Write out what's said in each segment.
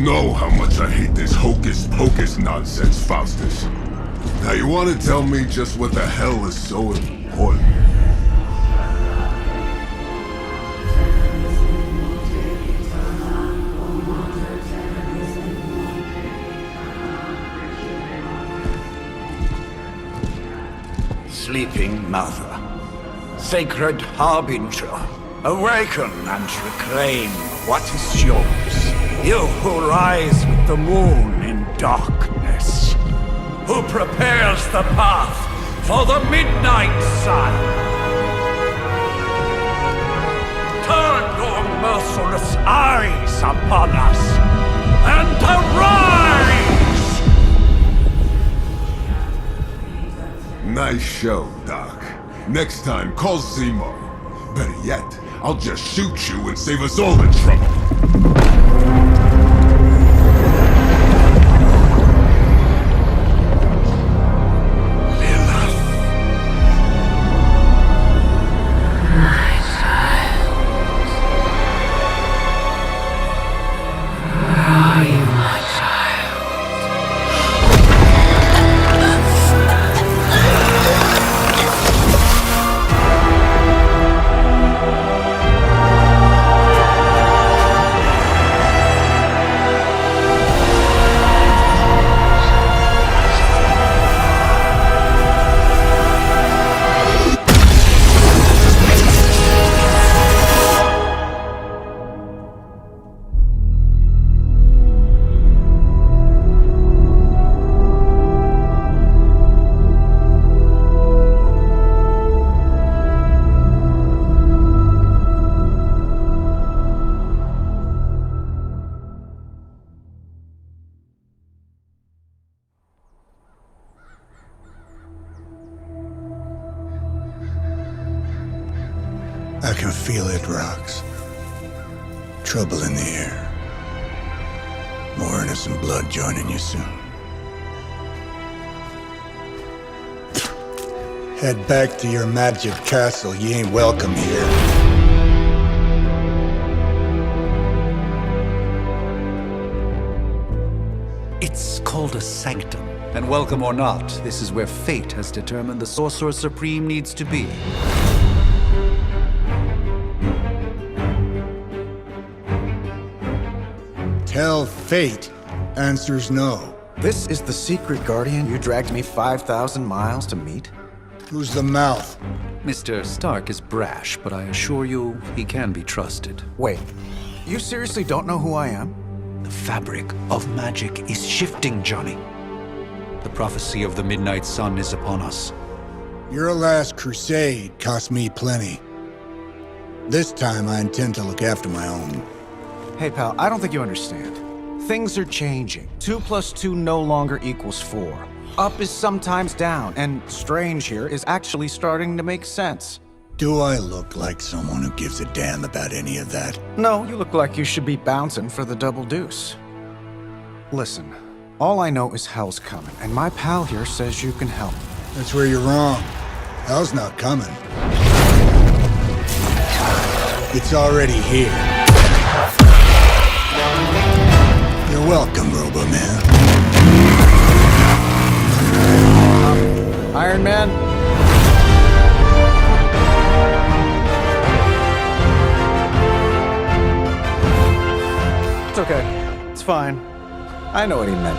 know how much I hate this hocus-pocus nonsense, Faustus. Now you want to tell me just what the hell is so important? Sleeping Mother, sacred harbinger, awaken and reclaim what is yours. You who rise with the moon in darkness, who prepares the path for the midnight sun. Turn your merciless eyes upon us, and arise! Nice show, Doc. Next time, call Zemo. Better yet, I'll just shoot you and save us all the trouble. I can feel it, Rox. Trouble in the air. More innocent blood joining you soon. Head back to your magic castle. You ain't welcome here. It's called a sanctum. And welcome or not, this is where fate has determined the Sorcerer Supreme needs to be. Tell fate. Answers no. This is the secret guardian you dragged me 5,000 miles to meet? Who's the mouth? Mr. Stark is brash, but I assure you, he can be trusted. Wait, you seriously don't know who I am? The fabric of magic is shifting, Johnny. The prophecy of the Midnight Sun is upon us. Your last crusade cost me plenty. This time I intend to look after my own. Hey pal, I don't think you understand. Things are changing. 2 + 2 no longer equals 4. Up is sometimes down, and strange here is actually starting to make sense. Do I look like someone who gives a damn about any of that? No, you look like you should be bouncing for the double deuce. Listen, all I know is hell's coming, and my pal here says you can help. That's where you're wrong. Hell's not coming. It's already here. You're welcome, Robo-Man. Iron Man? It's okay. It's fine. I know what he meant.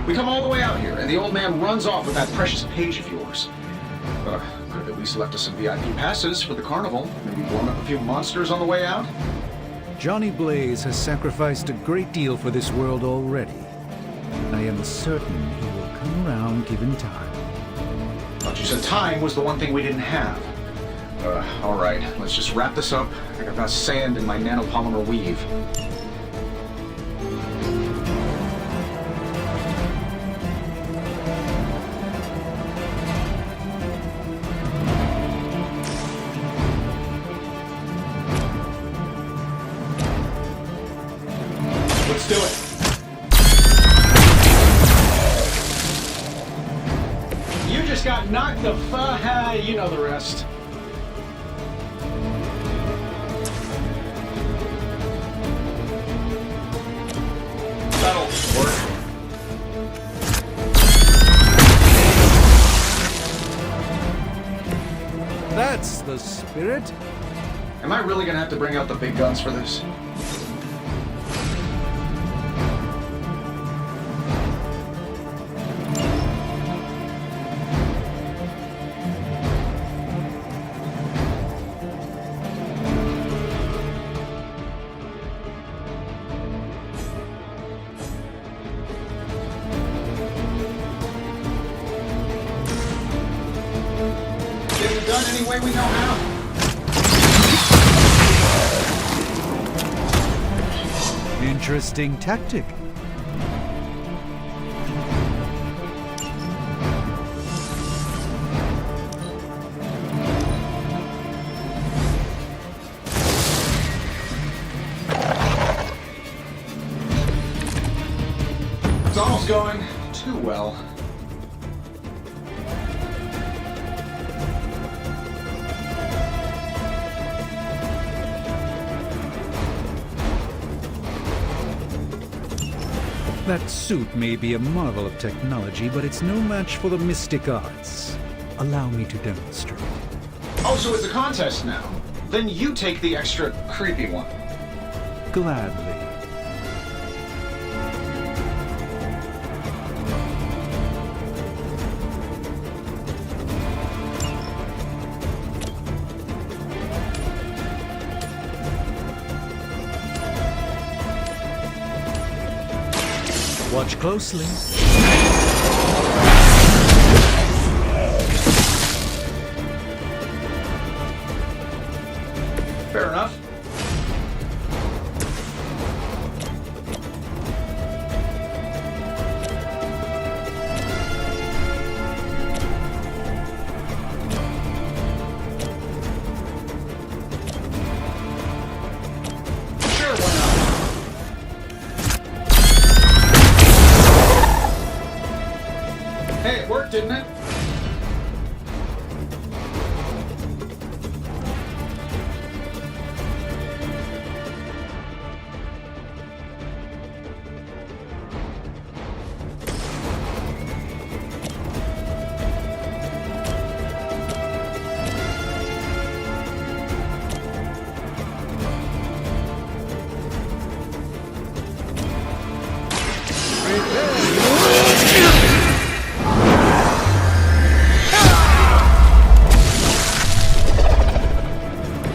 We come all the way out here, and the old man runs off with that precious page of yours. Could have at least left us some VIP passes for the carnival. Maybe blown up a few monsters on the way out. Johnny Blaze has sacrificed a great deal for this world already. I am certain he will come around given time. Thought you said time was the one thing we didn't have. All right, let's just wrap this up. I think I've got sand in my nanopolymer weave. Let's do it. You just just got knocked the you know the rest. That'll work. That's the spirit. Am I really gonna have to bring out the big guns for this? Getting it done any way we know how. Interesting tactic. It's almost going too well. That suit may be a marvel of technology, but it's no match for the mystic arts. Allow me to demonstrate. Oh, so it's a contest now. Then you take the extra creepy one. Gladly. Watch closely. Fair enough. Sure, why not? Hey, it worked, didn't it?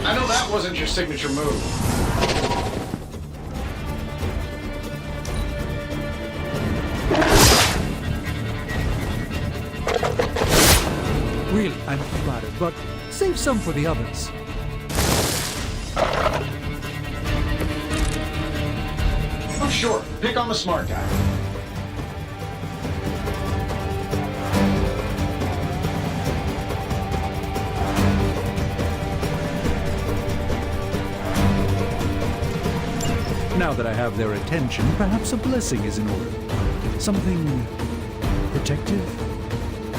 I know that wasn't your signature move. Really, I'm flattered, but save some for the others. Oh, sure. Pick on the smart guy. Now that I have their attention, perhaps a blessing is in order. Something protective?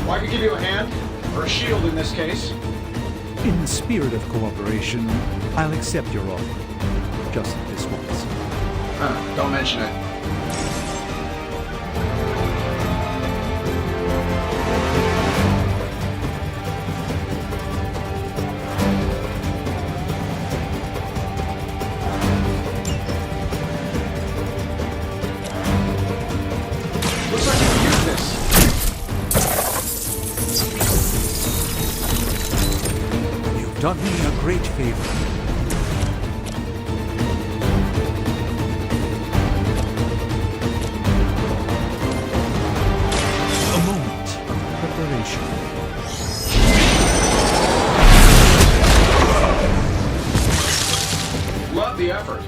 Well, I could give you a hand, or a shield in this case. In the spirit of cooperation, I'll accept your offer. Just this once. Don't mention it. Looks like you can use this. You've done me a great favor. A moment of preparation. Love the effort.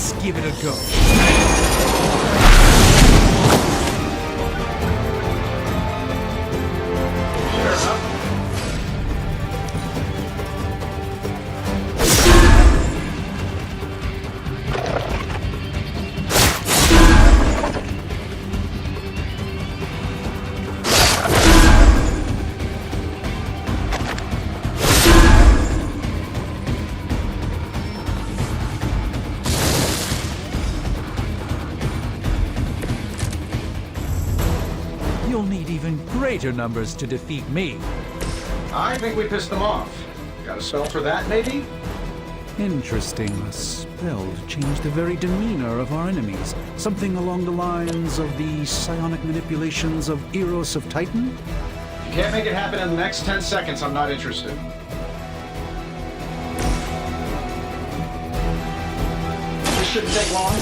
Let's give it a go. You'll need even greater numbers to defeat me. I think we pissed them off. Got a spell for that, maybe? Interesting. A spell to change the very demeanor of our enemies. Something along the lines of the psionic manipulations of Eros of Titan? If you can't make it happen in the next 10 seconds, I'm not interested. This shouldn't take long.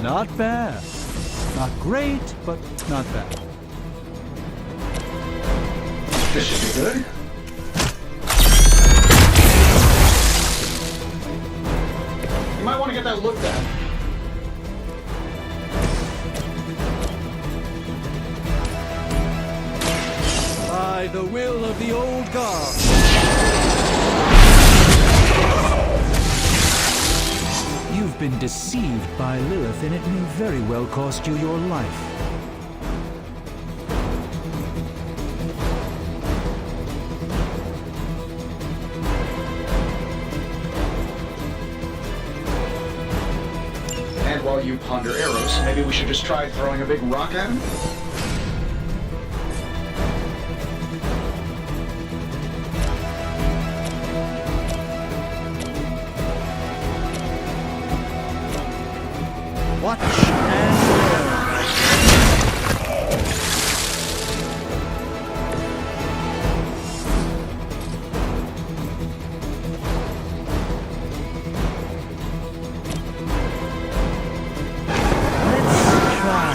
Not bad. Not great, but not bad. This should be good. You might want to get that looked at. By the will of the old god. You've been deceived by Lilith, and it may very well cost you your life. And while you ponder arrows, maybe we should just try throwing a big rock at him? Watch and learn. Let's try.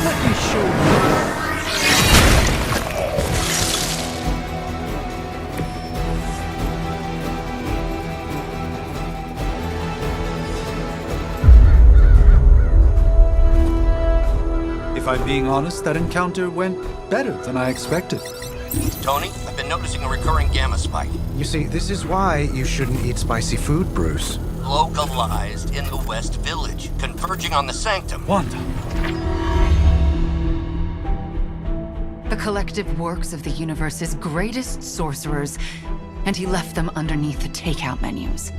Let me show you. If I'm being honest, that encounter went better than I expected. Tony, I've been noticing a recurring gamma spike. You see, this is why you shouldn't eat spicy food, Bruce. Localized in the West Village, converging on the Sanctum. Wanda, The collective works of the universe's greatest sorcerers, and he left them underneath the takeout menus.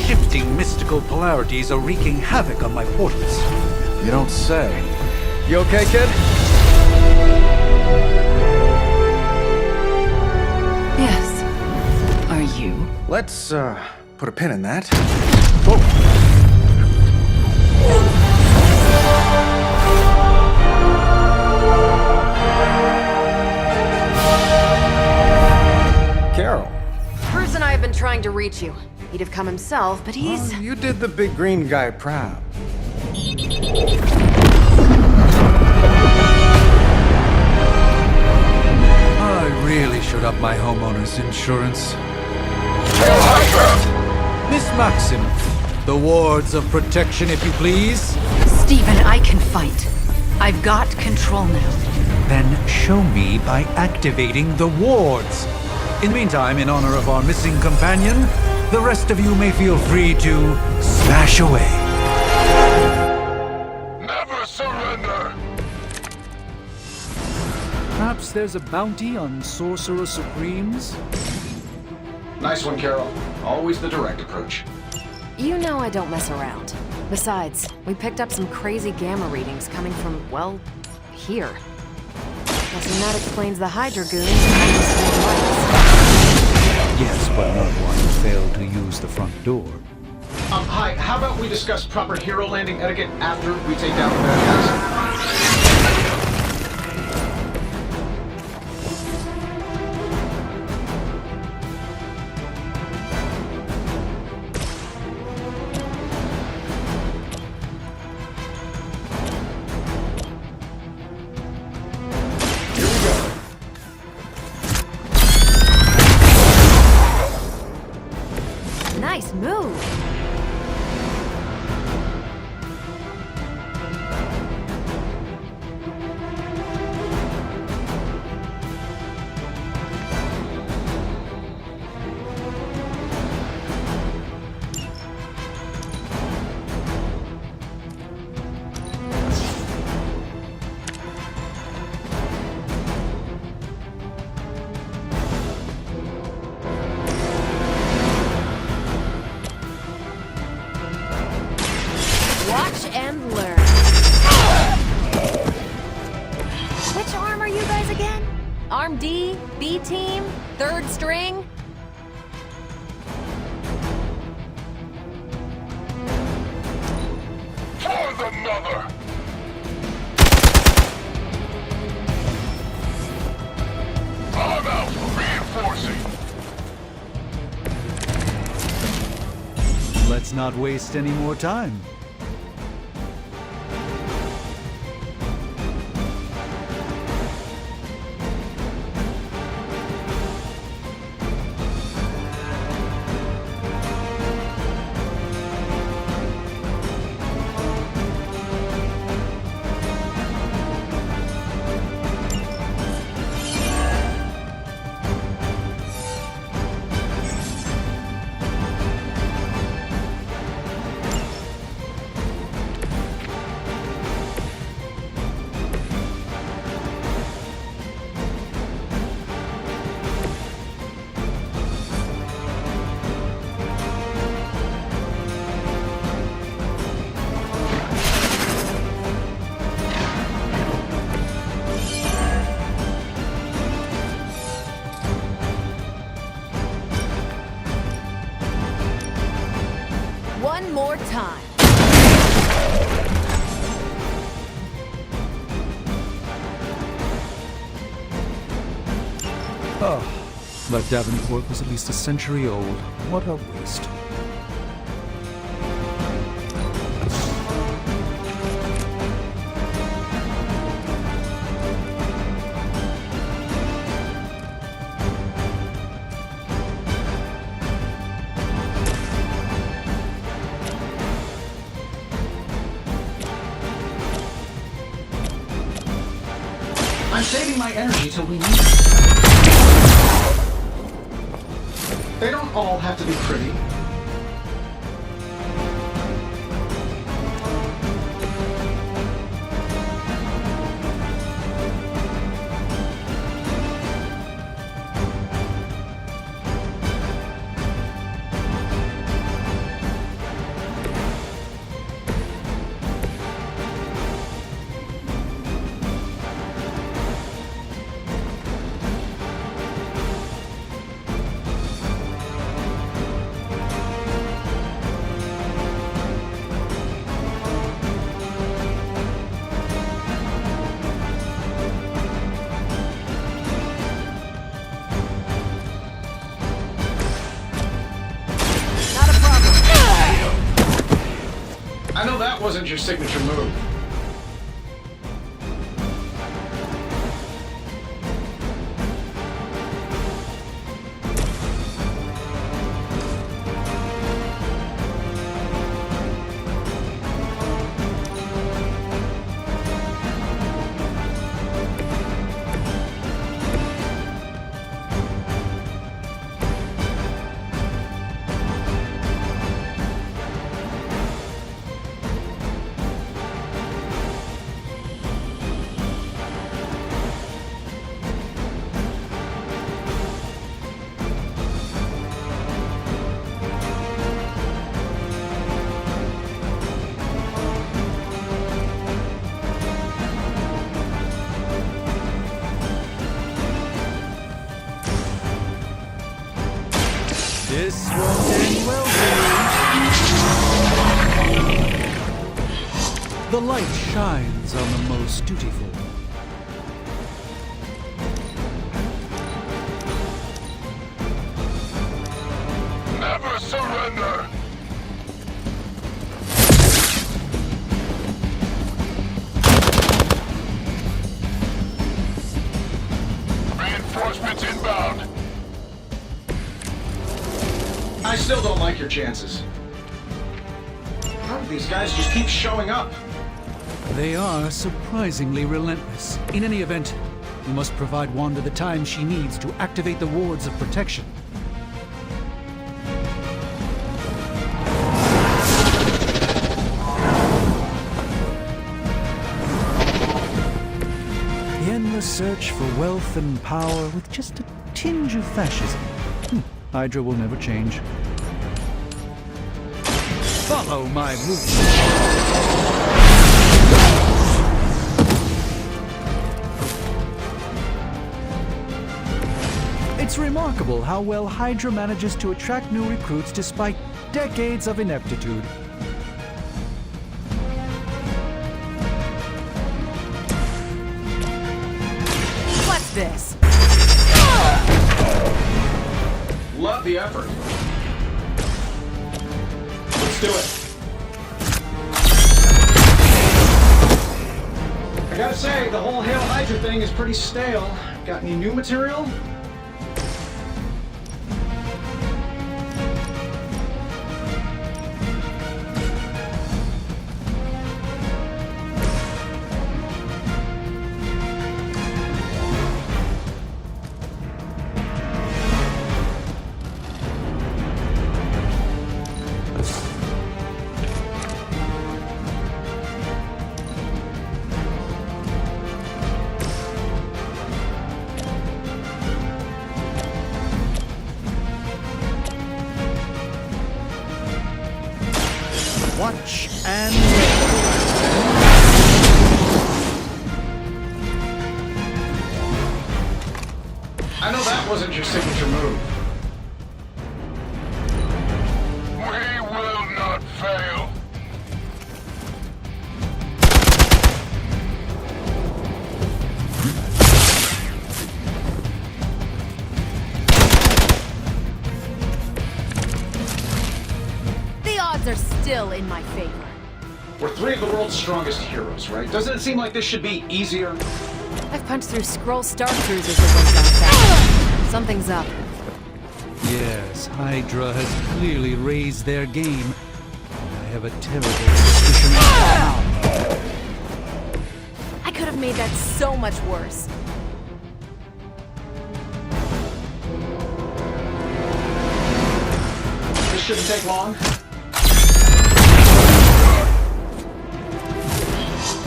shifting mystical polarities are wreaking havoc on my portals. You don't say. You okay, kid? Yes. Are you? Let's, put a pin in that. Carol. Bruce and I have been trying to reach you. He'd have come himself, but he's... You did the big green guy proud. I really should up my homeowner's insurance. Miss Maximoff, the wards of protection, if you please. Stephen, I can fight. I've got control now. Then show me by activating the wards. In the meantime, in honor of our missing companion, the rest of you may feel free to smash away. Never surrender! Perhaps there's a bounty on Sorcerer Supremes? Nice one, Carol. Always the direct approach. You know I don't mess around. Besides, we picked up some crazy gamma readings coming from, well, here. Guessing that explains the Hydra goons and the small lights. Yes, but not one who failed to use the front door. Hi, how about we discuss proper hero landing etiquette after we take down the bad guys? Nice move. Watch and learn. Which arm are you guys again? Arm D, B team, third string? For the mother! I'm out, reinforcing. Let's not waste any more time. One more time. Oh, that Davenport was at least a century old. What a waste. I'm saving my energy till we meet. They don't all have to be pretty. I know that wasn't your signature move. This won't end well, dear. The light shines on the most dutiful. Never surrender! Reinforcements inbound. I still don't like your chances. How do these guys just keep showing up? They are surprisingly relentless. In any event, we must provide Wanda the time she needs to activate the wards of protection. The endless search for wealth and power with just a tinge of fascism. Hydra will never change. Follow my movement. It's remarkable how well Hydra manages to attract new recruits despite decades of ineptitude. What's this? Love the effort. Let's do it. I gotta say, the whole Hail Hydra thing is pretty stale. Got any new material? Watch and I know that wasn't your signature move. We will not fail. The odds are still in my favor. We're three of the world's strongest heroes, right? Doesn't it seem like this should be easier? I've punched through Skrull Star Cruisers with ones on fast. Something's up. yes, Hydra has clearly raised their game. I have a terrible suspicion of I could have made that so much worse. This shouldn't take long.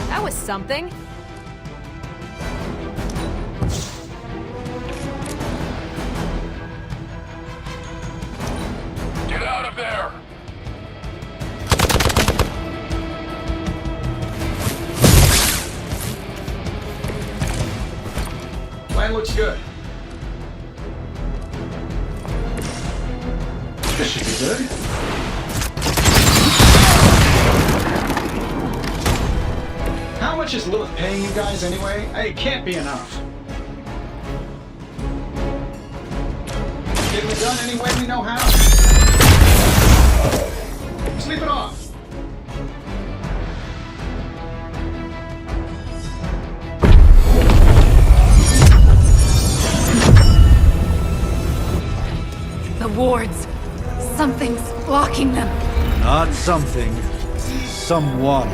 That was something. Get out of there! Plan looks good. This should be good. How much is Lilith paying you guys anyway? Hey, it can't be enough. Getting it done any way we know how. Sleep it off. The wards. Something's blocking them. not something, someone.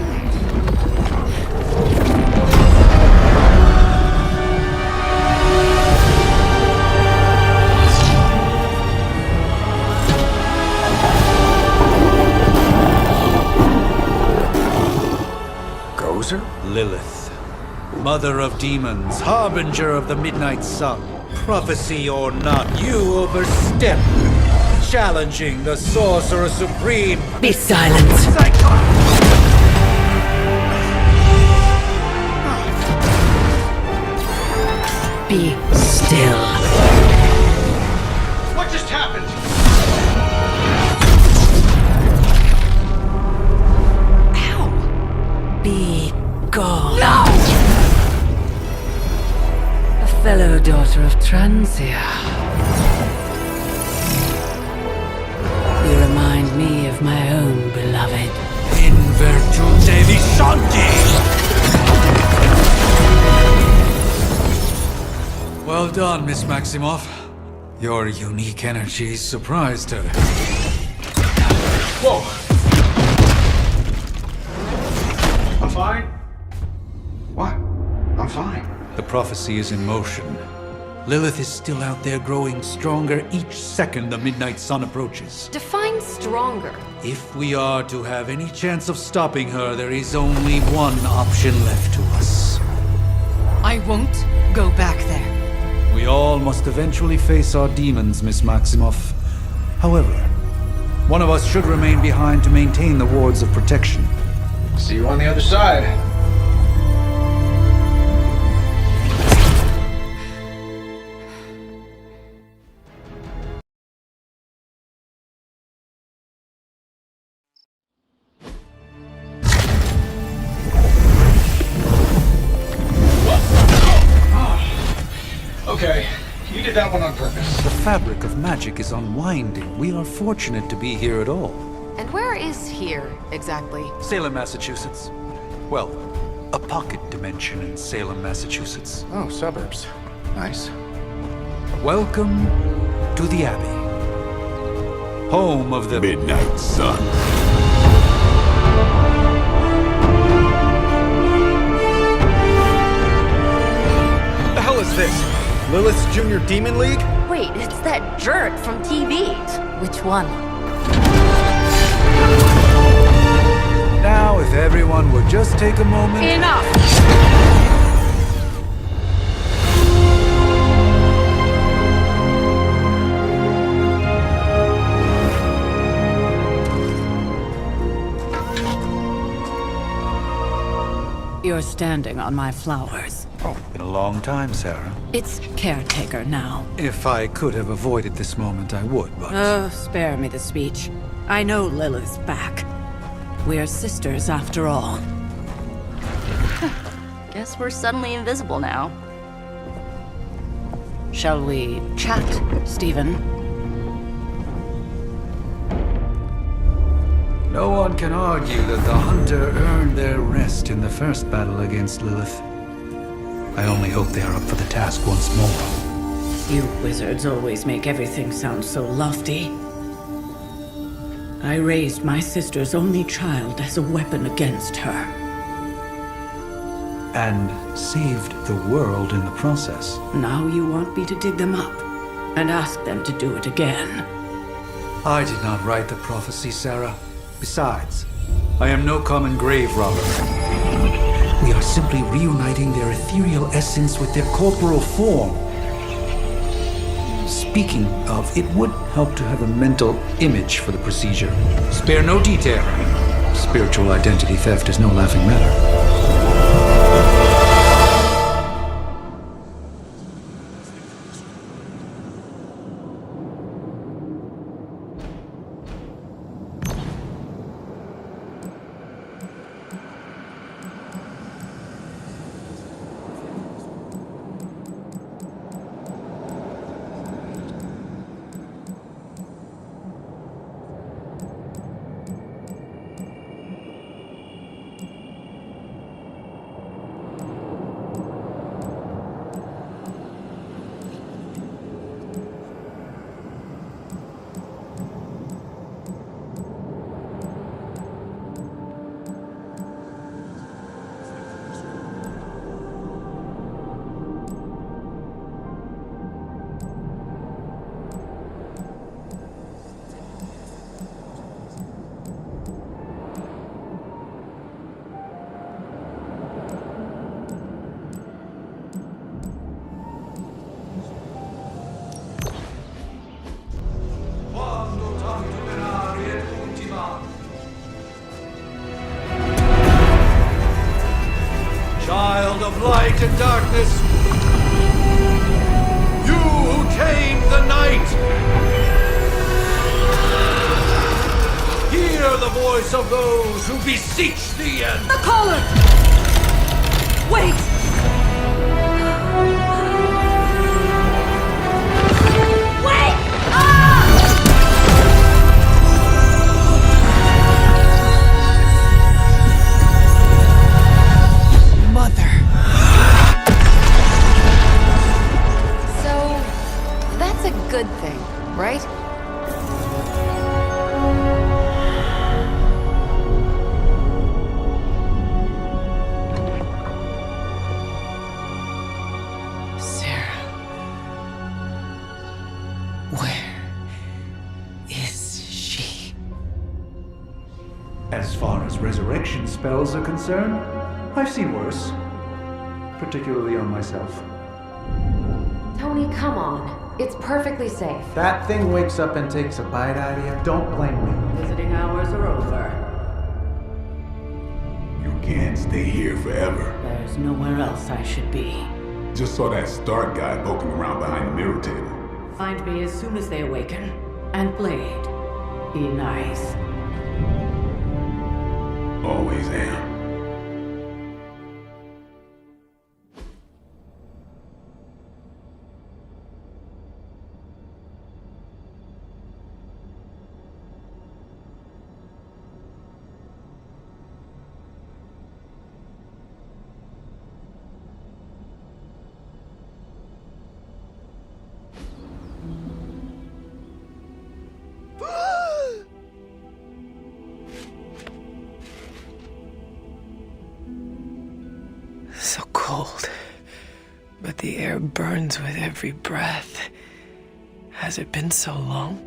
Gozer? Lilith, mother of demons, harbinger of the midnight sun. Prophecy or not, you overstep, challenging the Sorcerer Supreme. Be silent. Be still. What just happened? Ow! Be gone. No! A fellow daughter of Transia. You remind me of my own beloved. In virtute vishanti! Well done, Miss Maximoff. Your unique energy surprised her. Whoa! I'm fine. What? I'm fine. The prophecy is in motion. Lilith is still out there growing stronger each second the midnight sun approaches. Define stronger. If we are to have any chance of stopping her, there is only one option left to us. I won't go back there. We all must eventually face our demons, Miss Maximoff. However, one of us should remain behind to maintain the wards of protection. See you on the other side. Okay, you did that one on purpose. The fabric of magic is unwinding. We are fortunate to be here at all. And where is here, exactly? Salem, Massachusetts. Well, a pocket dimension in Salem, Massachusetts. Oh, suburbs. Nice. Welcome to the Abbey. Home of the Midnight Sun. What the hell is this? Lilith's Junior Demon League? Wait, it's that jerk from TV. Which one? Now, if everyone would just take a moment... Enough! You're standing on my flowers. Oh, been a long time, Sarah. It's caretaker now. If I could have avoided this moment, I would, but... Oh, spare me the speech. I know Lilith's back. We're sisters after all. Guess we're suddenly invisible now. Shall we chat, Stephen? No one can argue that the Hunter earned their rest in the first battle against Lilith. I only hope they are up for the task once more. You wizards always make everything sound so lofty. I raised my sister's only child as a weapon against her. And saved the world in the process. Now you want me to dig them up and ask them to do it again. I did not write the prophecy, Sarah. Besides, I am no common grave robber. We are simply reuniting their ethereal essence with their corporal form. Speaking of, it would help to have a mental image for the procedure. Spare no detail. Spiritual identity theft is no laughing matter. Child of light and darkness, you who tame the night, hear the voice of those who beseech the end. The caller! Wait! That's a good thing, right? Sarah. Where is she? As far as resurrection spells are concerned, I've seen worse. Particularly on myself. Tony, come on. It's perfectly safe. That thing wakes up and takes a bite out of you. Don't blame me. Visiting hours are over. You can't stay here forever. There's nowhere else I should be. Just saw that Stark guy poking around behind the mirror table. Find me as soon as they awaken. And Blade, be nice. Always am. So cold, but the air burns with every breath. Has it been so long?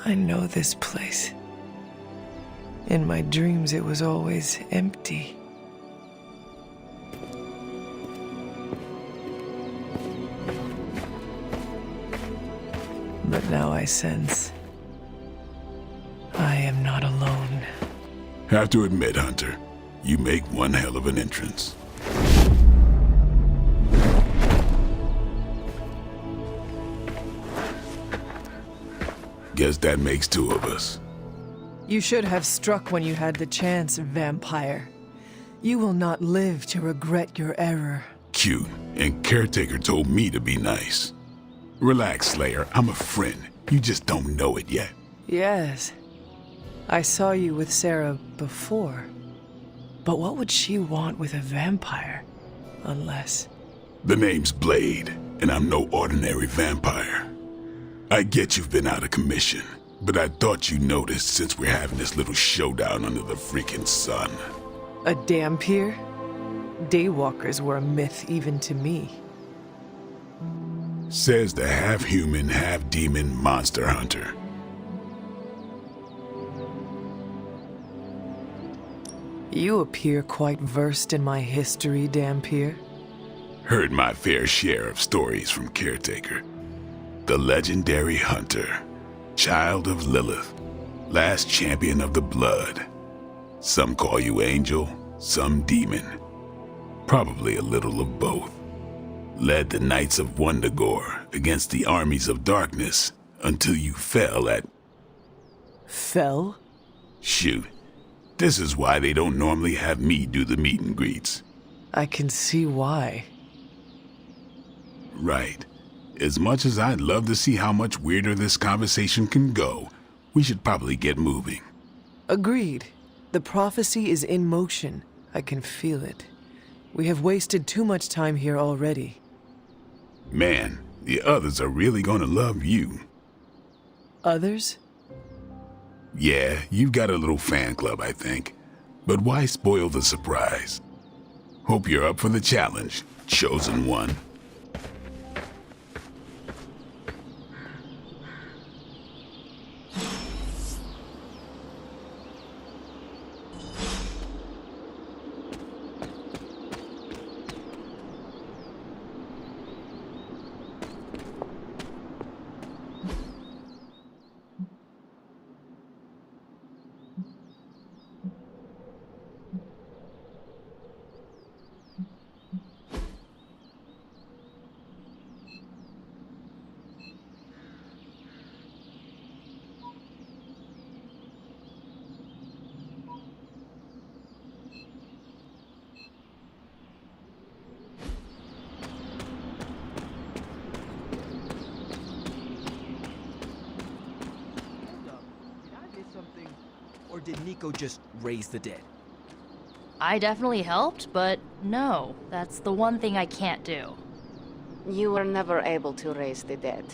I know this place. In my dreams, it was always empty. But now I sense I am not alone. Have to admit, Hunter, you make one hell of an entrance. Guess that makes two of us. You should have struck when you had the chance, vampire. You will not live to regret your error. Cute, and Caretaker told me to be nice. Relax, Slayer. I'm a friend. You just don't know it yet. Yes. I saw you with Sarah before. But what would she want with a vampire? Unless... The name's Blade, and I'm no ordinary vampire. I get you've been out of commission, but I thought you noticed since we're having this little showdown under the freaking sun. a dampier? Daywalkers were a myth even to me. Says the half-human, half-demon monster hunter. You appear quite versed in my history, Dampier. Heard my fair share of stories from Caretaker. The legendary hunter, child of Lilith, last champion of the blood. Some call you angel, some demon. Probably a little of both. Led the Knights of Wundagore against the armies of darkness until you fell at... Fell? Shoot. This is why they don't normally have me do the meet and greets. I can see why. Right. As much as I'd love to see how much weirder this conversation can go, we should probably get moving. Agreed. The prophecy is in motion. I can feel it. We have wasted too much time here already. Man, the others are really gonna love you. Others? Yeah, you've got a little fan club, I think. But why spoil the surprise? Hope you're up for the challenge, chosen one. did Nico just raise the dead? I definitely helped, but no, that's the one thing I can't do. You were never able to raise the dead.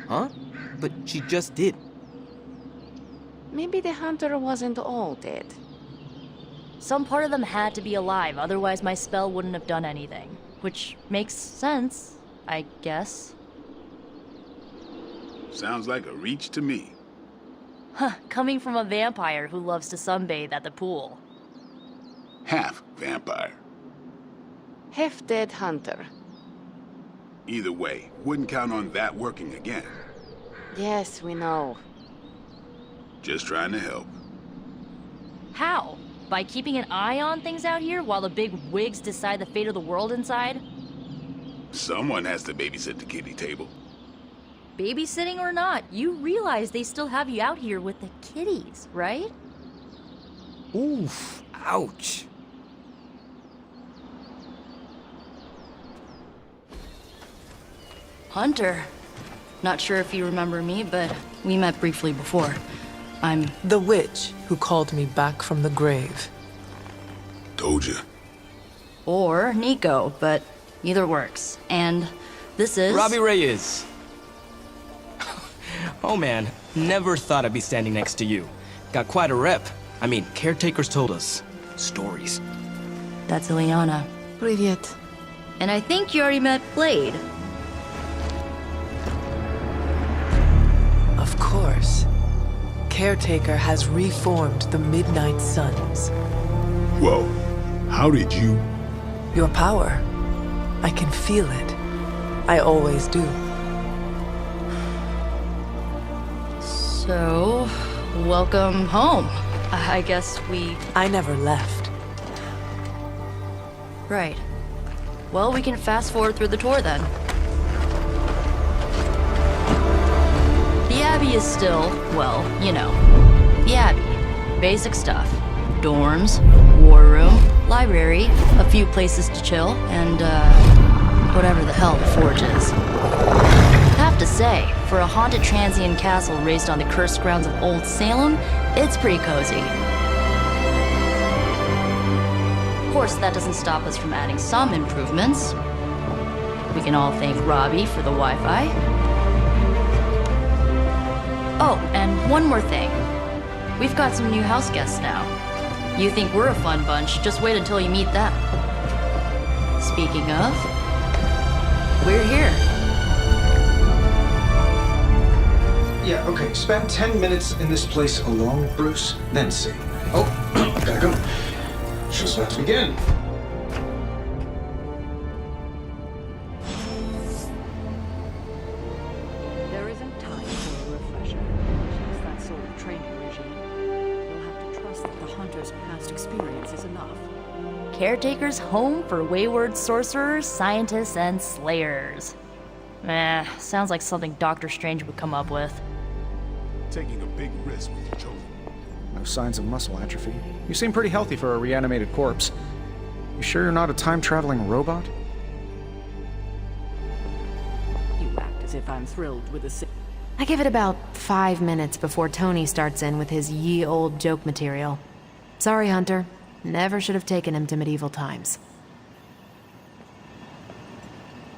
Huh? But she just did. Maybe the hunter wasn't all dead. Some part of them had to be alive, otherwise my spell wouldn't have done anything. Which makes sense, I guess. Sounds like a reach to me. Huh, coming from a vampire who loves to sunbathe at the pool. Half vampire. Half-dead hunter. Either way, wouldn't count on that working again. Yes, we know. Just trying to help. How? By keeping an eye on things out here while the big wigs decide the fate of the world inside? Someone has to babysit the kiddie table. Babysitting or not, you realize they still have you out here with the kiddies, right? Oof, ouch. Hunter. Not sure if you remember me, but we met briefly before. I'm the witch who called me back from the grave. Told ya. Or Nico, but either works. And this is... Robbie Reyes. Oh man, never thought I'd be standing next to you. Got quite a rep. I mean, caretakers told us stories. That's Ileana. Привет. And I think you already met Blade. Of course. Caretaker has reformed the Midnight Suns. Whoa, how did you... Your power. I can feel it. I always do. So, welcome home. I guess I never left. Right. Well, we can fast forward through the tour then. The Abbey is still, well, you know, the Abbey. Basic stuff. Dorms, war room, library, a few places to chill, and, whatever the hell the Forge is. Have to say, for a haunted transient castle raised on the cursed grounds of Old Salem, it's pretty cozy. Of course, that doesn't stop us from adding some improvements. We can all thank Robbie for the Wi-Fi. Oh, and one more thing. We've got some new house guests now. You think we're a fun bunch, just wait until you meet them. Speaking of, we're here. Yeah, okay. Spend 10 minutes in this place alone, Bruce, then see. Oh, gotta go. Show's about to begin. There isn't time for a refresher. She's that sort of training regime. You'll have to trust that the hunter's past experience is enough. Caretaker's home for wayward sorcerers, scientists, and slayers. Sounds like something Doctor Strange would come up with. Taking a big risk with your children. No signs of muscle atrophy. You seem pretty healthy for a reanimated corpse. You sure you're not a time-traveling robot? You act as if I'm thrilled with the I give it about 5 minutes before Tony starts in with his ye old joke material. Sorry, Hunter. Never should have taken him to medieval times.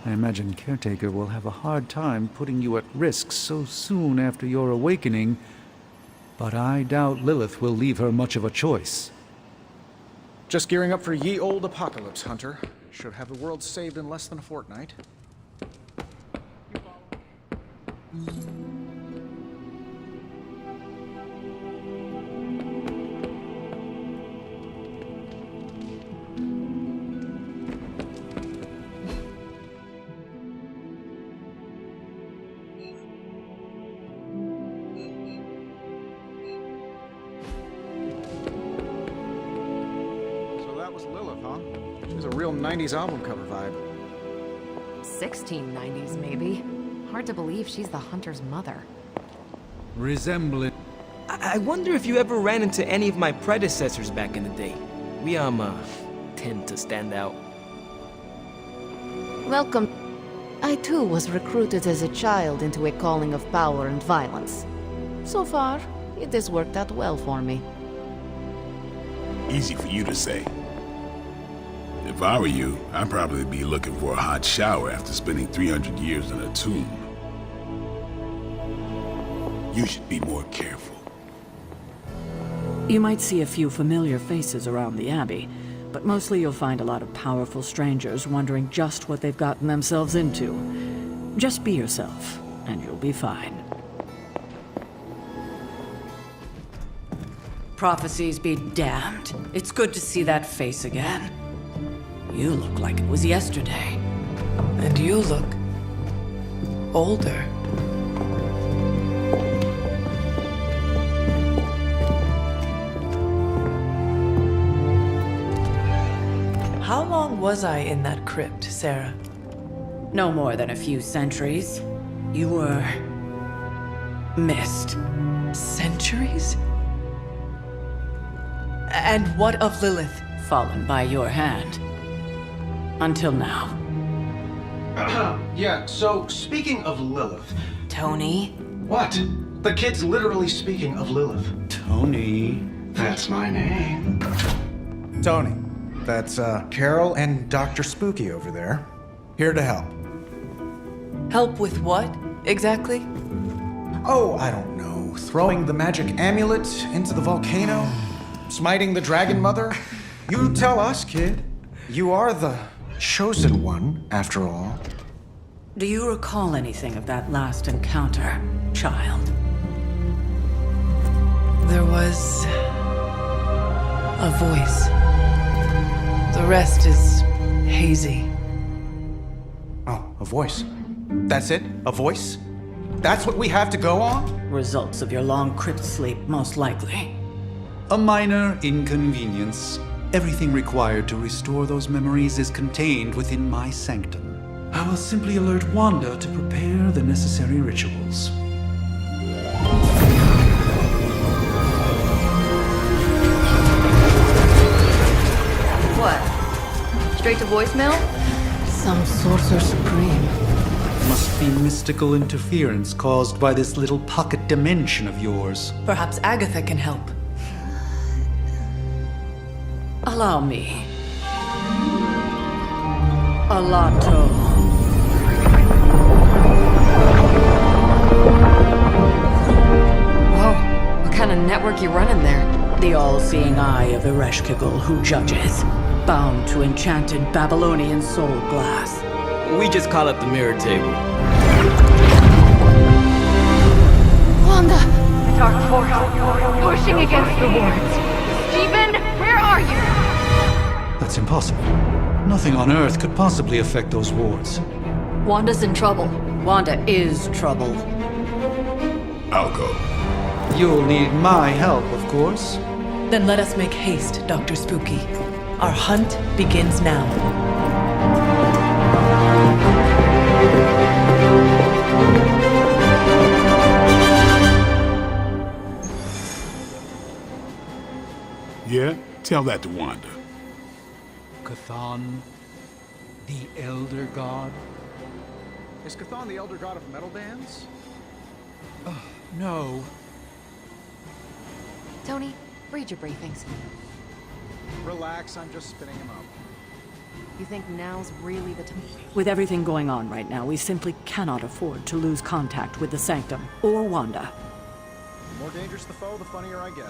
I imagine Caretaker will have a hard time putting you at risk so soon after your awakening, but I doubt Lilith will leave her much of a choice. Just gearing up for ye old apocalypse, Hunter. Should have the world saved in less than a fortnight. Was Lilith, huh? She's a real 90s album cover vibe. 1690s, maybe. Hard to believe she's the hunter's mother. Resembling. I wonder if you ever ran into any of my predecessors back in the day. We, tend to stand out. Welcome. I too was recruited as a child into a calling of power and violence. So far, it has worked out well for me. Easy for you to say. If I were you, I'd probably be looking for a hot shower after spending 300 years in a tomb. You should be more careful. You might see a few familiar faces around the Abbey, but mostly you'll find a lot of powerful strangers wondering just what they've gotten themselves into. Just be yourself, and you'll be fine. Prophecies be damned. It's good to see that face again. You look like it was yesterday. And you look older. How long was I in that crypt, Sarah? No more than a few centuries. You were... missed. Centuries? And what of Lilith? Fallen by your hand. Until now. Yeah, so speaking of Lilith... Tony? What? The kid's literally speaking of Lilith. Tony. That's my name. Tony. That's, Carol and Dr. Spooky over there. Here to help. Help with what, exactly? Oh, I don't know. Throwing the magic amulet into the volcano? Smiting the Dragon Mother? You tell us, kid. You are the chosen one, after all. Do you recall anything of that last encounter, child? There was... a voice. The rest is hazy. Oh, a voice. That's it? A voice? That's what we have to go on? Results of your long crypt sleep, most likely. A minor inconvenience. Everything required to restore those memories is contained within my sanctum. I will simply alert Wanda to prepare the necessary rituals. What? Straight to voicemail? Some sorcerer supreme. Must be mystical interference caused by this little pocket dimension of yours. Perhaps Agatha can help. Allow me. Alato. Whoa, what kind of network you running there? The all-seeing eye of Ereshkigal who judges, bound to enchanted Babylonian soul glass. We just call it the mirror table. Wanda! Dark force, pushing against the wards. Stephen, where are you? That's impossible. Nothing on Earth could possibly affect those wards. Wanda's in trouble. Wanda is trouble. I'll go. You'll need my help, of course. Then let us make haste, Dr. Spooky. Our hunt begins now. Yeah? Tell that to Wanda. Cthon, the Elder God? Is Cthon the elder god of metal bands? No. Tony, read your briefings. Relax, I'm just spinning him up. You think now's really the time? With everything going on right now, we simply cannot afford to lose contact with the Sanctum or Wanda. The more dangerous the foe, the funnier I get.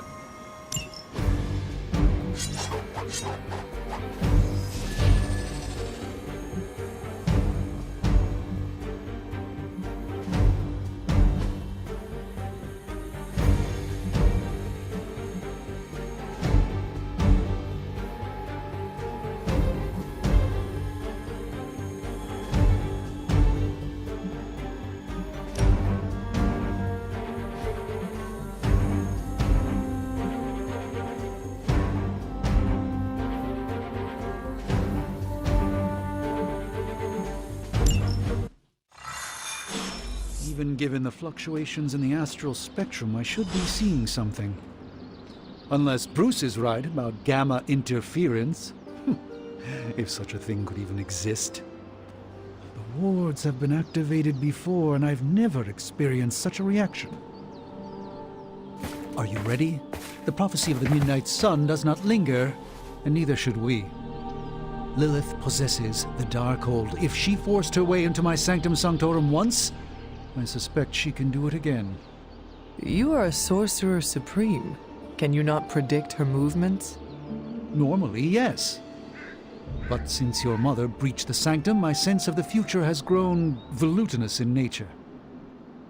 Even given the fluctuations in the astral spectrum, I should be seeing something. Unless Bruce is right about gamma interference. If such a thing could even exist. The wards have been activated before, and I've never experienced such a reaction. Are you ready? The prophecy of the Midnight Sun does not linger, and neither should we. Lilith possesses the Darkhold. If she forced her way into my Sanctum Sanctorum once, I suspect she can do it again. You are a sorcerer supreme. Can you not predict her movements? Normally, yes. But since your mother breached the sanctum, my sense of the future has grown volutinous in nature.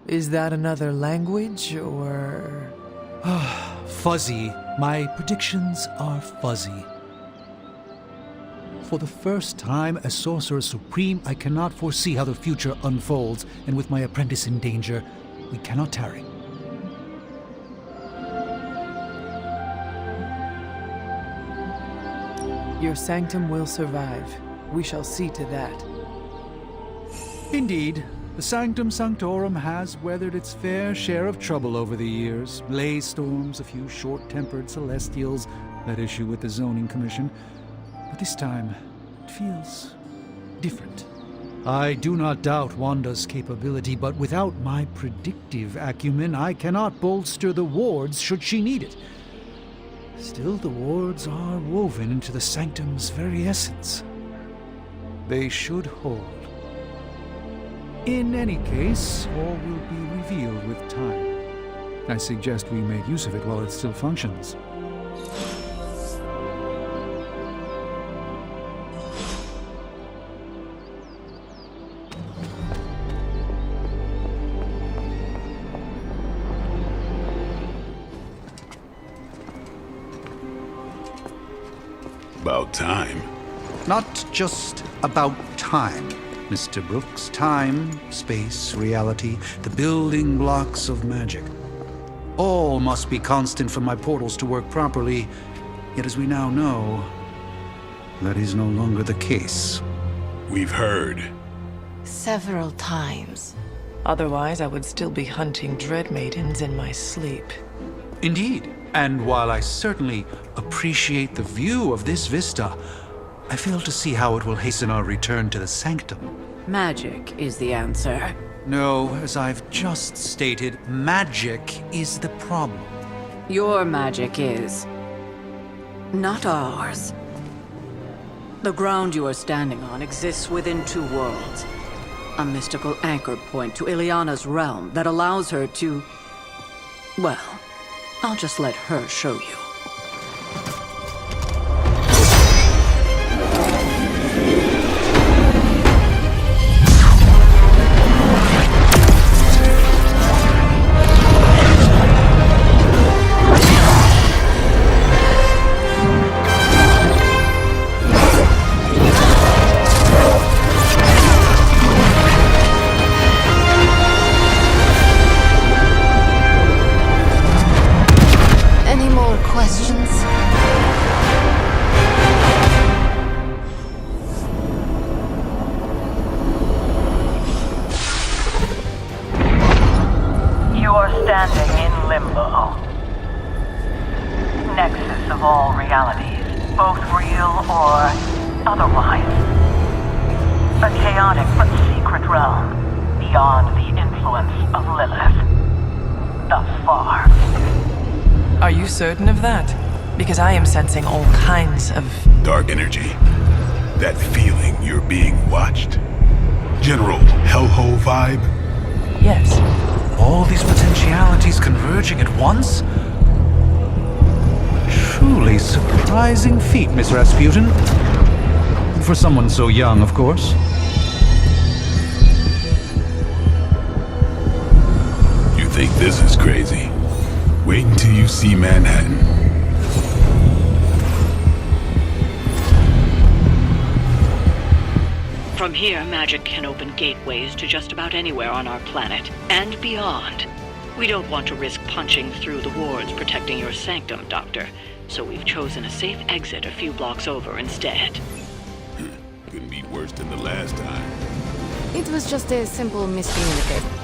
Is that another language, or...? Fuzzy. My predictions are fuzzy. For the first time as Sorcerer Supreme, I cannot foresee how the future unfolds, and with my apprentice in danger, we cannot tarry. Your sanctum will survive. We shall see to that. Indeed, the Sanctum Sanctorum has weathered its fair share of trouble over the years. Blaze storms, a few short-tempered celestials, that issue with the Zoning Commission. But this time, it feels different. I do not doubt Wanda's capability, but without my predictive acumen, I cannot bolster the wards should she need it. Still, the wards are woven into the sanctum's very essence. They should hold. In any case, all will be revealed with time. I suggest we make use of it while it still functions. About time. Not just about time, Mr. Brooks. Time, space, reality, the building blocks of magic. All must be constant for my portals to work properly, yet as we now know, that is no longer the case. We've heard. Several times. Otherwise, I would still be hunting Dread Maidens in my sleep. Indeed. And while I certainly appreciate the view of this vista, I fail to see how it will hasten our return to the sanctum. Magic is the answer. No, as I've just stated, magic is the problem. Your magic is. Not ours. The ground you are standing on exists within two worlds. A mystical anchor point to Ileana's realm that allows her to... well, I'll just let her show you. Standing in limbo. Nexus of all realities, both real or otherwise. A chaotic but secret realm, beyond the influence of Lilith. Thus far. Are you certain of that? Because I am sensing all kinds of... dark energy. That feeling you're being watched. General hellhole vibe? Yes. All these potentialities converging at once? Truly surprising feat, Miss Rasputin. For someone so young, of course. You think this is crazy? Wait until you see Manhattan. From here, magic can open gateways to just about anywhere on our planet, and beyond. We don't want to risk punching through the wards protecting your sanctum, Doctor, so we've chosen a safe exit a few blocks over instead. Couldn't be worse than the last time. It was just a simple miscommunication.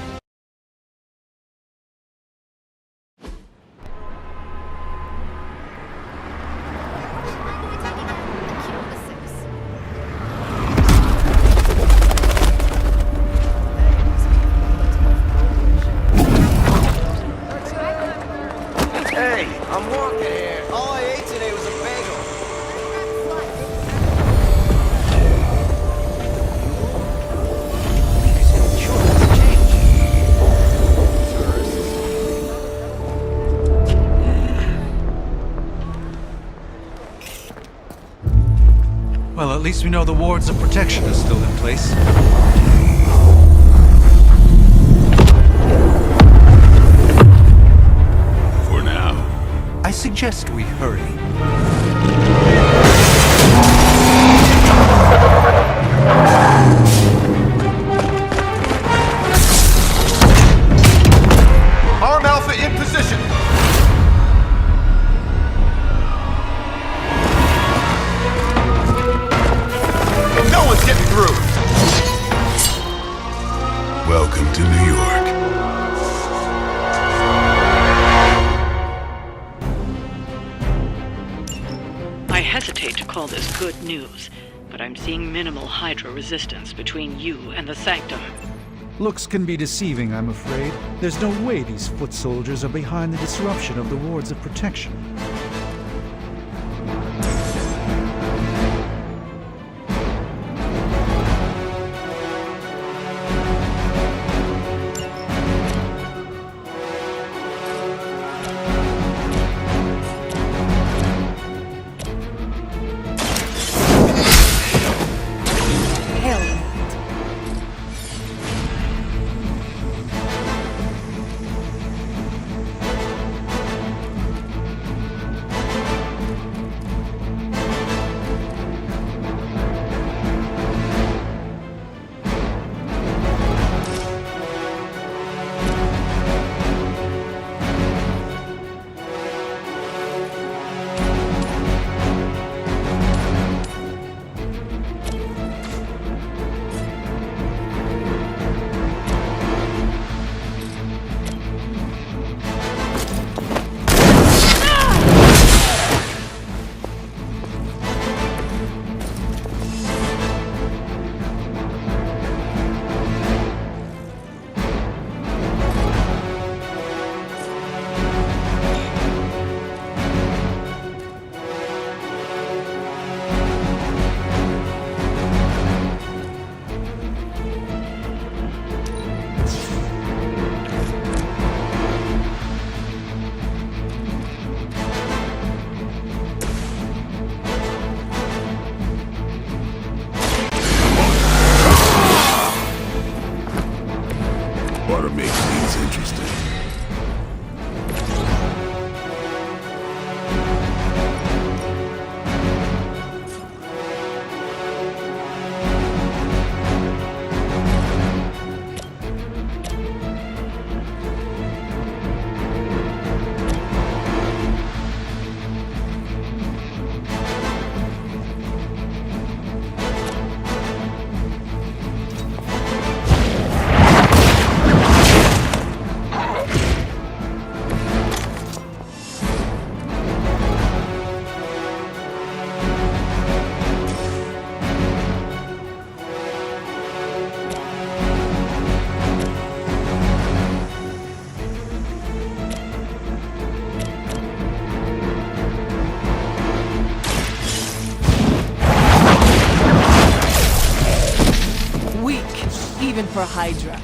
least we know the wards of protection are still in place. For now. I suggest we hurry. Arm Alpha in position! No one's getting through! Welcome to New York. I hesitate to call this good news, but I'm seeing minimal Hydra resistance between you and the Sanctum. Looks can be deceiving, I'm afraid. There's no way these foot soldiers are behind the disruption of the wards of protection. Ought to make things interesting. Even for Hydra.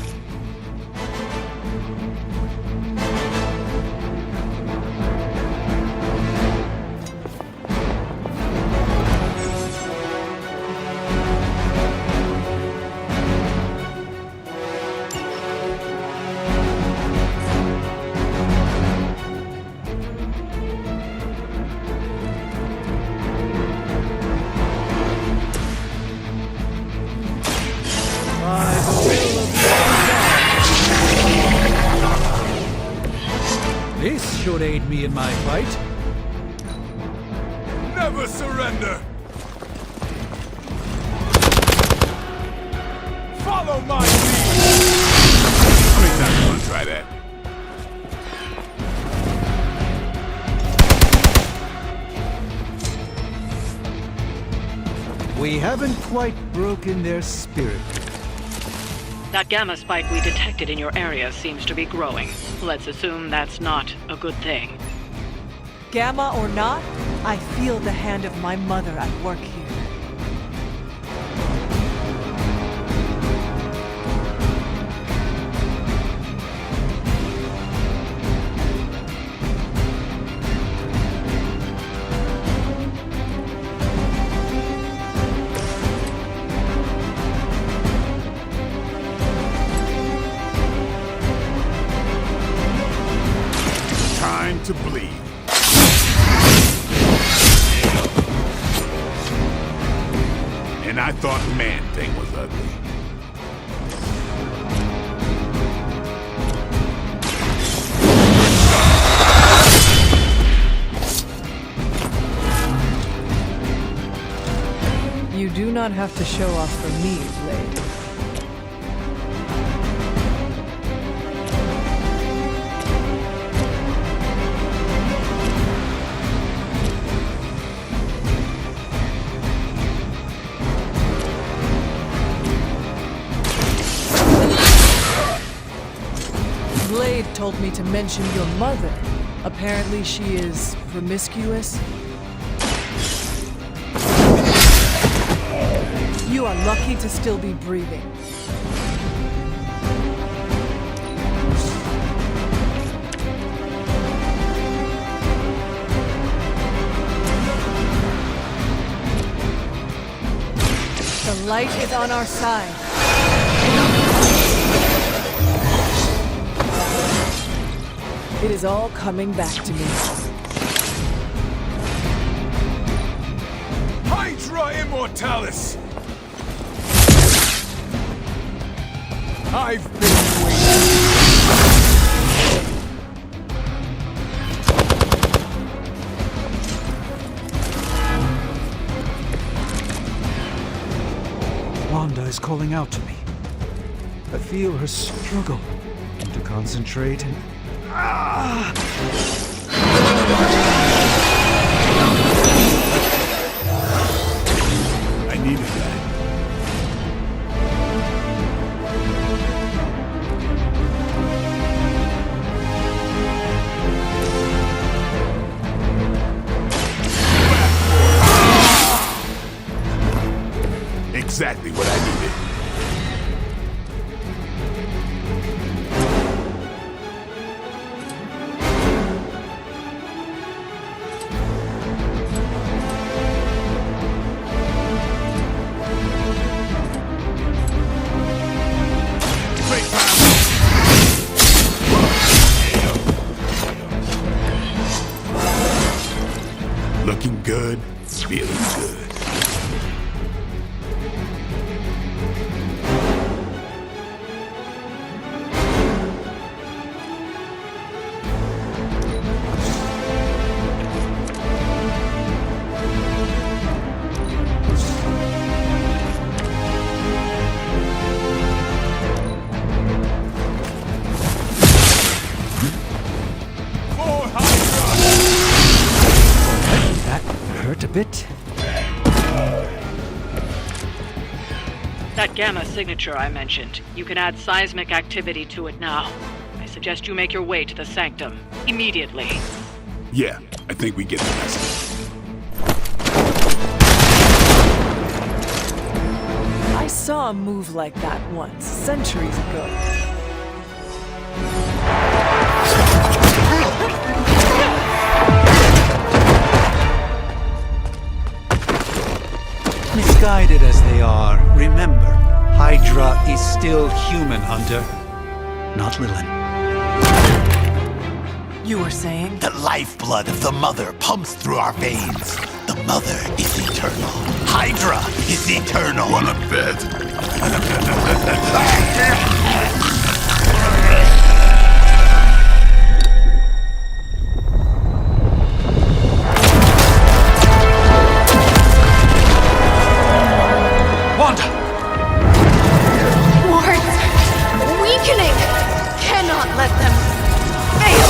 This should aid me in my fight. Never surrender! Follow my lead! How many times you want to try that? We haven't quite broken their spirit. That gamma spike we detected in your area seems to be growing. Let's assume that's not a good thing. Gamma or not, I feel the hand of my mother at work here. thought Man-Thing was ugly. You do not have to show off for me, Blade. Blade told me to mention your mother. Apparently she is promiscuous. You are lucky to still be breathing. The light is on our side. It is all coming back to me. Hydra Immortalis! I've been waiting. Wanda is calling out to me. I feel her struggle to concentrate and... I needed that. Exactly what I needed. Looking good, feeling good. That hurt a bit. That gamma signature I mentioned, you can add seismic activity to it now. I suggest you make your way to the Sanctum immediately. Yeah, I think we get the message. I saw a move like that once, centuries ago. Misguided as they are, remember, Hydra is still human, Hunter. Not Lilin. You were saying? The lifeblood of the Mother pumps through our veins. The Mother is eternal. Hydra is eternal. Wanna bet? Wanda! Wards! Weakening! Cannot let them fail!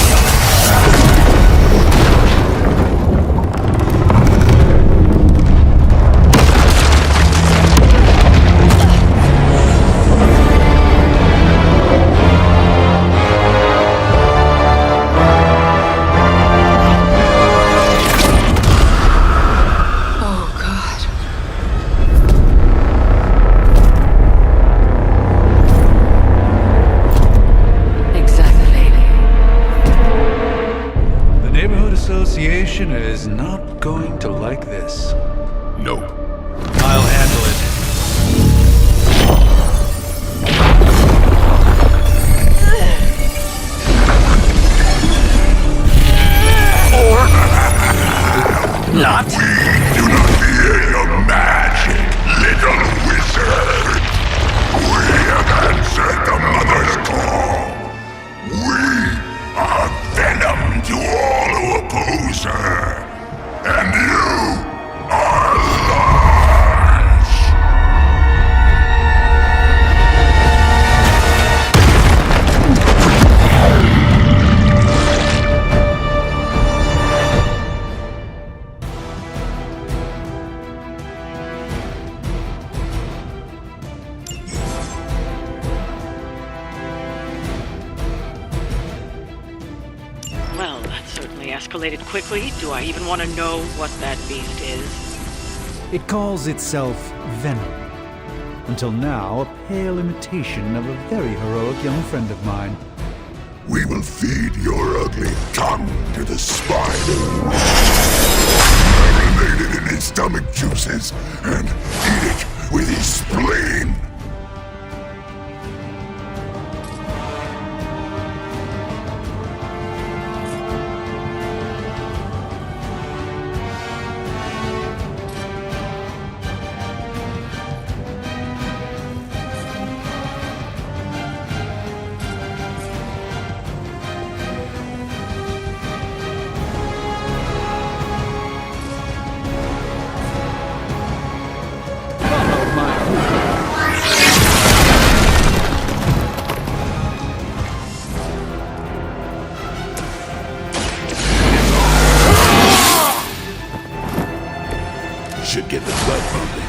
Association is not going to like this. No. I'll handle it. Or not. We do not fear your magic, little certainly escalated quickly. Do I even want to know what that beast is? It calls itself Venom. Until now, a pale imitation of a very heroic young friend of mine. We will feed your ugly tongue to the spider. Marinate it in his stomach juices and eat it with his spleen. Should get the blood pumping.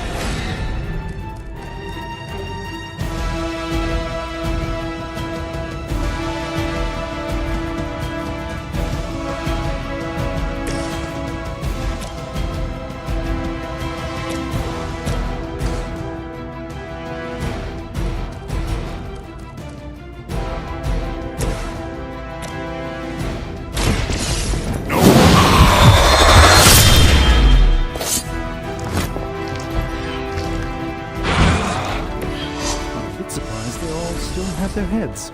Have their heads.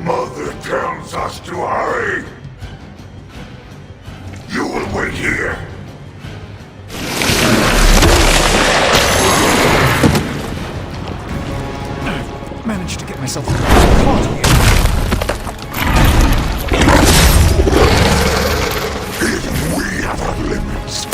Mother tells us to hurry. You will wait here. I've managed to get myself caught here. Even we have our limits.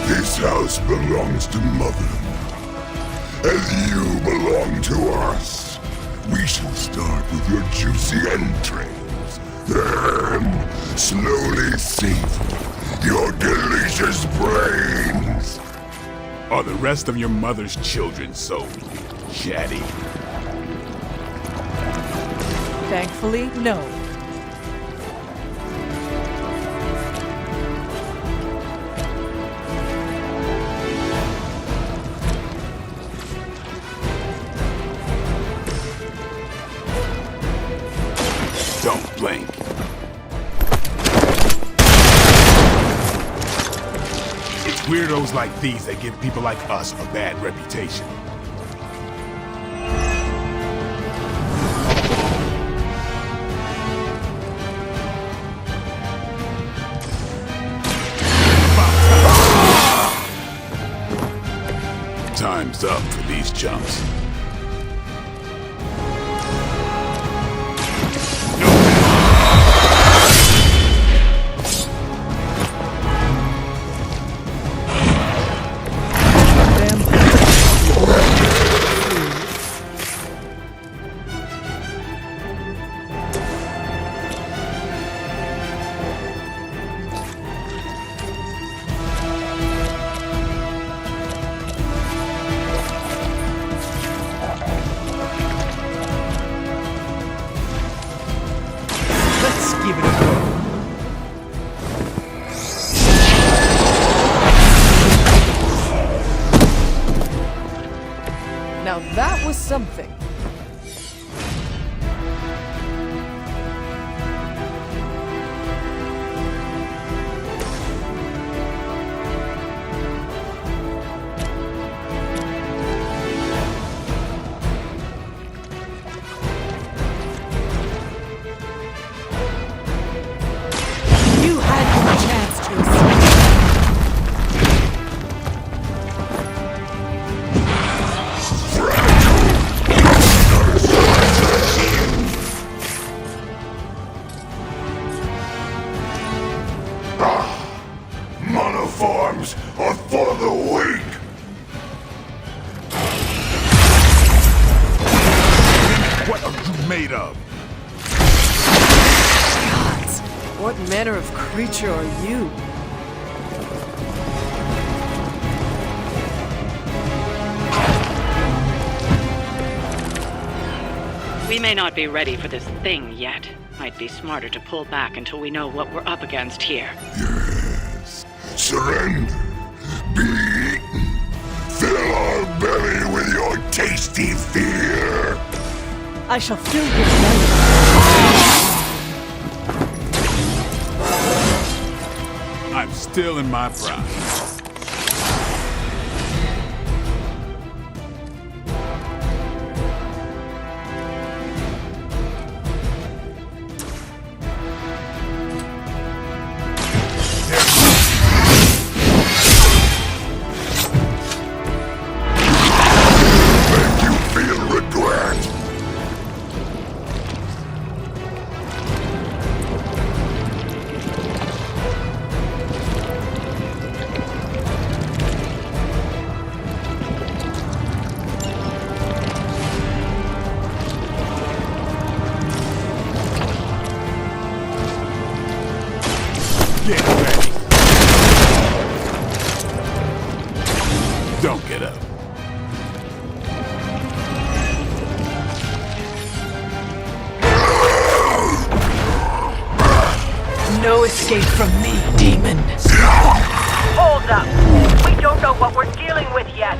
This house belongs to Mother, as you belong to us. We shall start with your juicy entrails, then slowly savor your delicious brains. Are the rest of your mother's children so chatty? Thankfully, no. Don't blink. It's weirdos like these that give people like us a bad reputation. Time's up for these chumps. Give it a go. Now that was something. forms are for the weak! What are you made of? Gods, what manner of creature are you? We may not be ready for this thing yet. Might be smarter to pull back until we know what we're up against here. Yes. Surrender. Be eaten. Fill our belly with your tasty fear. I shall fill your belly. I'm still in my prime. Get ready. Don't get up. No escape from me, demon. Hold up. We don't know what we're dealing with yet.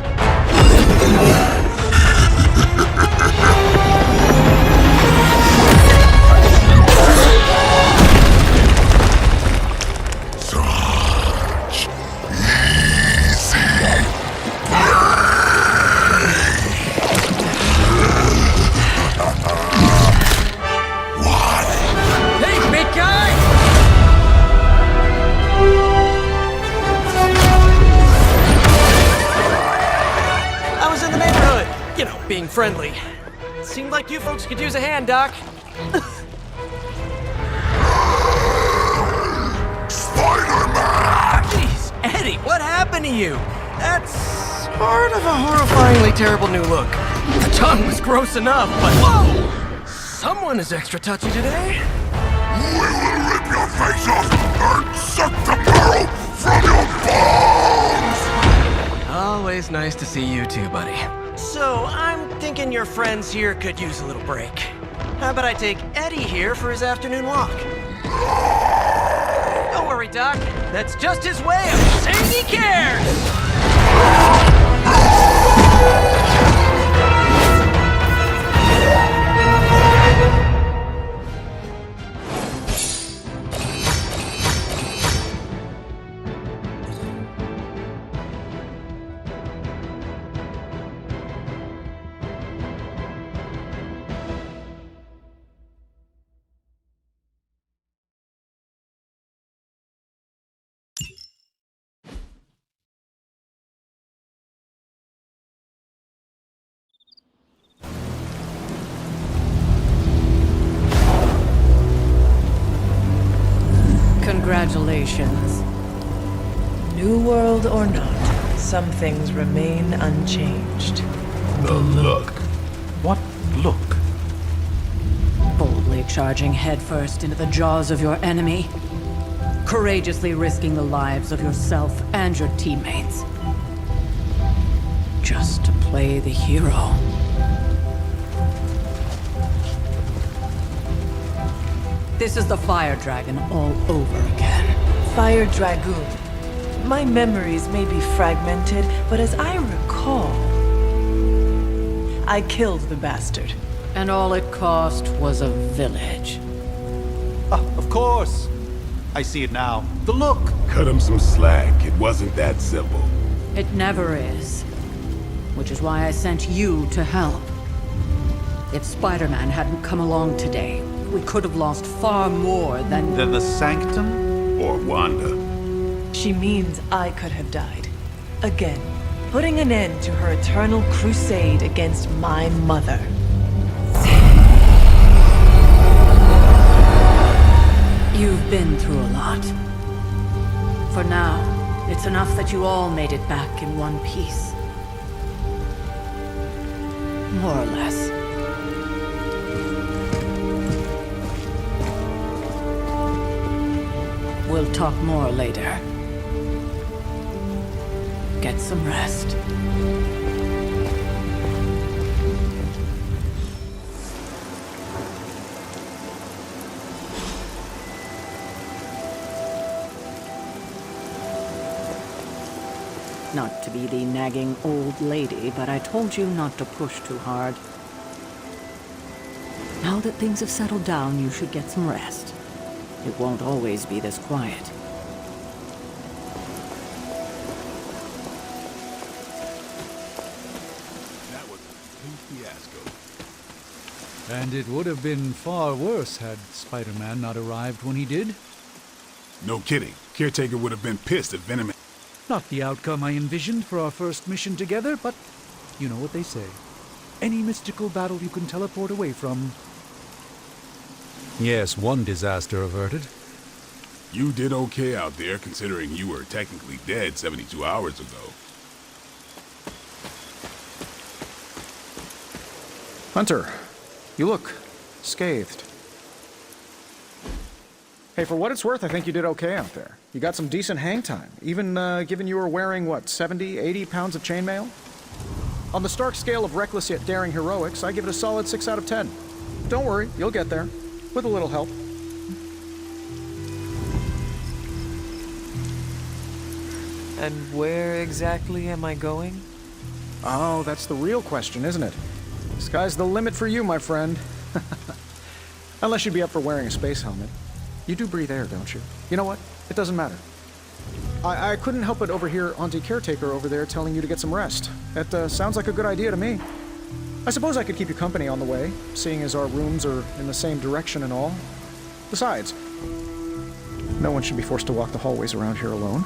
Being friendly. Seemed like you folks could use a hand, Doc. Spider-Man! Jeez, Eddie, what happened to you? That's sort of a horrifyingly terrible new look. The tongue was gross enough, but whoa! Someone is extra touchy today. We will rip your face off and suck the marrow from your bones! Always nice to see you too, buddy. So, I'm thinking your friends here could use a little break. How about I take Eddie here for his afternoon walk? Don't worry, Doc. That's just his way of saying he cares! Congratulations. New world or not, some things remain unchanged. The look. What look? Boldly charging headfirst into the jaws of your enemy. Courageously risking the lives of yourself and your teammates. Just to play the hero. This is the Fire Dragon all over again. Fire Dragoon. My memories may be fragmented, but as I recall, I killed the bastard. And all it cost was a village. Of course. I see it now. The look. Cut him some slack. It wasn't that simple. It never is. Which is why I sent you to help. If Spider-Man hadn't come along today, we could have lost far more than the Sanctum? Or Wanda. She means I could have died. Again, putting an end to her eternal crusade against my mother. You've been through a lot. For now, It's enough that you all made it back in one piece. More or less. We'll talk more later. Get some rest. Not to be the nagging old lady, but I told you not to push too hard. Now that things have settled down, you should get some rest. It won't always be this quiet. That was a complete fiasco. And it would have been far worse had Spider-Man not arrived when he did. No kidding. Caretaker would have been pissed at Venom. Not the outcome I envisioned for our first mission together, but you know what they say. Any mystical battle you can teleport away from. Yes, one disaster averted. You did okay out there, considering you were technically dead 72 hours ago. Hunter, you look scathed. Hey, for what it's worth, I think you did okay out there. You got some decent hang time, even given you were wearing, what, 70, 80 pounds of chainmail? On the Stark scale of reckless yet daring heroics, I give it a solid 6 out of 10. Don't worry, you'll get there, with a little help. And where exactly am I going? Oh, that's the real question, isn't it? Sky's the limit for you, my friend. Unless you'd be up for wearing a space helmet. You do breathe air, don't you? You know what? It doesn't matter. I couldn't help but overhear Auntie Caretaker over there telling you to get some rest. That sounds like a good idea to me. I suppose I could keep you company on the way, seeing as our rooms are in the same direction and all. Besides, no one should be forced to walk the hallways around here alone.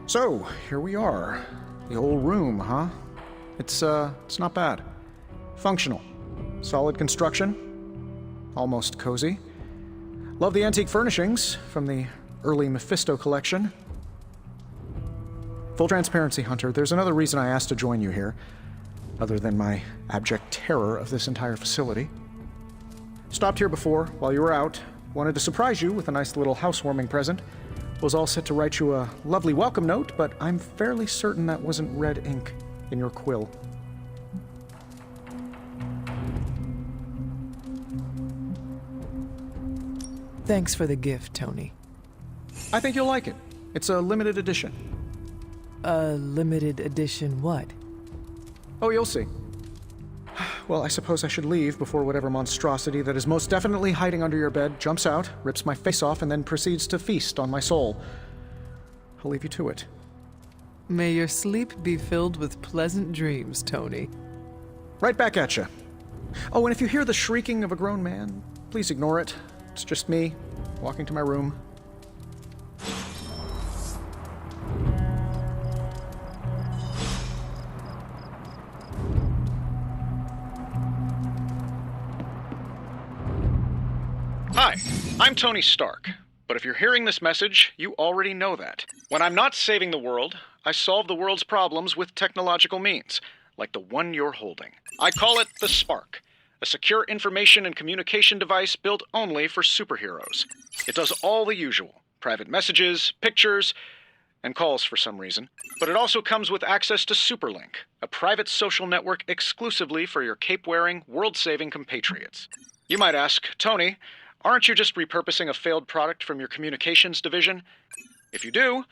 So, here we are. The old room, huh? It's not bad. Functional. Solid construction. Almost cozy. Love the antique furnishings from the early Mephisto collection. Full transparency, Hunter, there's another reason I asked to join you here, other than my abject terror of this entire facility. Stopped here before, while you were out. Wanted to surprise you with a nice little housewarming present. Was all set to write you a lovely welcome note, but I'm fairly certain that wasn't red ink in your quill. Thanks for the gift, Tony. I think you'll like it. It's a limited edition. A limited edition what? Oh, you'll see. Well, I suppose I should leave before whatever monstrosity that is most definitely hiding under your bed jumps out, rips my face off, and then proceeds to feast on my soul. I'll leave you to it. May your sleep be filled with pleasant dreams, Tony. Right back at you. Oh, and if you hear the shrieking of a grown man, please ignore it. It's just me, walking to my room. Hi, I'm Tony Stark. But if you're hearing this message, you already know that. When I'm not saving the world, I solve the world's problems with technological means, like the one you're holding. I call it the Spark. A secure information and communication device built only for superheroes. It does all the usual. Private messages, pictures, and calls for some reason. But it also comes with access to Superlink, a private social network exclusively for your cape-wearing, world-saving compatriots. You might ask, Tony, aren't you just repurposing a failed product from your communications division? If you do,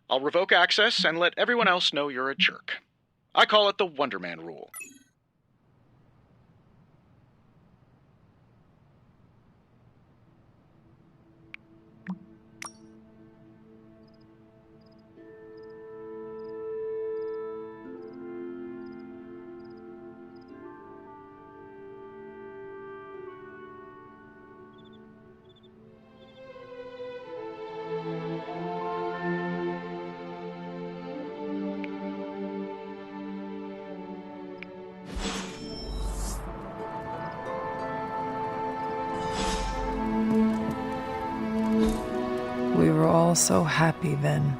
I'll revoke access and let everyone else know you're a jerk. I call it the Wonder Man rule. We were all so happy then.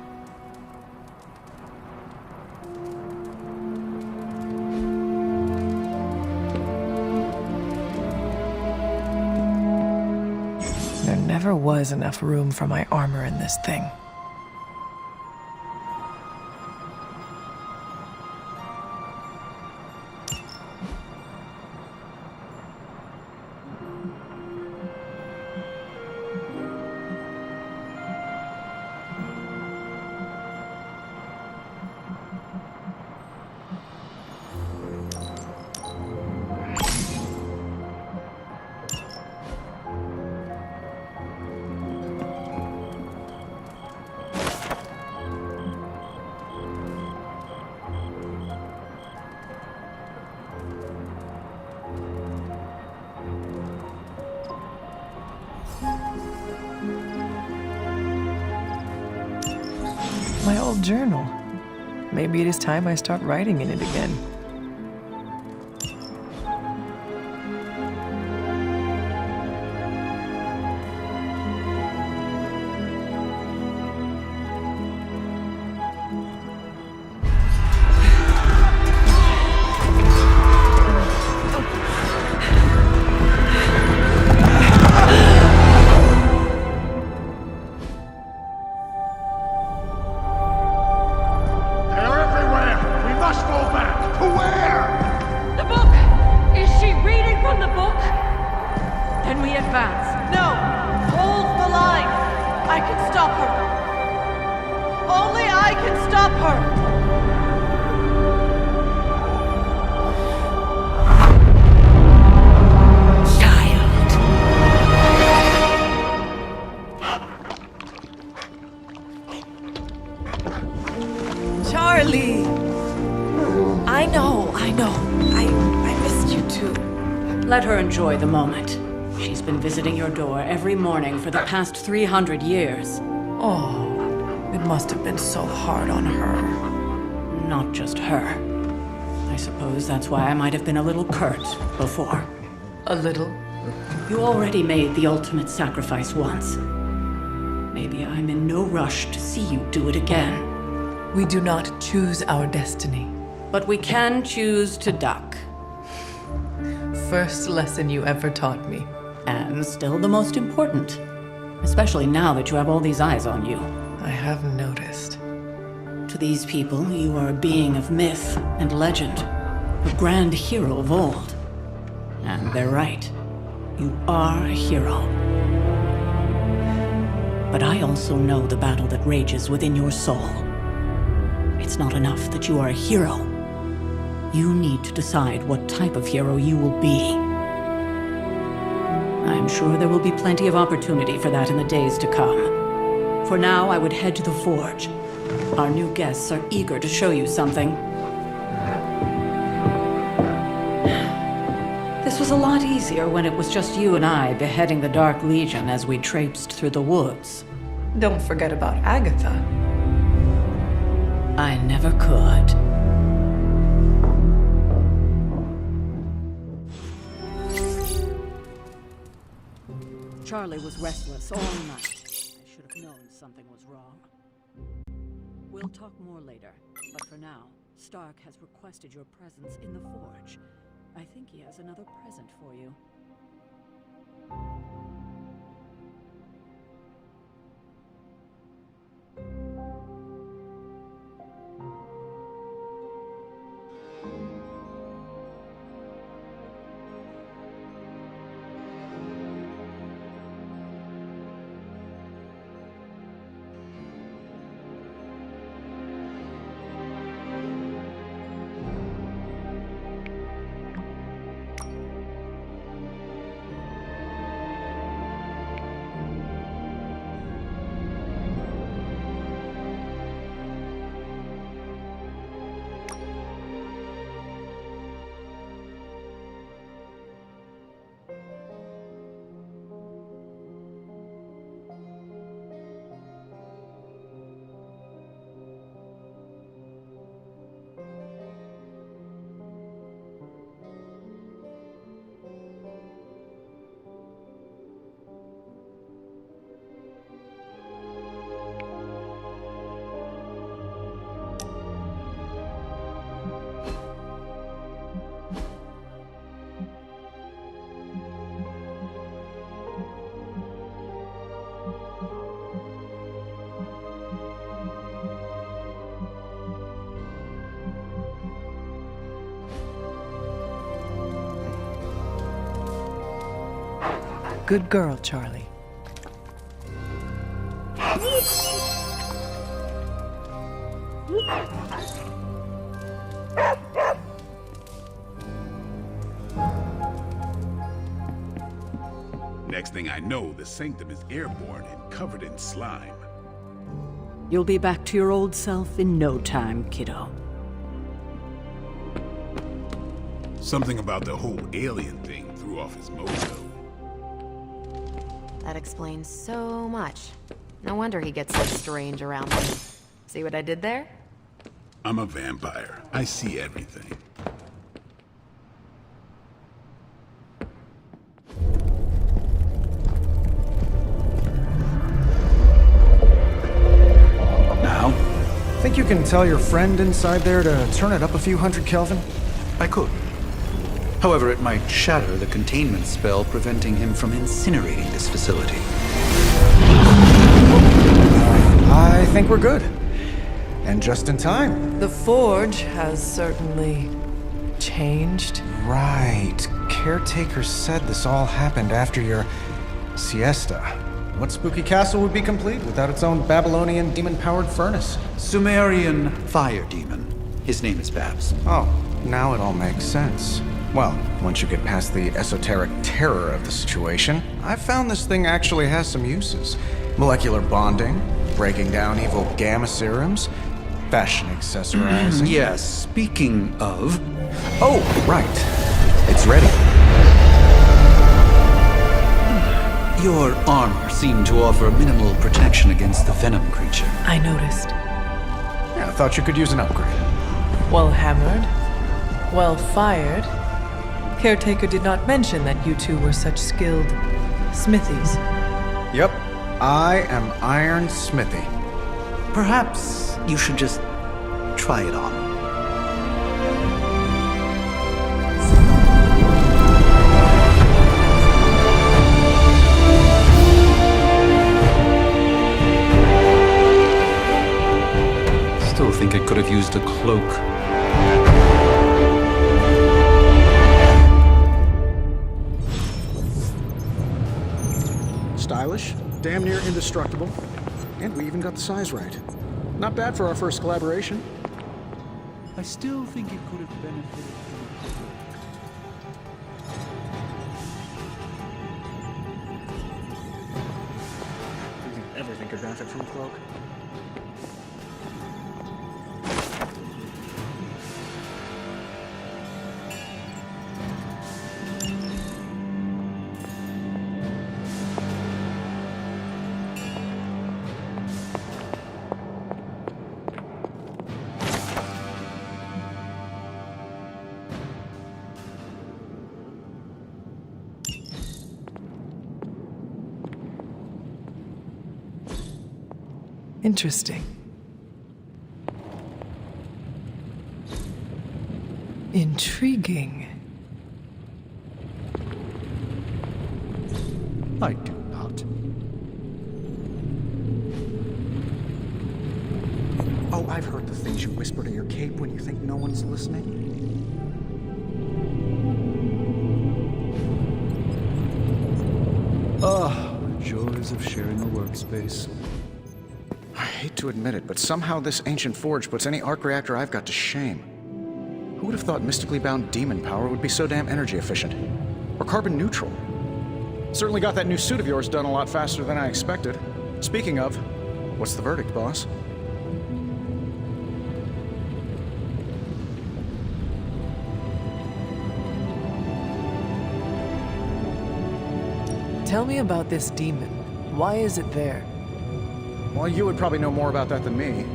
There never was enough room for my armor in this thing. My old journal. Maybe it is time I start writing in it again. Charlie! I know. I missed you too. Let her enjoy the moment. She's been visiting your door every morning for the past 300 years. Oh, it must have been so hard on her. Not just her. I suppose that's why I might have been a little curt before. A little? You already made the ultimate sacrifice once. Maybe I'm in no rush to see you do it again. We do not choose our destiny. But we can choose to duck. First lesson you ever taught me. And still the most important. Especially now that you have all these eyes on you. I have noticed. To these people, you are a being of myth and legend. A grand hero of old. And they're right. You are a hero. But I also know the battle that rages within your soul. It's not enough that you are a hero. You need to decide what type of hero you will be. I'm sure there will be plenty of opportunity for that in the days to come. For now, I would head to the forge. Our new guests are eager to show you something. This was a lot easier when it was just you and I beheading the Dark Legion as we traipsed through the woods. Don't forget about Agatha. I never could. Charlie was restless all night. I should have known something was wrong. We'll talk more later, but for now, Stark has requested your presence in the forge. I think he has another present for you. Good girl, Charlie. Next thing I know, the sanctum is airborne and covered in slime. You'll be back to your old self in no time, kiddo. Something about the whole alien thing threw off his mojo. That explains so much. No wonder he gets so strange around me. See what I did there? I'm a vampire. I see everything. Now? Think you can tell your friend inside there to turn it up a few hundred Kelvin? I could. However, it might shatter the containment spell preventing him from incinerating this facility. I think we're good. And just in time. The Forge has certainly changed. Right. Caretaker said this all happened after your siesta. What spooky castle would be complete without its own Babylonian demon-powered furnace? Sumerian fire demon. His name is Babs. Oh, now it all makes sense. Well, once you get past the esoteric terror of the situation, I've found this thing actually has some uses. Molecular bonding, breaking down evil gamma serums, fashion accessorizing. Yes, speaking of... Oh, right. It's ready. Your armor seemed to offer minimal protection against the venom creature. I noticed. Yeah, I thought you could use an upgrade. Well hammered, well fired. Caretaker did not mention that you two were such skilled smithies. Yep, I am Iron Smithy. Perhaps you should just try it on. Still think I could have used a cloak. Stylish, damn near indestructible, and we even got the size right. Not bad for our first collaboration. I still think it could have benefited from... Everything could benefit from a cloak. Interesting. Intriguing. I do not. Oh, I've heard the things you whisper to your cape when you think no one's listening. Ah, the joys of sharing a workspace. I hate to admit it, but somehow this ancient forge puts any arc reactor I've got to shame. Who would have thought mystically bound demon power would be so damn energy efficient? Or carbon neutral? Certainly got that new suit of yours done a lot faster than I expected. Speaking of, what's the verdict, boss? Tell me about this demon. Why is it there? Well, you would probably know more about that than me.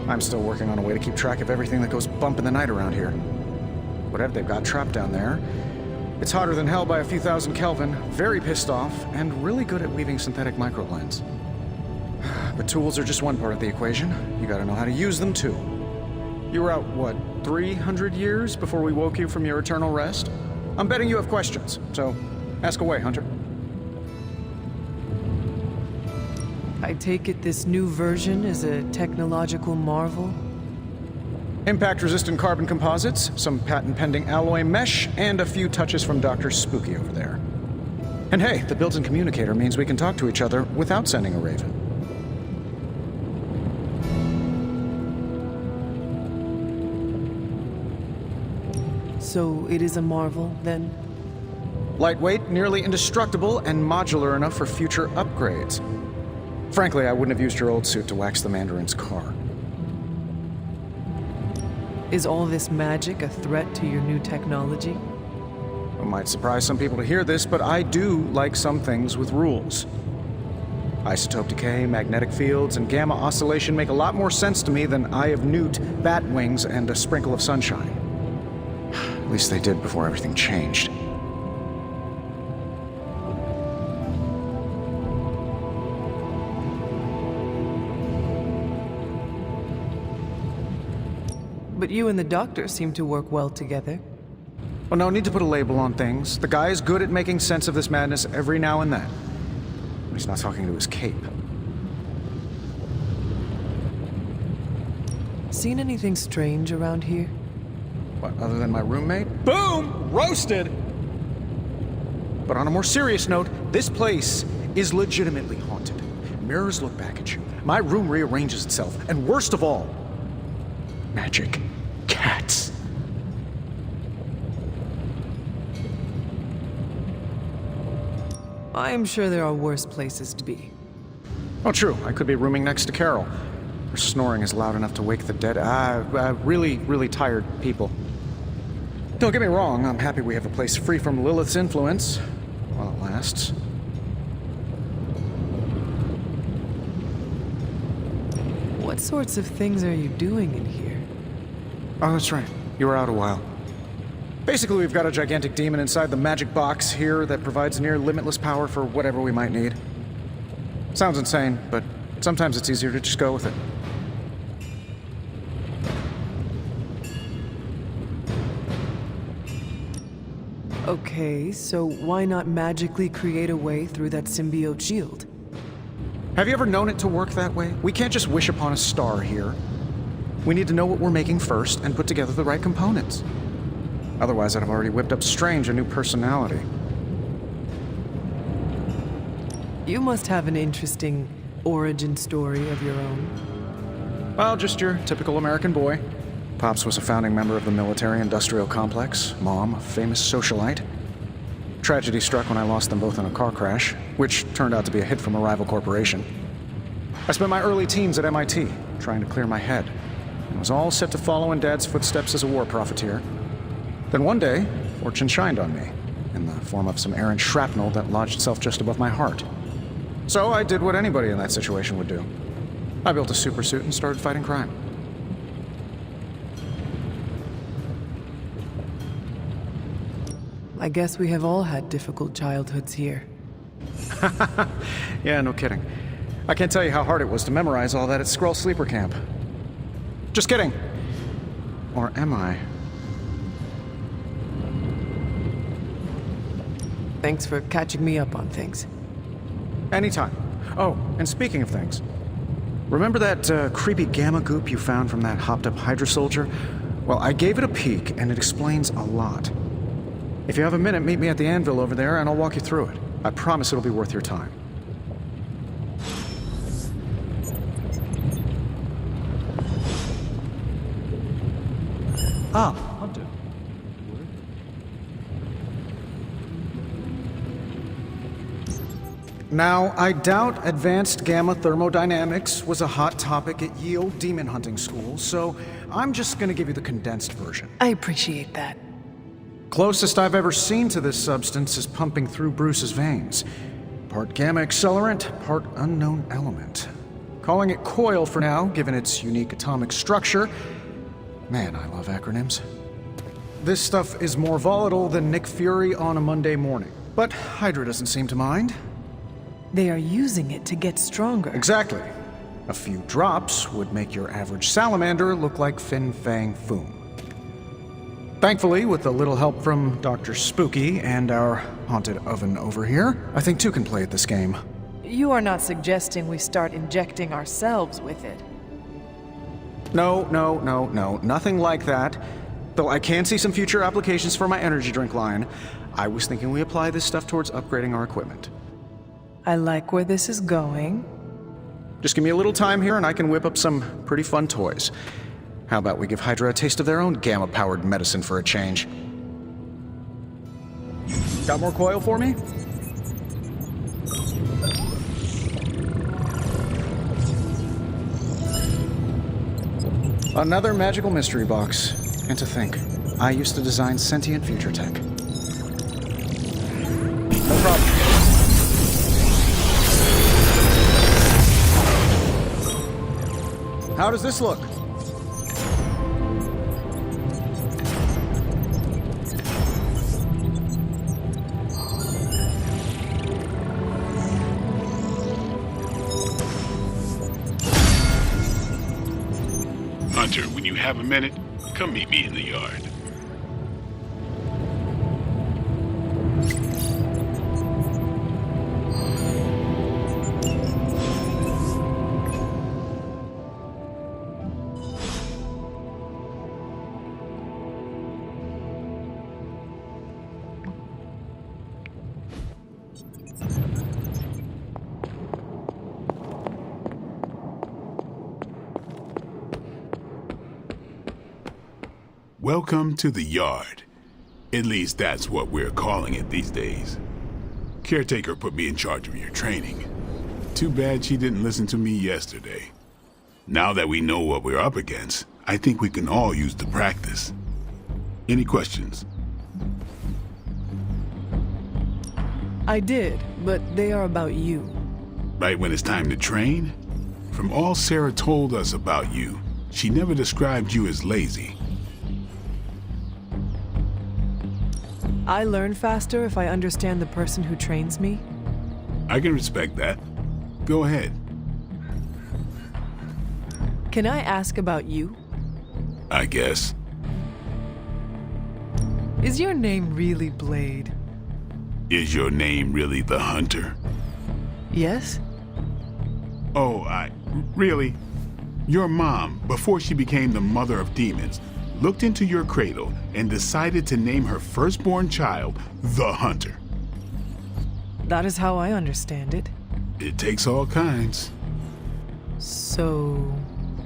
I'm still working on a way to keep track of everything that goes bump in the night around here. Whatever they've got trapped down there, it's hotter than hell by a few thousand Kelvin, very pissed off, and really good at weaving synthetic microlens. But tools are just one part of the equation. You gotta know how to use them too. You were out, what, 300 years before we woke you from your eternal rest? I'm betting you have questions, so ask away, Hunter. I take it this new version is a technological marvel? Impact-resistant carbon composites, some patent-pending alloy mesh, and a few touches from Dr. Spooky over there. And hey, the built-in communicator means we can talk to each other without sending a raven. So it is a marvel, then? Lightweight, nearly indestructible, and modular enough for future upgrades. Frankly, I wouldn't have used your old suit to wax the Mandarin's car. Is all this magic a threat to your new technology? It might surprise some people to hear this, but I do like some things with rules. Isotope decay, magnetic fields, and gamma oscillation make a lot more sense to me than Eye of Newt, bat wings, and a sprinkle of sunshine. At least they did before everything changed. But you and the doctor seem to work well together. Well, no need to put a label on things. The guy is good at making sense of this madness every now and then. When he's not talking to his cape. Seen anything strange around here? What, other than my roommate? Boom! Roasted! But on a more serious note, this place is legitimately haunted. Mirrors look back at you. My room rearranges itself. And worst of all, magic cats. I am sure there are worse places to be. Oh, true. I could be rooming next to Carol. Her snoring is loud enough to wake the dead. Really tired people. Don't get me wrong, I'm happy we have a place free from Lilith's influence. While it lasts. What sorts of things are you doing in here? Oh, that's right. You were out a while. Basically, we've got a gigantic demon inside the magic box here that provides near limitless power for whatever we might need. Sounds insane, but sometimes it's easier to just go with it. Okay, so why not magically create a way through that symbiote shield? Have you ever known it to work that way? We can't just wish upon a star here. We need to know what we're making first and put together the right components. Otherwise, I'd have already whipped up Strange a new personality. You must have an interesting origin story of your own. Well, just your typical American boy. Pops was a founding member of the military-industrial complex. Mom, a famous socialite. Tragedy struck when I lost them both in a car crash, which turned out to be a hit from a rival corporation. I spent my early teens at MIT, trying to clear my head, and was all set to follow in Dad's footsteps as a war profiteer. Then one day, fortune shined on me, in the form of some errant shrapnel that lodged itself just above my heart. So I did what anybody in that situation would do. I built a supersuit and started fighting crime. I guess we have all had difficult childhoods here. Yeah, no kidding. I can't tell you how hard it was to memorize all that at Skrull Sleeper Camp. Just kidding. Or am I? Thanks for catching me up on things. Anytime. Oh, and speaking of things, remember that creepy gamma goop you found from that hopped-up Hydra soldier? Well, I gave it a peek, and it explains a lot. If you have a minute, meet me at the anvil over there, and I'll walk you through it. I promise it'll be worth your time. Ah, Hunter. Now, I doubt advanced gamma thermodynamics was a hot topic at Ye Olde Demon Hunting School, so I'm just gonna give you the condensed version. I appreciate that. Closest I've ever seen to this substance is pumping through Bruce's veins. Part gamma accelerant, part unknown element. Calling it coil for now, given its unique atomic structure. Man, I love acronyms. This stuff is more volatile than Nick Fury on a Monday morning. But Hydra doesn't seem to mind. They are using it to get stronger. Exactly. A few drops would make your average salamander look like Fin Fang Foom. Thankfully, with a little help from Dr. Spooky and our haunted oven over here, I think two can play at this game. You are not suggesting we start injecting ourselves with it. No, nothing like that. Though I can see some future applications for my energy drink line, I was thinking we apply this stuff towards upgrading our equipment. I like where this is going. Just give me a little time here and I can whip up some pretty fun toys. How about we give Hydra a taste of their own gamma-powered medicine for a change? Got more coil for me? Another magical mystery box. And to think, I used to design sentient future tech. No problem. How does this look? Hunter, when you have a minute, come meet me in the yard. Welcome to the yard. At least that's what we're calling it these days. Caretaker put me in charge of your training. Too bad she didn't listen to me yesterday. Now that we know what we're up against, I think we can all use the practice. Any questions? I did, but they are about you. Right when it's time to train? From all Sarah told us about you, she never described you as lazy. I learn faster if I understand the person who trains me. I can respect that. Go ahead. Can I ask about you? I guess. Is your name really Blade? Is your name really the Hunter? Yes? Oh, really? Your mom, before she became the mother of demons, looked into your cradle and decided to name her firstborn child the Hunter. That is how I understand it. It takes all kinds. So,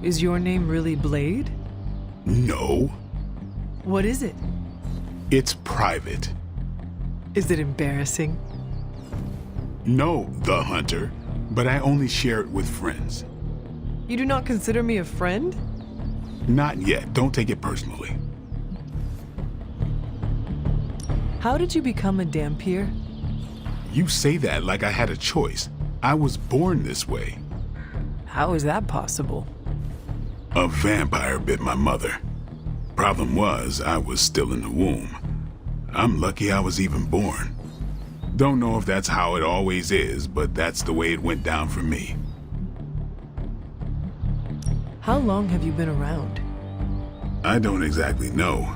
is your name really Blade? No. What is it? It's private. Is it embarrassing? No, the Hunter, but I only share it with friends. You do not consider me a friend? Not yet. Don't take it personally. How did you become a Dampier? You say that like I had a choice. I was born this way. How is that possible? A vampire bit my mother. Problem was, I was still in the womb. I'm lucky I was even born. Don't know if that's how it always is, but that's the way it went down for me. How long have you been around? I don't exactly know.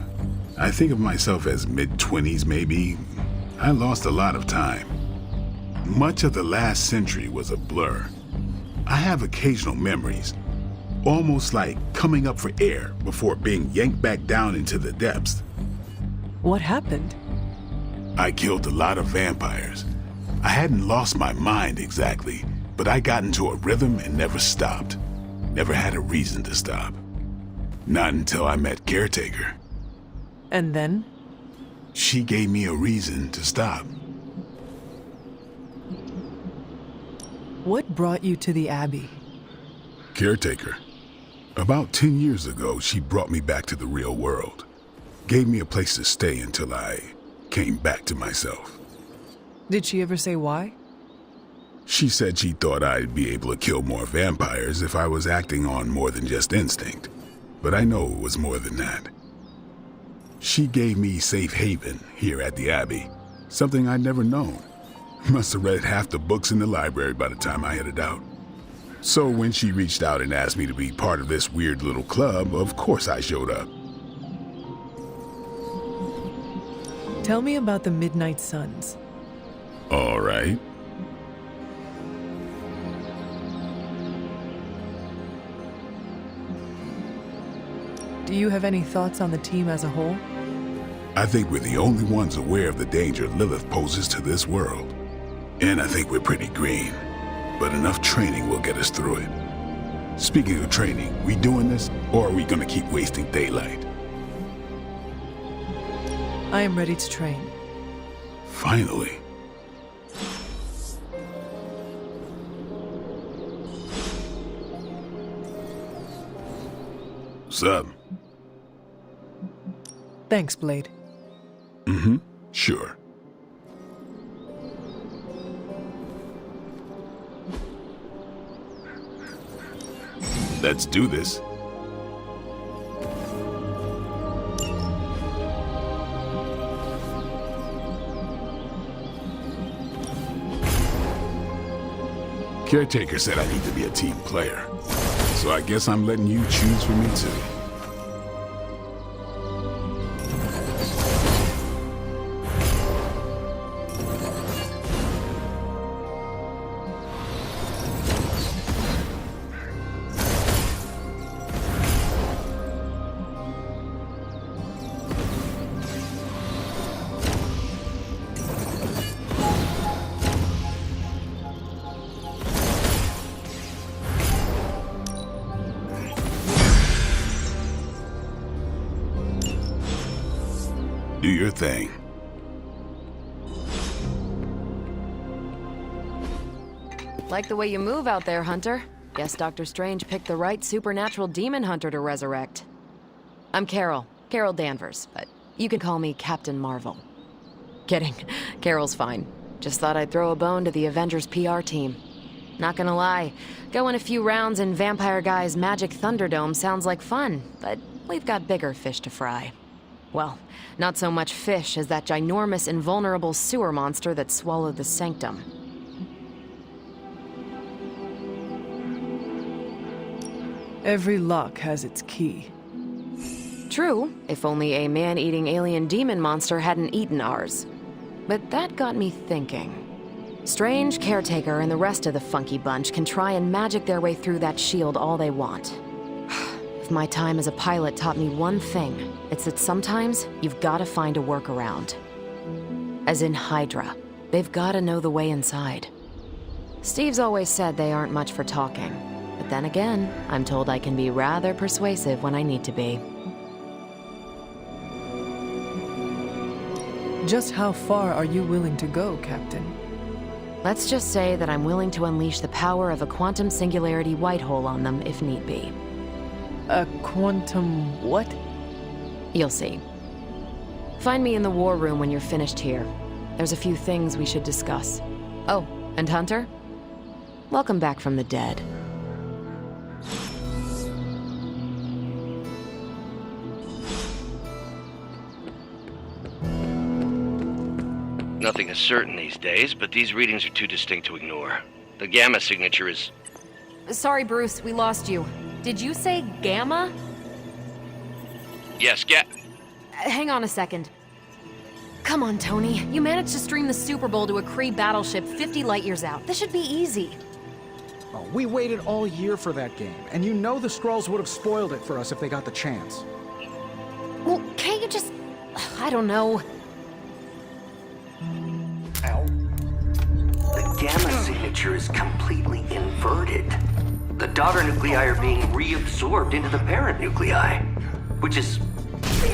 I think of myself as mid-20s, maybe. I lost a lot of time. Much of the last century was a blur. I have occasional memories, almost like coming up for air before being yanked back down into the depths. What happened? I killed a lot of vampires. I hadn't lost my mind exactly, but I got into a rhythm and never stopped. Never had a reason to stop. Not until I met Caretaker. And then? She gave me a reason to stop. What brought you to the Abbey? Caretaker. About 10 years ago, she brought me back to the real world. Gave me a place to stay until I came back to myself. Did she ever say why? She said she thought I'd be able to kill more vampires if I was acting on more than just instinct. But I know it was more than that. She gave me safe haven here at the Abbey, something I'd never known. Must have read half the books in the library by the time I headed out. So when she reached out and asked me to be part of this weird little club, of course I showed up. Tell me about the Midnight Suns. All right. Do you have any thoughts on the team as a whole? I think we're the only ones aware of the danger Lilith poses to this world. And I think we're pretty green. But enough training will get us through it. Speaking of training, we doing this, or are we gonna keep wasting daylight? I am ready to train. Finally. Sup? Thanks, Blade. Mm-hmm. Sure. Let's do this. Caretaker said I need to be a team player, so I guess I'm letting you choose for me too. Do your thing. Like the way you move out there, Hunter. Guess Dr. Strange picked the right supernatural demon hunter to resurrect. I'm Carol Danvers, but you can call me Captain Marvel. Kidding, Carol's fine. Just thought I'd throw a bone to the Avengers PR team. Not gonna lie, going a few rounds in Vampire Guy's Magic Thunderdome sounds like fun, but we've got bigger fish to fry. Well, not so much fish as that ginormous, invulnerable sewer monster that swallowed the Sanctum. Every lock has its key. True, if only a man-eating alien demon monster hadn't eaten ours. But that got me thinking. Strange, Caretaker, and the rest of the funky bunch can try and magic their way through that shield all they want. If my time as a pilot taught me one thing, it's that sometimes you've got to find a workaround. As in Hydra, they've got to know the way inside. Steve's always said they aren't much for talking, but then again, I'm told I can be rather persuasive when I need to be. Just how far are you willing to go, Captain? Let's just say that I'm willing to unleash the power of a quantum singularity white hole on them if need be. A quantum what? You'll see. Find me in the war room when you're finished here. There's a few things we should discuss. Oh, and Hunter? Welcome back from the dead. Nothing is certain these days, but these readings are too distinct to ignore. The gamma signature is... Sorry, Bruce, we lost you. Did you say Gamma? Yes, Hang on a second. Come on, Tony. You managed to stream the Super Bowl to a Kree battleship 50 light-years out. This should be easy. Oh, we waited all year for that game, and you know the Skrulls would have spoiled it for us if they got the chance. Well, can't you just... I don't know. The gamma signature is completely inverted. The daughter nuclei are being reabsorbed into the parent nuclei, which is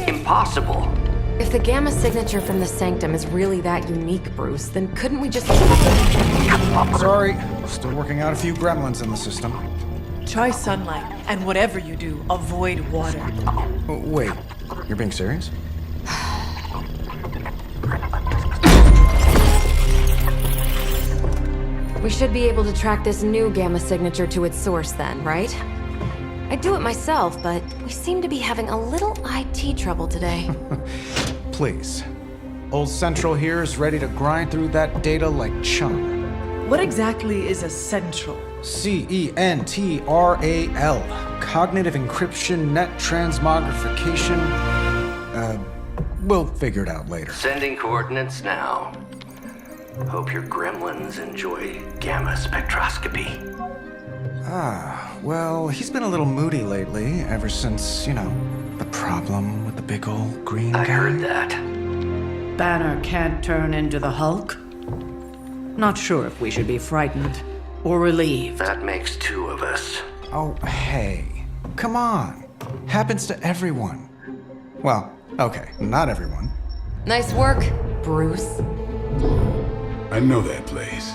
impossible. If the gamma signature from the Sanctum is really that unique, Bruce, then couldn't we just... Sorry, still working out a few gremlins in the system. Try sunlight, and whatever you do, avoid water. Oh, wait, you're being serious? We should be able to track this new gamma signature to its source then, right? I'd do it myself, but we seem to be having a little IT trouble today. Please. Old Central here is ready to grind through that data like chum. What exactly is a central? CENTRAL. Cognitive encryption, net transmogrification. We'll figure it out later. Sending coordinates now. Hope your gremlins enjoy gamma spectroscopy. Ah, well, he's been a little moody lately, ever since, you know, the problem with the big old green guy? I heard that. Banner can't turn into the Hulk? Not sure if we should be frightened or relieved. That makes two of us. Oh, hey. Come on. Happens to everyone. Well, okay, not everyone. Nice work, Bruce. I know that place.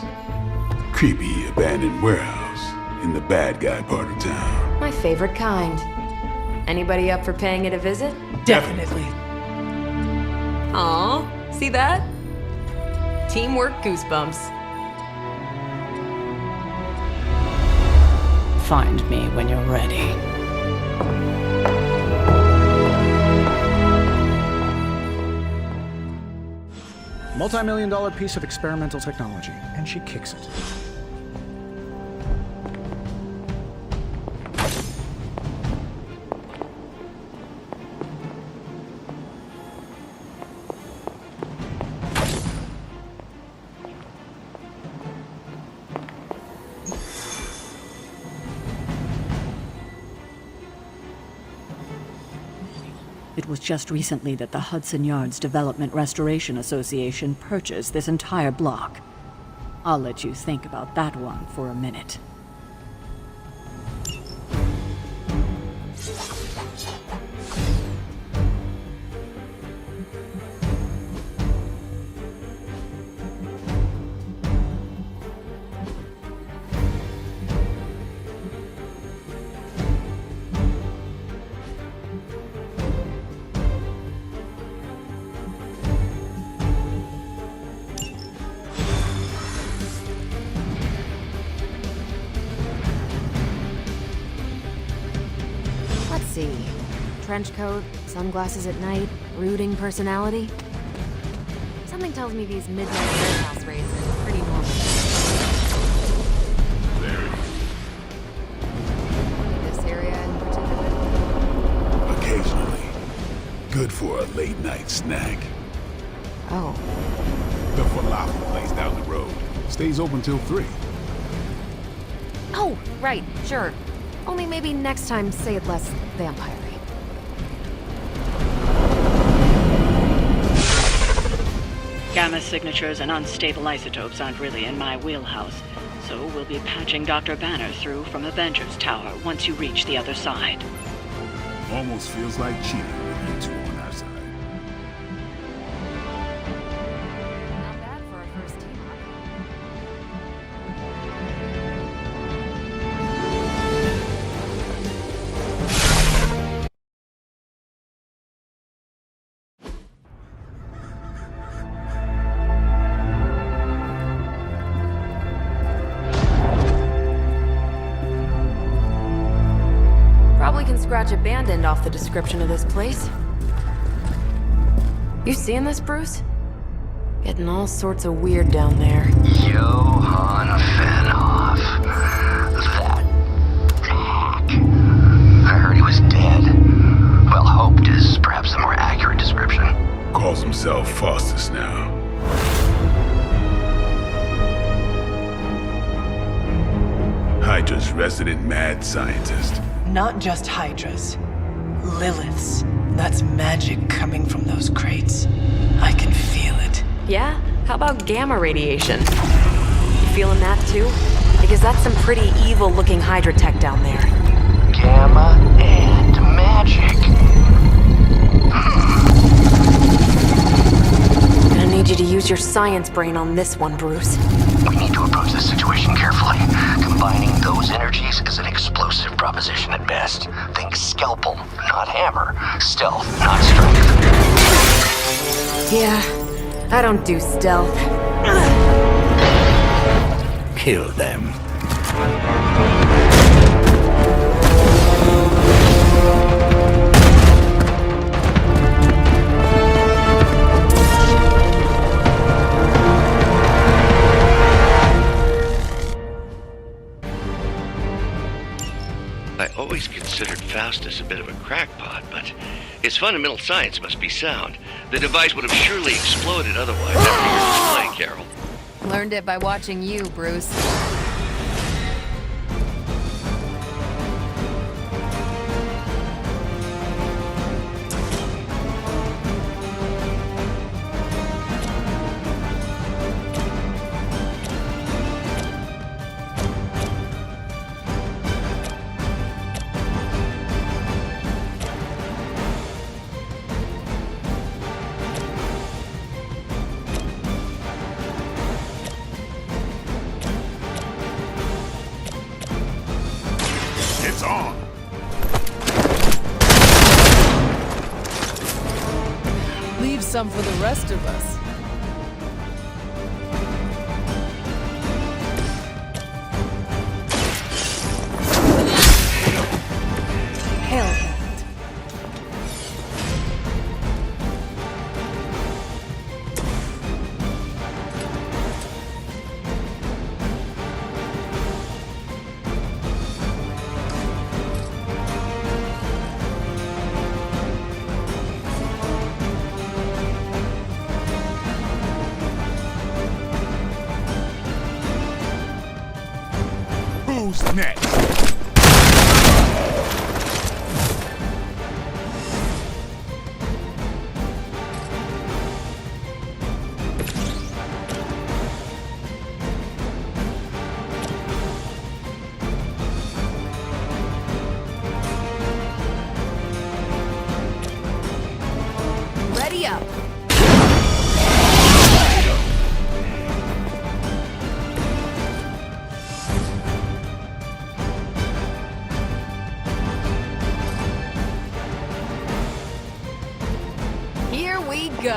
Creepy abandoned warehouse in the bad guy part of town. My favorite kind. Anybody up for paying it a visit? Definitely. Aw, see that? Teamwork goosebumps. Find me when you're ready. Multi-million-dollar piece of experimental technology, and she kicks it. It was just recently that the Hudson Yards Development Restoration Association purchased this entire block. I'll let you think about that one for a minute. Let's see. Trench coat, sunglasses at night, brooding personality. Something tells me these midnight warehouse raids are pretty normal. This area in particular? Occasionally. Good for a late night snack. Oh. The falafel place down the road stays open till 3. Oh, right, sure. Only maybe next time say it less vampire-y. Gamma signatures and unstable isotopes aren't really in my wheelhouse, so we'll be patching Dr. Banner through from Avengers Tower once you reach the other side. Almost feels like cheating with you two on our side. Not bad for a first team up. Probably can scratch abandoned off the description of this place. You seeing this, Bruce? Getting all sorts of weird down there. Johann Fenhoff. That hack. I heard he was dead. Well, hoped is perhaps a more accurate description. Calls himself Faustus now. Hydra's resident mad scientist. Not just Hydras. Liliths. That's magic coming from those crates. I can feel it. Yeah? How about gamma radiation? You feeling that too? Because that's some pretty evil-looking Hydra tech down there. Gamma and magic. Gonna need you to use your science brain on this one, Bruce. We need to approach this situation carefully. Combining those energies is an explosive proposition at best. Think scalpel, not hammer. Stealth, not strength. Yeah, I don't do stealth. Kill them. I always considered Faustus a bit of a crackpot, but his fundamental science must be sound. The device would have surely exploded otherwise after your display, Carol. Learned it by watching you, Bruce. on. Leave some for the rest of us. Hellcat. Who's next? Ready up. Here we go.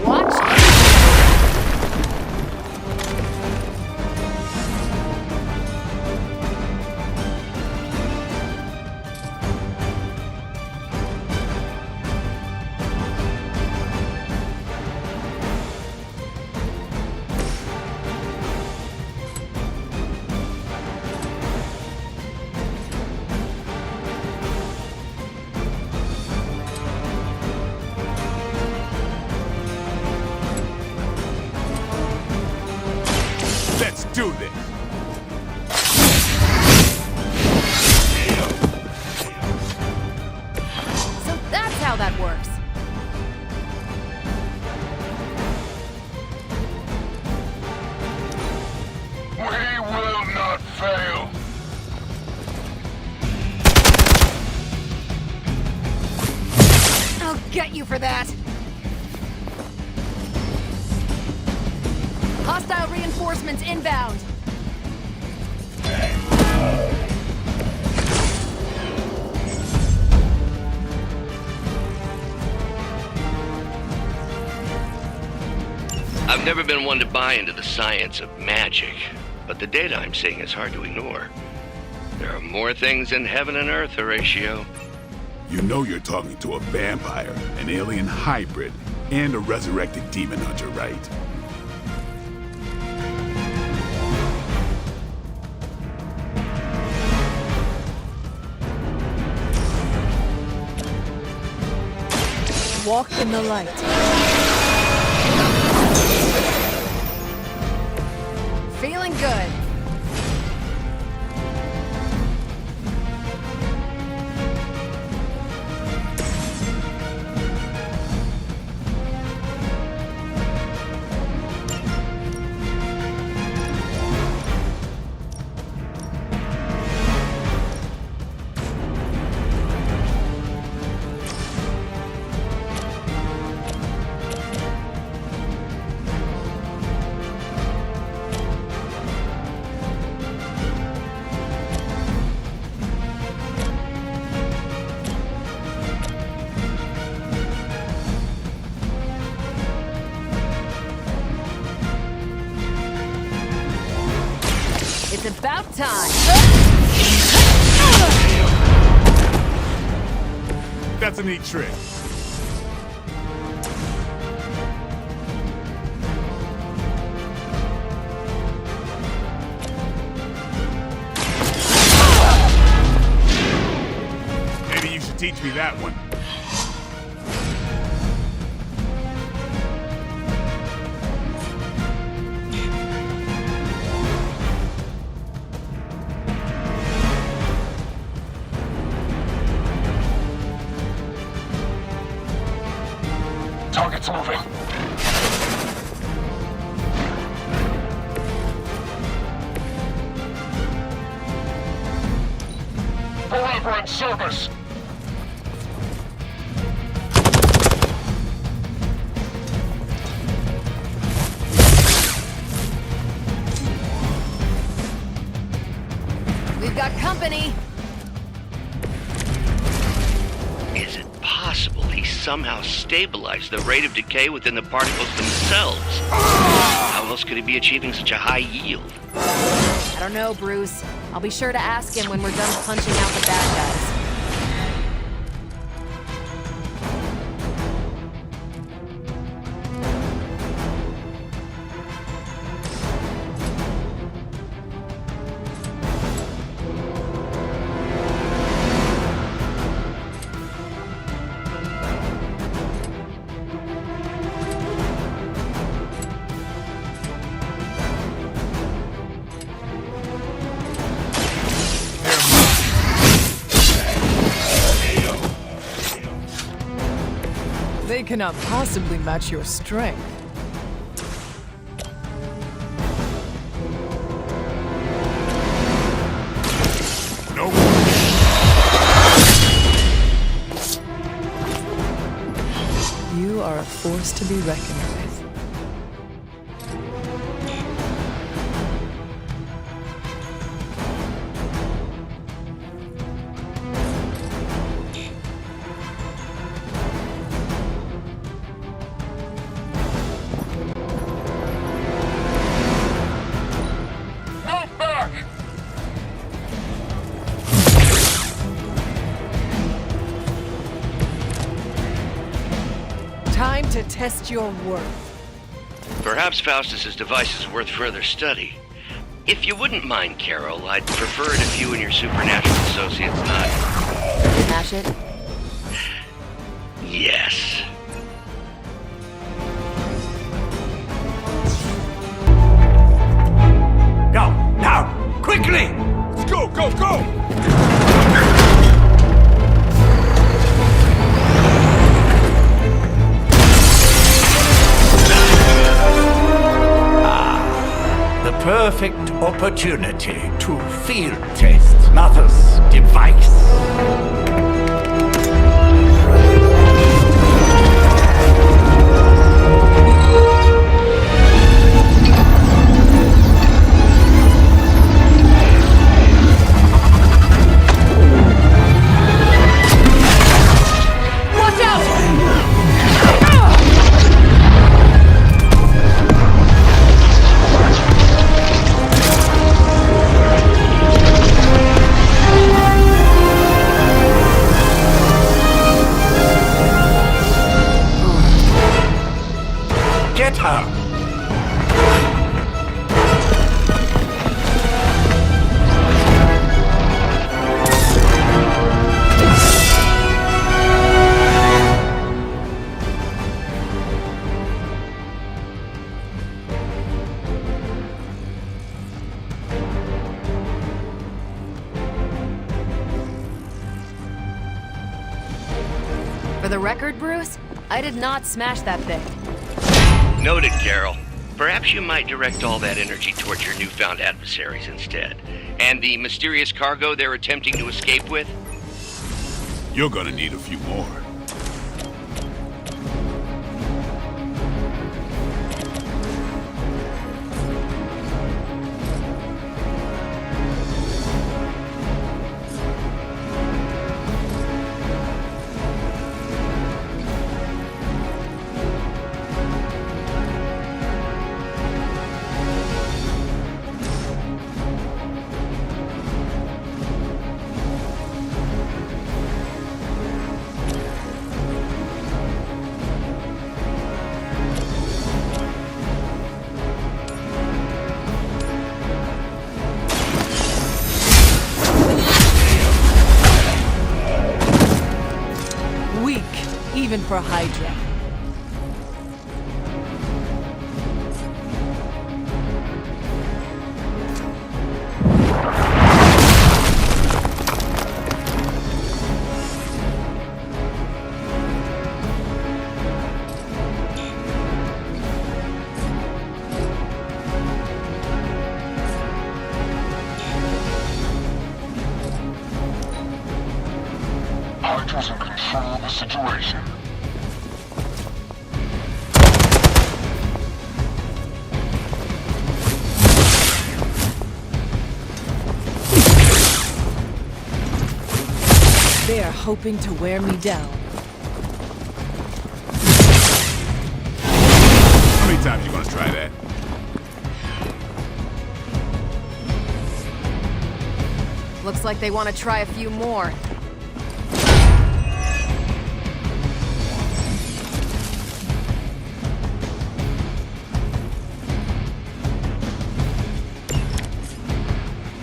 Watch it. Let's do this. So that's how that works. We will not fail. I'll get you for that. Hostile reinforcements inbound. I've never been one to buy into the science of magic, but the data I'm seeing is hard to ignore. There are more things in heaven and earth, Horatio. You know you're talking to a vampire, an alien hybrid, and a resurrected demon hunter, right? Walk in the light. Feeling good. It's about time. That's a neat trick. Maybe you should teach me that one. Target's moving. Forever in service. company. Is it possible he somehow stabilized the rate of decay within the particles themselves? How else could he be achieving such a high yield? I don't know, Bruce. I'll be sure to ask him when we're done punching out the bad guys. They cannot possibly match your strength. No. You are a force to be reckoned with. Time to test your worth. Perhaps Faustus's device is worth further study. If you wouldn't mind, Carol, I'd prefer it if you and your supernatural associates not... Smash it? Yes. Go, now, quickly! Let's go, go, go! The perfect opportunity to field test Mother's device. Get her! For the record, Bruce, I did not smash that thing. Noted, Carol. Perhaps you might direct all that energy towards your newfound adversaries instead. And the mysterious cargo they're attempting to escape with? You're gonna need a few more. Even for Hydra. Hydra's in control of the situation. They are hoping to wear me down. How many times you gonna try that? Looks like they want to try a few more.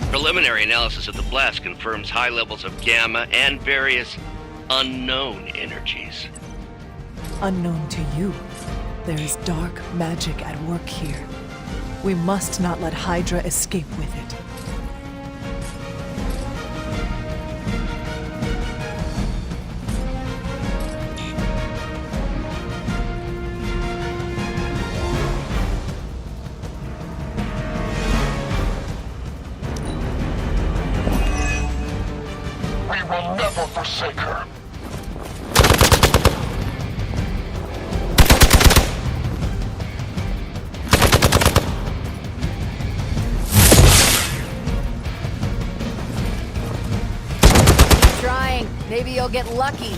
Preliminary analysis of the blast confirms high levels of gamma and various unknown energies. Unknown to you, there is dark magic at work here. We must not let Hydra escape with it. We will never forsake her. Trying. Maybe you'll get lucky.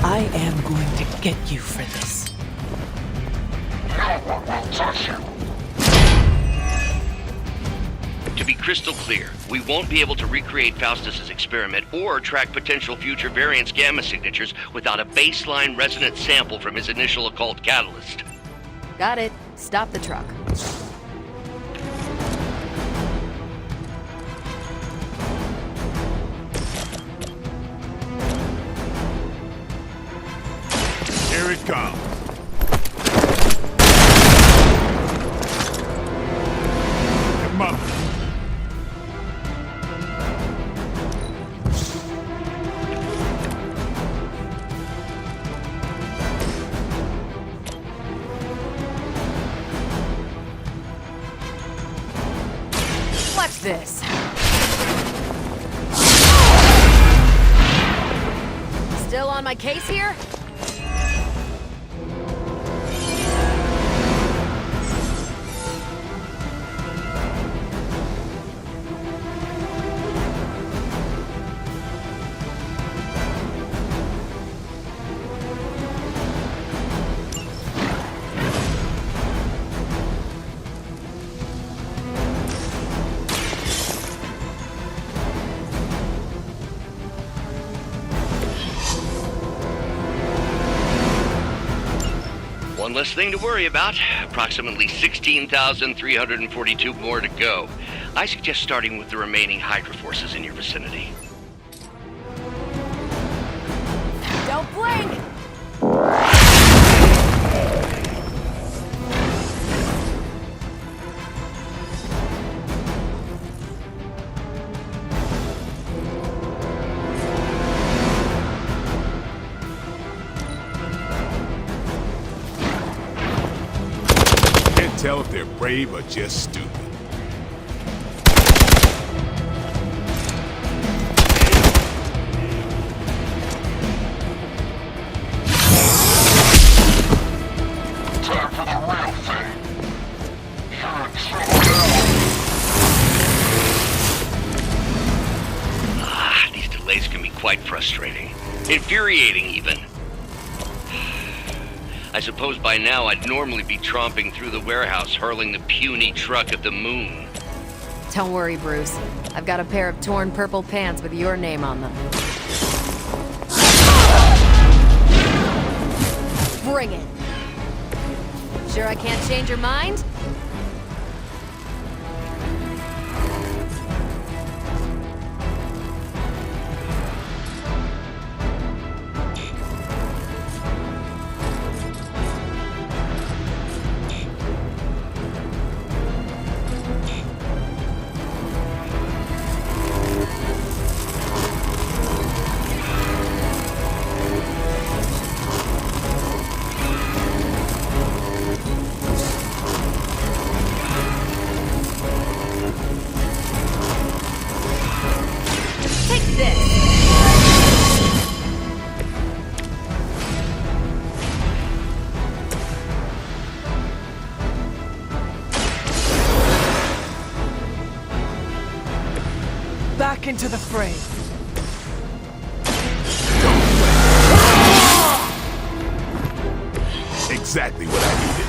I am going to get you for this. No one will touch you. To be crystal clear, we won't be able to recreate Faustus's experiment or track potential future variants' gamma signatures without a baseline resonance sample from his initial occult catalyst. Got it. Stop the truck. Here it comes. Come on. Watch this. Still on my case here? One less thing to worry about. Approximately 16,342 more to go. I suggest starting with the remaining Hydra forces in your vicinity. Don't blink! Can't tell if they're brave or just stupid. Time for the real thing. You're in trouble now. These delays can be quite frustrating. Infuriating, even. I suppose by now I'd normally be tromping through the warehouse hurling the puny truck at the moon. Don't worry, Bruce. I've got a pair of torn purple pants with your name on them. Bring it. Sure I can't change your mind? back into the fray. Exactly what I needed.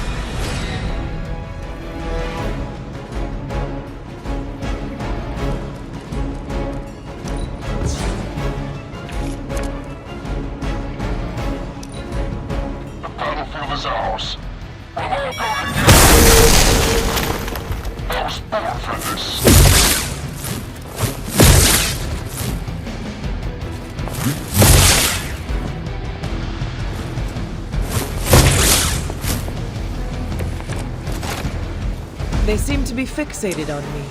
The battlefield is ours. We're all going together. I was born for this. They seem to be fixated on me.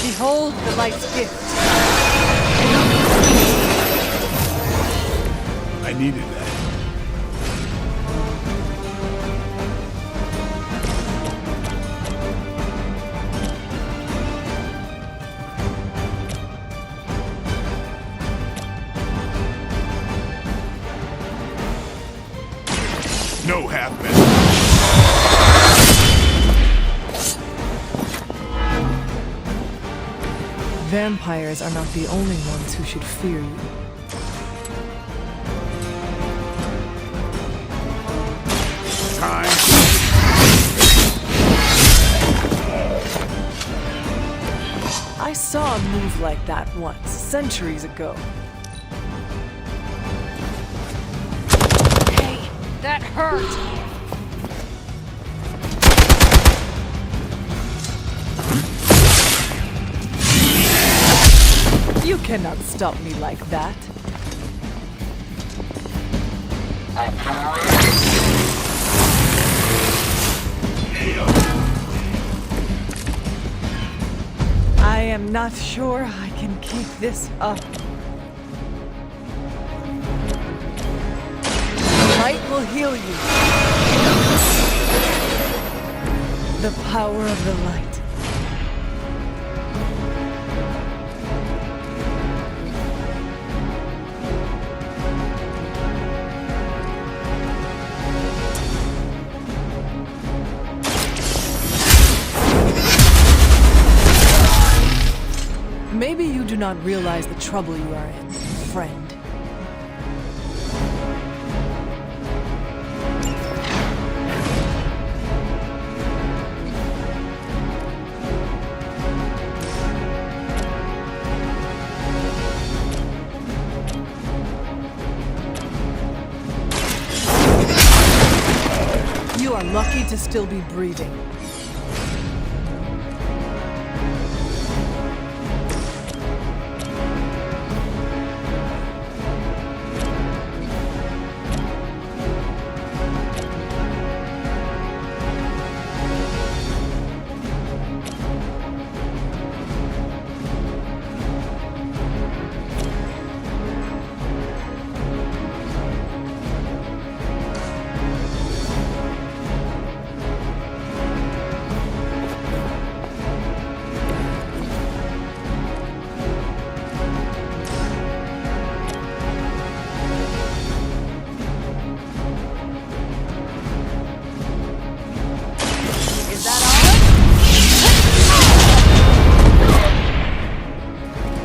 Behold the light's gift. I needed that. No half-men. Vampires are not the only ones who should fear you. Time. I saw a move like that once, centuries ago. Hey, that hurt! You cannot stop me like that. I am not sure I can keep this up. Light will heal you. The power of the light. Maybe you do not realize the trouble you are in, friend. You are lucky to still be breathing.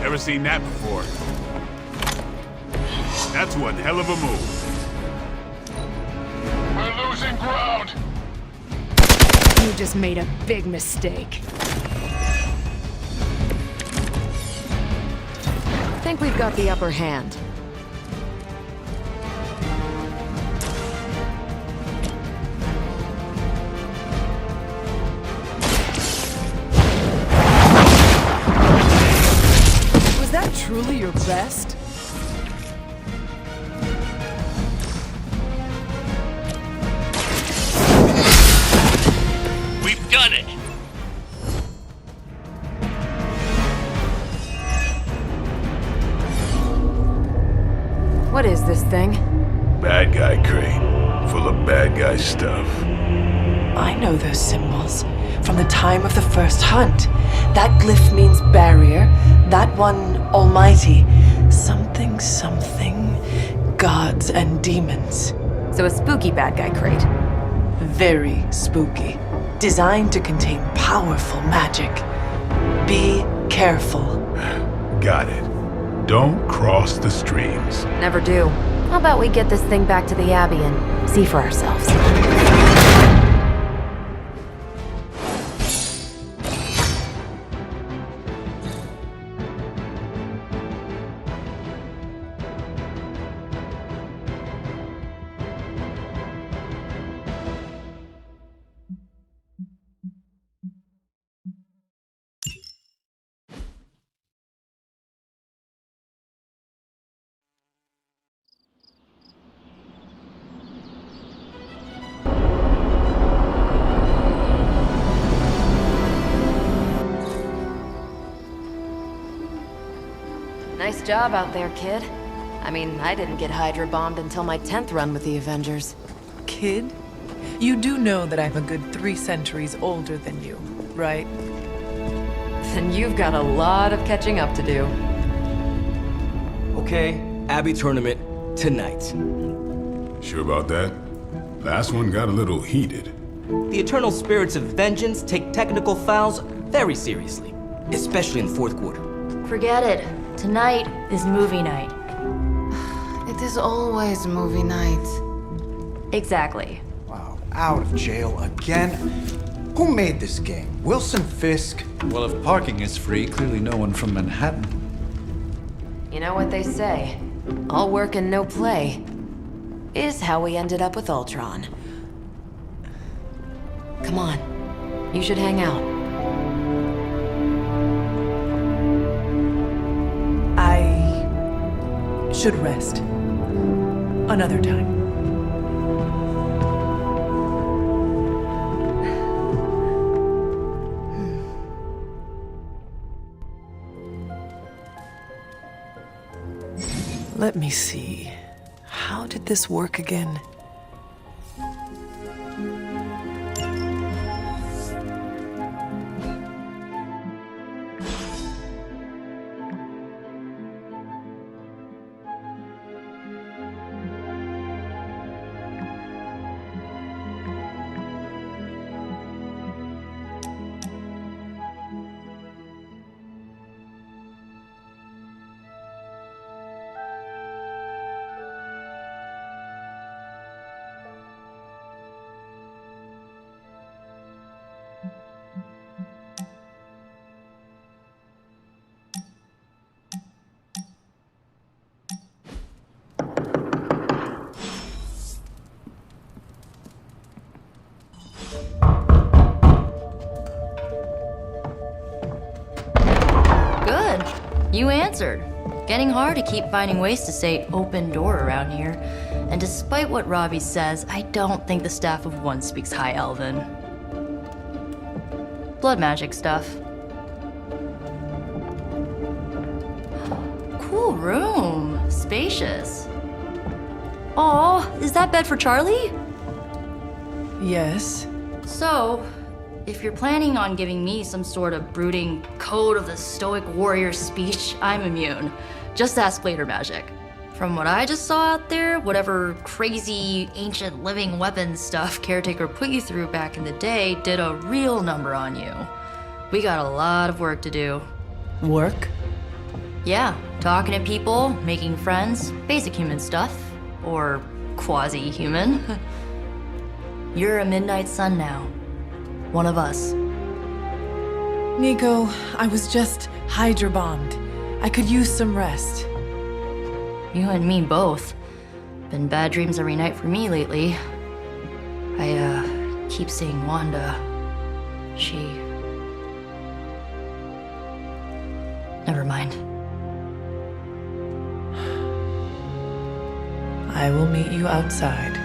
Never seen that before. That's one hell of a move. We're losing ground. You just made a big mistake. I think we've got the upper hand. Was that truly your best? We've done it! What is this thing? Bad guy crate, full of bad guy stuff. I know those symbols from the time of the first hunt. That glyph means barrier, that one almighty. Something, something, gods and demons. So a spooky bad guy crate. Very spooky. Designed to contain powerful magic. Be careful. Got it. Don't cross the streams. Never do. How about we get this thing back to the Abbey and see for ourselves? Nice job out there, kid. I mean, I didn't get Hydra bombed until my 10th run with the Avengers. Kid? You do know that I'm a good 3 centuries older than you, right? Then you've got a lot of catching up to do. Okay, Abbey tournament tonight. Sure about that? Last one got a little heated. The Eternal Spirits of Vengeance take technical fouls very seriously, especially in the fourth quarter. Forget it. Tonight is movie night. It is always movie night. Exactly. Wow, out of jail again? Who made this game? Wilson Fisk? Well, if parking is free, clearly no one from Manhattan. You know what they say? All work and no play is how we ended up with Ultron. Come on. You should hang out. I should rest. Another time. Let me see. How did this work again? Good. You answered. Getting hard to keep finding ways to say open door around here. And despite what Robbie says, I don't think the staff of one speaks High Elven. Blood magic stuff. Cool room. Spacious. Aw, is that bed for Charlie? Yes. So, if you're planning on giving me some sort of brooding code of the stoic warrior speech, I'm immune. Just ask later magic. From what I just saw out there, whatever crazy ancient living weapons stuff Caretaker put you through back in the day did a real number on you. We got a lot of work to do. Work? Yeah, talking to people, making friends, basic human stuff. Or quasi-human. You're a Midnight Sun now. One of us. Nico, I was just Hydra bombed. I could use some rest. You and me both. Been bad dreams every night for me lately. I keep seeing Wanda. She... Never mind. I will meet you outside.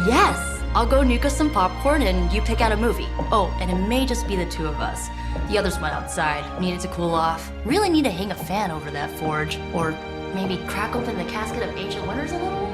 Yes! I'll go nuke us some popcorn and you pick out a movie. Oh, and it may just be the two of us. The others went outside, needed to cool off. Really need to hang a fan over that forge. Or maybe crack open the casket of ancient wonders a little?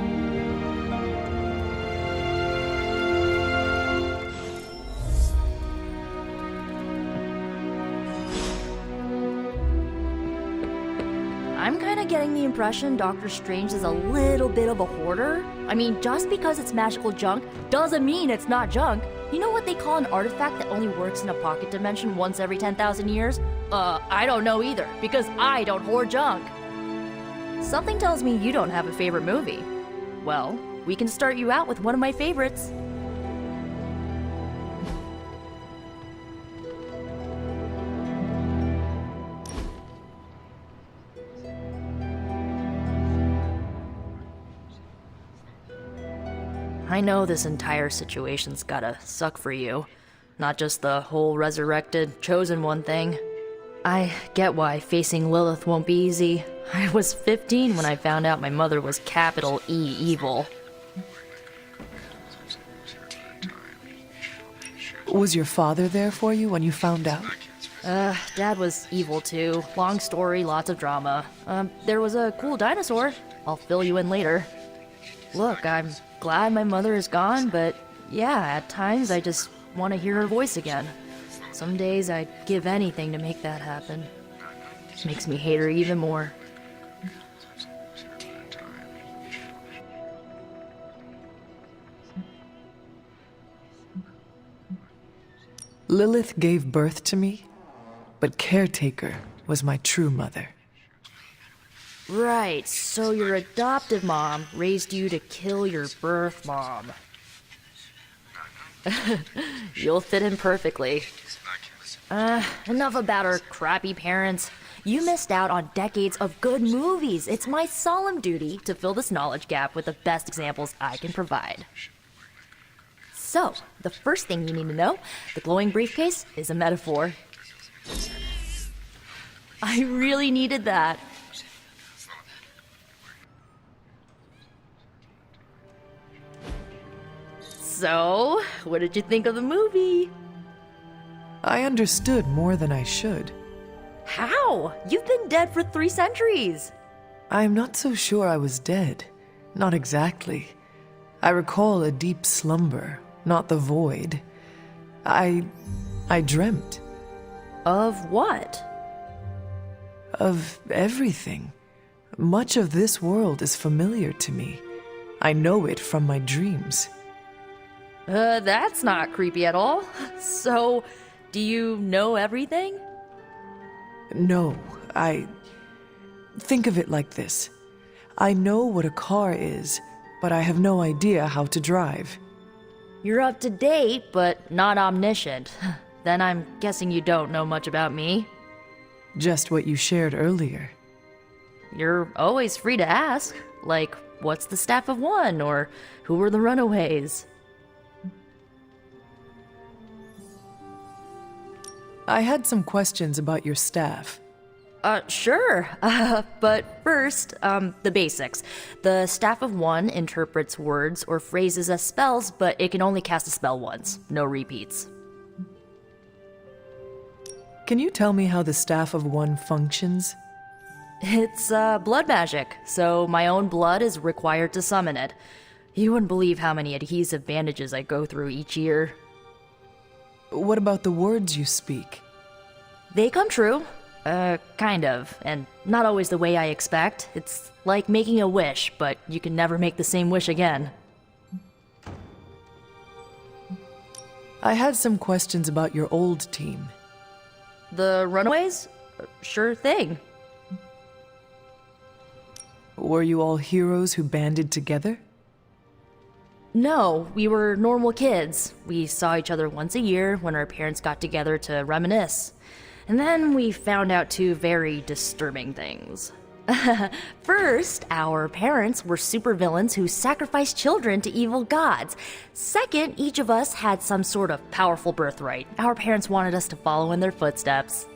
I'm kinda of getting the impression Doctor Strange is a little bit of a hoarder? I mean, just because it's magical junk doesn't mean it's not junk. You know what they call an artifact that only works in a pocket dimension once every 10,000 years? I don't know either, because I don't hoard junk. Something tells me you don't have a favorite movie. Well, we can start you out with one of my favorites. I know this entire situation's gotta suck for you. Not just the whole resurrected, chosen one thing. I get why facing Lilith won't be easy. I was 15 when I found out my mother was capital E evil. Was your father there for you when you found out? Dad was evil too. Long story, lots of drama. There was a cool dinosaur. I'll fill you in later. Look, I'm glad my mother is gone, but yeah, at times I just want to hear her voice again. Some days I'd give anything to make that happen. Makes me hate her even more. Lilith gave birth to me, but Caretaker was my true mother. Right, so your adoptive mom raised you to kill your birth mom. You'll fit in perfectly. Enough about our crappy parents. You missed out on decades of good movies. It's my solemn duty to fill this knowledge gap with the best examples I can provide. So, the first thing you need to know, the glowing briefcase is a metaphor. I really needed that. So, what did you think of the movie? I understood more than I should. How? You've been dead for 3 centuries. I'm not so sure I was dead. Not exactly. I recall a deep slumber, not the void. I dreamt. Of what? Of everything. Much of this world is familiar to me. I know it from my dreams. That's not creepy at all. So, do you know everything? No, think of it like this. I know what a car is, but I have no idea how to drive. You're up to date, but not omniscient. Then I'm guessing you don't know much about me. Just what you shared earlier. You're always free to ask. Like, what's the staff of one? Or who were the runaways? I had some questions about your staff. Sure. But first, the basics. The staff of one interprets words or phrases as spells, but it can only cast a spell once. No repeats. Can you tell me how the staff of one functions? It's, blood magic, so my own blood is required to summon it. You wouldn't believe how many adhesive bandages I go through each year. What about the words you speak? They come true. Kind of, and not always the way I expect. It's like making a wish, but you can never make the same wish again. I had some questions about your old team. The Runaways? Sure thing. Were you all heroes who banded together? No, we were normal kids. We saw each other once a year when our parents got together to reminisce. And then we found out 2 very disturbing things. First, our parents were supervillains who sacrificed children to evil gods. Second, each of us had some sort of powerful birthright. Our parents wanted us to follow in their footsteps.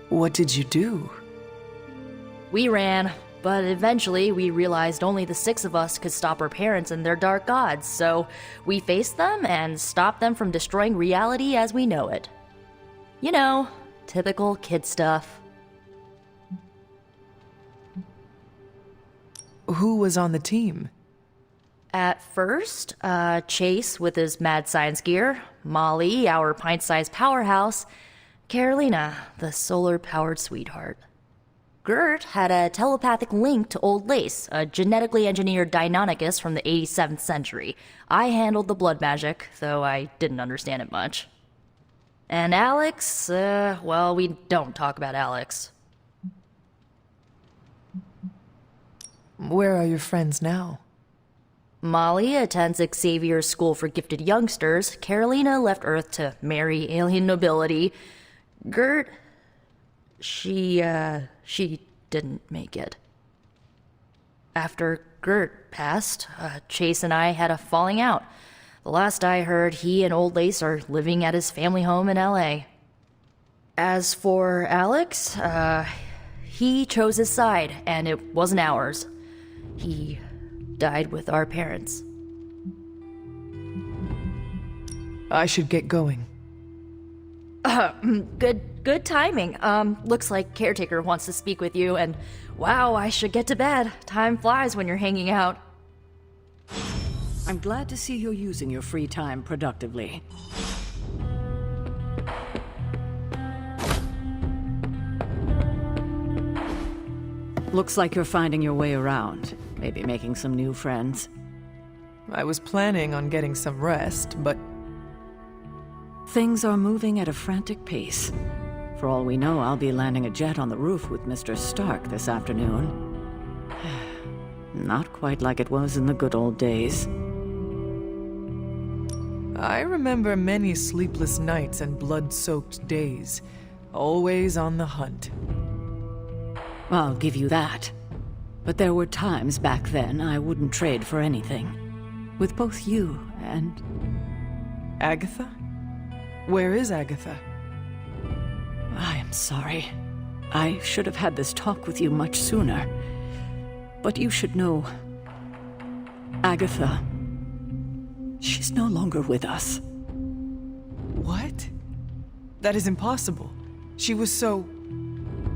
What did you do? We ran, but eventually we realized only the 6 of us could stop our parents and their dark gods, so we faced them and stopped them from destroying reality as we know it. You know, typical kid stuff. Who was on the team? At first, Chase with his mad science gear, Molly, our pint-sized powerhouse, Carolina, the solar-powered sweetheart. Gert had a telepathic link to Old Lace, a genetically engineered Deinonychus from the 87th century. I handled the blood magic, though I didn't understand it much. And Alex, well, we don't talk about Alex. Where are your friends now? Molly attends Xavier's School for Gifted Youngsters. Carolina left Earth to marry alien nobility. Gert... She didn't make it. After Gert passed, Chase and I had a falling out. The last I heard, he and Old Lace are living at his family home in L.A. As for Alex, he chose his side, and it wasn't ours. He died with our parents. I should get going. Good timing. Looks like Caretaker wants to speak with you, and wow, I should get to bed. Time flies when you're hanging out. I'm glad to see you're using your free time productively. Looks like you're finding your way around. Maybe making some new friends. I was planning on getting some rest, but... Things are moving at a frantic pace. For all we know, I'll be landing a jet on the roof with Mr. Stark this afternoon. Not quite like it was in the good old days. I remember many sleepless nights and blood-soaked days. Always on the hunt. I'll give you that. But there were times back then I wouldn't trade for anything. With both you and... Agatha? Where is Agatha? I am sorry. I should have had this talk with you much sooner. But you should know... Agatha... She's no longer with us. What? That is impossible. She was so...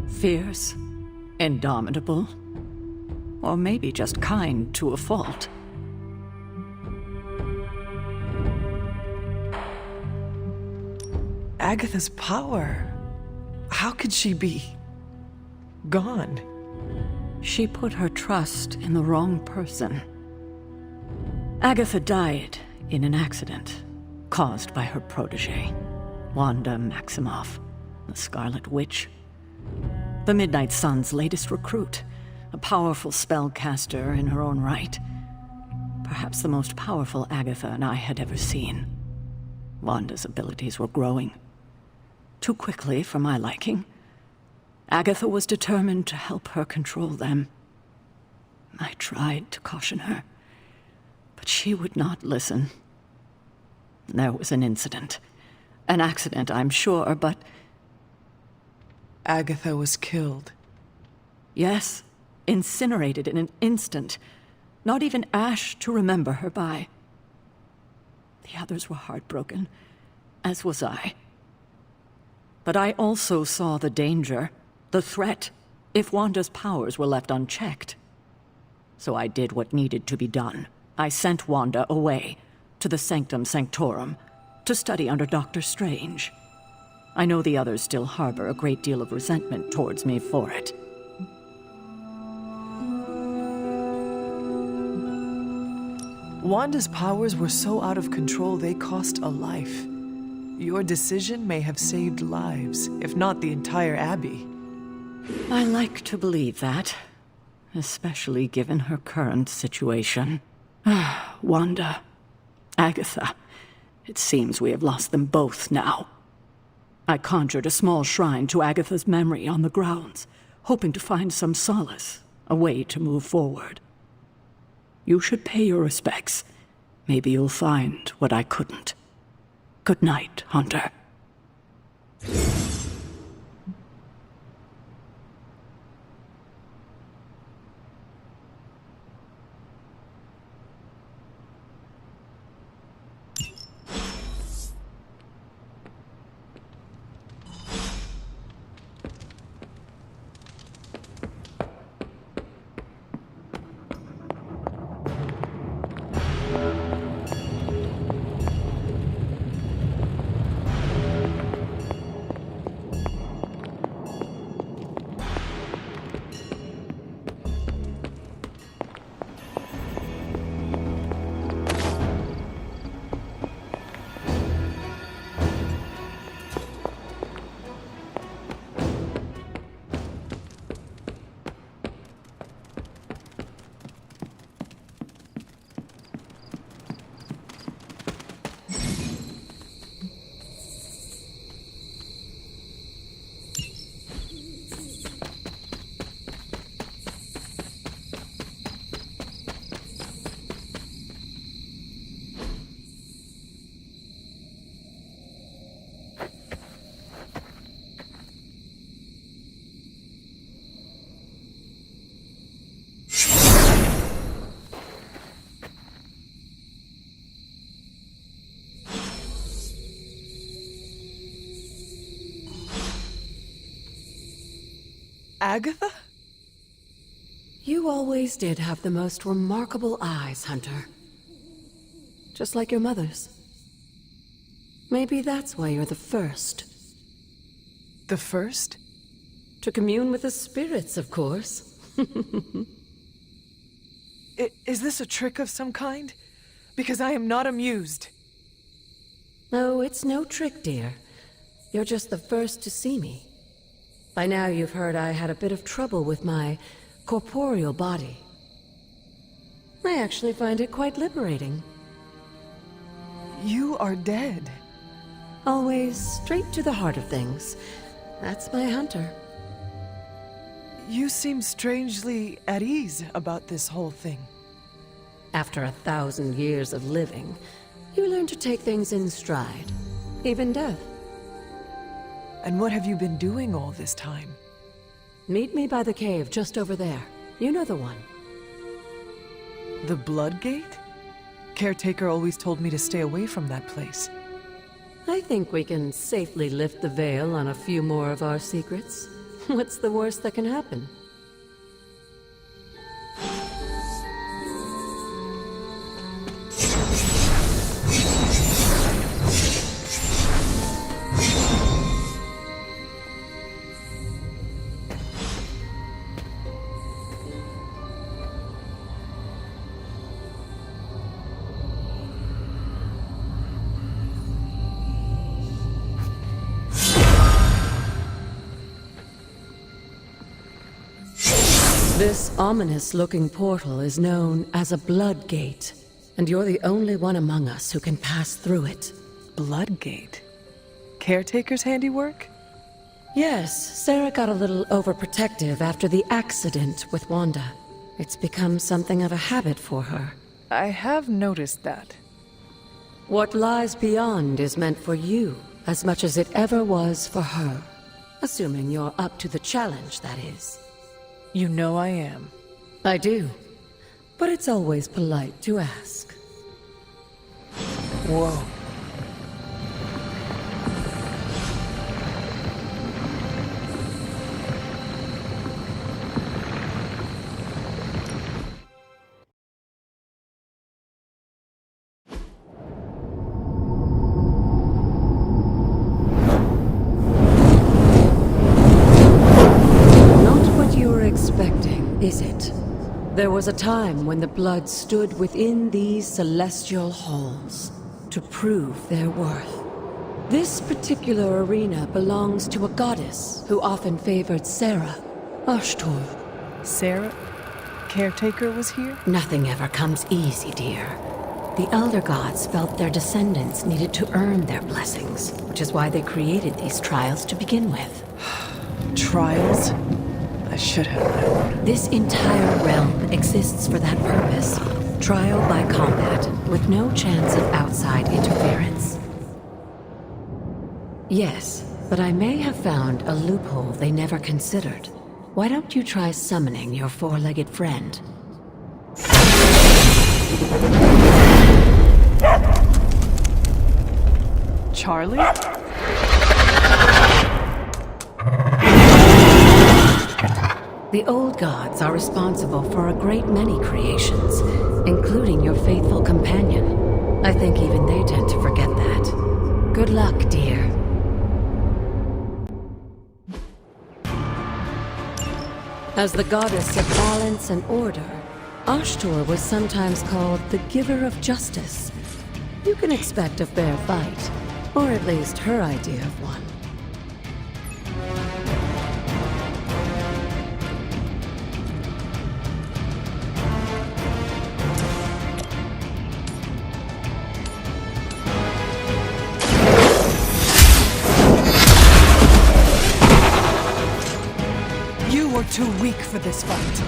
Fierce, indomitable, or maybe just kind to a fault. Agatha's power... How could she be... gone? She put her trust in the wrong person. Agatha died in an accident caused by her protege, Wanda Maximoff, the Scarlet Witch. The Midnight Sun's latest recruit, a powerful spellcaster in her own right. Perhaps the most powerful Agatha and I had ever seen. Wanda's abilities were growing. Too quickly for my liking. Agatha was determined to help her control them. I tried to caution her, but she would not listen. There was an incident. An accident, I'm sure, but... Agatha was killed. Yes, incinerated in an instant. Not even ash to remember her by. The others were heartbroken, as was I. But I also saw the danger, the threat, if Wanda's powers were left unchecked. So I did what needed to be done. I sent Wanda away, to the Sanctum Sanctorum, to study under Dr. Strange. I know the others still harbor a great deal of resentment towards me for it. Wanda's powers were so out of control they cost a life. Your decision may have saved lives, if not the entire Abbey. I like to believe that, especially given her current situation. Wanda, Agatha, it seems we have lost them both now. I conjured a small shrine to Agatha's memory on the grounds, hoping to find some solace, a way to move forward. You should pay your respects. Maybe you'll find what I couldn't. Good night, Hunter. Agatha? You always did have the most remarkable eyes, Hunter. Just like your mother's. Maybe that's why you're the first. The first? To commune with the spirits, of course. Is this a trick of some kind? Because I am not amused. No, it's no trick, dear. You're just the first to see me. By now you've heard I had a bit of trouble with my corporeal body. I actually find it quite liberating. You are dead. Always straight to the heart of things. That's my Hunter. You seem strangely at ease about this whole thing. After 1,000 years of living, you learn to take things in stride. Even death. And what have you been doing all this time? Meet me by the cave just over there. You know the one. The Blood Gate? Caretaker always told me to stay away from that place. I think we can safely lift the veil on a few more of our secrets. What's the worst that can happen? This ominous-looking portal is known as a Blood Gate, and you're the only one among us who can pass through it. Blood Gate? Caretaker's handiwork? Yes, Sarah got a little overprotective after the accident with Wanda. It's become something of a habit for her. I have noticed that. What lies beyond is meant for you as much as it ever was for her. Assuming you're up to the challenge, that is. You know I am. I do. But it's always polite to ask. Whoa. Is it? There was a time when the blood stood within these celestial halls to prove their worth. This particular arena belongs to a goddess who often favored Sarah, Ashtor. Sarah? Caretaker was here? Nothing ever comes easy, dear. The Elder Gods felt their descendants needed to earn their blessings, which is why they created these trials to begin with. Trials? I should have known. This entire realm exists for that purpose. Trial by combat, with no chance of outside interference. Yes, but I may have found a loophole they never considered. Why don't you try summoning your four-legged friend? Charlie? The old gods are responsible for a great many creations, including your faithful companion. I think even they tend to forget that. Good luck, dear. As the goddess of balance and order, Ashtor was sometimes called the giver of justice. You can expect a fair fight, or at least her idea of one. Too weak for this fight.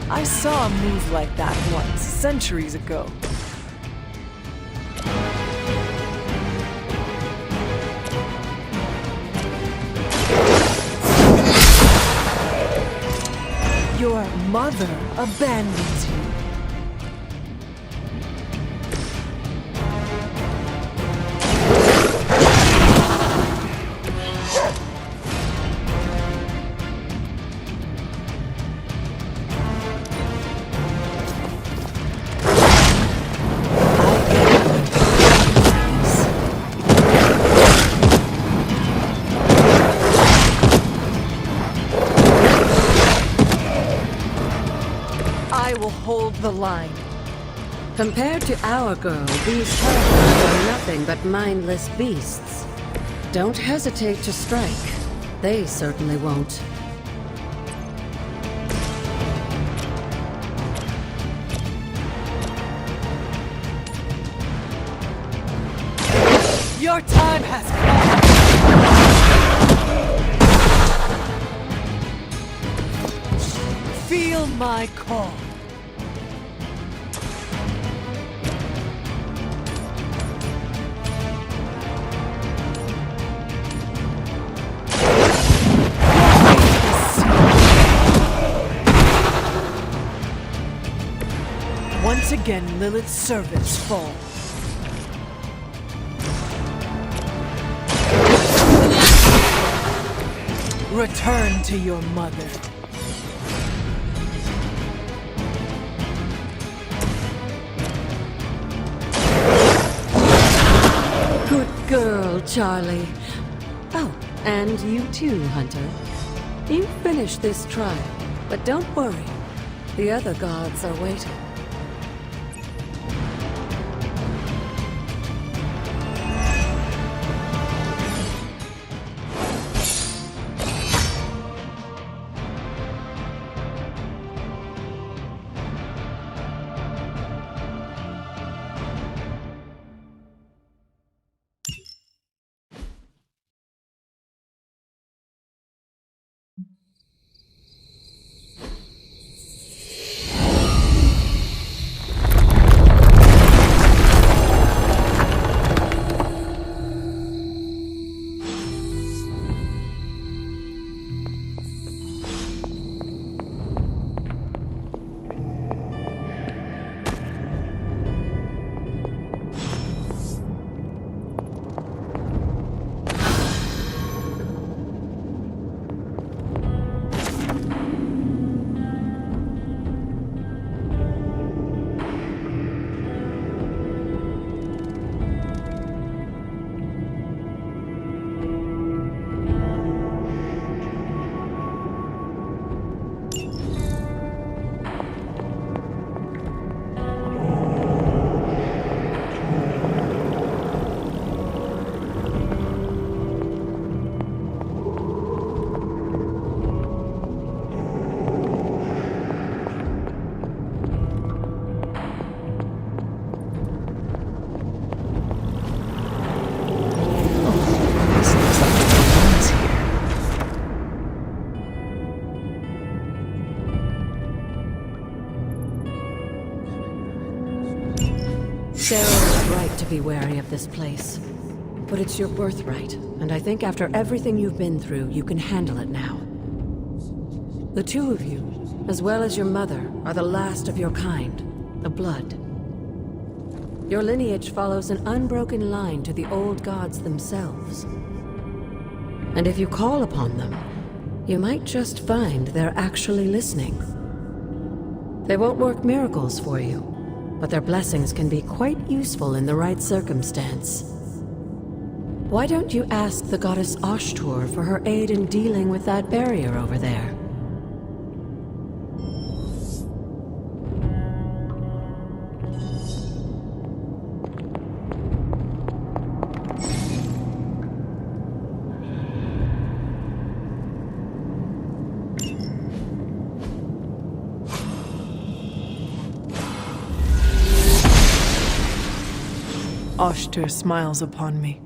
I saw a move like that once, centuries ago. mother abandons you. I will hold the line. Compared to our girl, these characters are nothing but mindless beasts. Don't hesitate to strike. They certainly won't. Your time has come. Feel my call. Once again, Lilith's servants fall. Return to your mother. Good girl, Charlie. Oh, and you too, Hunter. You finished this trial, but don't worry. The other gods are waiting. Sarah was right to be wary of this place. But it's your birthright, and I think after everything you've been through, you can handle it now. The two of you, as well as your mother, are the last of your kind, the Blood. Your lineage follows an unbroken line to the old gods themselves. And if you call upon them, you might just find they're actually listening. They won't work miracles for you, but their blessings can be quite useful in the right circumstance. Why don't you ask the goddess Ashtur for her aid in dealing with that barrier over there? Ashtur smiles upon me.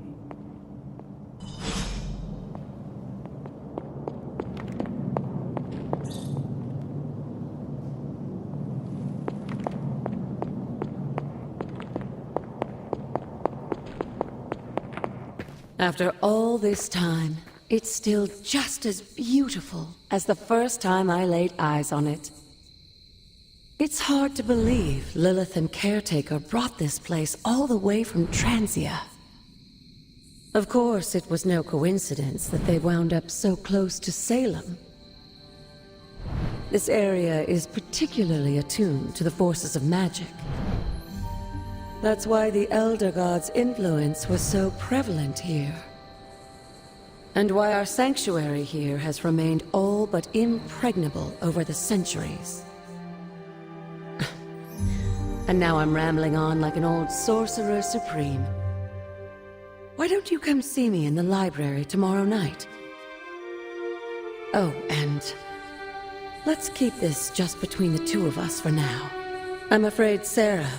After all this time, it's still just as beautiful as the first time I laid eyes on it. It's hard to believe Lilith and Caretaker brought this place all the way from Transia. Of course, it was no coincidence that they wound up so close to Salem. This area is particularly attuned to the forces of magic. That's why the Elder God's influence was so prevalent here. And why our sanctuary here has remained all but impregnable over the centuries. And now I'm rambling on like an old sorcerer supreme. Why don't you come see me in the library tomorrow night? Oh, and let's keep this just between the two of us for now. I'm afraid Sarah,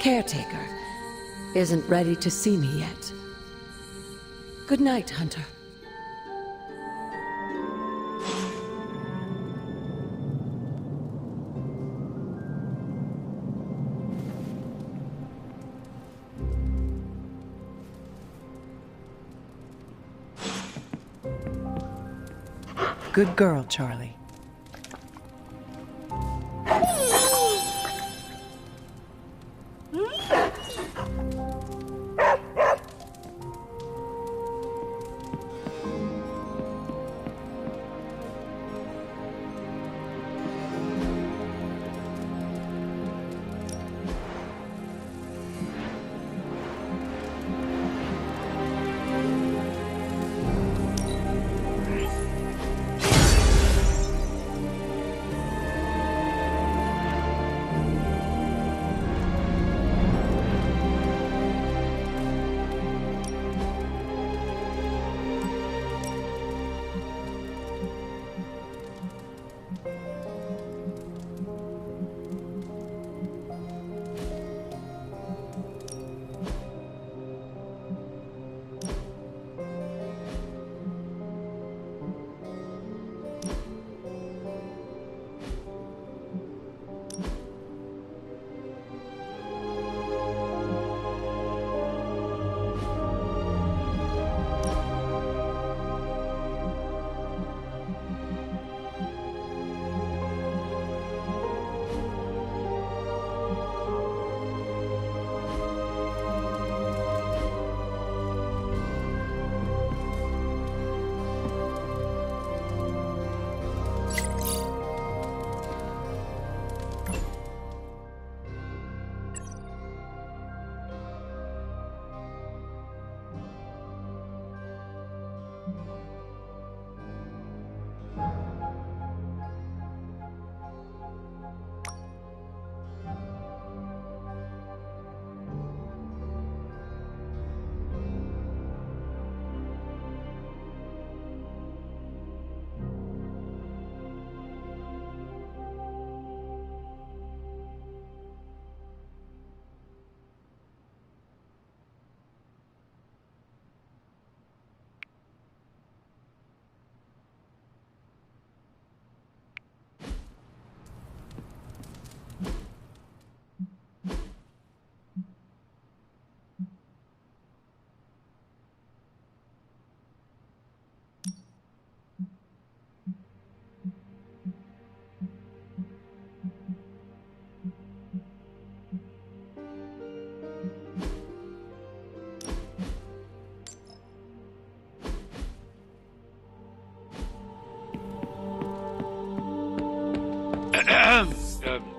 Caretaker, isn't ready to see me yet. Good night, Hunter. Good girl, Charlie.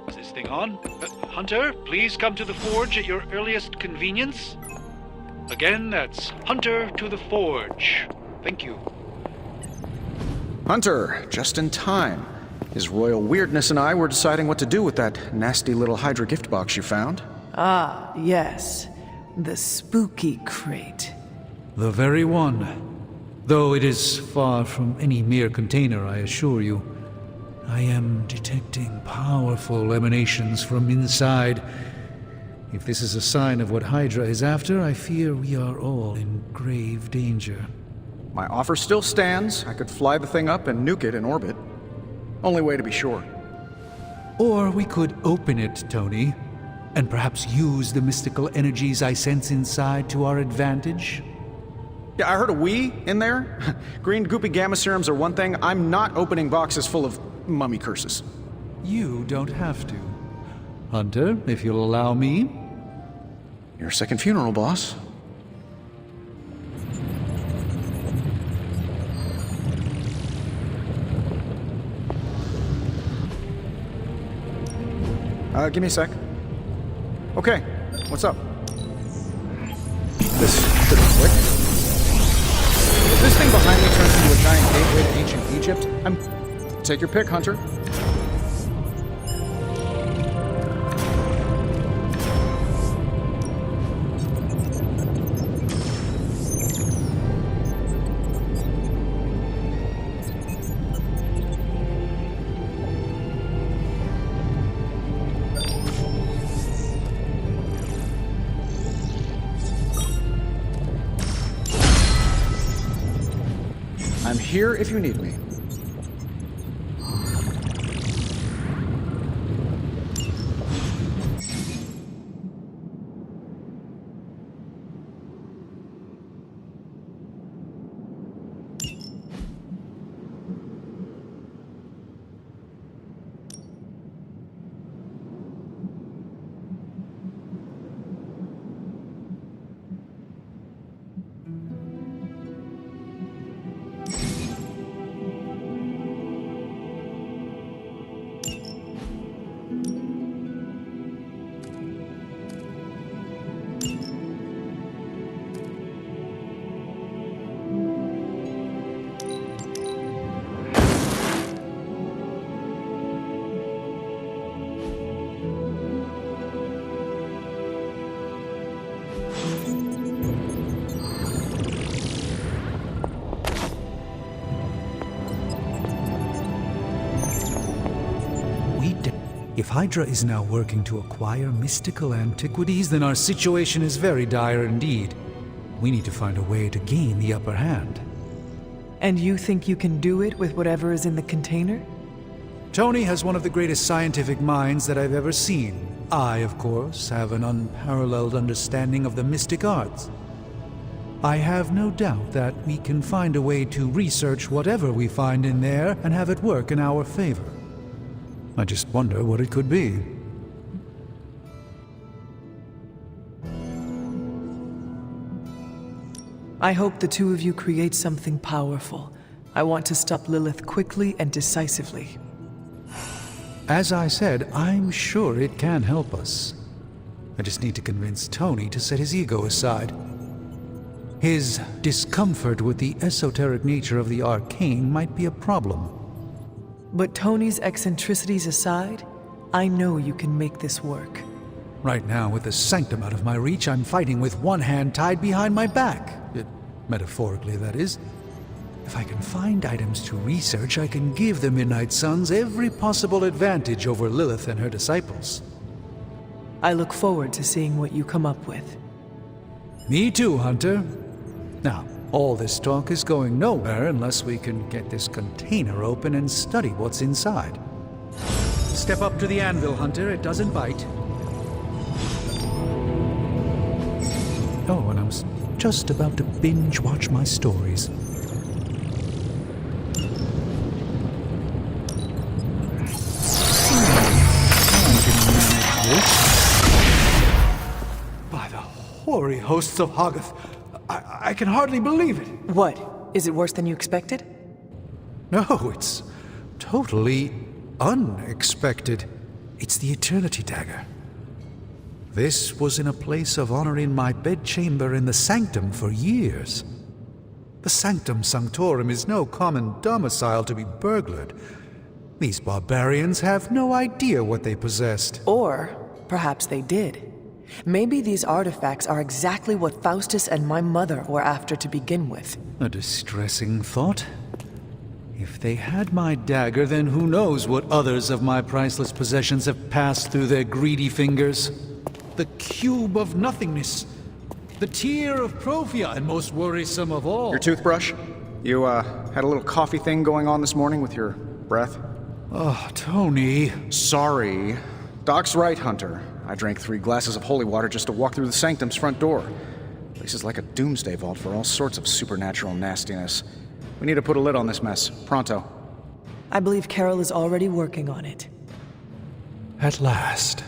Is this thing on? Hunter, please come to the forge at your earliest convenience. Again, that's Hunter to the forge. Thank you. Hunter, just in time. His royal weirdness and I were deciding what to do with that nasty little Hydra gift box you found. Ah, yes. The spooky crate. The very one. Though it is far from any mere container, I assure you. I am detecting powerful emanations from inside. If this is a sign of what Hydra is after, I fear we are all in grave danger. My offer still stands. I could fly the thing up and nuke it in orbit. Only way to be sure. Or we could open it, Tony, and perhaps use the mystical energies I sense inside to our advantage. Yeah, I heard a "we" in there. Green goopy gamma serums are one thing. I'm not opening boxes full of mummy curses. You don't have to. Hunter, if you'll allow me. Your second funeral, boss. Give me a sec. Okay, what's up? This should be quick. If this thing behind me turns into a giant gateway to ancient Egypt, take your pick, Hunter. I'm here if you need me. If Hydra is now working to acquire mystical antiquities, then our situation is very dire indeed. We need to find a way to gain the upper hand. And you think you can do it with whatever is in the container? Tony has one of the greatest scientific minds that I've ever seen. I, of course, have an unparalleled understanding of the mystic arts. I have no doubt that we can find a way to research whatever we find in there and have it work in our favor. I just wonder what it could be. I hope the two of you create something powerful. I want to stop Lilith quickly and decisively. As I said, I'm sure it can help us. I just need to convince Tony to set his ego aside. His discomfort with the esoteric nature of the arcane might be a problem. But Tony's eccentricities aside, I know you can make this work. Right now, with the sanctum out of my reach, I'm fighting with one hand tied behind my back. Metaphorically, that is. If I can find items to research, I can give the Midnight Suns every possible advantage over Lilith and her disciples. I look forward to seeing what you come up with. Me too, Hunter. Now, all this talk is going nowhere unless we can get this container open and study what's inside. Step up to the anvil, Hunter. It doesn't bite. Oh, and I'm just about to binge-watch my stories. By the hoary hosts of Hoggoth, I can hardly believe it. What? Is it worse than you expected? No, it's totally unexpected. It's the Eternity Dagger. This was in a place of honor in my bedchamber in the Sanctum for years. The Sanctum Sanctorum is no common domicile to be burglared. These barbarians have no idea what they possessed. Or perhaps they did. Maybe these artifacts are exactly what Faustus and my mother were after to begin with. A distressing thought. If they had my dagger, then who knows what others of my priceless possessions have passed through their greedy fingers. The cube of nothingness. The tear of Prophia, and most worrisome of all. Your toothbrush? You, had a little coffee thing going on this morning with your breath? Oh, Tony. Sorry. Doc's right, Hunter. I drank 3 glasses of holy water just to walk through the Sanctum's front door. This is like a doomsday vault for all sorts of supernatural nastiness. We need to put a lid on this mess. Pronto. I believe Carol is already working on it. At last.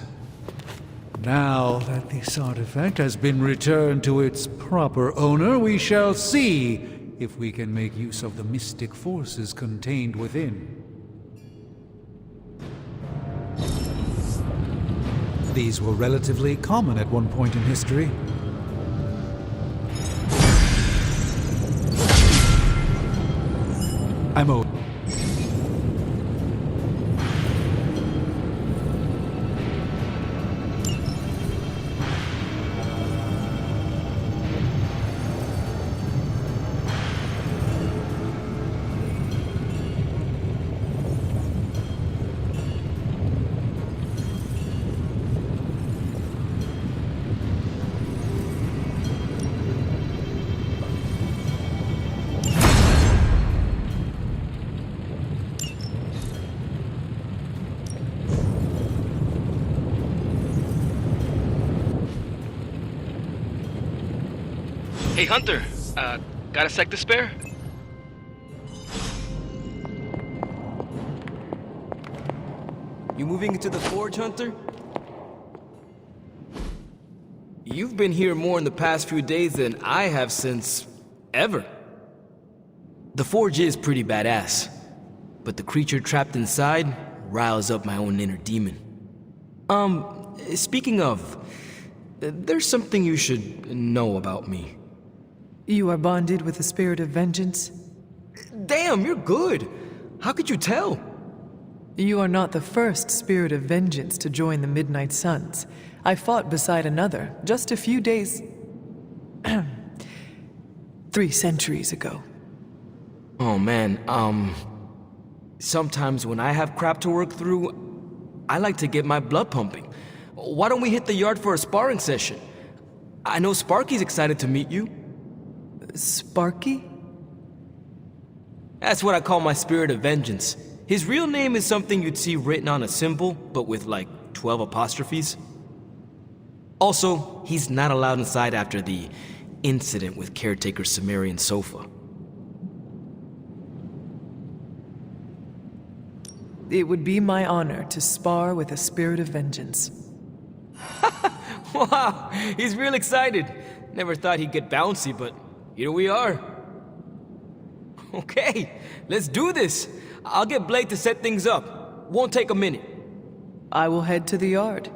Now that this artifact has been returned to its proper owner, we shall see if we can make use of the mystic forces contained within. These were relatively common at one point in history. I'm owed. Hey, Hunter. Got a sec to spare? You moving into the forge, Hunter? You've been here more in the past few days than I have since... ever. The forge is pretty badass, but the creature trapped inside riles up my own inner demon. Speaking of, there's something you should know about me. You are bonded with the spirit of vengeance? Damn, you're good! How could you tell? You are not the first spirit of vengeance to join the Midnight Suns. I fought beside another just a few days... 3 centuries ago. Oh man, sometimes when I have crap to work through, I like to get my blood pumping. Why don't we hit the yard for a sparring session? I know Sparky's excited to meet you. Sparky? That's what I call my spirit of vengeance. His real name is something you'd see written on a symbol, but with like 12 apostrophes. Also, he's not allowed inside after the incident with caretaker Sumerian sofa. It would be my honor to spar with a spirit of vengeance. Wow, he's real excited. Never thought he'd get bouncy, but here we are. Okay, let's do this. I'll get Blake to set things up. Won't take a minute. I will head to the yard.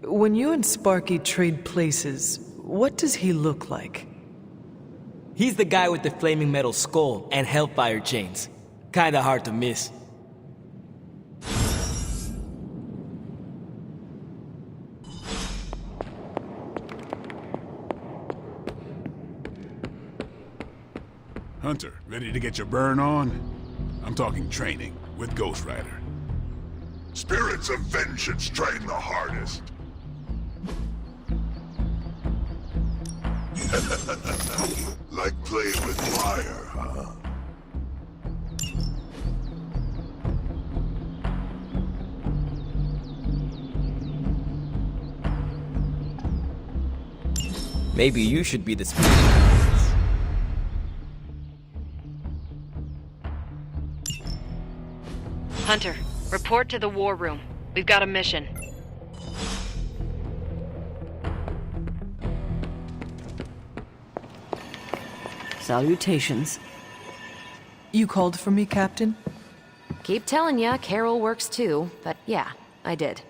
When you and Sparky trade places, what does he look like? He's the guy with the flaming metal skull and hellfire chains. Kinda hard to miss. Hunter, ready to get your burn on? I'm talking training with Ghost Rider. Spirits of vengeance train the hardest. Like playing with fire, huh? Maybe you should be the spirit. Hunter, report to the war room. We've got a mission. Salutations. You called for me, Captain? Keep telling ya, Carol works too, but yeah, I did.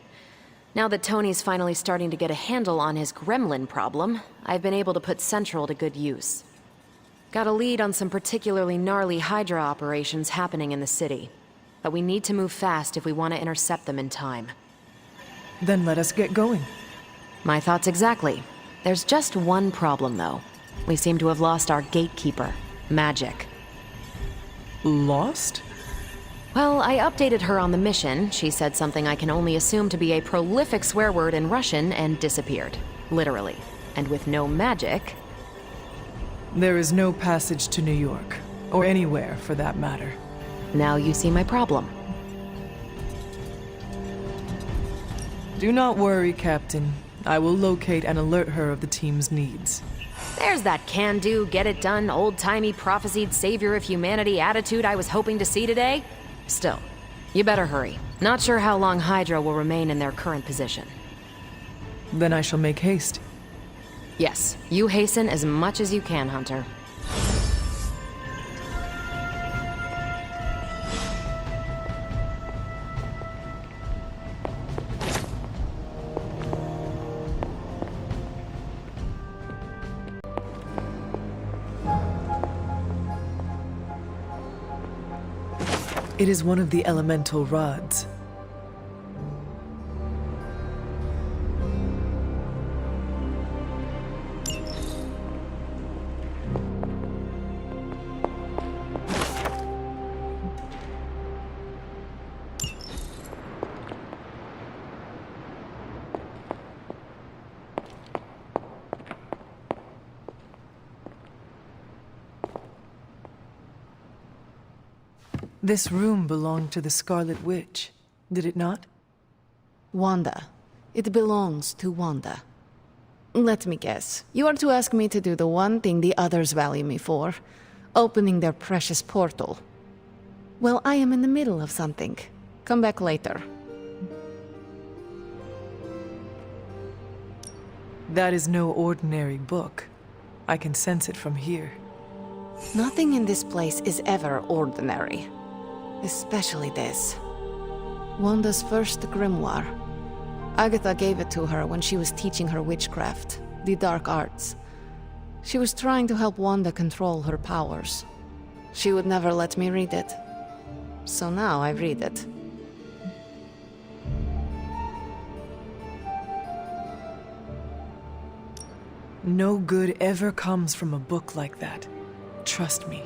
Now that Tony's finally starting to get a handle on his gremlin problem, I've been able to put Central to good use. Got a lead on some particularly gnarly Hydra operations happening in the city. But we need to move fast if we want to intercept them in time. Then let us get going. My thoughts exactly. There's just one problem, though. We seem to have lost our gatekeeper, Magic. Lost? Well, I updated her on the mission. She said something I can only assume to be a prolific swear word in Russian and disappeared. Literally. And with no magic... There is no passage to New York. Or anywhere, for that matter. Now you see my problem. Do not worry, Captain. I will locate and alert her of the team's needs. There's that can-do, get-it-done, old-timey prophesied savior of humanity attitude I was hoping to see today. Still, You better hurry. Not sure how long Hydra will remain in their current position. Then I shall make haste. Yes, you hasten as much as you can, Hunter. It is one of the elemental rods. This room belonged to the Scarlet Witch, did it not? Wanda. It belongs to Wanda. Let me guess. You are to ask me to do the one thing the others value me for. Opening their precious portal. Well, I am in the middle of something. Come back later. That is no ordinary book. I can sense it from here. Nothing in this place is ever ordinary. Especially this. Wanda's first grimoire. Agatha gave it to her when she was teaching her witchcraft, the dark arts. She was trying to help Wanda control her powers. She would never let me read it. So now I read it. No good ever comes from a book like that. Trust me.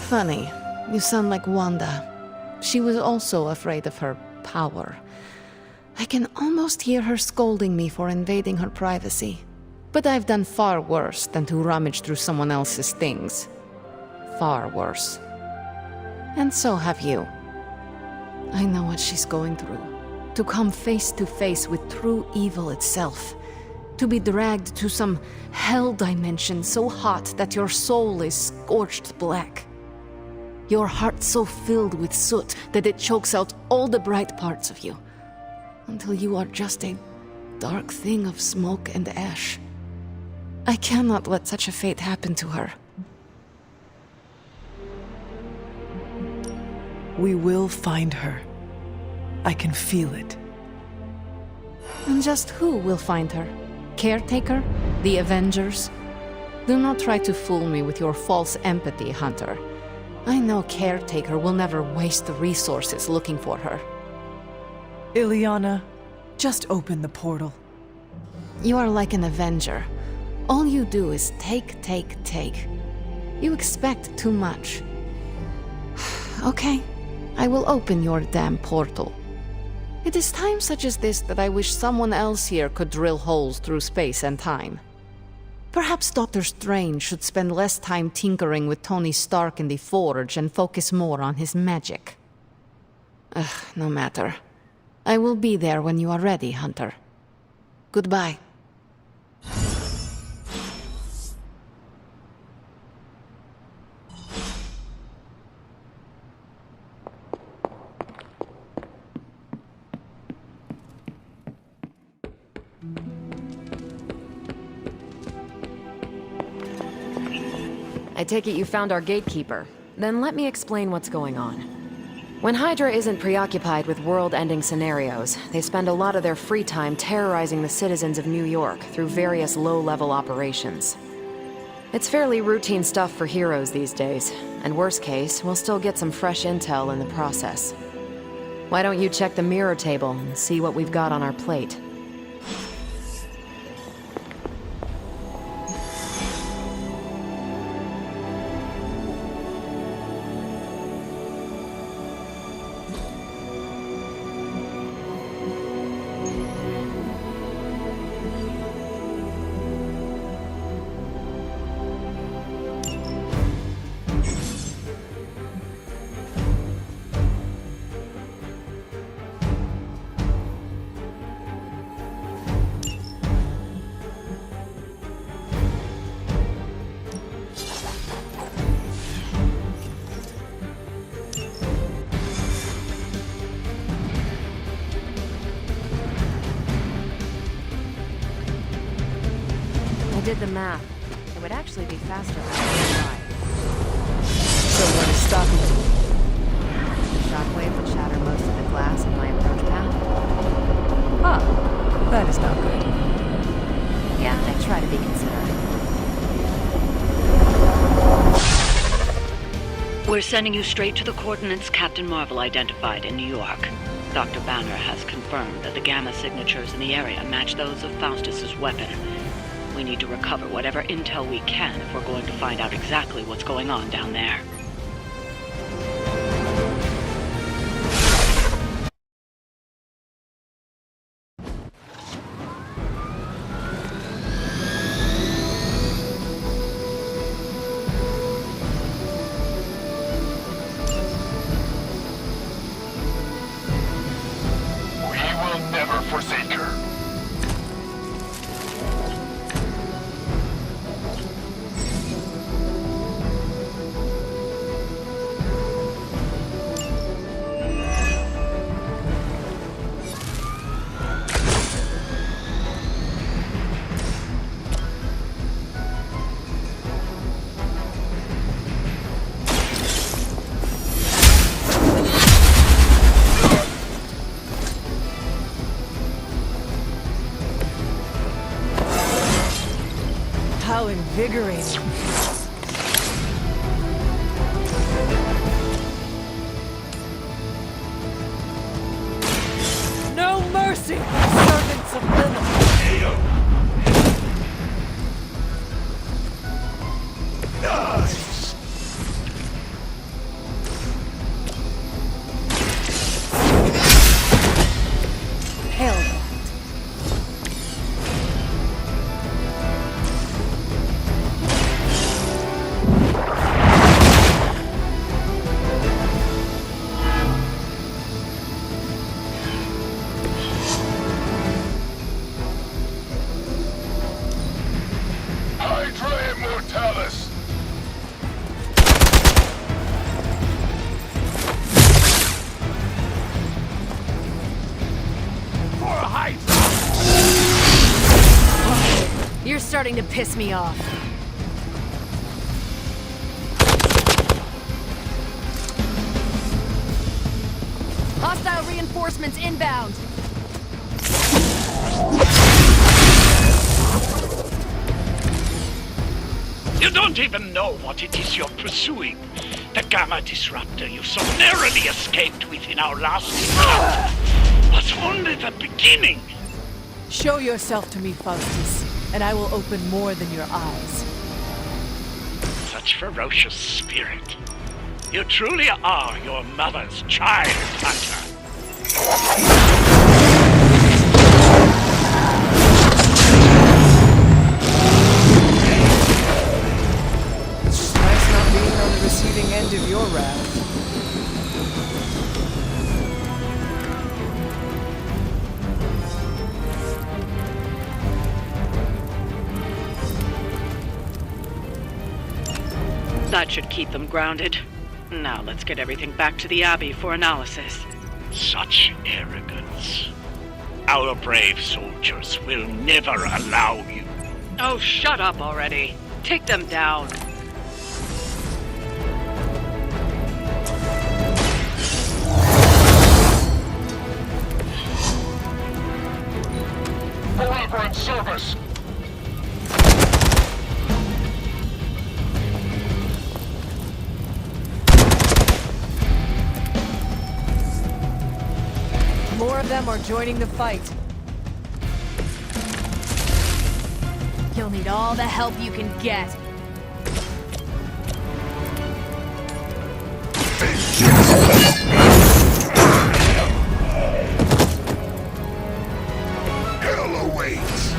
Funny. You sound like Wanda. She was also afraid of her power. I can almost hear her scolding me for invading her privacy. But I've done far worse than to rummage through someone else's things. Far worse. And so have you. I know what she's going through. To come face to face with true evil itself. To be dragged to some hell dimension so hot that your soul is scorched black. Your heart so filled with soot that it chokes out all the bright parts of you. Until you are just a dark thing of smoke and ash. I cannot let such a fate happen to her. We will find her. I can feel it. And just who will find her? Caretaker? The Avengers? Do not try to fool me with your false empathy, Hunter. I know Caretaker will never waste resources looking for her. Ileana, just open the portal. You are like an Avenger. All you do is take. You expect too much. Okay, I will open your damn portal. It is times such as this that I wish someone else here could drill holes through space and time. Perhaps Doctor Strange should spend less time tinkering with Tony Stark in the Forge and focus more on his magic. No matter. I will be there when you are ready, Hunter. Goodbye. I take it you found our gatekeeper. Then let me explain what's going on. When Hydra isn't preoccupied with world-ending scenarios, they spend a lot of their free time terrorizing the citizens of New York through various low-level operations. It's fairly routine stuff for heroes these days, and worst case, we'll still get some fresh intel in the process. Why don't you check the mirror table and see what we've got on our plate? did the math. It would actually be faster outside. So what is stopping you? The shockwave would shatter most of the glass in my approach path. Huh. That is not good. Yeah, I try to be considerate. We're sending you straight to the coordinates Captain Marvel identified in New York. Dr. Banner has confirmed that the gamma signatures in the area match those of Faustus's weapon. We need to recover whatever intel we can if we're going to find out exactly what's going on down there. Never forsake her. How invigorating. No mercy, servants of Lilith. Hell. You're starting to piss me off. Hostile reinforcements inbound. You don't even know what it is you're pursuing. The Gamma Disruptor you so narrowly escaped within our last encounter was only the beginning. Show yourself to me, Faustus, and I will open more than your eyes. Such ferocious spirit. You truly are your mother's child, Hunter. Nice not being on the receiving end of your wrath. That should keep them grounded. Now let's get everything back to the Abbey for analysis. Such arrogance. Our brave soldiers will never allow you. Oh, shut up already. Take them down. Forever in service. More of them are joining the fight. You'll need all the help you can get. Hell awaits.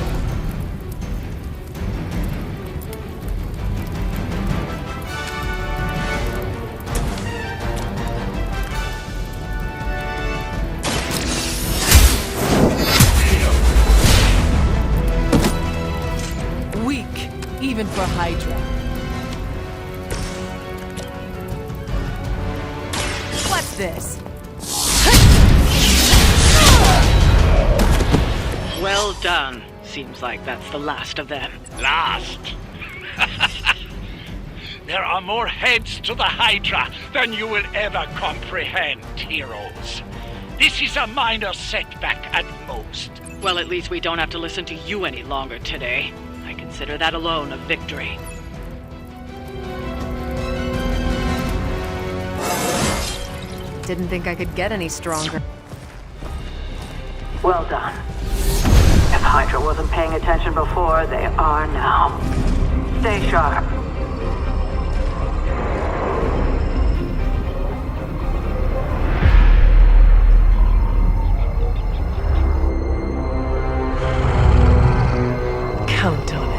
Weak, even for Hydra. What's this? Well done. Seems like that's the last of them. Last? There are more heads to the Hydra than you will ever comprehend, heroes. This is a minor setback at most. Well, at least we don't have to listen to you any longer today. I consider that alone a victory. Didn't think I could get any stronger. Well done. If Hydra wasn't paying attention before, they are now. Stay sharp. Count on it.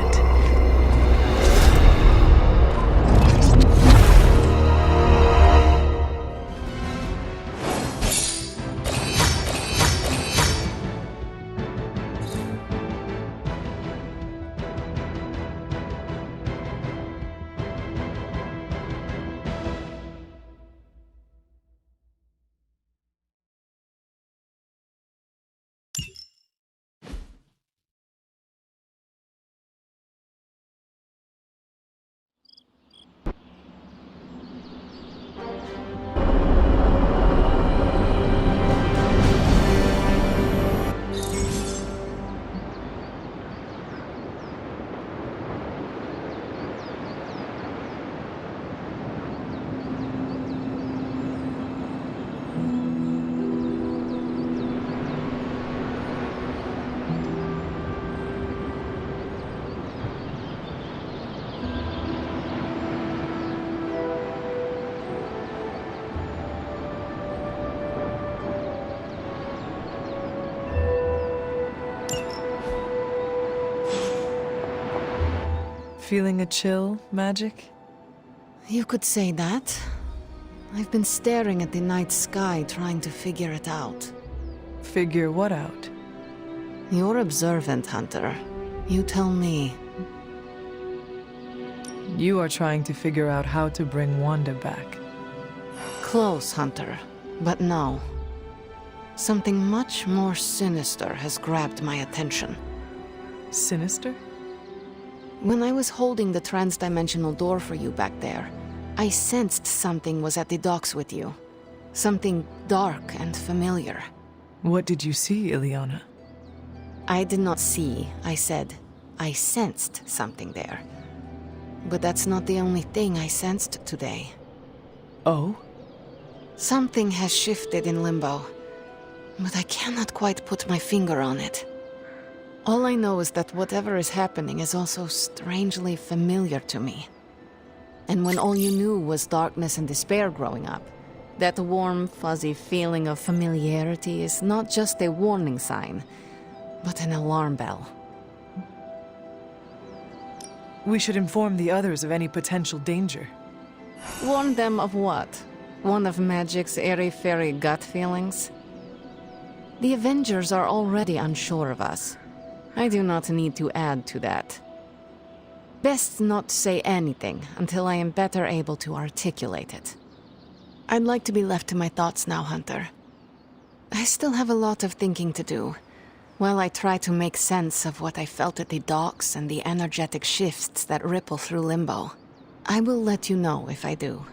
Feeling a chill, Magic? You could say that. I've been staring at the night sky trying to figure it out. Figure what out? You're observant, Hunter. You tell me. You are trying to figure out how to bring Wanda back. Close, Hunter. But no. Something much more sinister has grabbed my attention. Sinister? When I was holding the transdimensional door for you back there, I sensed something was at the docks with you. Something dark and familiar. What did you see, Ileana? I did not see, I said. I sensed something there. But that's not the only thing I sensed today. Oh? Something has shifted in Limbo, but I cannot quite put my finger on it. All I know is that whatever is happening is also strangely familiar to me. And when all you knew was darkness and despair growing up, that warm, fuzzy feeling of familiarity is not just a warning sign, but an alarm bell. We should inform the others of any potential danger. Warn them of what? One of Magic's airy-fairy gut feelings? The Avengers are already unsure of us. I do not need to add to that. Best not say anything until I am better able to articulate it. I'd like to be left to my thoughts now, Hunter. I still have a lot of thinking to do, while I try to make sense of what I felt at the docks and the energetic shifts that ripple through Limbo. I will let you know if I do.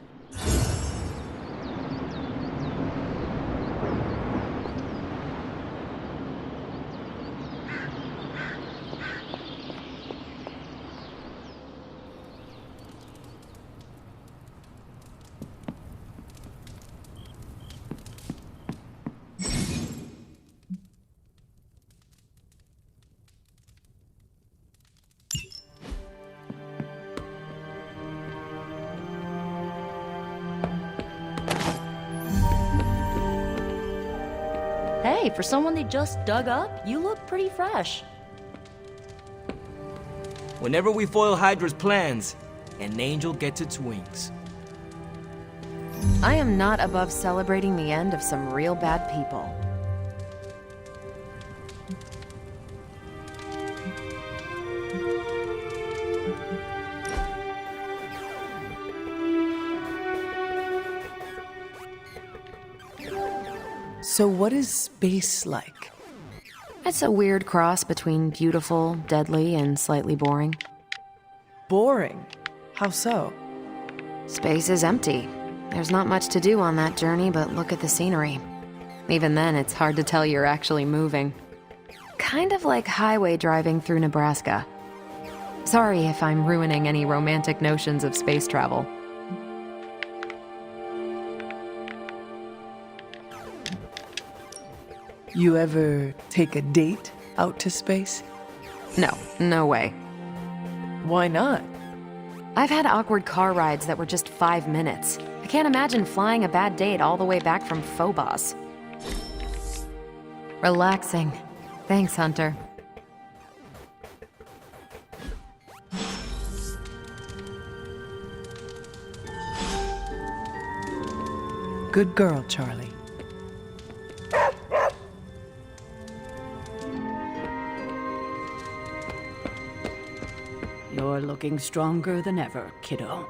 Hey, for someone they just dug up, you look pretty fresh. Whenever we foil Hydra's plans, an angel gets its wings. I am not above celebrating the end of some real bad people. So what is space like? It's a weird cross between beautiful, deadly, and slightly boring. Boring? How so? Space is empty. There's not much to do on that journey but look at the scenery. Even then, it's hard to tell you're actually moving. Kind of like highway driving through Nebraska. Sorry if I'm ruining any romantic notions of space travel. You ever take a date out to space? No, no way. Why not? I've had awkward car rides that were just 5 minutes. I can't imagine flying a bad date all the way back from Phobos. Relaxing. Thanks, Hunter. Good girl, Charlie. You're looking stronger than ever, kiddo.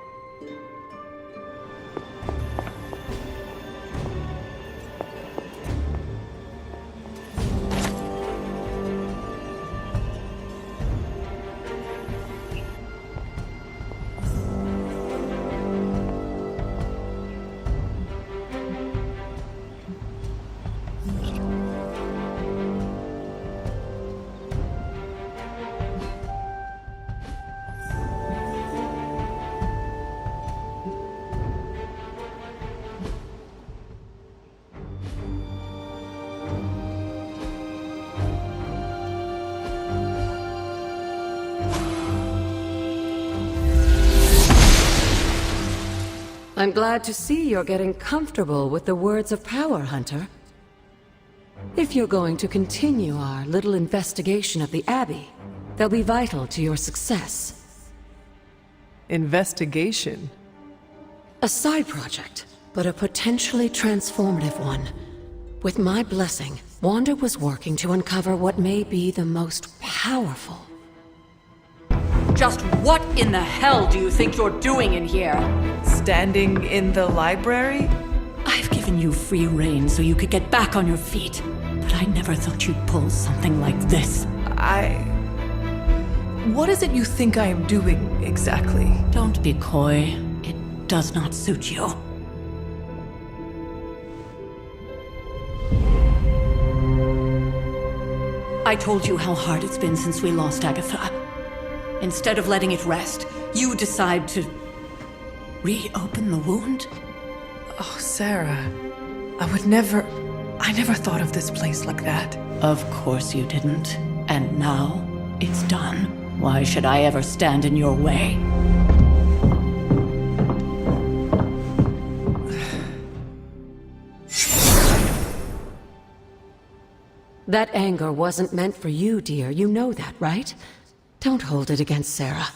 I'm glad to see you're getting comfortable with the words of power, Hunter. If you're going to continue our little investigation of the Abbey, they'll be vital to your success. Investigation? A side project, but a potentially transformative one. With my blessing, Wanda was working to uncover what may be the most powerful. Just what in the hell do you think you're doing in here? Standing in the library? I've given you free rein so you could get back on your feet. But I never thought you'd pull something like this. What is it you think I am doing, exactly? Don't be coy. It does not suit you. I told you how hard it's been since we lost Agatha. Instead of letting it rest, you decide to reopen the wound? Oh, Sarah. I never thought of this place like that. Of course you didn't. And now, it's done. Why should I ever stand in your way? That anger wasn't meant for you, dear. You know that, right? Don't hold it against Sarah.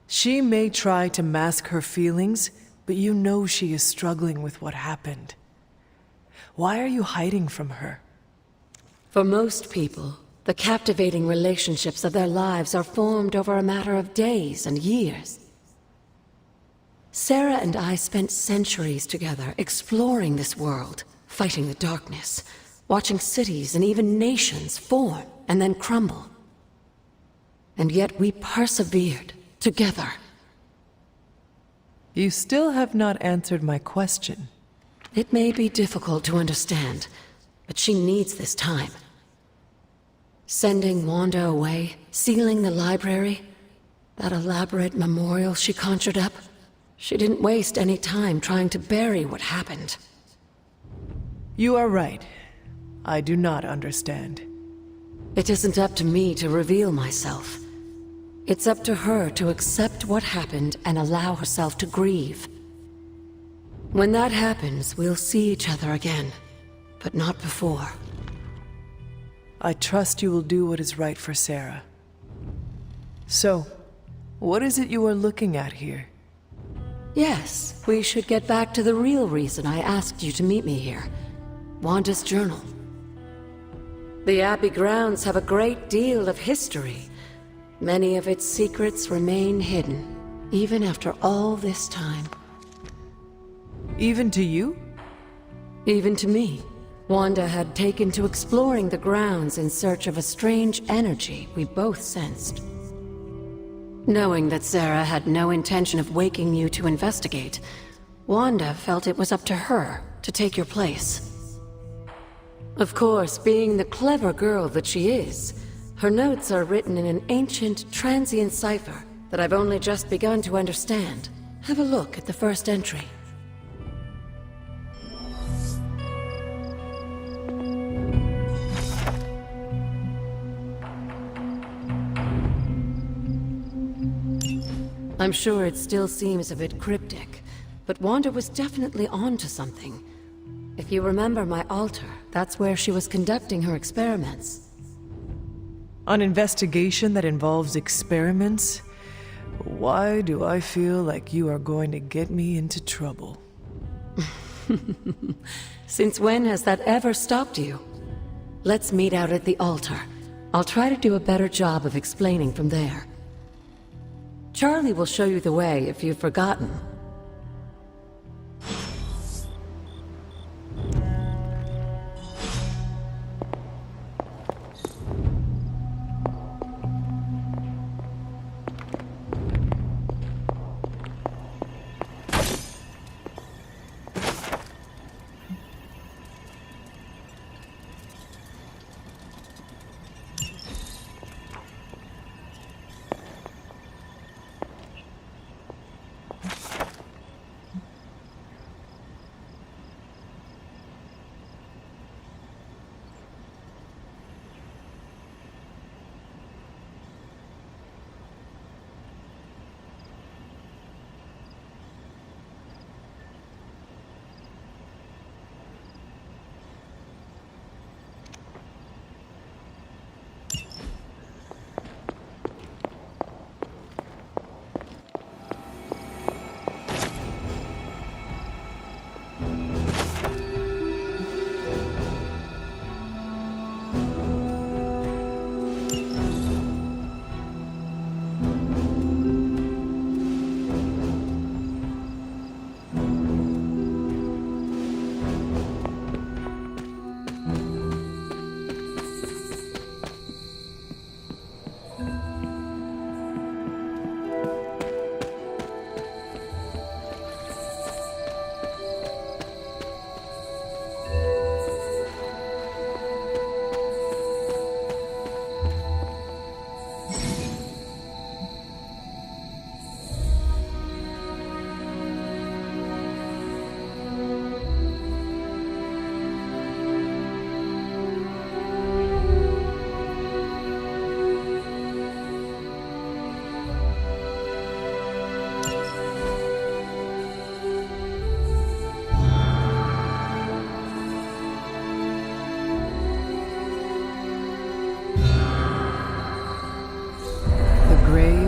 She may try to mask her feelings, but you know she is struggling with what happened. Why are you hiding from her? For most people, the captivating relationships of their lives are formed over a matter of days and years. Sarah and I spent centuries together exploring this world, fighting the darkness, watching cities and even nations form and then crumble. And yet we persevered, together. You still have not answered my question. It may be difficult to understand, but she needs this time. Sending Wanda away, sealing the library, that elaborate memorial she conjured up, she didn't waste any time trying to bury what happened. You are right. I do not understand. It isn't up to me to reveal myself. It's up to her to accept what happened and allow herself to grieve. When that happens, we'll see each other again, but not before. I trust you will do what is right for Sarah. So, what is it you are looking at here? Yes, we should get back to the real reason I asked you to meet me here. Wanda's journal. The Abbey grounds have a great deal of history. Many of its secrets remain hidden, even after all this time. Even to you? Even to me. Wanda had taken to exploring the grounds in search of a strange energy we both sensed. Knowing that Sarah had no intention of waking you to investigate, Wanda felt it was up to her to take your place. Of course, being the clever girl that she is, her notes are written in an ancient, transient cipher that I've only just begun to understand. Have a look at the first entry. I'm sure it still seems a bit cryptic, but Wanda was definitely onto something. If you remember my altar, that's where she was conducting her experiments. An investigation that involves experiments? Why do I feel like you are going to get me into trouble? Since when has that ever stopped you? Let's meet out at the altar. I'll try to do a better job of explaining from there. Charlie will show you the way if you've forgotten.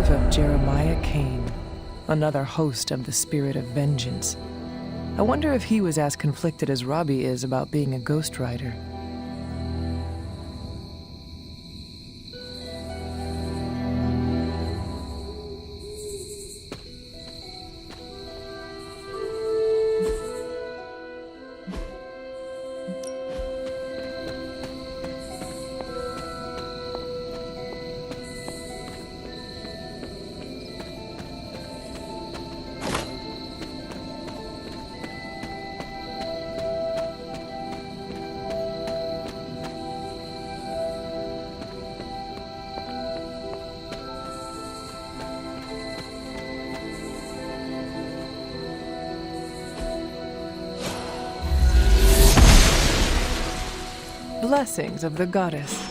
Of Jeremiah Cain, another host of the spirit of vengeance. I wonder if he was as conflicted as Robbie is about being a ghostwriter. Blessings of the goddess.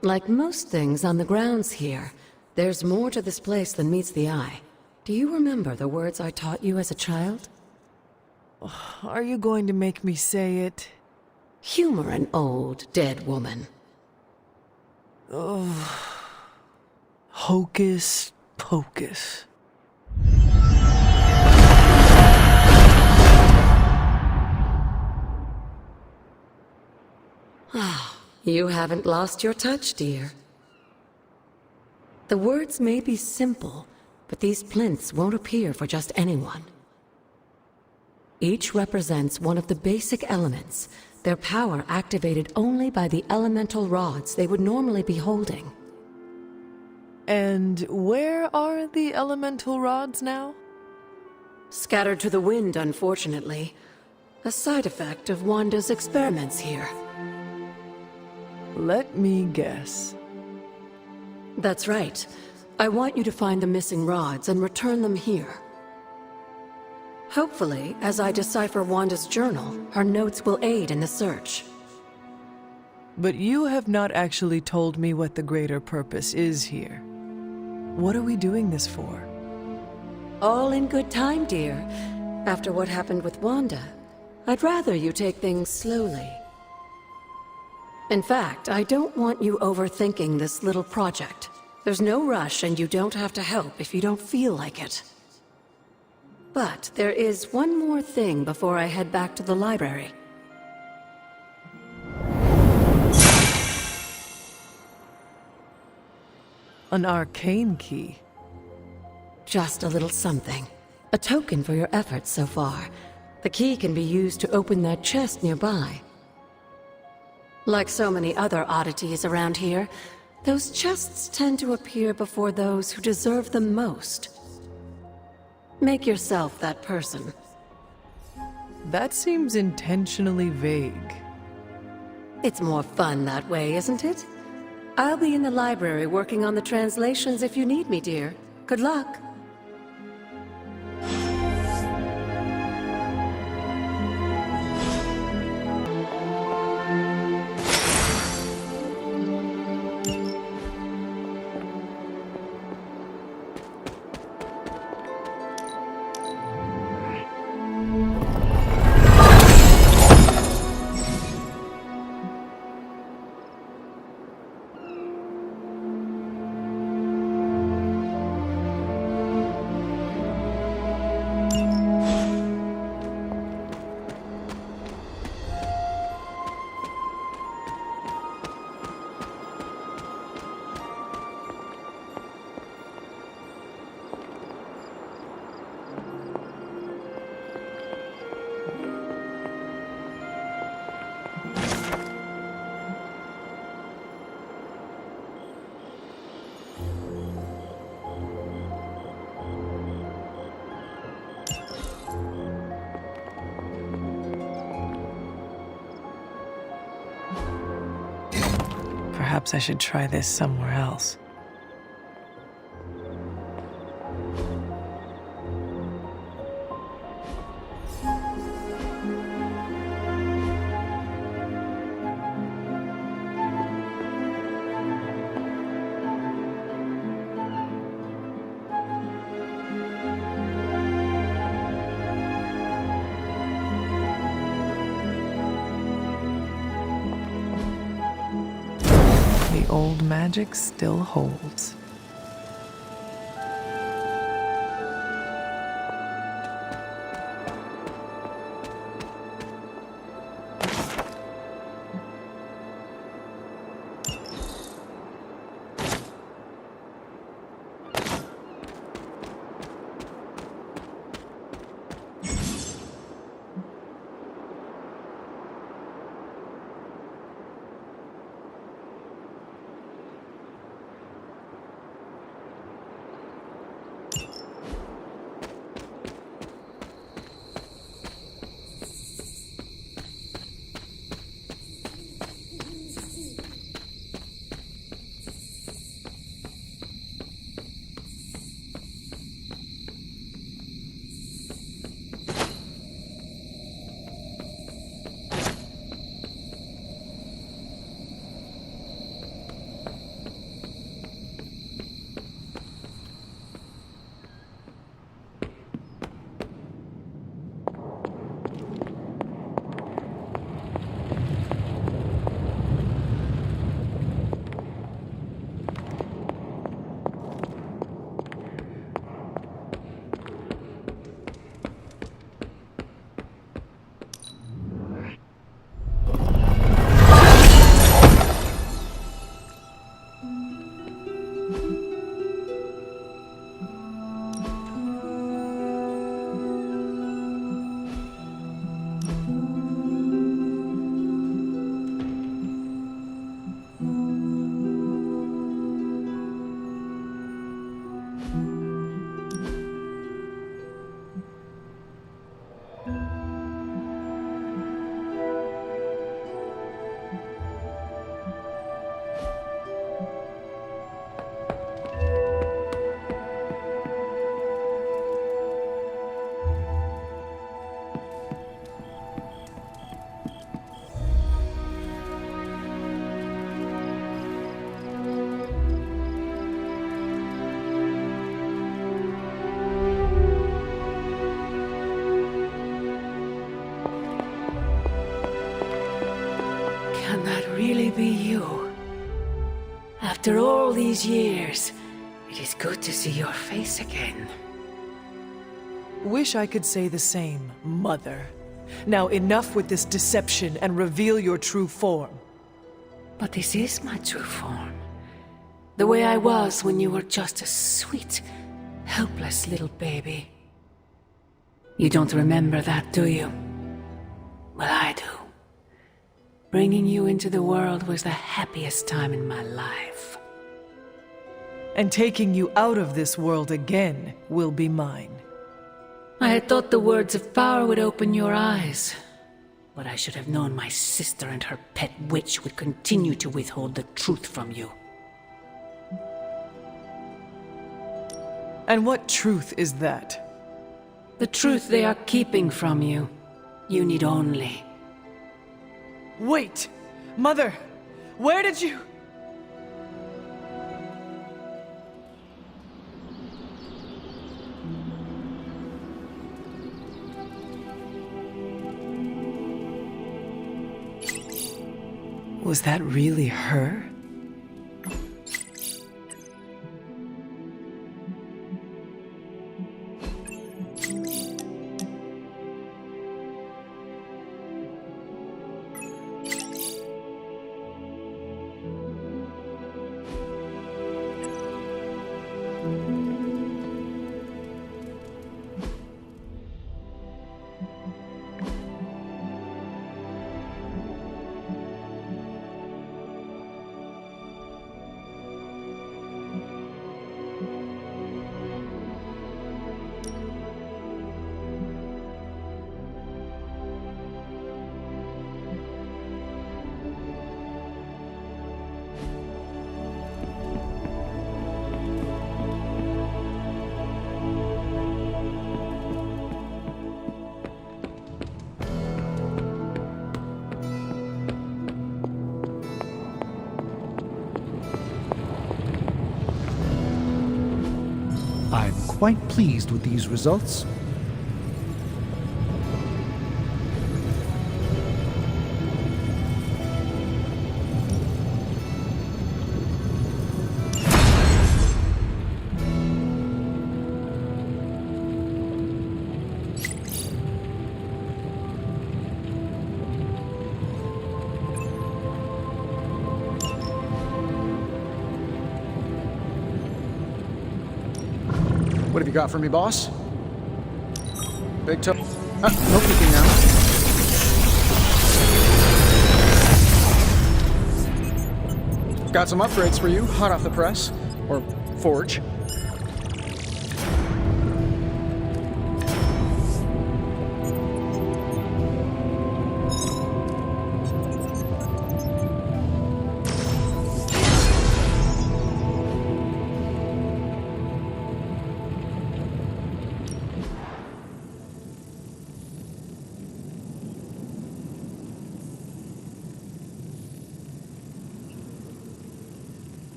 Like most things on the grounds here, there's more to this place than meets the eye. Do you remember the words I taught you as a child? Are you going to make me say it? Humor an old, dead woman. Oh. Hocus pocus. You haven't lost your touch, dear. The words may be simple, But these plinths won't appear for just anyone. Each represents one of the basic elements, their power activated only by the elemental rods they would normally be holding. And where are the elemental rods now? Scattered to the wind, unfortunately. A side effect of Wanda's experiments here. Let me guess. That's right. I want you to find the missing rods and return them here. Hopefully, as I decipher Wanda's journal, her notes will aid in the search. But you have not actually told me what the greater purpose is here. What are we doing this for? All in good time, dear. After what happened with Wanda, I'd rather you take things slowly. In fact, I don't want you overthinking this little project. There's no rush, and you don't have to help if you don't feel like it. But there is one more thing before I head back to the library. An arcane key. Just a little something. A token for your efforts so far. The key can be used to open that chest nearby. Like so many other oddities around here, those chests tend to appear before those who deserve them most. Make yourself that person. That seems intentionally vague. It's more fun that way, isn't it? I'll be in the library working on the translations if you need me, dear. Good luck. Perhaps I should try this somewhere else. The old magic still holds. Can that really be you? After all these years, it is good to see your face again. Wish I could say the same, Mother. Now enough with this deception and reveal your true form. But this is my true form. The way I was when you were just a sweet, helpless little baby. You don't remember that, do you? Well, I do. Bringing you into the world was the happiest time in my life. And taking you out of this world again will be mine. I had thought the words of power would open your eyes. But I should have known my sister and her pet witch would continue to withhold the truth from you. And what truth is that? The truth they are keeping from you. You need only... Wait! Mother! Where did you... Was that really her? I'm quite pleased with these results. What have you got for me, boss? Big toe. No peeking now. Got some upgrades for you, hot off the press. Or forge.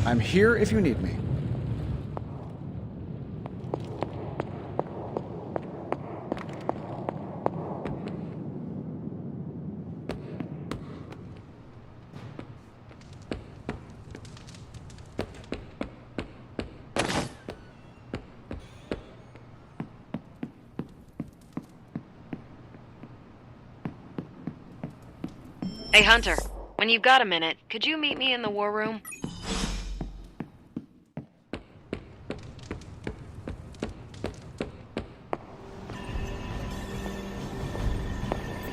I'm here if you need me. Hey, Hunter. When you've got a minute, could you meet me in the war room?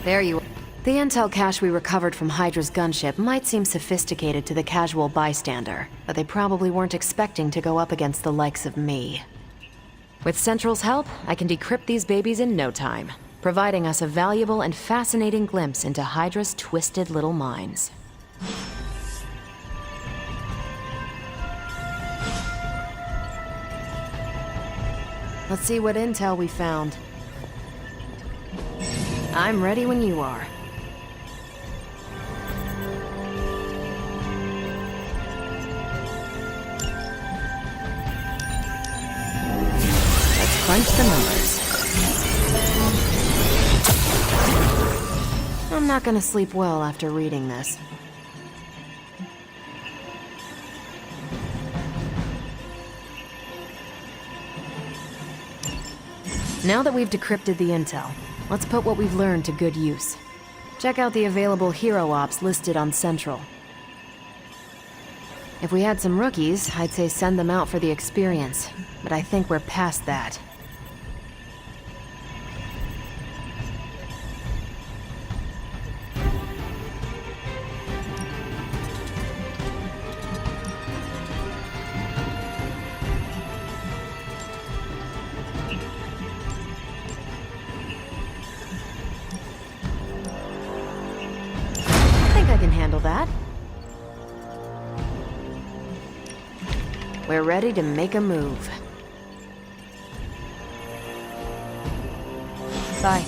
There you are. The intel cache we recovered from Hydra's gunship might seem sophisticated to the casual bystander, but they probably weren't expecting to go up against the likes of me. With Central's help, I can decrypt these babies in no time, providing us a valuable and fascinating glimpse into Hydra's twisted little minds. Let's see what intel we found. I'm ready when you are. Let's crunch the numbers. I'm not gonna sleep well after reading this. Now that we've decrypted the intel, let's put what we've learned to good use. Check out the available hero ops listed on Central. If we had some rookies, I'd say send them out for the experience, but I think we're past that. I can handle that. We're ready to make a move. Bye.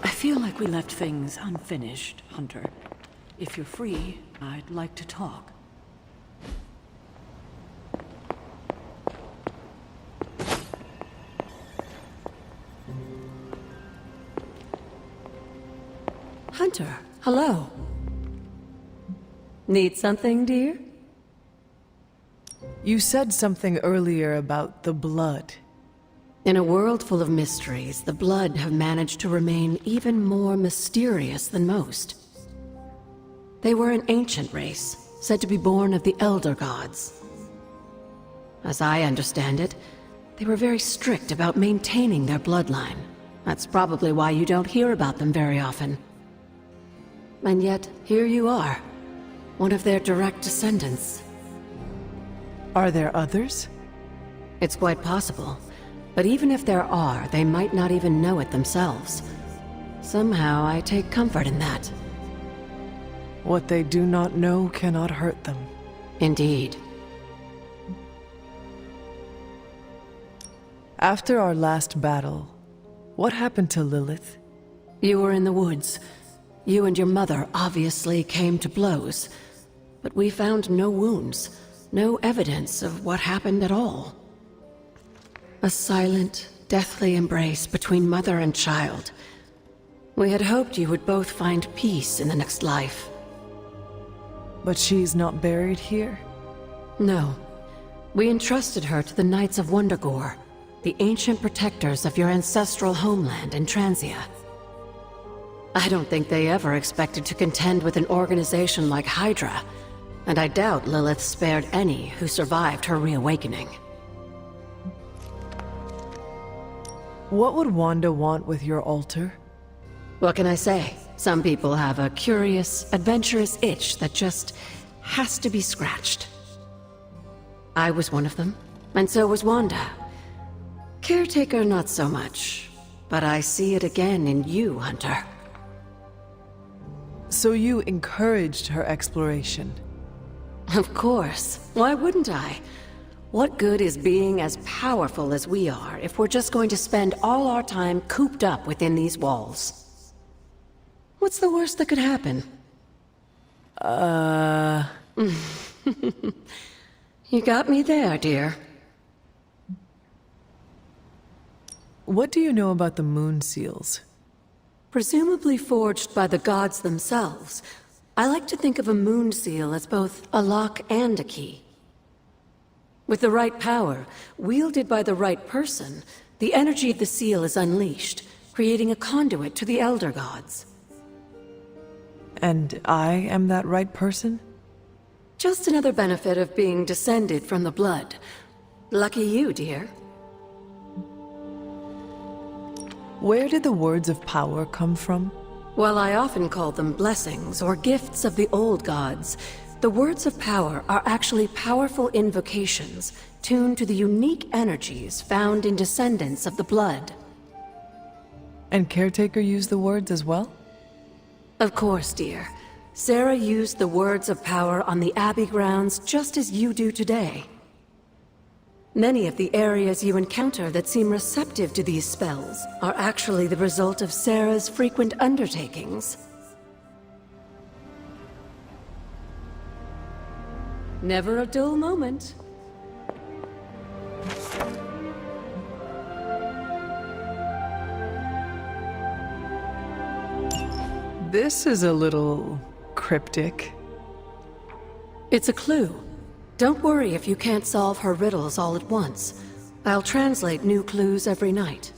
I feel like we left things unfinished, Hunter. If you're free, I'd like to talk. Hunter, hello. Need something, dear? You said something earlier about the blood. In a world full of mysteries, the blood have managed to remain even more mysterious than most. They were an ancient race, said to be born of the Elder Gods. As I understand it, they were very strict about maintaining their bloodline. That's probably why you don't hear about them very often. And yet, here you are, one of their direct descendants. Are there others? It's quite possible. But even if there are, they might not even know it themselves. Somehow, I take comfort in that. What they do not know cannot hurt them. Indeed. After our last battle, what happened to Lilith? You were in the woods. You and your mother obviously came to blows. But we found no wounds, no evidence of what happened at all. A silent, deathly embrace between mother and child. We had hoped you would both find peace in the next life. But she's not buried here? No. We entrusted her to the Knights of Wundagore, the ancient protectors of your ancestral homeland in Transia. I don't think they ever expected to contend with an organization like Hydra, and I doubt Lilith spared any who survived her reawakening. What would Wanda want with your altar? What can I say? Some people have a curious, adventurous itch that just has to be scratched. I was one of them, and so was Wanda. Caretaker, not so much, but I see it again in you, Hunter. So you encouraged her exploration? Of course. Why wouldn't I? What good is being as powerful as we are if we're just going to spend all our time cooped up within these walls? What's the worst that could happen? You got me there, dear. What do you know about the moon seals? Presumably forged by the gods themselves, I like to think of a moon seal as both a lock and a key. With the right power, wielded by the right person, the energy of the seal is unleashed, creating a conduit to the Elder Gods. And I am that right person? Just another benefit of being descended from the blood. Lucky you, dear. Where did the words of power come from? While I often call them blessings or gifts of the old gods, the words of power are actually powerful invocations tuned to the unique energies found in descendants of the blood. And Caretaker used the words as well? Of course, dear. Sarah used the words of power on the Abbey grounds just as you do today. Many of the areas you encounter that seem receptive to these spells are actually the result of Sarah's frequent undertakings. Never a dull moment. This is a little cryptic. It's a clue. Don't worry if you can't solve her riddles all at once. I'll translate new clues every night.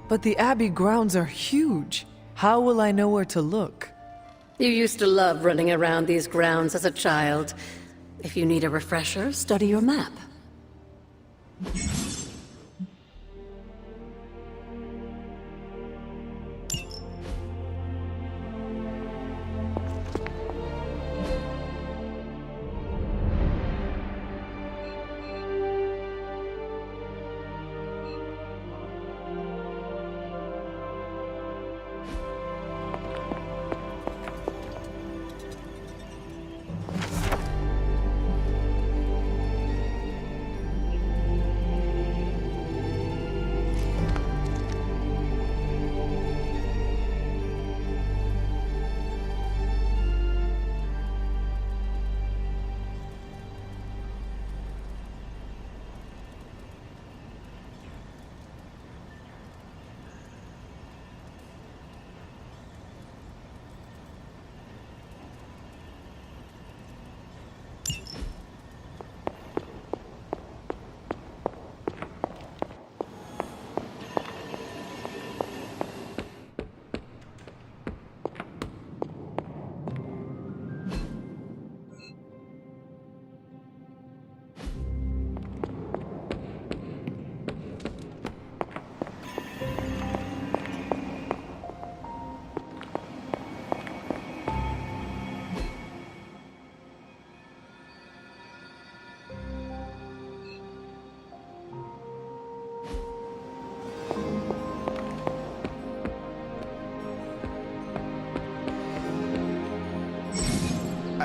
But the Abbey grounds are huge. How will I know where to look? You used to love running around these grounds as a child. If you need a refresher, study your map.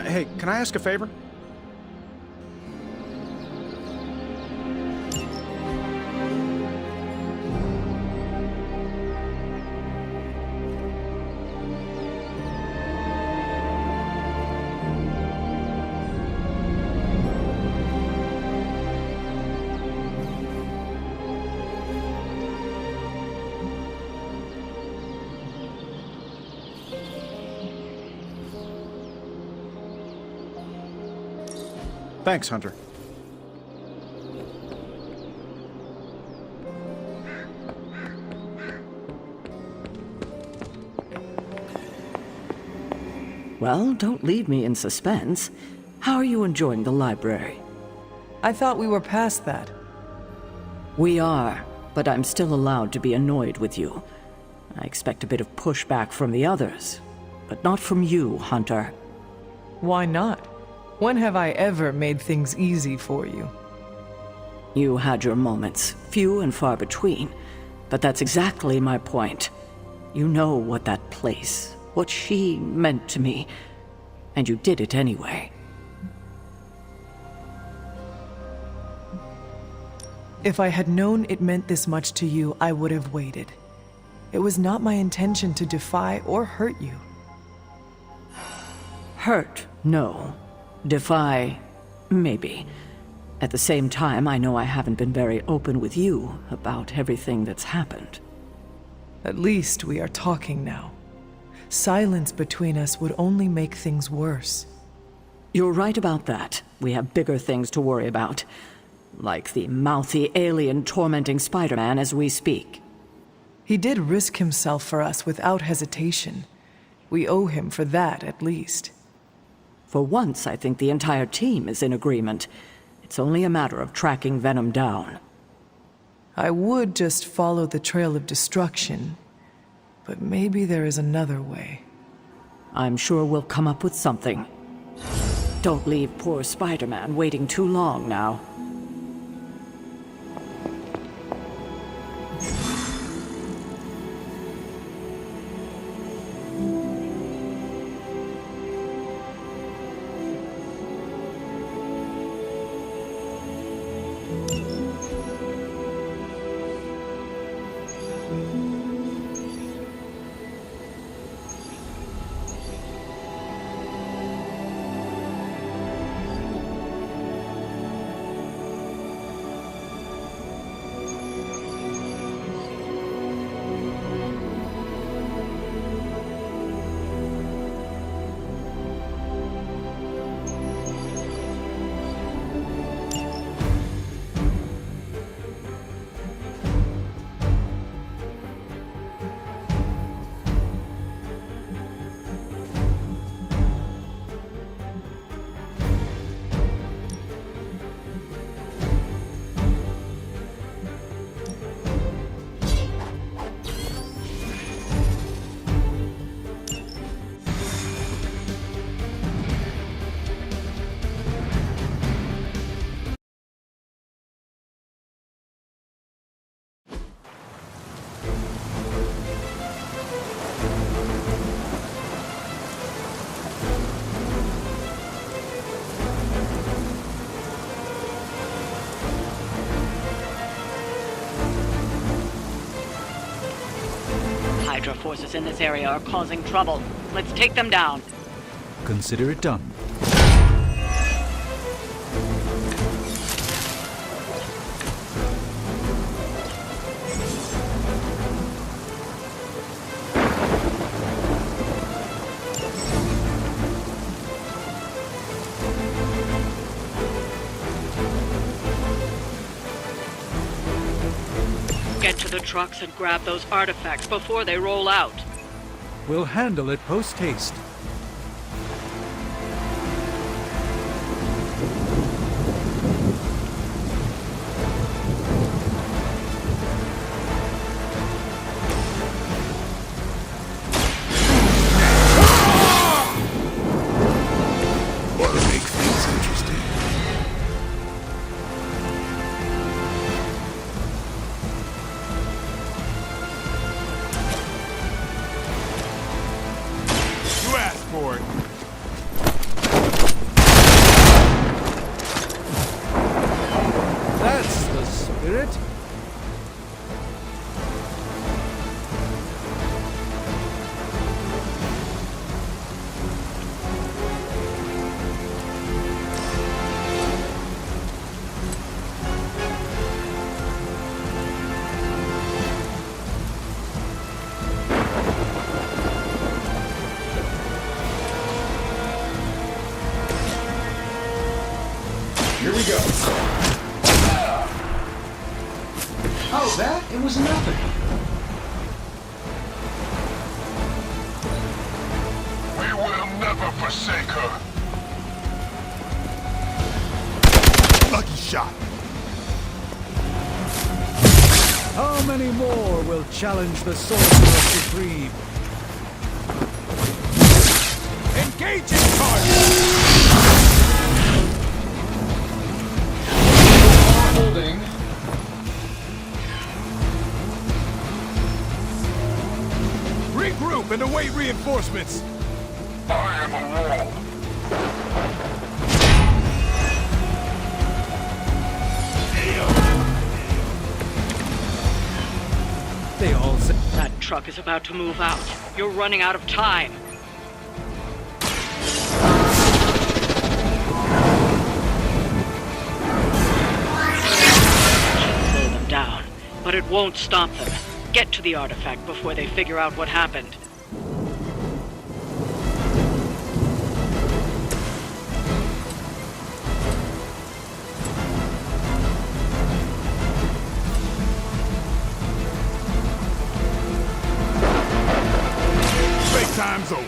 Hey, can I ask a favor? Thanks, Hunter. Well, don't leave me in suspense. How are you enjoying the library? I thought we were past that. We are, but I'm still allowed to be annoyed with you. I expect a bit of pushback from the others, but not from you, Hunter. Why not? When have I ever made things easy for you? You had your moments, few and far between, but that's exactly my point. You know what that place, what she meant to me, and you did it anyway. If I had known it meant this much to you, I would have waited. It was not my intention to defy or hurt you. Hurt, no. Defy, maybe. At the same time, I know I haven't been very open with you about everything that's happened. At least we are talking now. Silence between us would only make things worse. You're right about that. We have bigger things to worry about. Like the mouthy alien tormenting Spider-Man as we speak. He did risk himself for us without hesitation. We owe him for that, at least. For once, I think the entire team is in agreement. It's only a matter of tracking Venom down. I would just follow the trail of destruction, but maybe there is another way. I'm sure we'll come up with something. Don't leave poor Spider-Man waiting too long now. Hydra forces in this area are causing trouble. Let's take them down. Consider it done. Get to the trucks and grab those artifacts before they roll out. We'll handle it post-haste. Wanna make things interesting. You asked for it. That's the spirit. Here we go. Oh, that? It was nothing. We will never forsake her. Lucky shot. How many more will challenge the Sorcerer Supreme? Engaging target. Holding. Regroup and await reinforcements. I am a wall. They all say That truck is about to move out. You're running out of time. Slow them down, but it won't stop them. Get to the artifact before they figure out what happened. Time's over.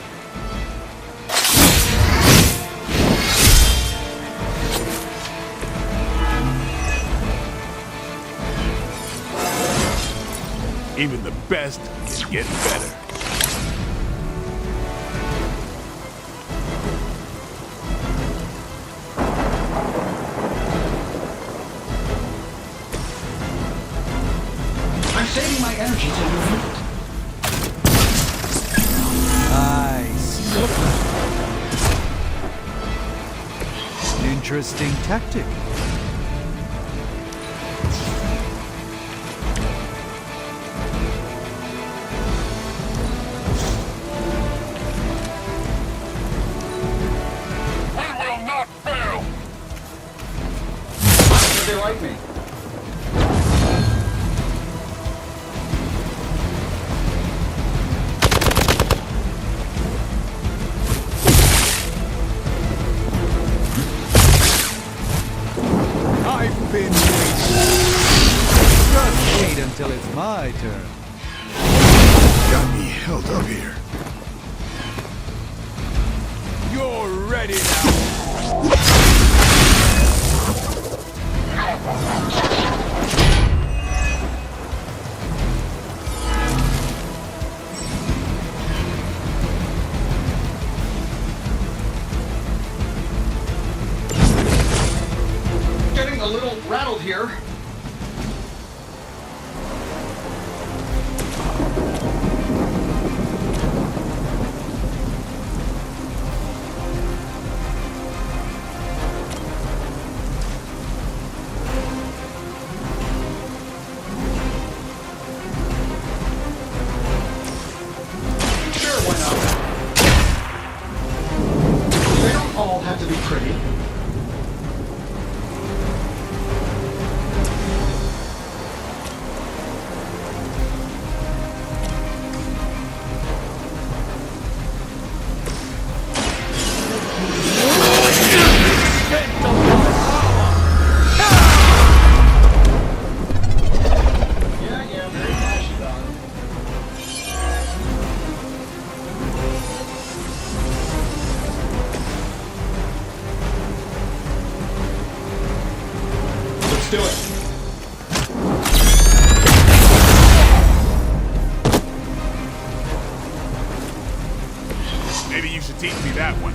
Even the best is getting better. I'm saving my energy till you need it. An interesting tactic. We will not fail. They like me. I've been waiting. Just wait until it's my turn. Got me held up here. You're ready now. Getting a little rattled here. Maybe you should teach me that one.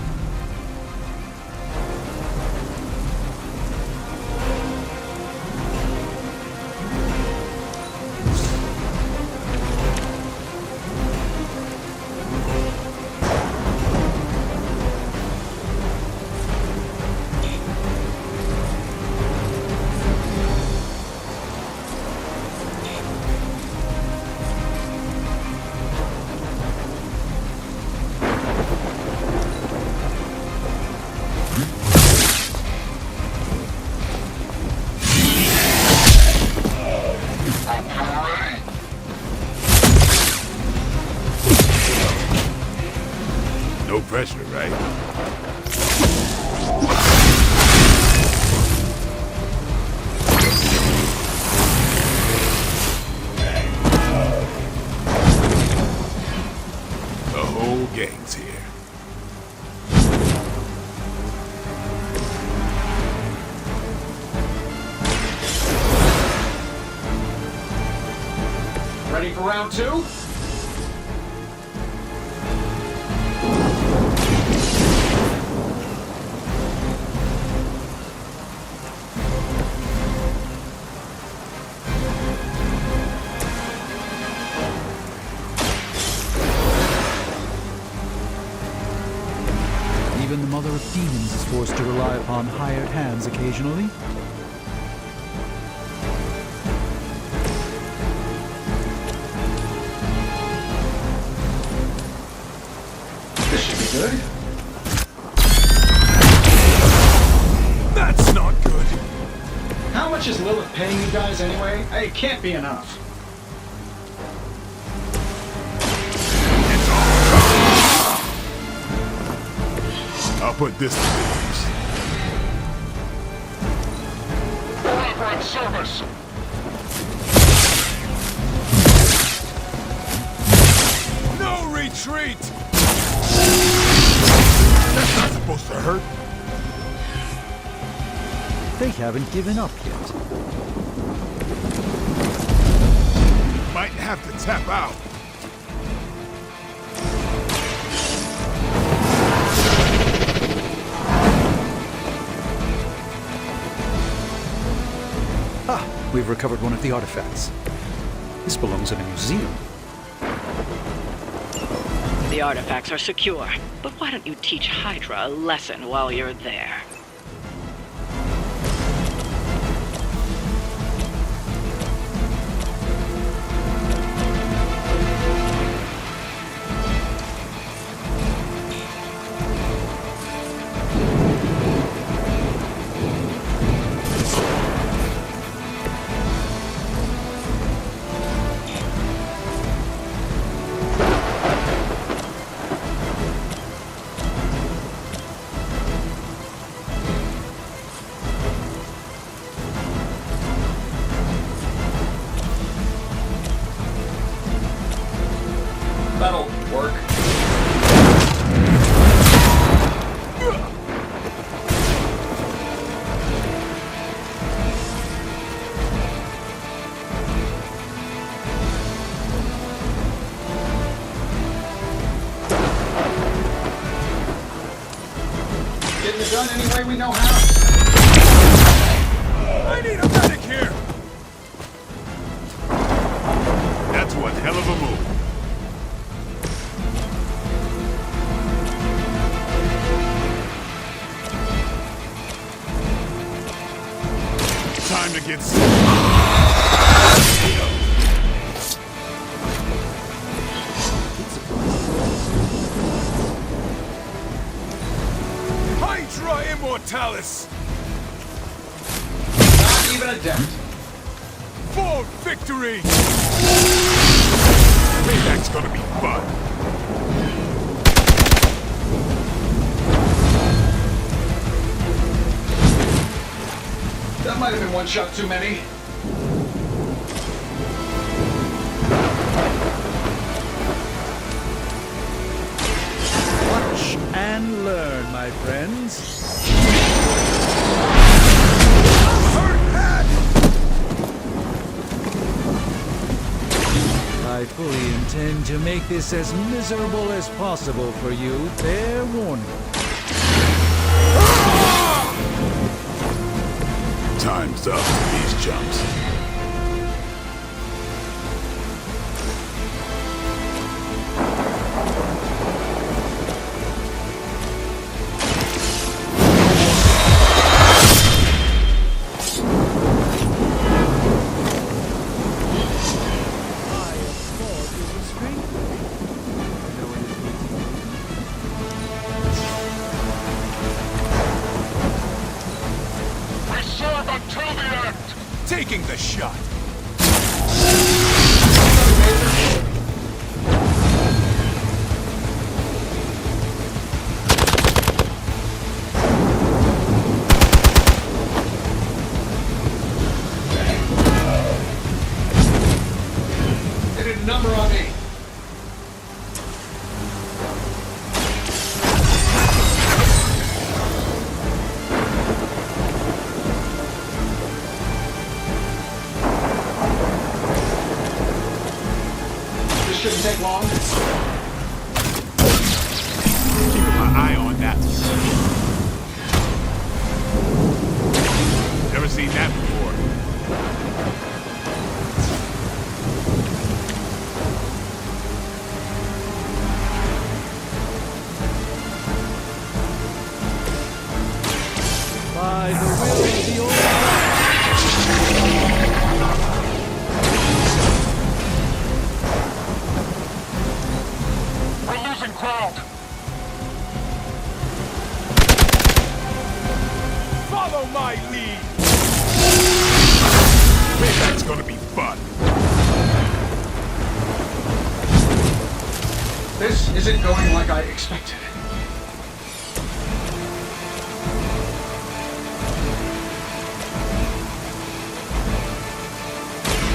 No pressure, right? The whole gang's here. Ready for round two? Even the Mother of Demons is forced to rely upon hired hands occasionally. This should be good. That's not good. How much is Lilith paying you guys anyway? Hey, it can't be enough. I'll put this to good use. Elaborate service. No retreat! That's not supposed to hurt. They haven't given up yet. Might have to tap out. We've recovered one of the artifacts. This belongs in a museum. The artifacts are secure, but why don't you teach Hydra a lesson while you're there? That'll work. Getting it done any way we know how. I need a medic here! That's one hell of a move. Time to get Hydra Immortalis! Not even a dent. For victory! Payback's gonna be fun. That might have been one shot too many. Watch and learn, my friends. I I fully intend to make this as miserable as possible for you. Fair warning. Time's up for these jumps. Taking the shot. They did a number on me. Shouldn't take long. Keeping my eye on that. Never seen that before. By the will of the old Crowd. Follow my lead. That's gonna be fun. This isn't going like I expected.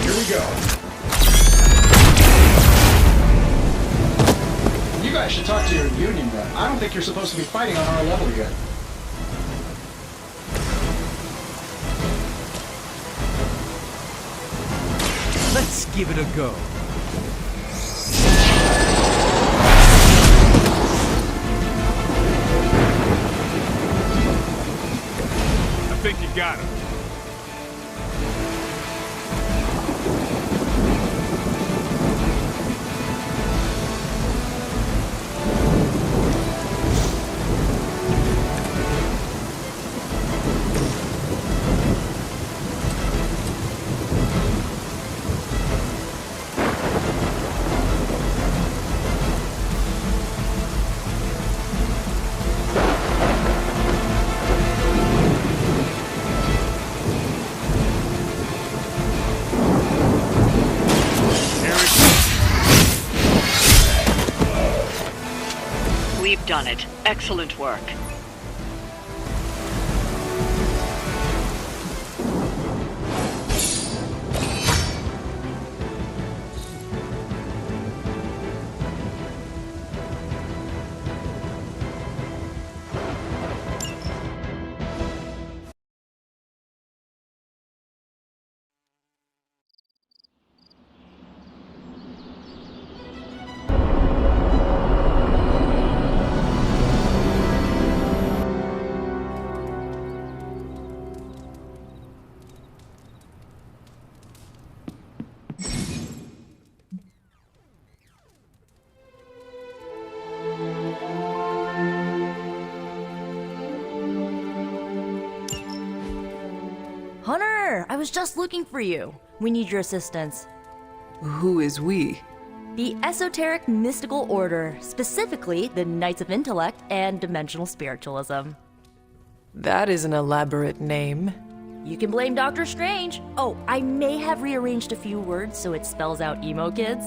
Here we go. You guys should talk to your union rep. I don't think you're supposed to be fighting on our level yet. Let's give it a go. I think you got him. We've done it. Excellent work. Hunter, I was just looking for you. We need your assistance. Who is we? The Esoteric Mystical Order, specifically the Knights of Intellect and Dimensional Spiritualism. That is an elaborate name. You can blame Dr. Strange. Oh, I may have rearranged a few words so it spells out emo kids.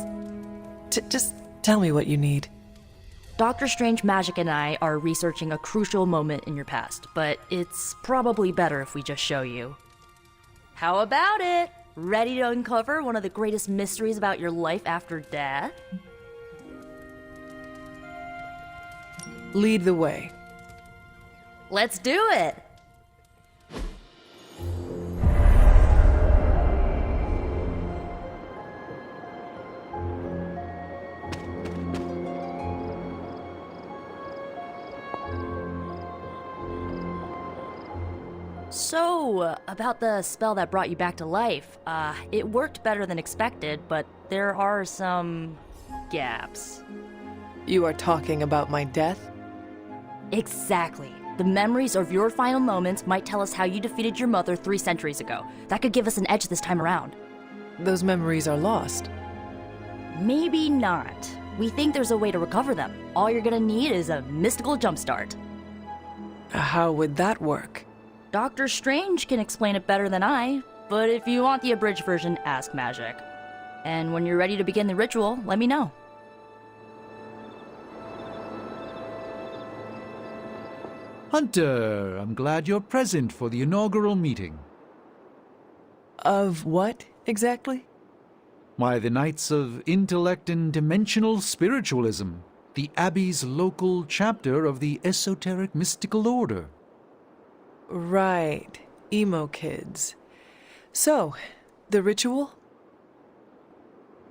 Just tell me what you need. Dr. Strange Magic and I are researching a crucial moment in your past, but it's probably better if we just show you. How about it? Ready to uncover one of the greatest mysteries about your life after death? Lead the way. Let's do it! So, about the spell that brought you back to life, it worked better than expected, but there are some gaps. You are talking about my death? Exactly. The memories of your final moments might tell us how you defeated your mother 3 centuries ago. That could give us an edge this time around. Those memories are lost. Maybe not. We think there's a way to recover them. All you're gonna need is a mystical jumpstart. How would that work? Doctor Strange can explain it better than I, but if you want the abridged version, ask Magic. And when you're ready to begin the ritual, let me know. Hunter, I'm glad you're present for the inaugural meeting. Of what, exactly? Why, the Knights of Intellect and Dimensional Spiritualism, the Abbey's local chapter of the Esoteric Mystical Order. Right, emo kids. So, the ritual?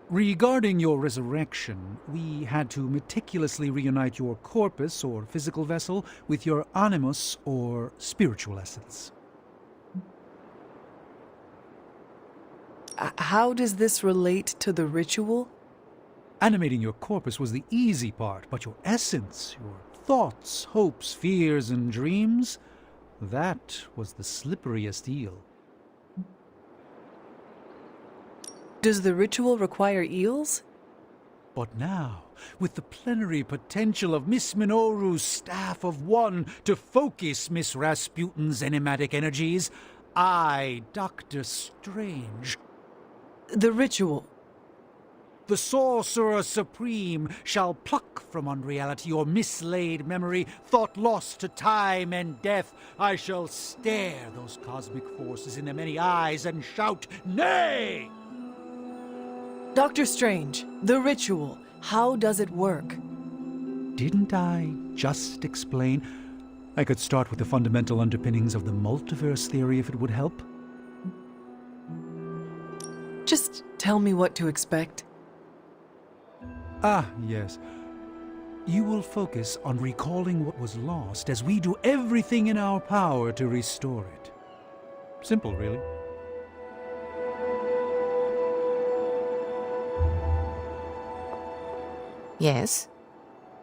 Regarding your resurrection, we had to meticulously reunite your corpus, or physical vessel, with your animus, or spiritual essence. How does this relate to the ritual? Animating your corpus was the easy part, but your essence, your thoughts, hopes, fears, and dreams, that was the slipperiest eel. Does the ritual require eels? But now, with the plenary potential of Miss Minoru's Staff of One to focus Miss Rasputin's enigmatic energies, I, Dr. Strange... The ritual. The Sorcerer Supreme shall pluck from unreality your mislaid memory, thought lost to time and death. I shall stare those cosmic forces in their many eyes and shout, "Nay!" Dr. Strange, the ritual, how does it work? Didn't I just explain? I could start with the fundamental underpinnings of the multiverse theory if it would help. Just tell me what to expect. Ah, yes. You will focus on recalling what was lost as we do everything in our power to restore it. Simple, really. Yes?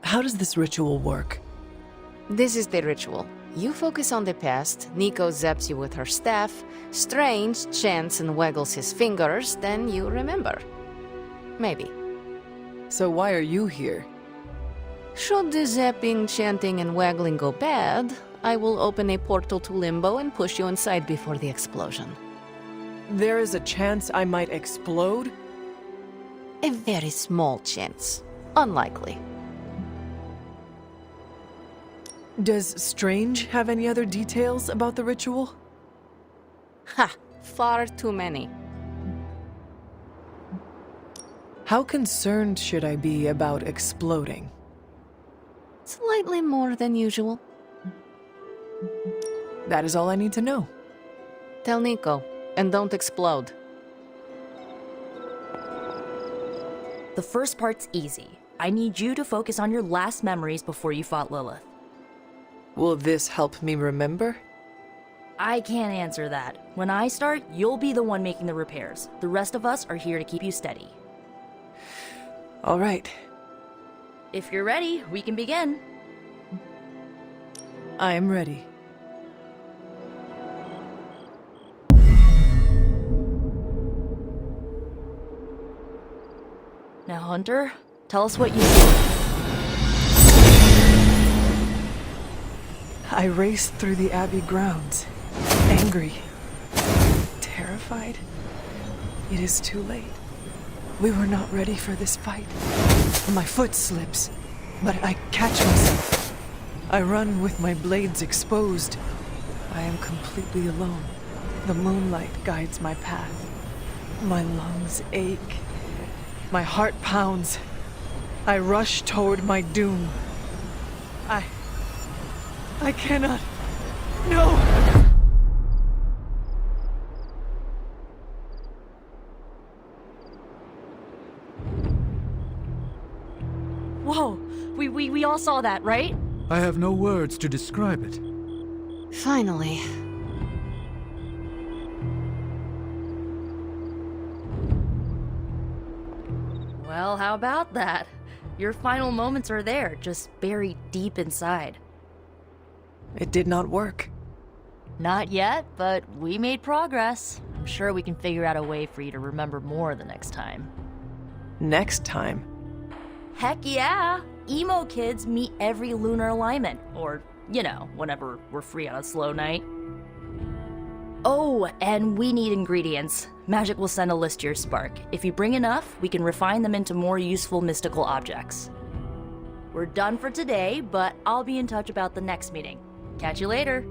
How does this ritual work? This is the ritual. You focus on the past, Nico zaps you with her staff, Strange chants and waggles his fingers, then you remember. Maybe. So why are you here? Should the zapping, chanting, and waggling go bad, I will open a portal to Limbo and push you inside before the explosion. There is a chance I might explode? A very small chance. Unlikely. Does Strange have any other details about the ritual? Ha! Far too many. How concerned should I be about exploding? Slightly more than usual. That is all I need to know. Tell Nico, and don't explode. The first part's easy. I need you to focus on your last memories before you fought Lilith. Will this help me remember? I can't answer that. When I start, you'll be the one making the repairs. The rest of us are here to keep you steady. All right. If you're ready, we can begin. I am ready. Now, Hunter, tell us what you see. I raced through the Abbey grounds, angry, terrified. It is too late. We were not ready for this fight. My foot slips, but I catch myself. I run with my blades exposed. I am completely alone. The moonlight guides my path. My lungs ache. My heart pounds. I rush toward my doom. I cannot. No! Whoa! We all saw that, right? I have no words to describe it. Finally. Well, how about that? Your final moments are there, just buried deep inside. It did not work. Not yet, but we made progress. I'm sure we can figure out a way for you to remember more the next time. Next time? Heck yeah! Emo kids meet every lunar alignment, or, you know, whenever we're free on a slow night. Oh, and we need ingredients. Magic will send a list to your spark. If you bring enough, we can refine them into more useful mystical objects. We're done for today, but I'll be in touch about the next meeting. Catch you later.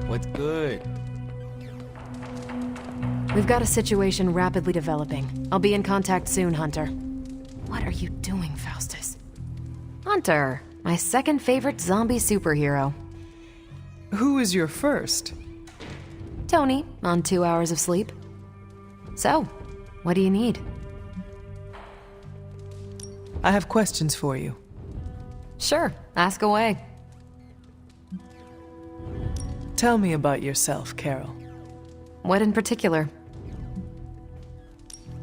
What's good? We've got a situation rapidly developing. I'll be in contact soon, Hunter. What are you doing, Faustus? Hunter, my second favorite zombie superhero. Who is your first? Tony, on 2 hours of sleep. So, what do you need? I have questions for you. Sure, ask away. Tell me about yourself, Carol. What in particular?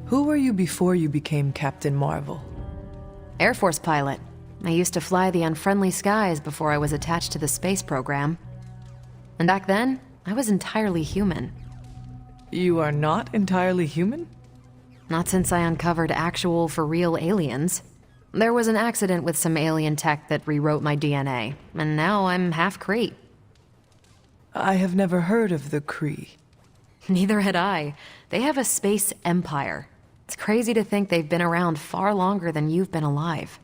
Who were you before you became Captain Marvel? Air Force pilot. I used to fly the unfriendly skies before I was attached to the space program. And back then, I was entirely human. You are not entirely human? Not since I uncovered actual, for real aliens. There was an accident with some alien tech that rewrote my DNA, and now I'm half Kree. I have never heard of the Kree. Neither had I. They have a space empire. It's crazy to think they've been around far longer than you've been alive.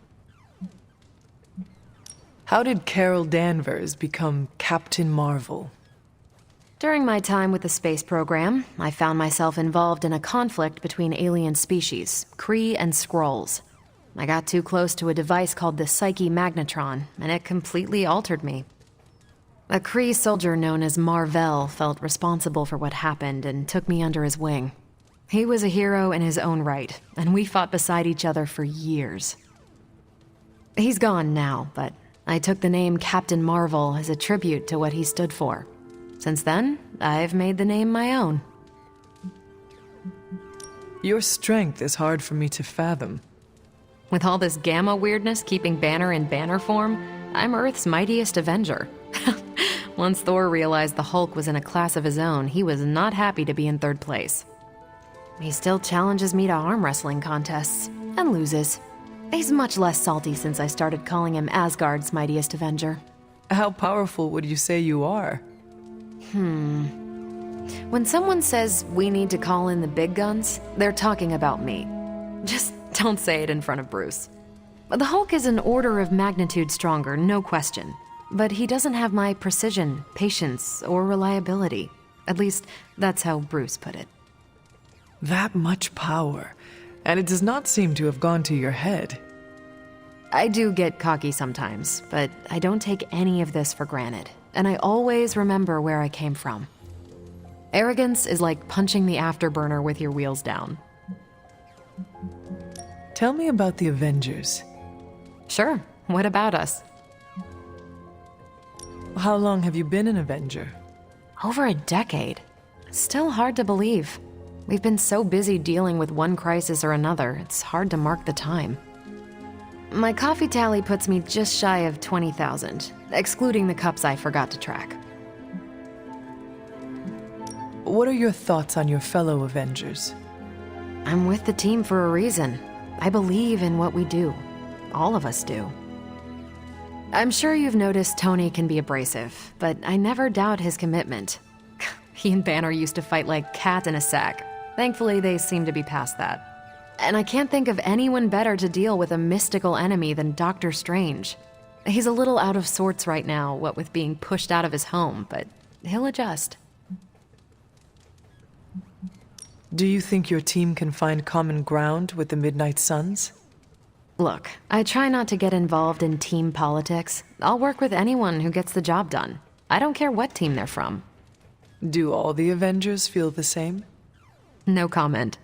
How did Carol Danvers become Captain Marvel? During my time with the space program, I found myself involved in a conflict between alien species, Kree and Skrulls. I got too close to a device called the Psyche Magnetron, and it completely altered me. A Kree soldier known as Marvel felt responsible for what happened and took me under his wing. He was a hero in his own right, and we fought beside each other for years. He's gone now, but I took the name Captain Marvel as a tribute to what he stood for. Since then, I've made the name my own. Your strength is hard for me to fathom. With all this gamma weirdness keeping Banner in banner form, I'm Earth's mightiest Avenger. Once Thor realized the Hulk was in a class of his own, he was not happy to be in third place. He still challenges me to arm wrestling contests, and loses. He's much less salty since I started calling him Asgard's mightiest Avenger. How powerful would you say you are? When someone says we need to call in the big guns, they're talking about me. Just don't say it in front of Bruce. The Hulk is an order of magnitude stronger, no question. But he doesn't have my precision, patience, or reliability. At least, that's how Bruce put it. That much power, and it does not seem to have gone to your head. I do get cocky sometimes, but I don't take any of this for granted, and I always remember where I came from. Arrogance is like punching the afterburner with your wheels down. Tell me about the Avengers. Sure, what about us? How long have you been an Avenger? Over a decade. Still hard to believe. We've been so busy dealing with one crisis or another, it's hard to mark the time. My coffee tally puts me just shy of 20,000, excluding the cups I forgot to track. What are your thoughts on your fellow Avengers? I'm with the team for a reason. I believe in what we do. All of us do. I'm sure you've noticed Tony can be abrasive, but I never doubt his commitment. He and Banner used to fight like cat in a sack. Thankfully, they seem to be past that. And I can't think of anyone better to deal with a mystical enemy than Doctor Strange. He's a little out of sorts right now, what with being pushed out of his home, but he'll adjust. Do you think your team can find common ground with the Midnight Suns? Look, I try not to get involved in team politics. I'll work with anyone who gets the job done. I don't care what team they're from. Do all the Avengers feel the same? No comment.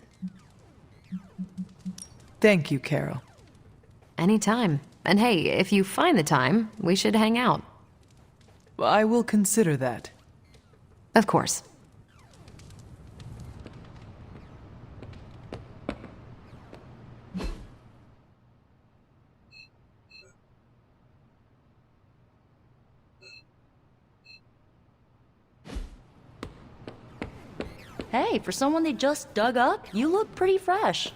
Thank you, Carol. Anytime. And hey, if you find the time, we should hang out. I will consider that. Of course. Hey, for someone they just dug up, you look pretty fresh.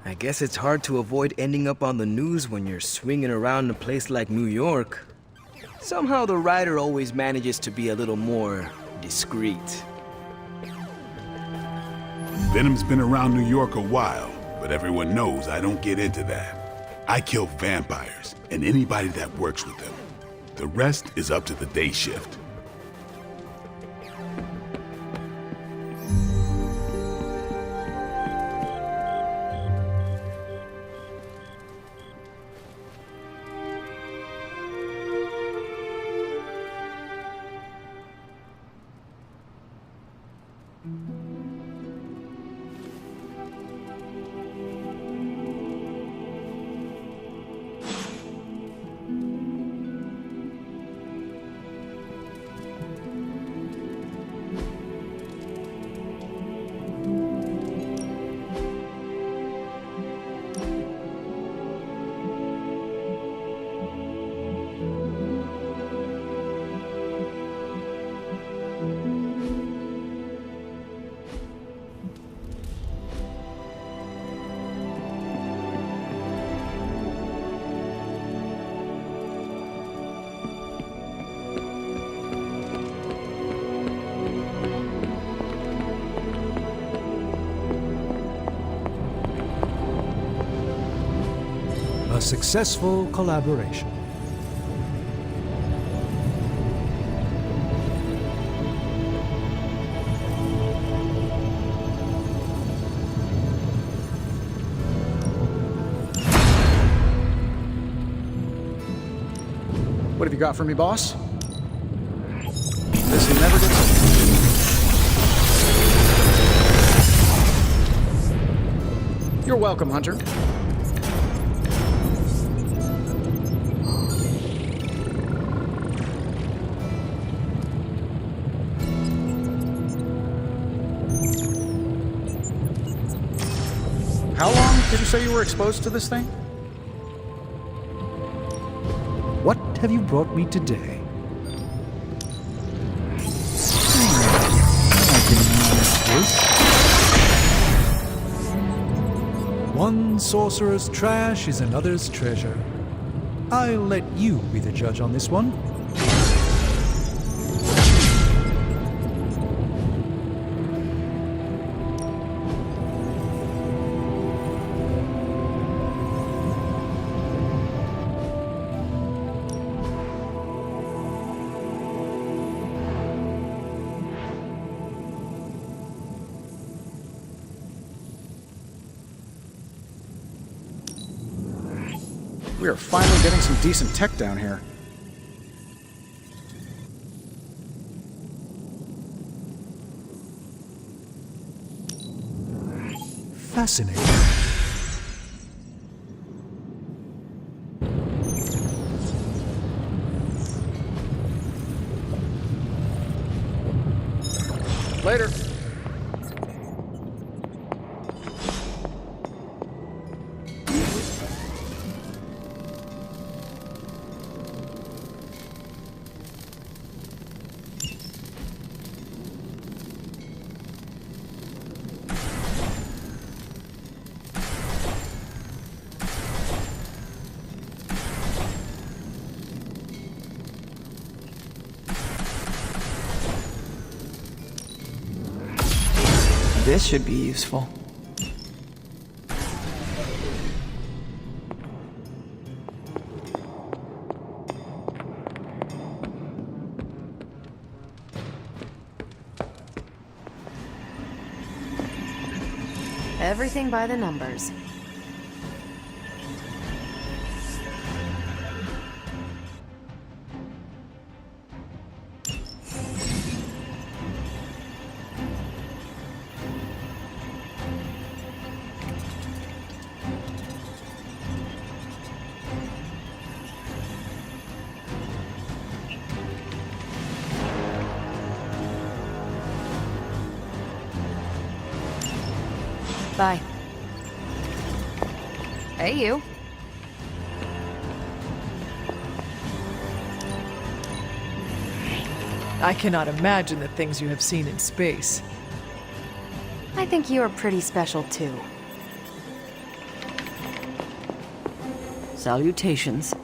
I guess it's hard to avoid ending up on the news when you're swinging around a place like New York. Somehow the writer always manages to be a little more discreet. Venom's been around New York a while, but everyone knows I don't get into that. I kill vampires and anybody that works with them. The rest is up to the day shift. A successful collaboration. What have you got for me, boss? This never gets... You're welcome, Hunter. How long did you say you were exposed to this thing? What have you brought me today? I can use this. One sorcerer's trash is another's treasure. I'll let you be the judge on this one. We are finally getting some decent tech down here. Fascinating. Later. This should be useful. Everything by the numbers. Bye. Hey, you. I cannot imagine the things you have seen in space. I think you are pretty special, too. Salutations.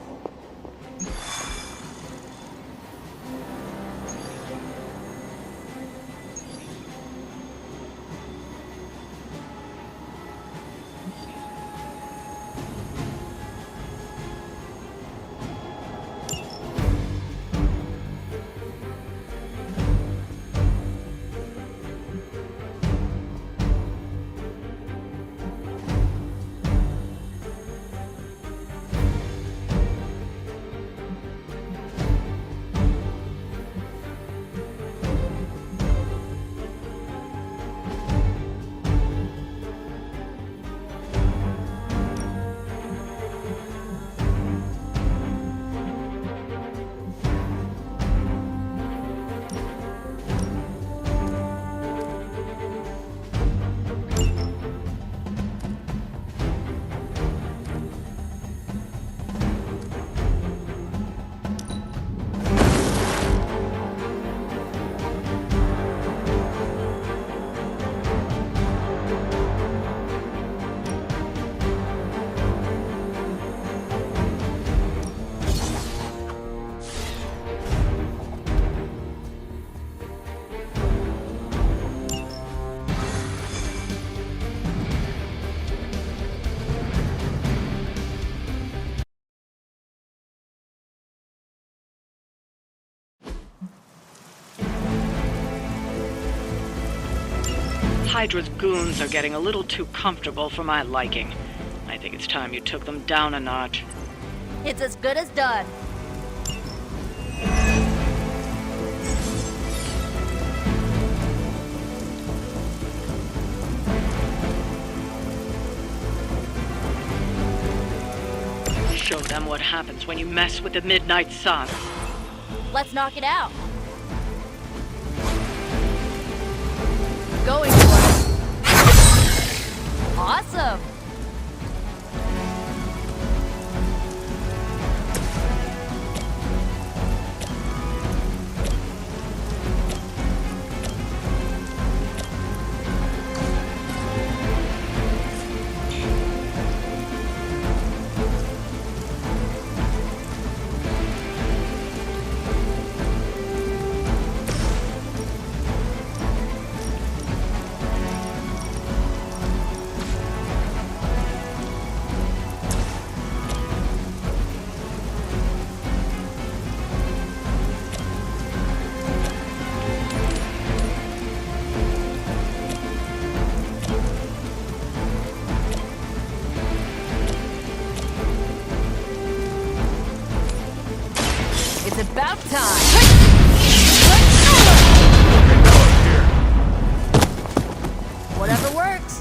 Hydra's goons are getting a little too comfortable for my liking. I think it's time you took them down a notch. It's as good as done. Show them what happens when you mess with the Midnight Sun. Let's knock it out. Going for it. Awesome. It's about time. Whatever works.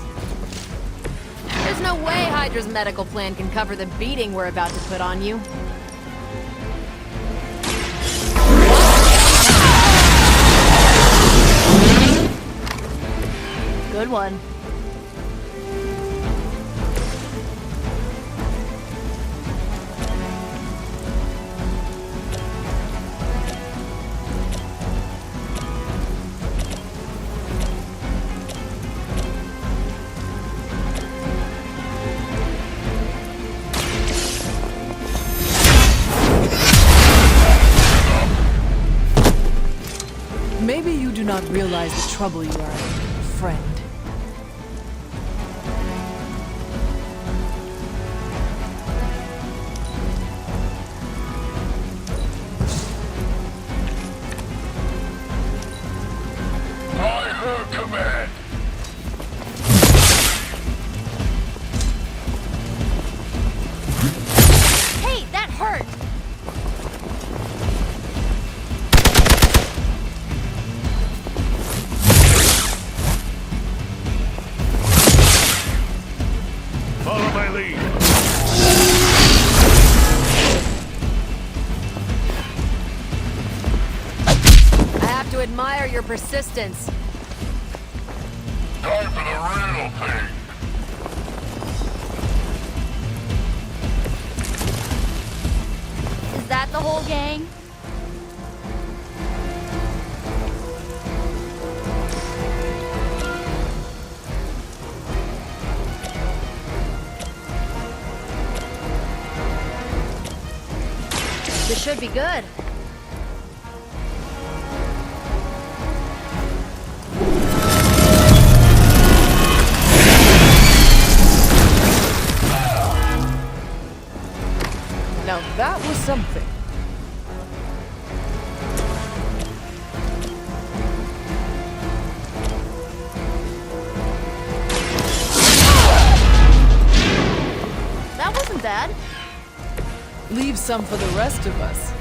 There's no way Hydra's medical plan can cover the beating we're about to put on you. Good one. Maybe you do not realize the trouble you are in, friend. By her command. persistence. Time for the real thing. Is that the whole gang? This should be good. Now that was something. That wasn't bad. Leave some for the rest of us.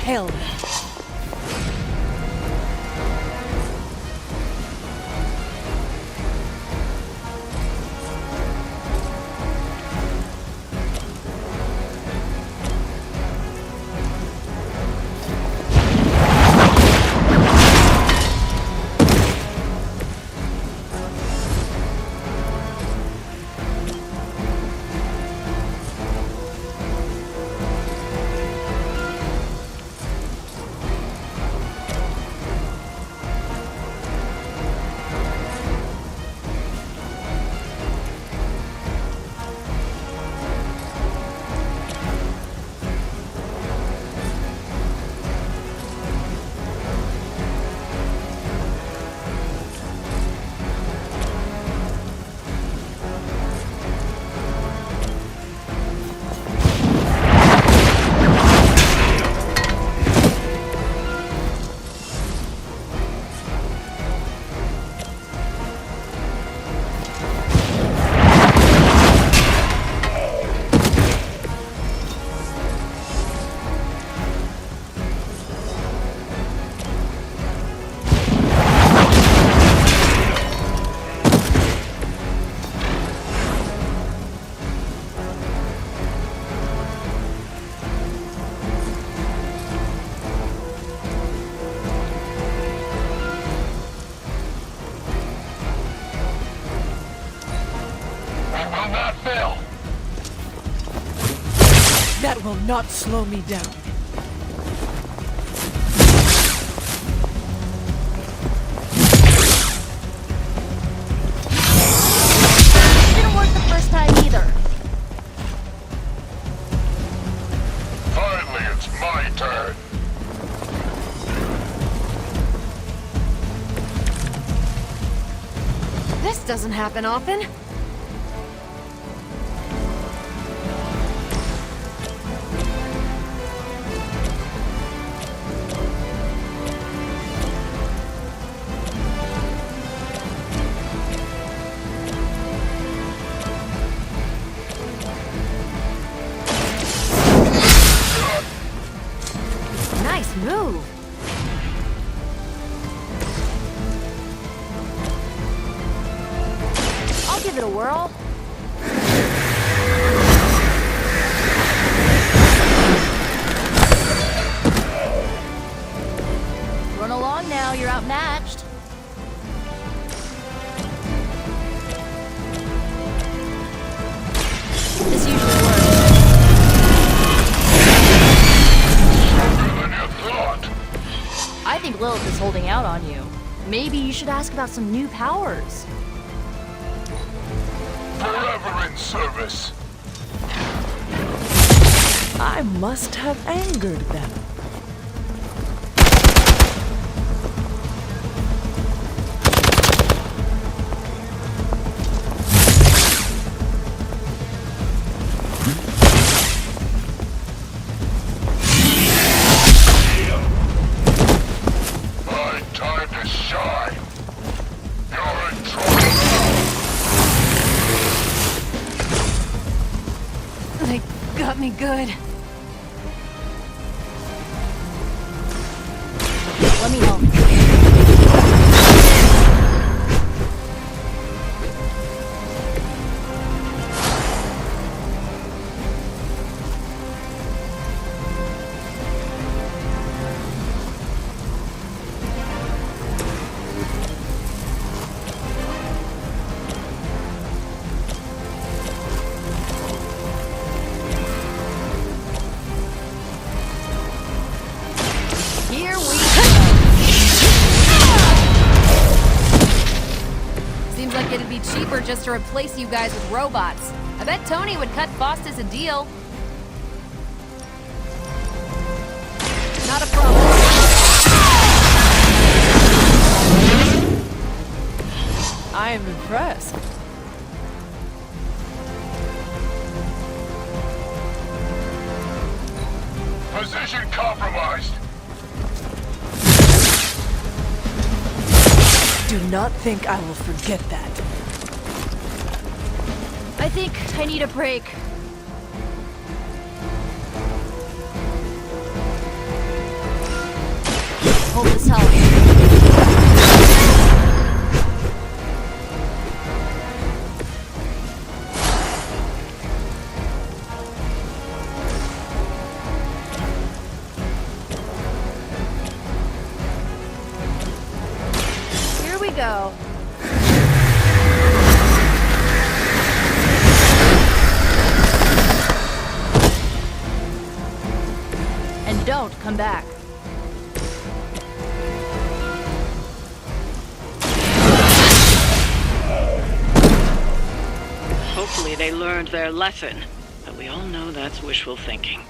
Hell. That will not slow me down. Didn't work the first time either. Finally, it's my turn. This doesn't happen often. Nice move. I'll give it a whirl. Run along now, you're outmatched. This usually works. I think Lilith is holding out on you. Maybe you should ask about some new powers. Forever in service. I must have angered them. My time to shine. You're got me good. Let me help. Here we go. Seems like it'd be cheaper just to replace you guys with robots. I bet Tony would cut Faustus a deal. Not a problem. I am impressed. Position compromised. Do not think I will forget that. I think I need a break. Hope this helps. Here we go. And don't come back. Hopefully they learned their lesson, but we all know that's wishful thinking.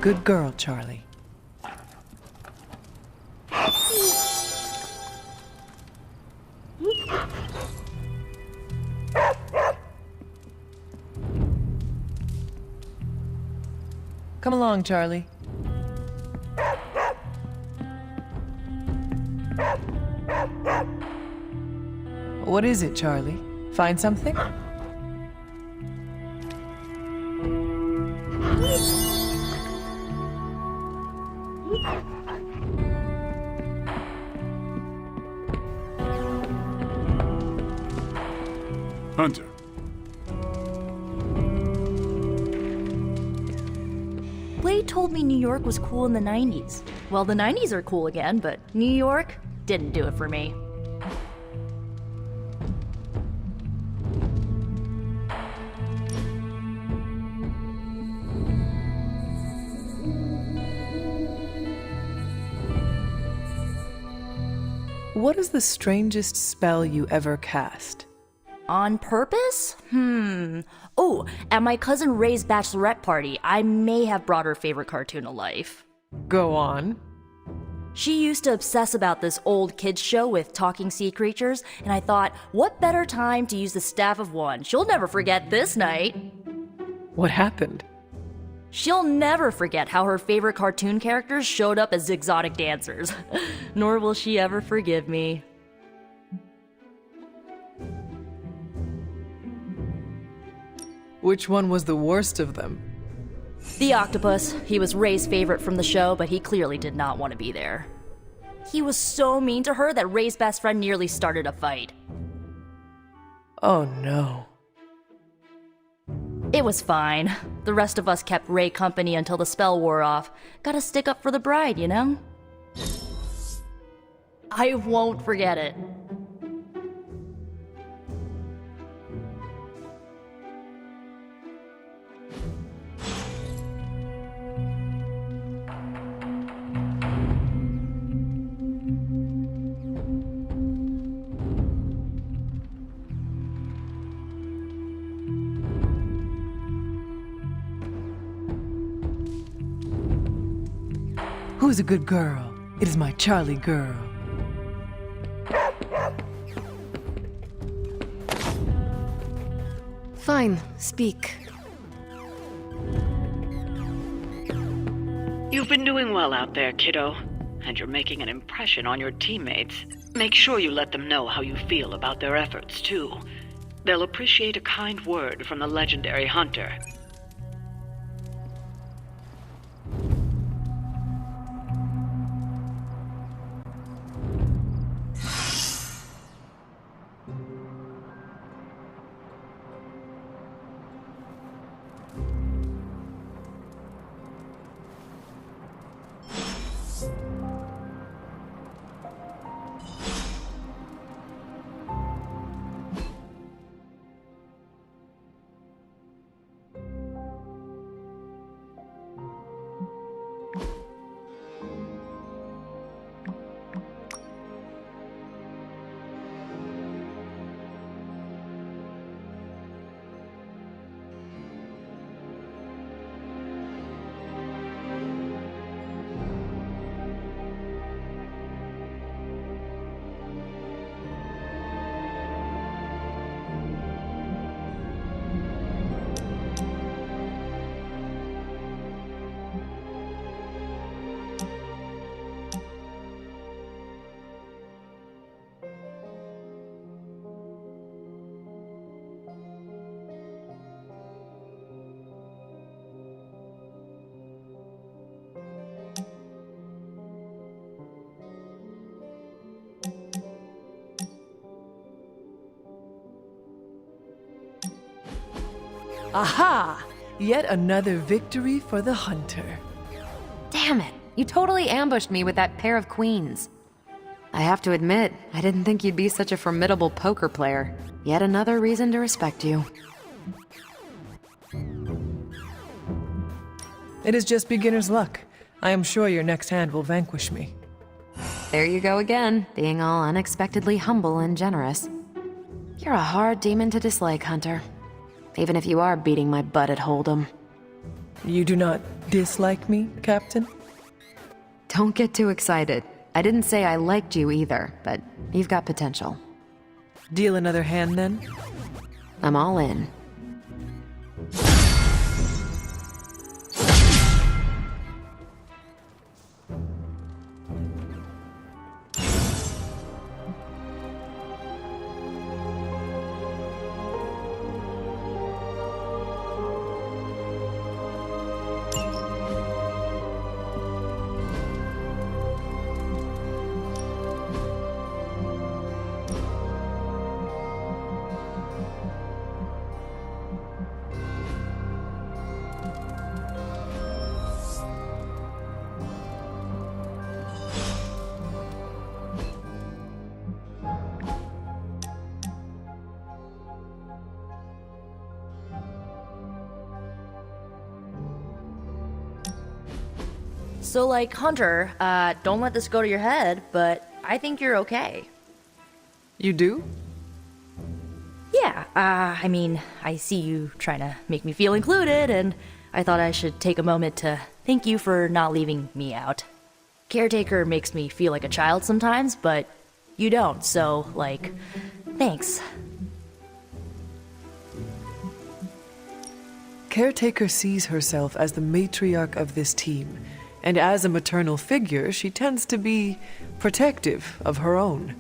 Good girl, Charlie. Come along, Charlie. What is it, Charlie? Find something? Hunter. Blade told me New York was cool in the 90s. Well, the 90s are cool again, but New York didn't do it for me. What is the strangest spell you ever cast? On purpose? Oh, at my cousin Ray's bachelorette party, I may have brought her favorite cartoon to life. Go on. She used to obsess about this old kids show with talking sea creatures, and I thought, what better time to use the staff of one? She'll never forget this night. What happened? She'll never forget how her favorite cartoon characters showed up as exotic dancers. Nor will she ever forgive me. Which one was the worst of them? The octopus. He was Ray's favorite from the show, but he clearly did not want to be there. He was so mean to her that Ray's best friend nearly started a fight. Oh no. It was fine. The rest of us kept Ray company until the spell wore off. Gotta stick up for the bride, you know? I won't forget it. Who's a good girl? It is my Charlie girl. Fine, speak. You've been doing well out there, kiddo. And you're making an impression on your teammates. Make sure you let them know how you feel about their efforts, too. They'll appreciate a kind word from the legendary hunter. Aha! Yet another victory for the hunter. Damn it! You totally ambushed me with that pair of queens. I have to admit, I didn't think you'd be such a formidable poker player. Yet another reason to respect you. It is just beginner's luck. I am sure your next hand will vanquish me. There you go again, being all unexpectedly humble and generous. You're a hard demon to dislike, Hunter. Even if you are beating my butt at Hold'em. You do not dislike me, Captain? Don't get too excited. I didn't say I liked you either, but you've got potential. Deal another hand, then? I'm all in. So, like, Hunter, don't let this go to your head, but I think you're okay. You do? Yeah, I mean, I see you trying to make me feel included, and I thought I should take a moment to thank you for not leaving me out. Caretaker makes me feel like a child sometimes, but you don't, so, like, thanks. Caretaker sees herself as the matriarch of this team, and as a maternal figure, she tends to be protective of her own.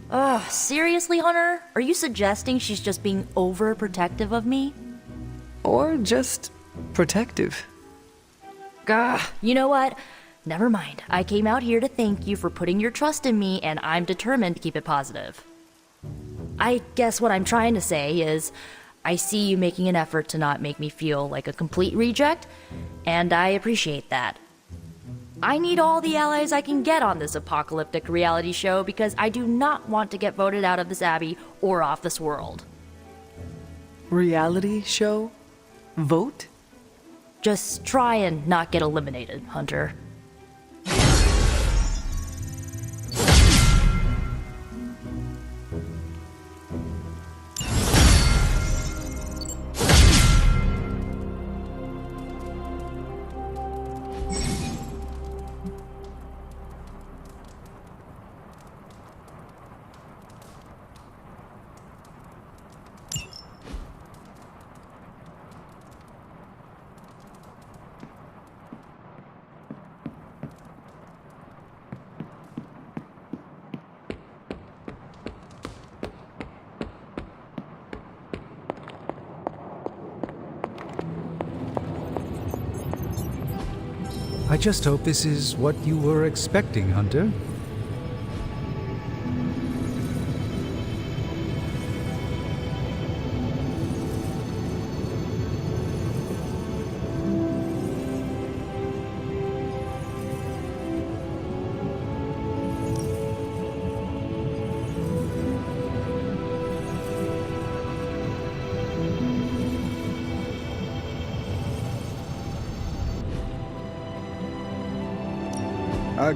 Ugh, seriously, Hunter? Are you suggesting she's just being overprotective of me? Or just protective. Gah, you know what? Never mind. I came out here to thank you for putting your trust in me, and I'm determined to keep it positive. I guess what I'm trying to say is, I see you making an effort to not make me feel like a complete reject, and I appreciate that. I need all the allies I can get on this apocalyptic reality show because I do not want to get voted out of this abbey or off this world. Reality show? Vote? Just try and not get eliminated, Hunter. I just hope this is what you were expecting, Hunter.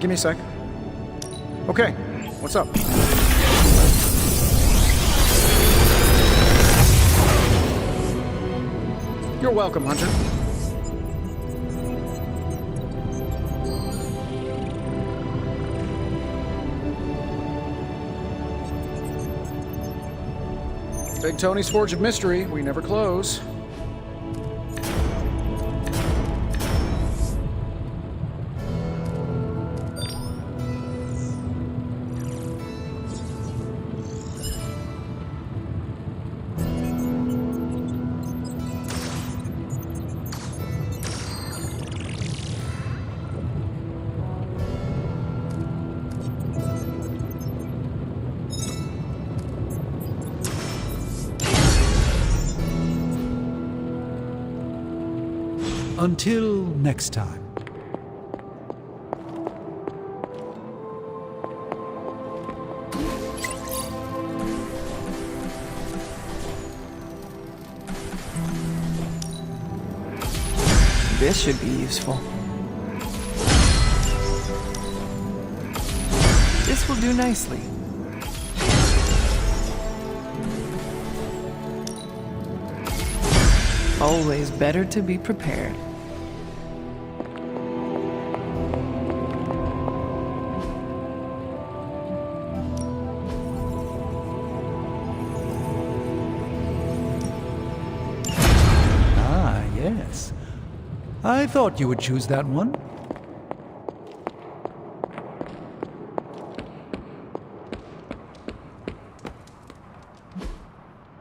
Give me a sec. Okay, what's up? You're welcome, Hunter. Big Tony's Forge of Mystery. We never close. Until next time. This should be useful. This will do nicely. Always better to be prepared. Ah, yes. I thought you would choose that one.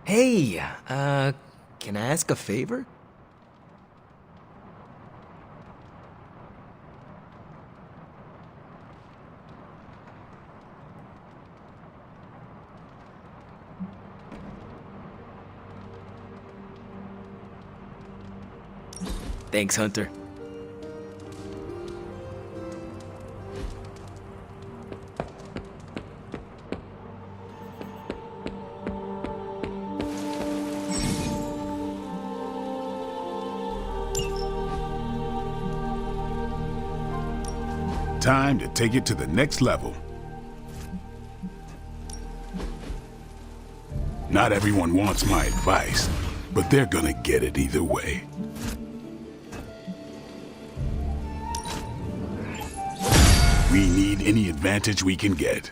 Hey, can I ask a favor? Thanks, Hunter. Time to take it to the next level. Not everyone wants my advice, but they're gonna get it either way. We need any advantage we can get.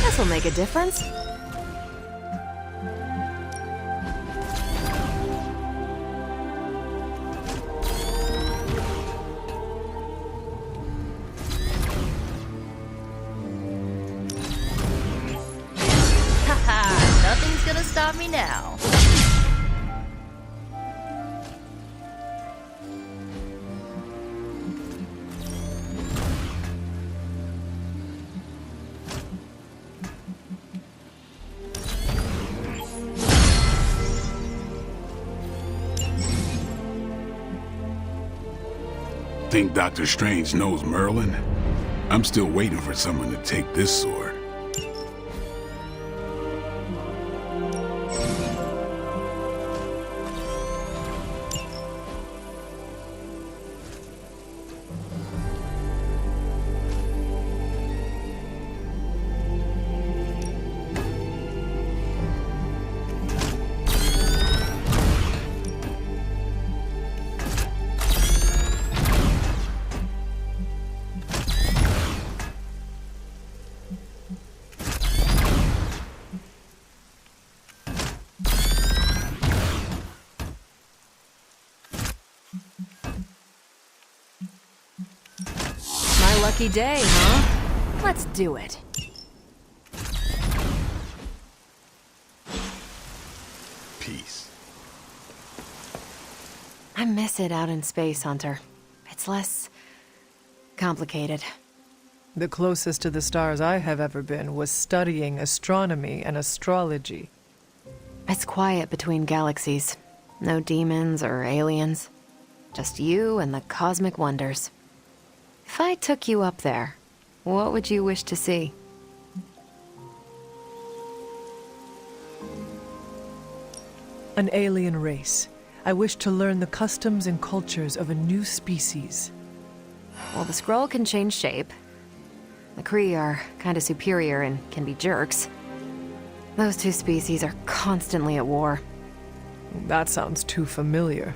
This'll make a difference. Nothing's gonna stop me now. Think Dr. Strange knows Merlin? I'm still waiting for someone to take this sword. Lucky day, huh? Let's do it. Peace. I miss it out in space, Hunter. It's less complicated. The closest to the stars I have ever been was studying astronomy and astrology. It's quiet between galaxies. No demons or aliens. Just you and the cosmic wonders. If I took you up there, what would you wish to see? An alien race. I wish to learn the customs and cultures of a new species. Well, the scroll can change shape. The Kree are kinda superior and can be jerks. Those two species are constantly at war. That sounds too familiar.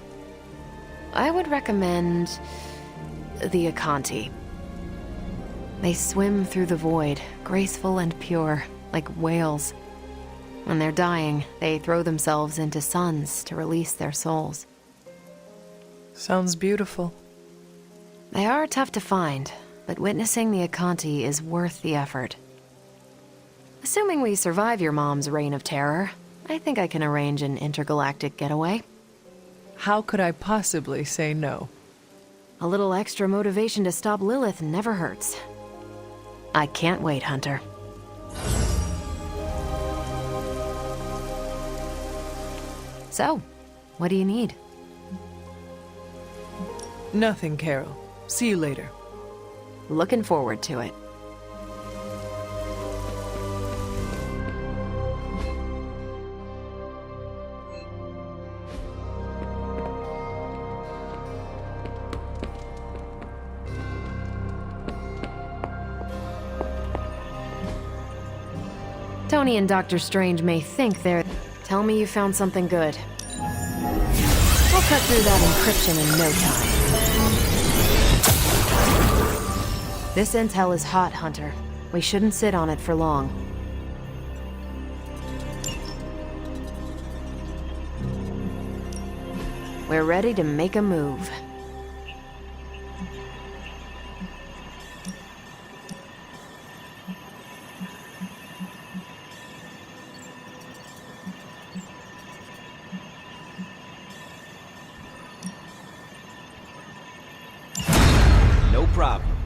I would recommend the Akanti. They swim through the void, graceful and pure, like whales. When they're dying, they throw themselves into suns to release their souls. Sounds beautiful. They are tough to find, but witnessing the Akanti is worth the effort. Assuming we survive your mom's reign of terror, I think I can arrange an intergalactic getaway. How could I possibly say no? A little extra motivation to stop Lilith never hurts. I can't wait, Hunter. So, what do you need? Nothing, Carol. See you later. Looking forward to it. Tony and Dr. Strange may think they're... Tell me you found something good. We'll cut through that encryption in no time. This intel is hot, Hunter. We shouldn't sit on it for long. We're ready to make a move. No problem.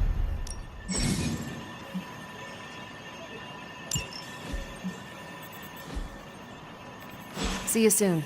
See you soon.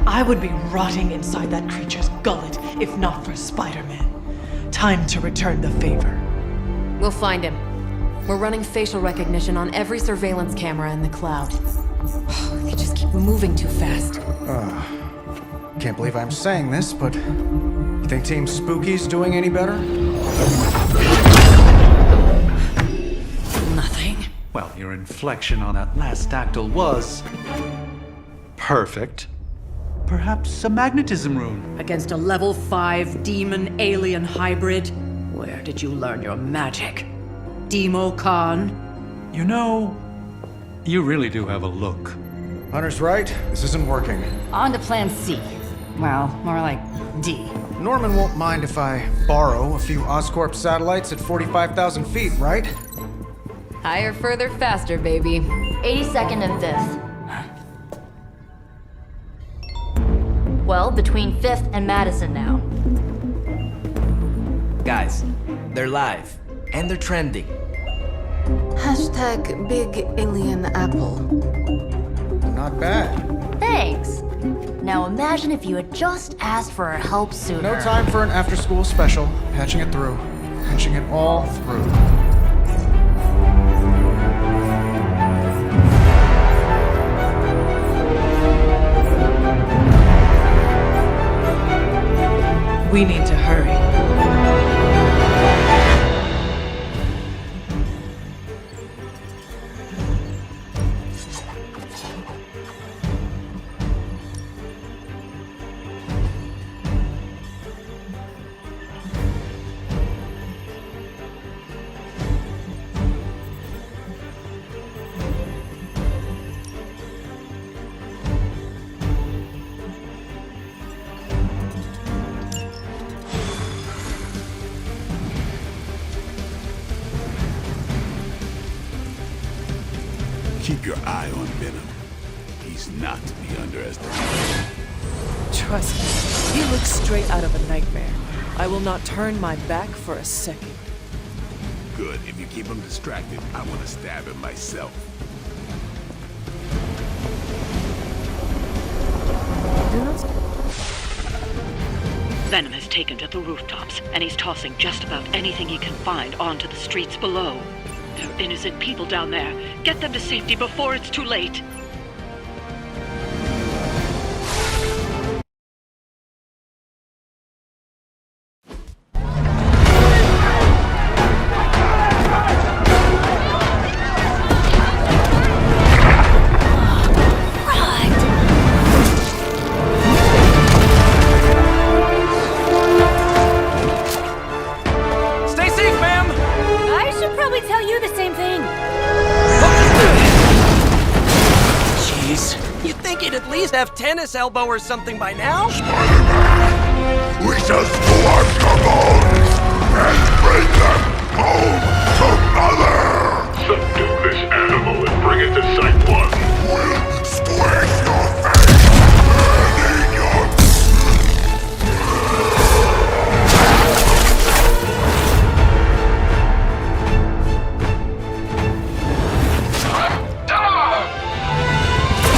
I would be rotting inside that creature's gullet if not for Spider-Man. Time to return the favor. We'll find him. We're running facial recognition on every surveillance camera in the cloud. They just keep moving too fast. Can't believe I'm saying this, but you think Team Spooky's doing any better? Nothing. Well, your inflection on that last dactyl was... perfect. Perhaps a magnetism rune. Against a level 5 demon alien hybrid? Where did you learn your magic? Demo Khan? You know, you really do have a look. Hunter's right. This isn't working. On to plan C. Well, more like D. Norman won't mind if I borrow a few Oscorp satellites at 45,000 feet, right? Higher, further, faster, baby. 82nd and 5th. Well, between 5th and Madison now. Guys, they're live. And they're trending. Hashtag Big Alien Apple. Not bad. Thanks. Now imagine if you had just asked for our help sooner. No time for an after-school special. Patching it through. Patching it all through. We need to hurry. Keep your eye on Venom. He's not to be underestimated. Trust me, he looks straight out of a nightmare. I will not turn my back for a second. Good. If you keep him distracted, I want to stab him myself. Venom has taken to the rooftops, and he's tossing just about anything he can find onto the streets below. There are innocent people down there. Get them to safety before it's too late. Stay safe, ma'am! I should probably tell you the same thing. Jeez, you'd think he'd at least have tennis elbow or something by now? We shall scorch the bones and bring them home to Mother! Subdue this animal and bring it to Site 1. We'll squish your face and eat your...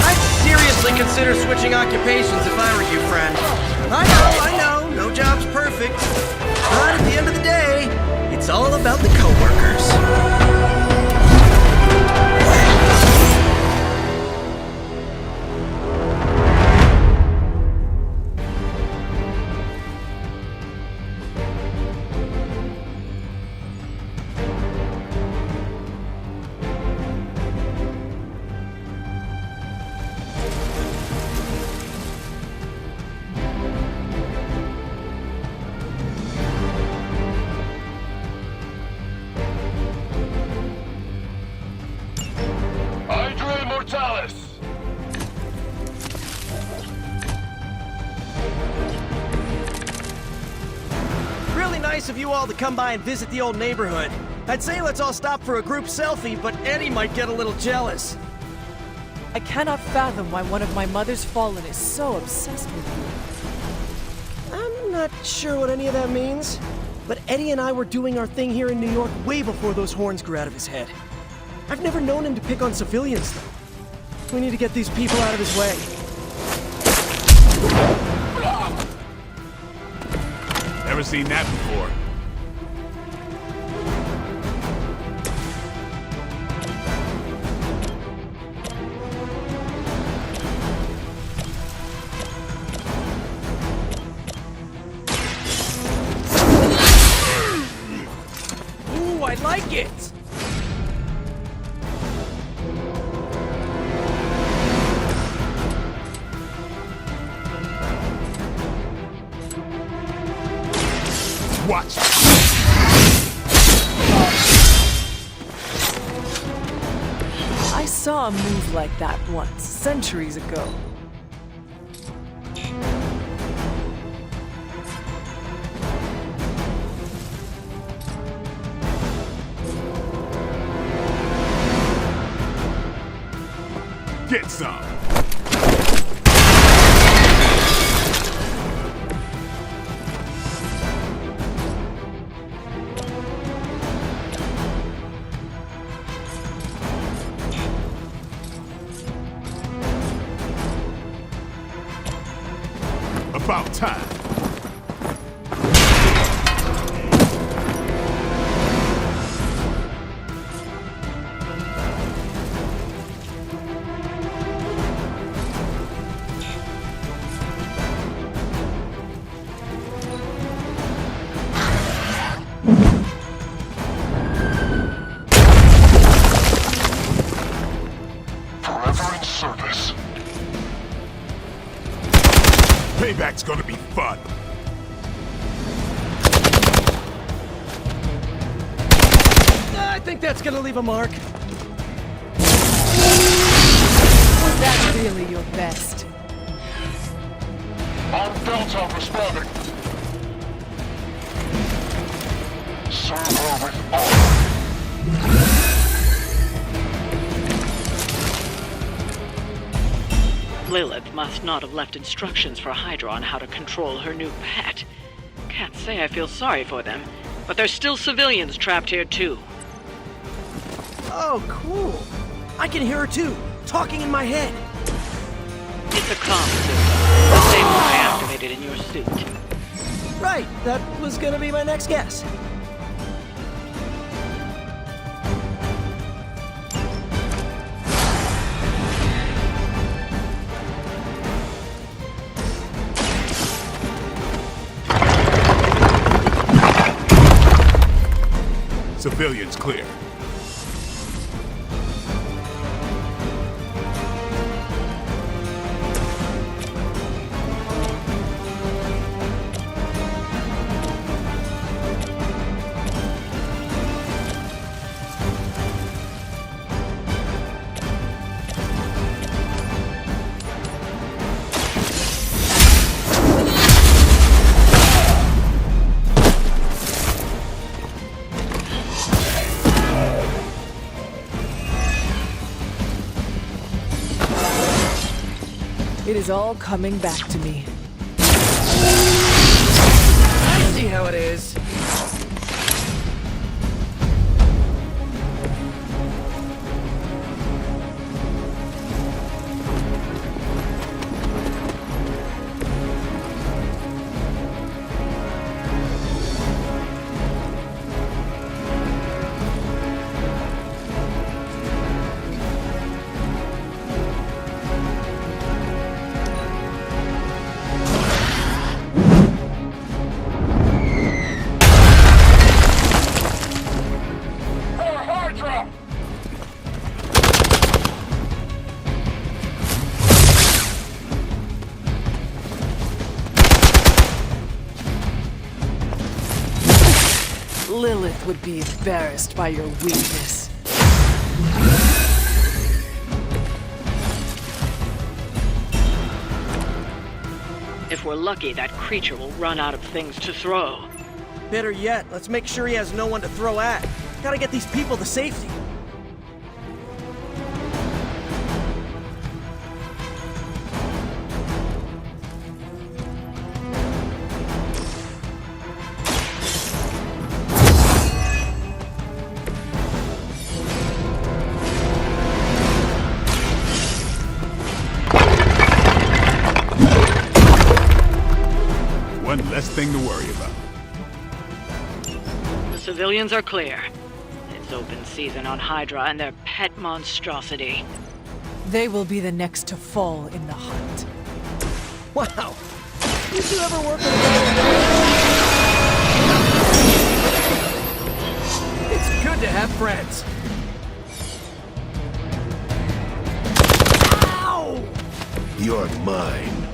I'd seriously consider switching occupations if I were you, friend. I know, no job's perfect. But at the end of the day, it's all about the coworkers. Hydra Mortalis! Really nice of you all to come by and visit the old neighborhood. I'd say let's all stop for a group selfie, but Eddie might get a little jealous. I cannot fathom why one of my mother's fallen is so obsessed with you. I'm not sure what any of that means, but Eddie and I were doing our thing here in New York way before those horns grew out of his head. I've never known him to pick on civilians, though. We need to get these people out of his way. Never seen that before. Ooh, I like it! Watch! I saw a move like that once, centuries ago. Get some! About time. Forever in service. Payback's gonna be fun. I think that's gonna leave a mark. Was that really your best? On Delta responding. Serve her with honor. Lilith must not have left instructions for Hydra on how to control her new pet. Can't say I feel sorry for them, but there's still civilians trapped here too. Oh, cool. I can hear her too, talking in my head. It's a comm system, the same one I activated in your suit. Right, that was gonna be my next guess. Civilians clear. It is all coming back to me. I see how it is. Lilith would be embarrassed by your weakness. If we're lucky, that creature will run out of things to throw. Better yet, let's make sure he has no one to throw at. Gotta get these people to safety. One less thing to worry about. The civilians are clear. It's open season on Hydra and their pet monstrosity. They will be the next to fall in the hunt. Wow. Did you ever work with It's good to have friends. Ow! You're mine.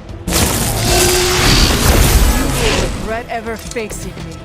You will regret ever facing me.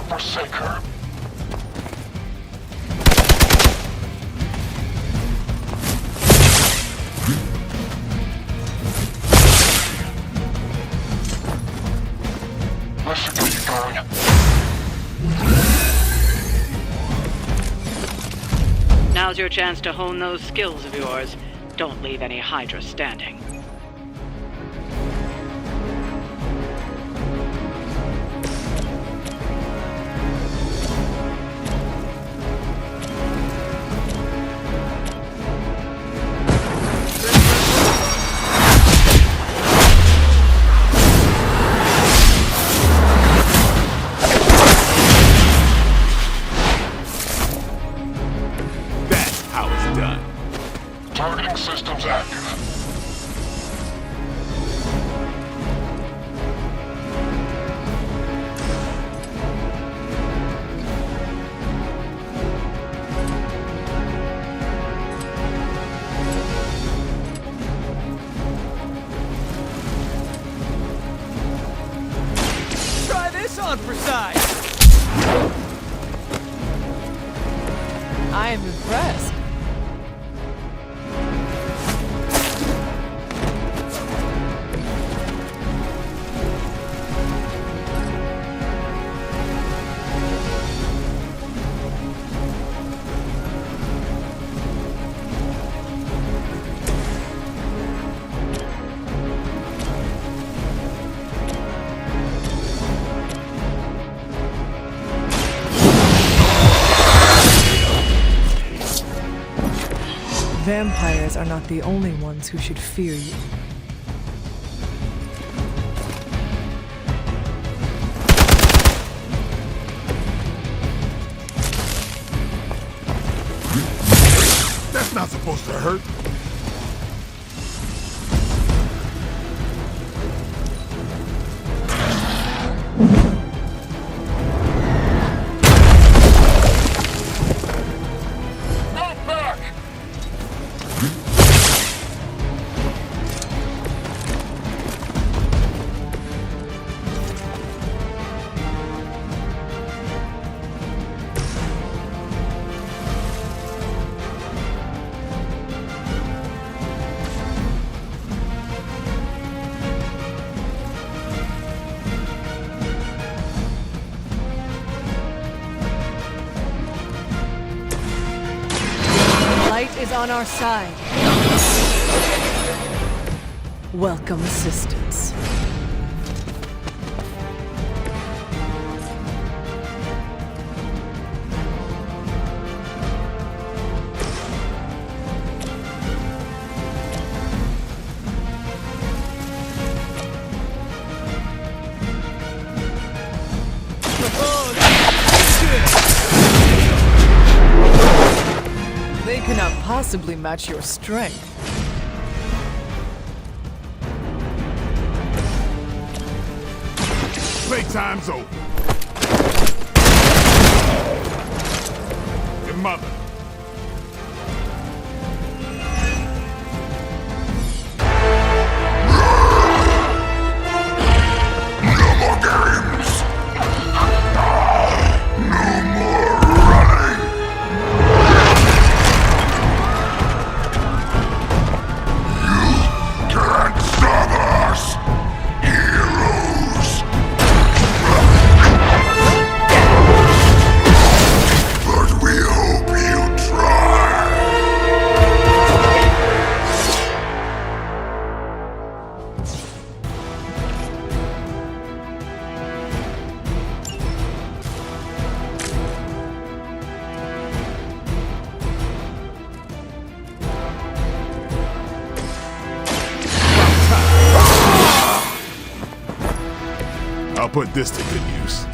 Forsake her. Let's get you going. Now's your chance to hone those skills of yours. Don't leave any Hydra standing. That's how it's done. Targeting systems active. Try this on for size! I am impressed. Vampires are not the only ones who should fear you. That's not supposed to hurt. Light is on our side. Welcome assistance. They cannot possibly match your strength. Playtime's over. Your mother. No more games! No more running! You can't stop us! Heroes! But we hope you try! I'll put this to good use.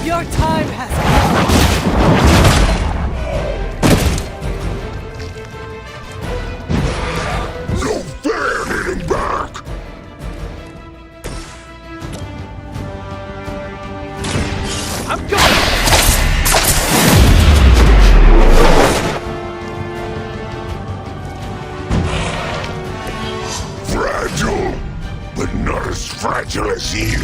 Your time has come. No fair hitting back! I'm going! Fragile, but not as fragile as you.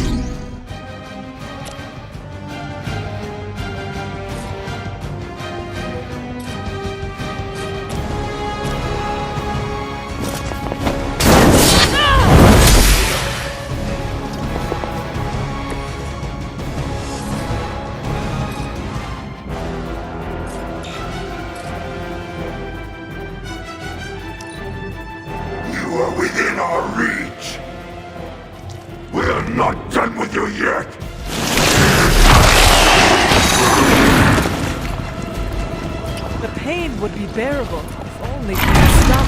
you yet! The pain would be bearable if only we could stop.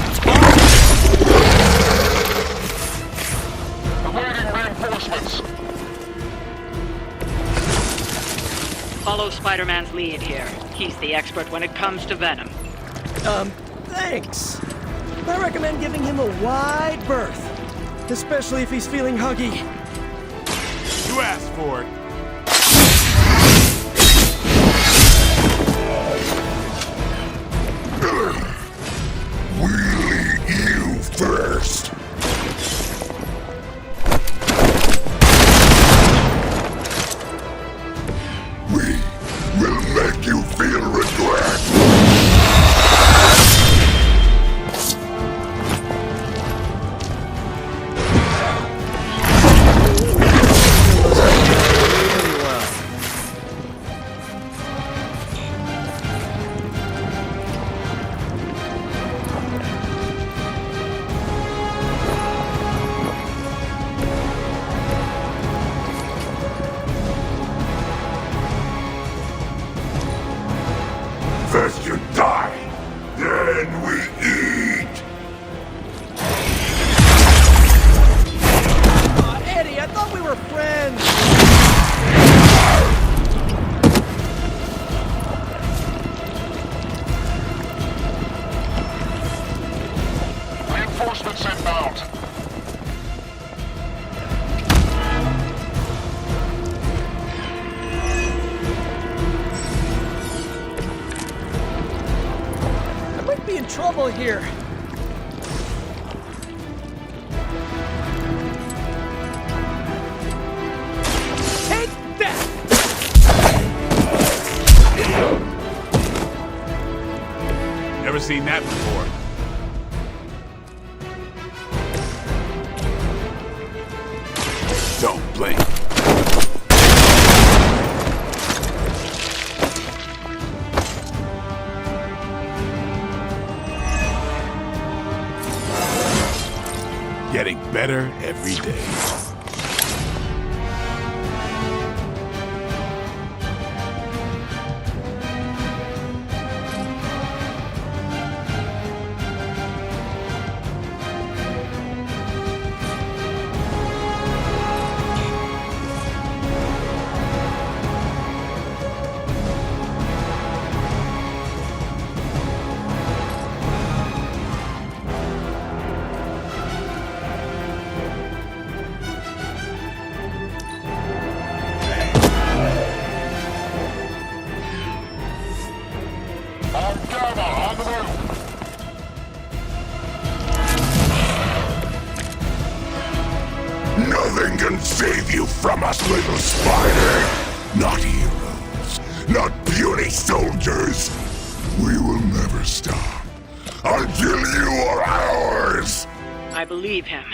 Awaiting reinforcements! Follow Spider-Man's lead here. He's the expert when it comes to Venom. Thanks. I recommend giving him a wide berth. Especially if he's feeling huggy. You asked for it. We'll eat you first! We will make you feel regret! First you die, then we eat! Aw, Eddie, I thought we were friends! Reinforcements inbound! I might be in trouble here. Take that! Never seen that before. Don't blink. Getting better every day. On Gamma, on the move! Nothing can save you from us, little spider! Not heroes, not puny soldiers! We will never stop until you are ours! I believe him.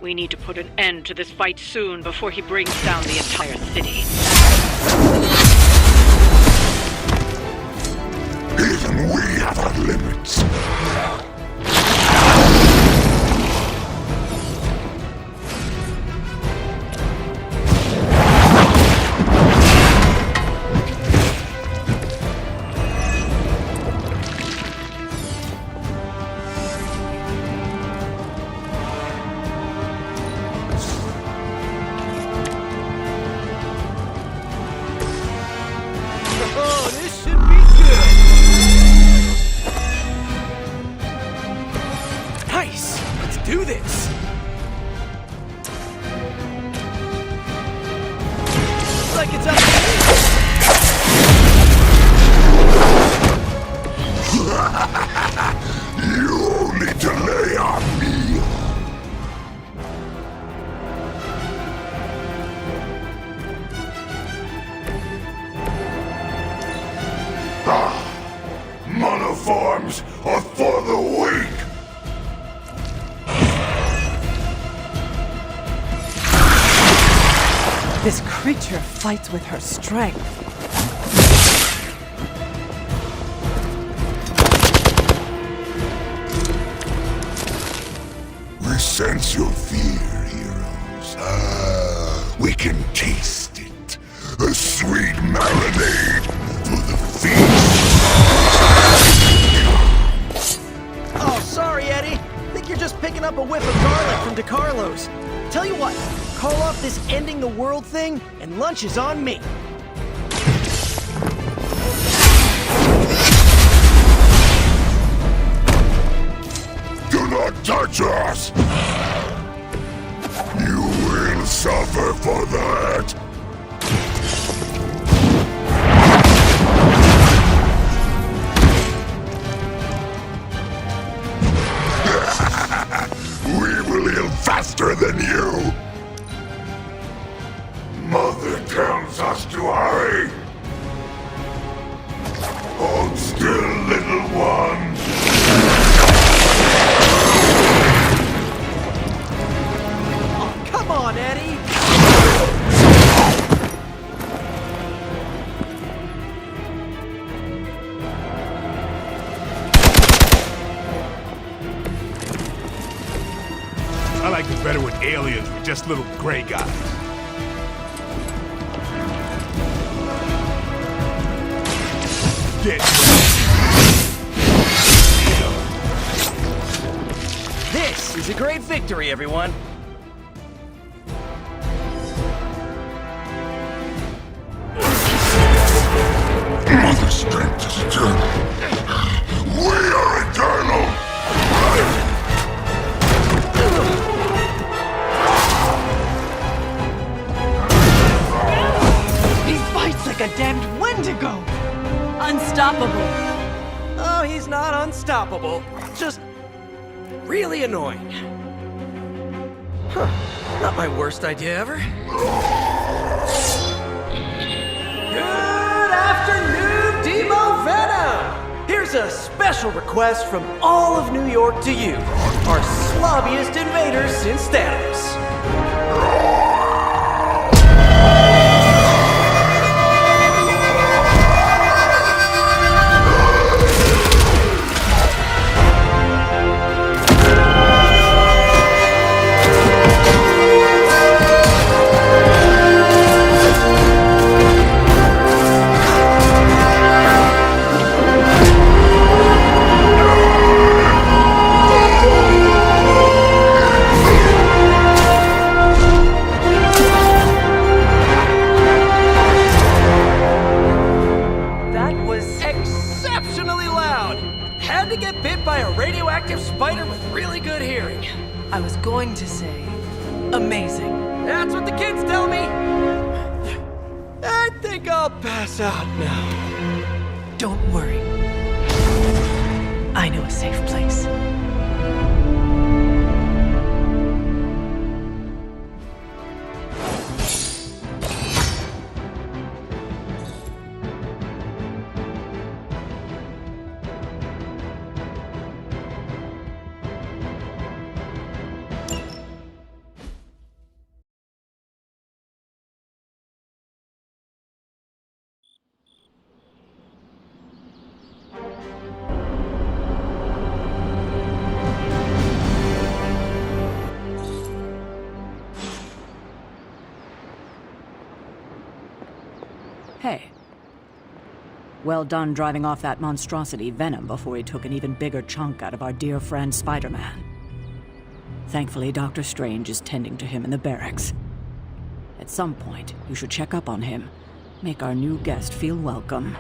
We need to put an end to this fight soon before he brings down the entire city. Even we have our limits. Oh, this should be good! Nice! Let's do this! Looks like it's up to me! You only delay our meal. Monoforms are for the weak! This creature fights with her strength. We sense your fear, heroes. Ah, we can taste it. A sweet marinade for the feast. Oh, sorry, Eddie. Think you're just picking up a whiff of garlic from DeCarlo's. Tell you what, call off this ending the world thing, and lunch is on me. Do not touch us! You will suffer for that! We will heal faster than you! Mother tells us to hurry! Hold still, little one! Come on, Eddie! I like it better when aliens were just little gray guys. Get This is a great victory, everyone. Mother strength is eternal. We are eternal! He fights like a damned Wendigo! Unstoppable. Oh, he's not unstoppable. Just really annoying. Huh. Not my worst idea ever. Good afternoon, Demo Venom! Here's a special request from all of New York to you, our slobbiest invaders since Thanos. I was going to say, amazing. That's what the kids tell me. I think I'll pass out now. Don't worry. I know a safe place. Hey. Well done driving off that monstrosity Venom before he took an even bigger chunk out of our dear friend Spider-Man. Thankfully, Dr. Strange is tending to him in the barracks. At some point, you should check up on him. Make our new guest feel welcome.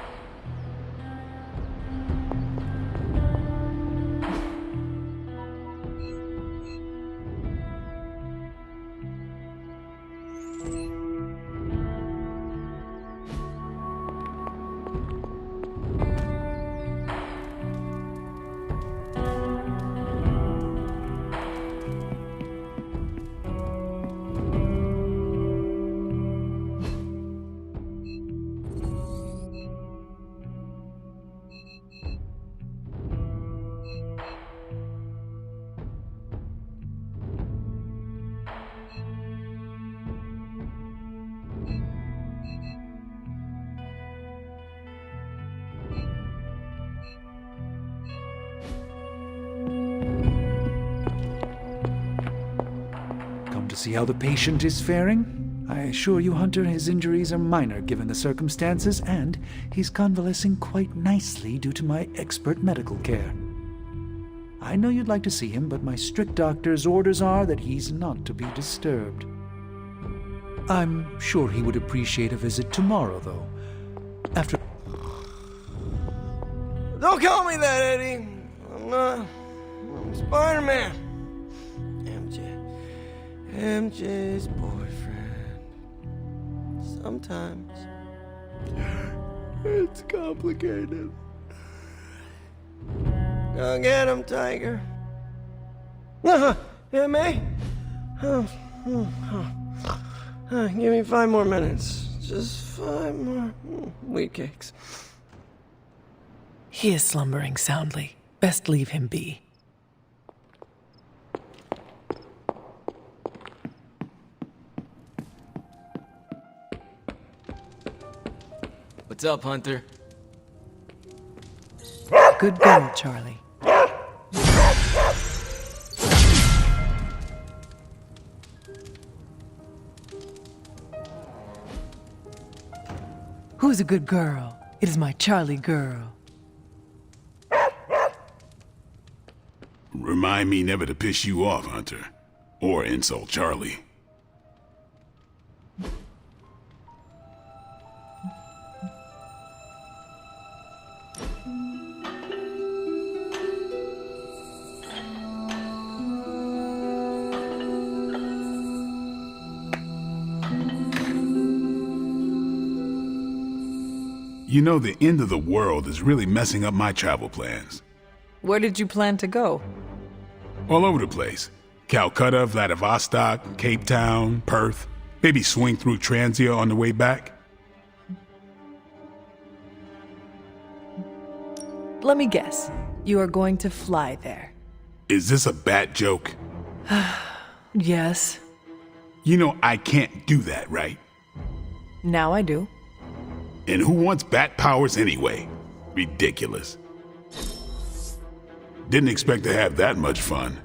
See how the patient is faring? I assure you, Hunter, his injuries are minor given the circumstances, and he's convalescing quite nicely due to my expert medical care. I know you'd like to see him, but my strict doctor's orders are that he's not to be disturbed. I'm sure he would appreciate a visit tomorrow, though. After... Don't call me that, Eddie. I'm Spider-Man. MJ's boyfriend. Sometimes it's complicated. Go get him, Tiger. Yeah, May? Give me 5 more minutes. Just 5 more wheat cakes. He is slumbering soundly. Best leave him be. What's up, Hunter? Good girl, Charlie. Who's a good girl? It is my Charlie girl. Remind me never to piss you off, Hunter. Or insult Charlie. You know, the end of the world is really messing up my travel plans. Where did you plan to go? All over the place. Calcutta, Vladivostok, Cape Town, Perth. Maybe swing through Transia on the way back. Let me guess. You are going to fly there. Is this a bat joke? Yes. You know I can't do that, right? Now I do. And who wants bat powers anyway? Ridiculous. Didn't expect to have that much fun.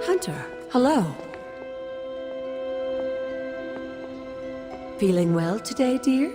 Hunter, hello. Feeling well today, dear?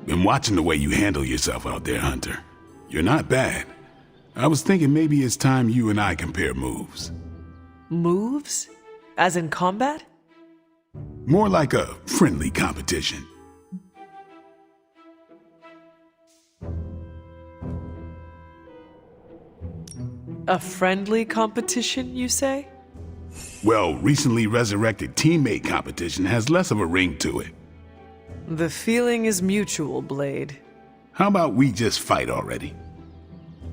Been watching the way you handle yourself out there, Hunter. You're not bad. I was thinking maybe it's time you and I compare moves. Moves? As in combat? More like a friendly competition. A friendly competition, you say? Well, recently resurrected teammate competition has less of a ring to it. The feeling is mutual, Blade. How about we just fight already?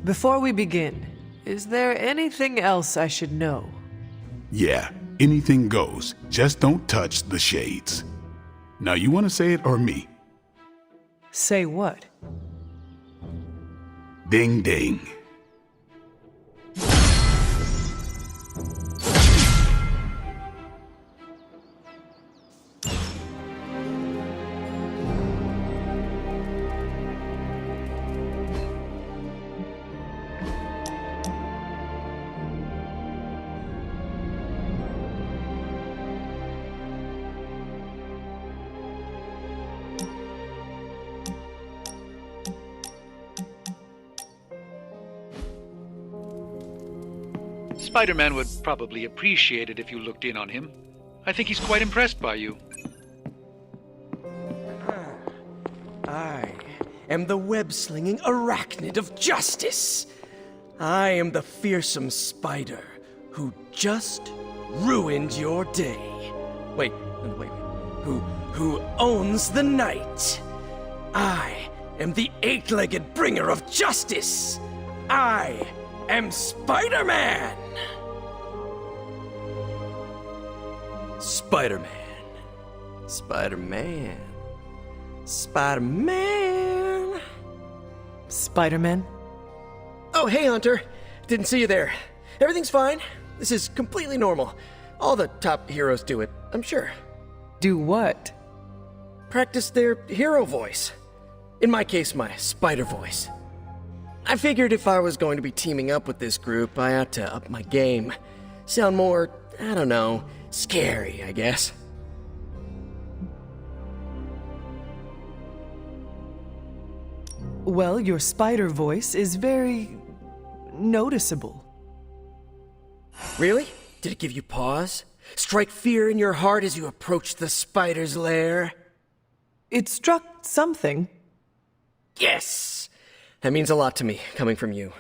Before we begin, is there anything else I should know? Yeah, anything goes. Just don't touch the shades. Now, you want to say it or me? Say what? Ding ding. Spider-Man would probably appreciate it if you looked in on him. I think he's quite impressed by you. I am the web-slinging arachnid of justice. I am the fearsome spider who just ruined your day. Wait. Who owns the night. I am the eight-legged bringer of justice. I am Spider-Man. Spider-Man. Spider-Man. Spider-Man. Spider-Man? Oh, hey, Hunter. Didn't see you there. Everything's fine. This is completely normal. All the top heroes do it, I'm sure. Do what? Practice their hero voice. In my case, my spider voice. I figured if I was going to be teaming up with this group, I ought to up my game. Sound more, I don't know, scary, I guess. Well, your spider voice is very noticeable. Really? Did it give you pause? Strike fear in your heart as you approach the spider's lair? It struck something. Yes! That means a lot to me, coming from you.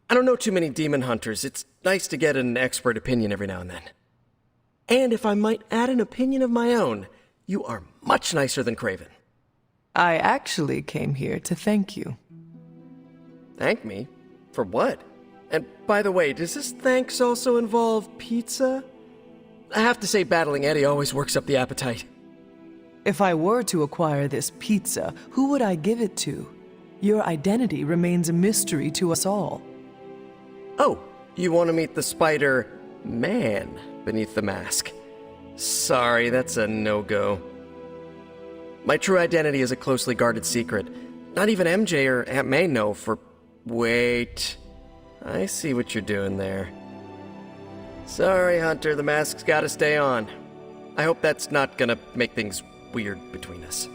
I don't know too many demon hunters. It's nice to get an expert opinion every now and then. And if I might add an opinion of my own, you are much nicer than Craven. I actually came here to thank you. Thank me? For what? And by the way, does this thanks also involve pizza? I have to say, battling Eddie always works up the appetite. If I were to acquire this pizza, who would I give it to? Your identity remains a mystery to us all. Oh, you want to meet the Spider-Man beneath the mask? Sorry, that's a no-go. My true identity is a closely guarded secret. Not even MJ or Aunt May know for... Wait. I see what you're doing there. Sorry, Hunter, the mask's gotta stay on. I hope that's not gonna make things weird between us.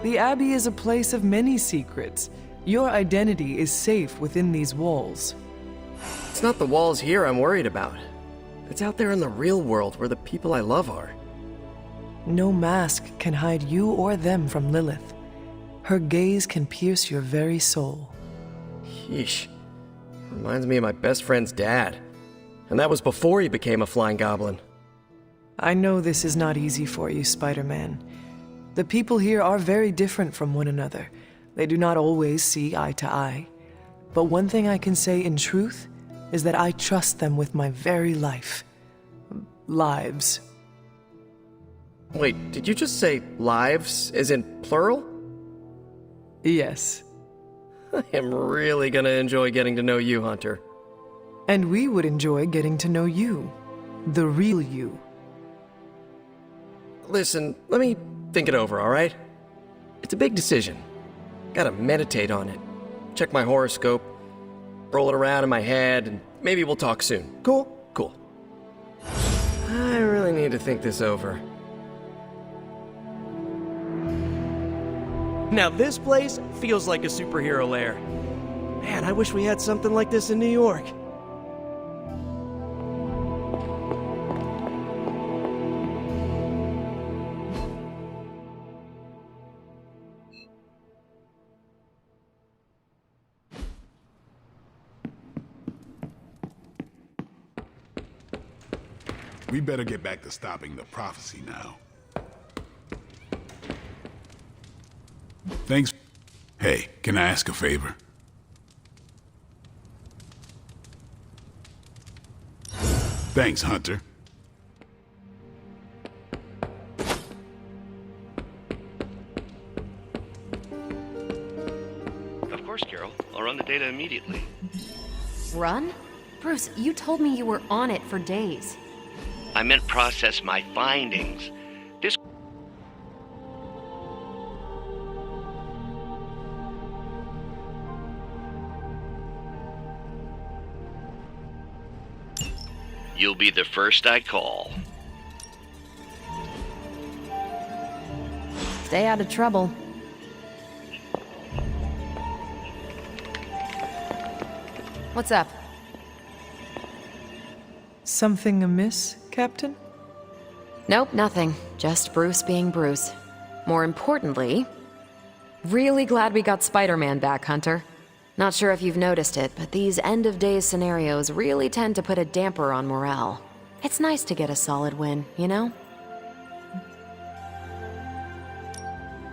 The Abbey is a place of many secrets. Your identity is safe within these walls. It's not the walls here I'm worried about. It's out there in the real world where the people I love are. No mask can hide you or them from Lilith. Her gaze can pierce your very soul. Yeesh. Reminds me of my best friend's dad. And that was before he became a flying goblin. I know this is not easy for you, Spider-Man. The people here are very different from one another. They do not always see eye to eye. But one thing I can say in truth is that I trust them with my very life. Lives. Wait, did you just say lives, as in plural? Yes. I am really gonna enjoy getting to know you, Hunter. And we would enjoy getting to know you. The real you. Listen, let me think it over, alright? It's a big decision. Gotta meditate on it. Check my horoscope. Roll it around in my head, and maybe we'll talk soon. Cool? Cool. I really need to think this over. Now this place feels like a superhero lair. Man, I wish we had something like this in New York. We better get back to stopping the prophecy now. Thanks. Hey, can I ask a favor? Thanks, Hunter. Of course, Carol. I'll run the data immediately. Run? Bruce, you told me you were on it for days. I meant process my findings. This... You'll be the first I call. Stay out of trouble. What's up? Something amiss, Captain? Nope, nothing. Just Bruce being Bruce. More importantly, really glad we got Spider-Man back, Hunter. Not sure if you've noticed it, but these end-of-days scenarios really tend to put a damper on morale. It's nice to get a solid win, you know?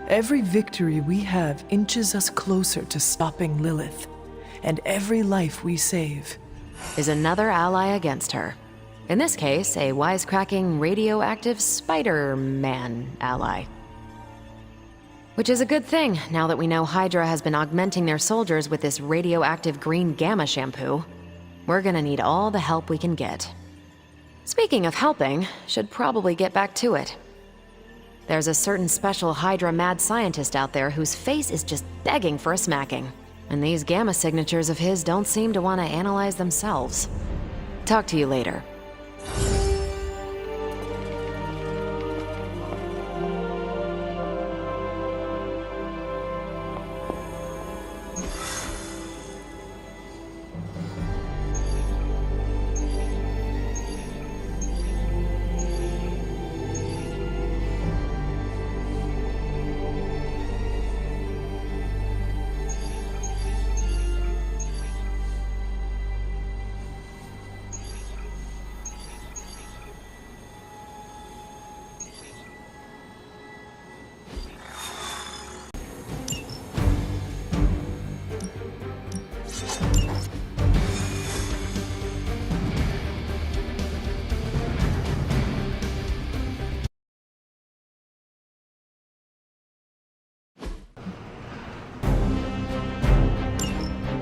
Every victory we have inches us closer to stopping Lilith. And every life we save is another ally against her. In this case, a wisecracking, radioactive Spider-Man ally. Which is a good thing, now that we know Hydra has been augmenting their soldiers with this radioactive green gamma shampoo. We're gonna need all the help we can get. Speaking of helping, should probably get back to it. There's a certain special Hydra mad scientist out there whose face is just begging for a smacking. And these gamma signatures of his don't seem to want to analyze themselves. Talk to you later.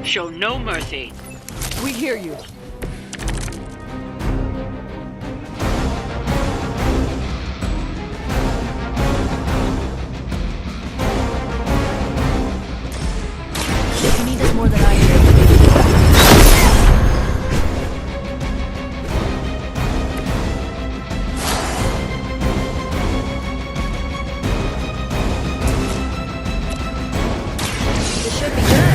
Show no mercy. We hear you. You need us more than I do. This should be good.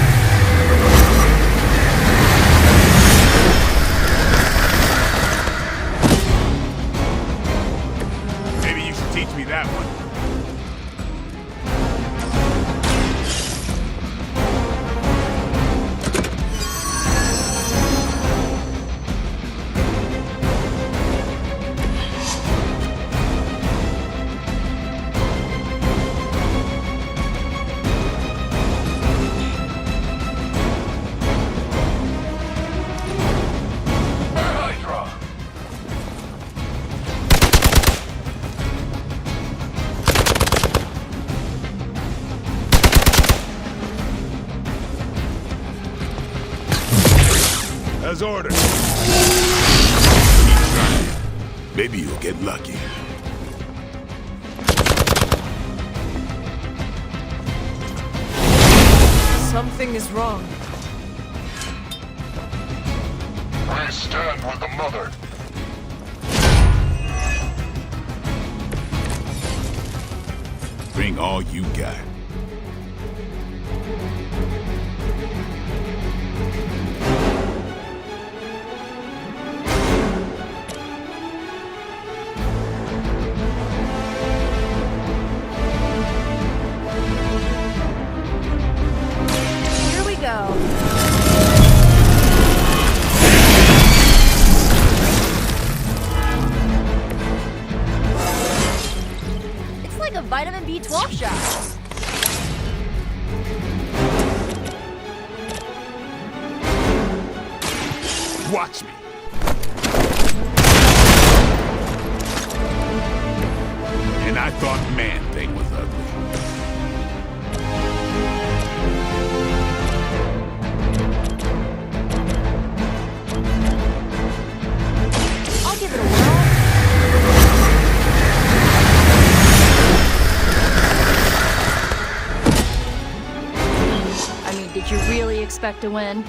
Maybe you should teach me that one. As ordered. Keep trying. Maybe you'll get lucky. Something is wrong. I stand with the mother. Bring all you got. Here we go. vitamin B12 shots. Watch me. And I thought Man-Thing was ugly. I'll give it a whirl. I mean, did you really expect to win?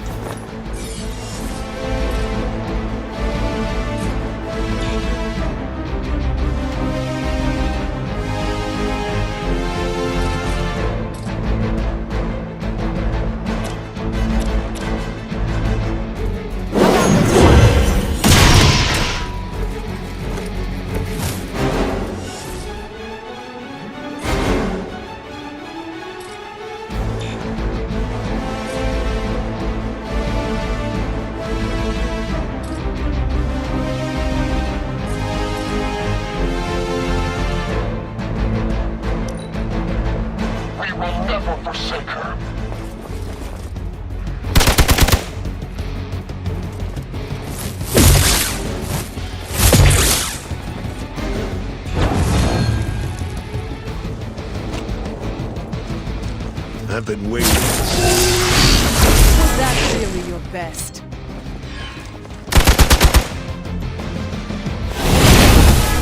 We will never forsake her. I've been waiting. Was that really your best?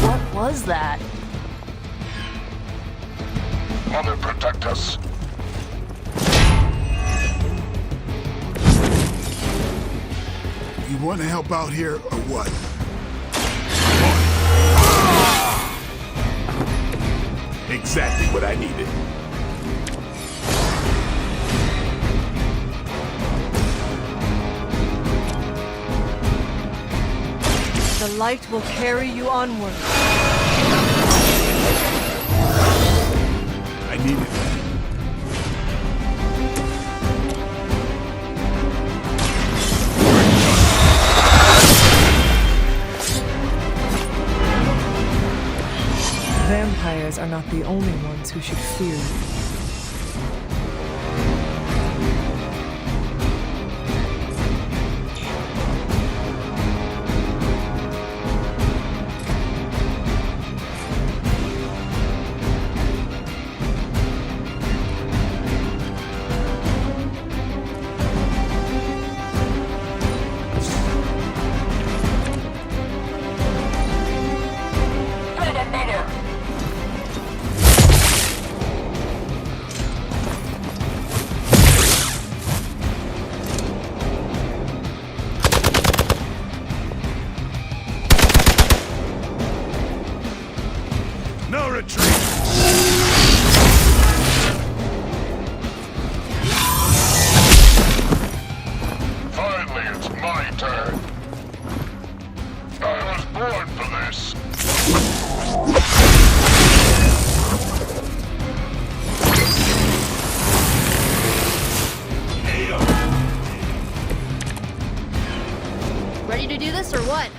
What was that? Mother, protect us. You want to help out here or what? Exactly what I needed. The light will carry you onward. I needed that. Vampires are not the only ones who should fear you. No retreat! Finally, it's my turn. I was born for this. Ready to do this or what?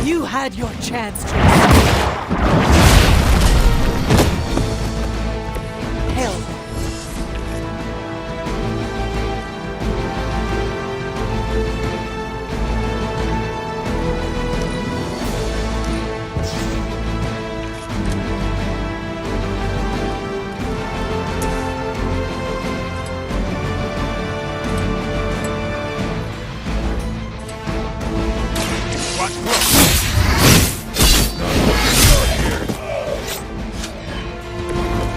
You had your chance to Hell. Watch close!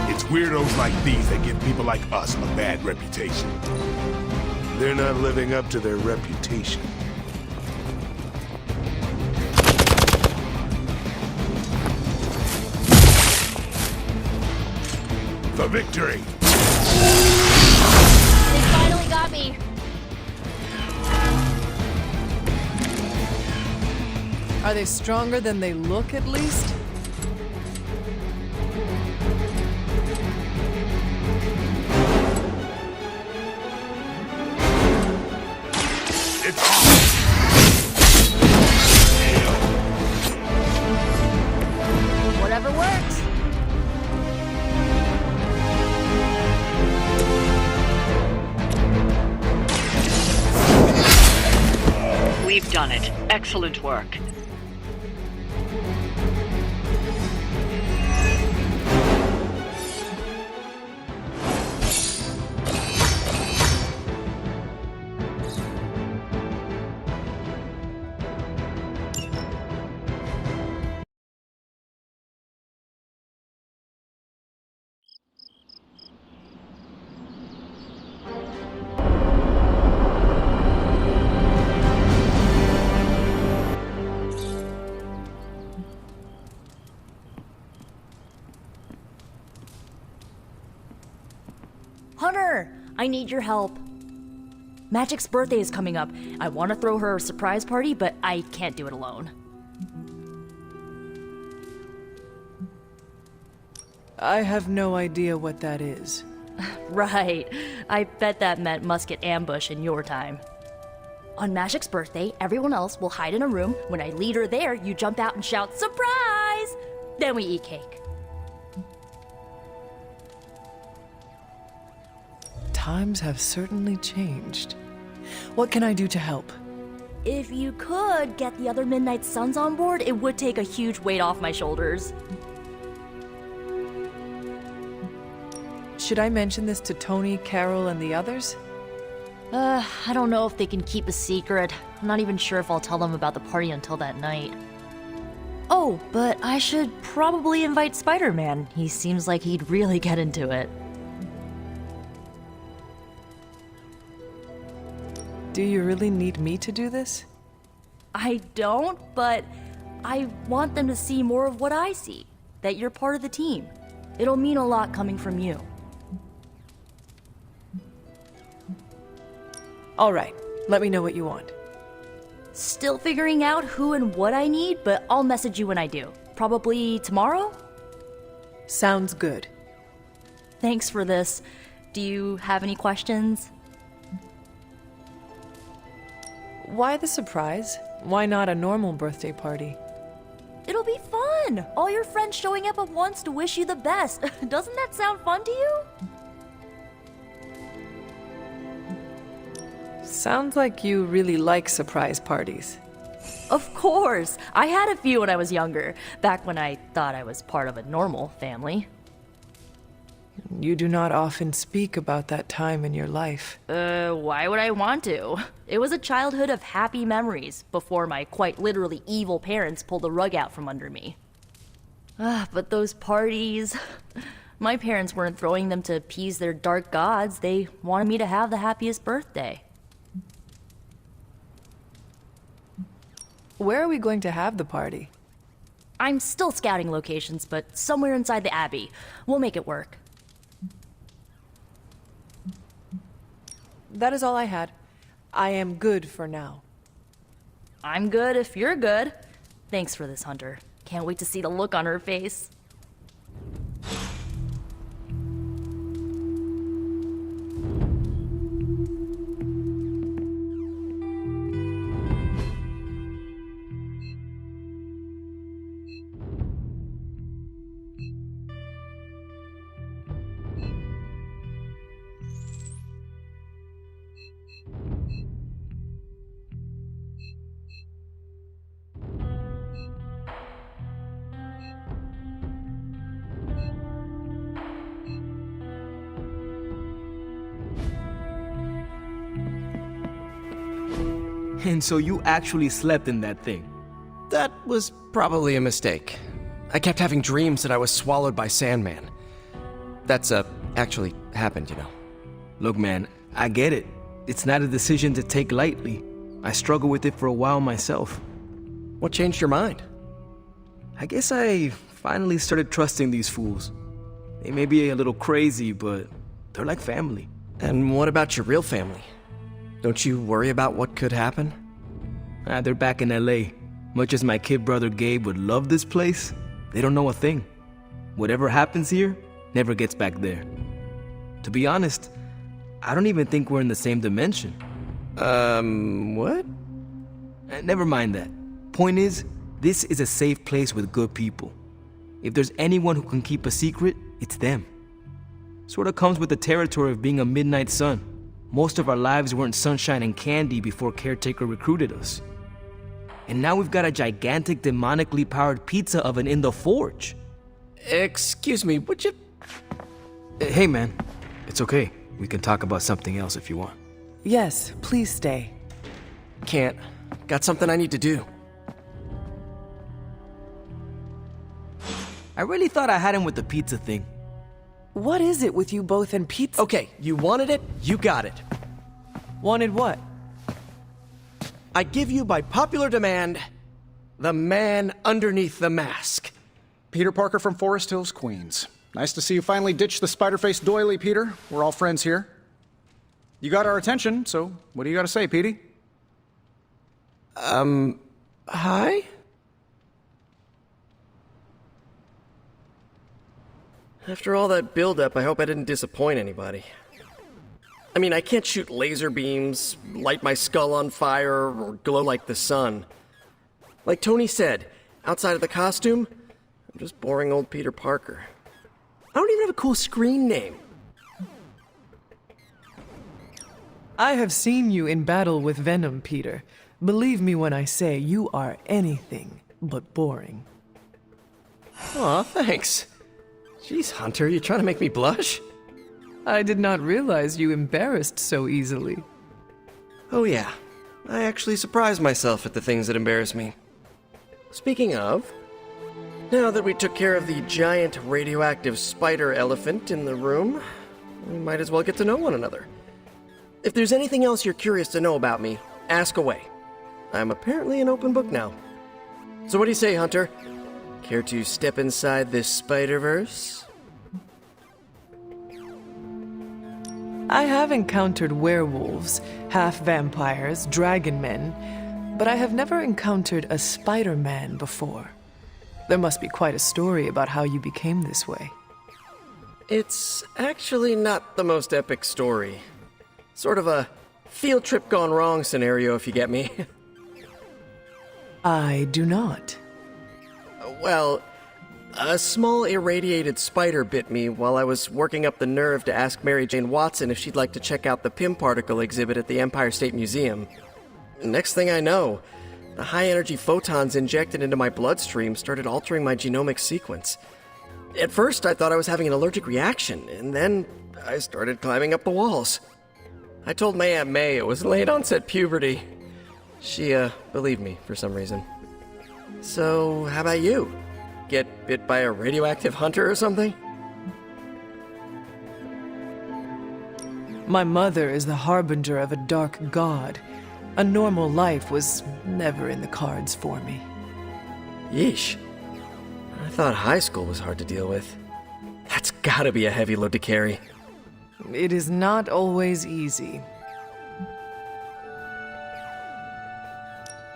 It's weirdos like these that give people like us a bad reputation. They're not living up to their reputation. For victory! They finally got me. Are they stronger than they look, at least? Excellent work. Hunter, I need your help. Magic's birthday is coming up. I want to throw her a surprise party, but I can't do it alone. I have no idea what that is. Right. I bet that meant musket ambush in your time. On Magic's birthday, everyone else will hide in a room. When I lead her there, you jump out and shout, "Surprise!" Then we eat cake. Times have certainly changed. What can I do to help? If you could get the other Midnight Suns on board, it would take a huge weight off my shoulders. Should I mention this to Tony, Carol, and the others? I don't know if they can keep a secret. I'm not even sure if I'll tell them about the party until that night. Oh, but I should probably invite Spider-Man. He seems like he'd really get into it. Do you really need me to do this? I don't, but I want them to see more of what I see. That you're part of the team. It'll mean a lot coming from you. All right, let me know what you want. Still figuring out who and what I need, but I'll message you when I do. Probably tomorrow? Sounds good. Thanks for this. Do you have any questions? Why the surprise? Why not a normal birthday party? It'll be fun! All your friends showing up at once to wish you the best. Doesn't that sound fun to you? Sounds like you really like surprise parties. Of course! I had a few when I was younger, back when I thought I was part of a normal family. You do not often speak about that time in your life. Why would I want to? It was a childhood of happy memories, before my quite literally evil parents pulled the rug out from under me. But those parties... My parents weren't throwing them to appease their dark gods, they wanted me to have the happiest birthday. Where are we going to have the party? I'm still scouting locations, but somewhere inside the Abbey. We'll make it work. That is all I had. I am good for now. I'm good if you're good. Thanks for this, Hunter. Can't wait to see the look on her face. And so you actually slept in that thing? That was probably a mistake. I kept having dreams that I was swallowed by Sandman. That's, actually happened, you know. Look, man, I get it. It's not a decision to take lightly. I struggled with it for a while myself. What changed your mind? I guess I finally started trusting these fools. They may be a little crazy, but they're like family. And what about your real family? Don't you worry about what could happen? They're back in LA. Much as my kid brother Gabe would love this place, they don't know a thing. Whatever happens here never gets back there. To be honest, I don't even think we're in the same dimension. What? Never mind that. Point is, this is a safe place with good people. If there's anyone who can keep a secret, it's them. Sorta comes with the territory of being a Midnight Sun. Most of our lives weren't sunshine and candy before Caretaker recruited us. And now we've got a gigantic demonically powered pizza oven in the forge. Excuse me, would you... Hey man, it's okay. We can talk about something else if you want. Yes, please stay. Can't. Got something I need to do. I really thought I had him with the pizza thing. What is it with you both and pizza? Okay, you wanted it, you got it. Wanted what? I give you by popular demand, the man underneath the mask. Peter Parker from Forest Hills, Queens. Nice to see you finally ditched the spider-faced doily, Peter. We're all friends here. You got our attention, so what do you got to say, Petey? Hi? After all that build-up, I hope I didn't disappoint anybody. I mean, I can't shoot laser beams, light my skull on fire, or glow like the sun. Like Tony said, outside of the costume, I'm just boring old Peter Parker. I don't even have a cool screen name. I have seen you in battle with Venom, Peter. Believe me when I say you are anything but boring. Aw, thanks. Jeez, Hunter, you trying to make me blush? I did not realize you embarrassed so easily. Oh yeah, I actually surprise myself at the things that embarrass me. Speaking of, now that we took care of the giant radioactive spider elephant in the room, we might as well get to know one another. If there's anything else you're curious to know about me, ask away. I'm apparently an open book now. So what do you say, Hunter? Care to step inside this Spider-Verse? I have encountered werewolves, half-vampires, dragon men, but I have never encountered a Spider-Man before. There must be quite a story about how you became this way. It's actually not the most epic story. Sort of a field trip gone wrong scenario, if you get me. I do not. Well, a small irradiated spider bit me while I was working up the nerve to ask Mary Jane Watson if she'd like to check out the Pym particle exhibit at the Empire State Museum. Next thing I know, the high-energy photons injected into my bloodstream started altering my genomic sequence. At first, I thought I was having an allergic reaction, and then I started climbing up the walls. I told my Aunt May it was late-onset puberty. She, believed me for some reason. So, how about you? Get bit by a radioactive hunter or something? My mother is the harbinger of a dark god. A normal life was never in the cards for me. Yeesh. I thought high school was hard to deal with. That's gotta be a heavy load to carry. It is not always easy.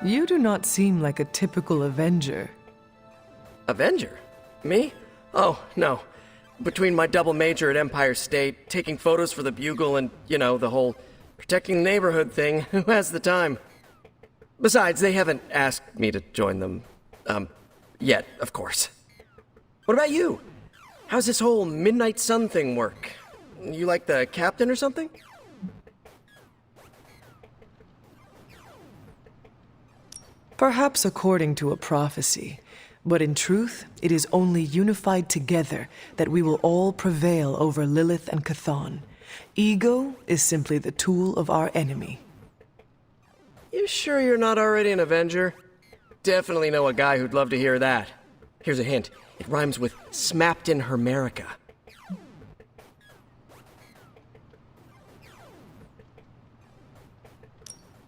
You do not seem like a typical Avenger. Avenger? Me? Oh, no. Between my double major at Empire State, taking photos for the Bugle, and, you know, the whole protecting the neighborhood thing, who has the time? Besides, they haven't asked me to join them, yet, of course. What about you? How's this whole Midnight Sun thing work? You like the captain or something? Perhaps according to a prophecy, but in truth, it is only unified together that we will all prevail over Lilith and Chthon. Ego is simply the tool of our enemy. You sure you're not already an Avenger? Definitely know a guy who'd love to hear that. Here's a hint. It rhymes with smapped in Hermerica.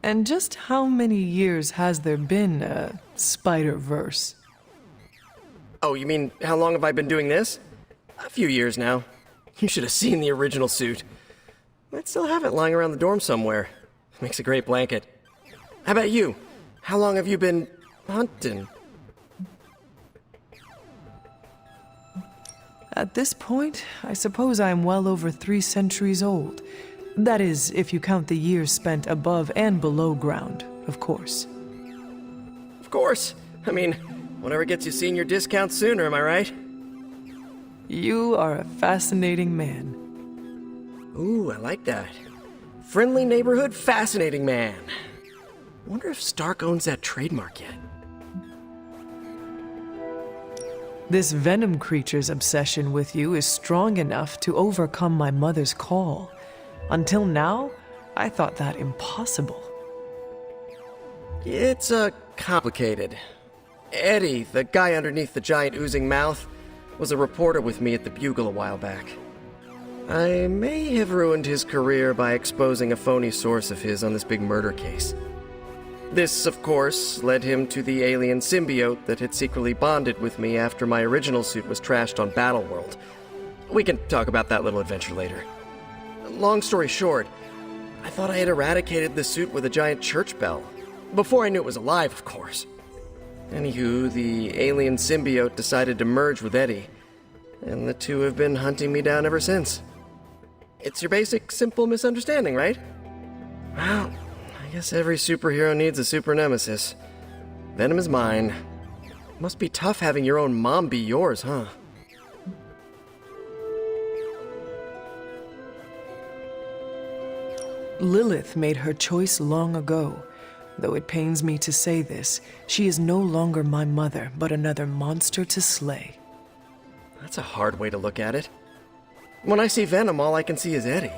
And just how many years has there been a Spider-Verse? Oh, you mean how long have I been doing this? A few years now. You should have seen the original suit. Might still have it lying around the dorm somewhere. Makes a great blanket. How about you? How long have you been hunting? At this point, I suppose I am well over 3 centuries old. That is, if you count the years spent above and below ground, of course. Of course. I mean, whatever gets you senior discount sooner, am I right? You are a fascinating man. Ooh, I like that. Friendly neighborhood fascinating man. Wonder if Stark owns that trademark yet. This venom creature's obsession with you is strong enough to overcome my mother's call. Until now, I thought that impossible. It's, complicated. Eddie, the guy underneath the giant oozing mouth, was a reporter with me at the Bugle a while back. I may have ruined his career by exposing a phony source of his on this big murder case. This, of course, led him to the alien symbiote that had secretly bonded with me after my original suit was trashed on Battleworld. We can talk about that little adventure later. Long story short, I thought I had eradicated the suit with a giant church bell. Before I knew it was alive, of course. Anywho, the alien symbiote decided to merge with Eddie, and the two have been hunting me down ever since. It's your basic, simple misunderstanding, right? Well, I guess every superhero needs a super nemesis. Venom is mine. Must be tough having your own mom be yours, huh? Lilith made her choice long ago. Though it pains me to say this, she is no longer my mother, but another monster to slay. That's a hard way to look at it. When I see Venom, all I can see is Eddie.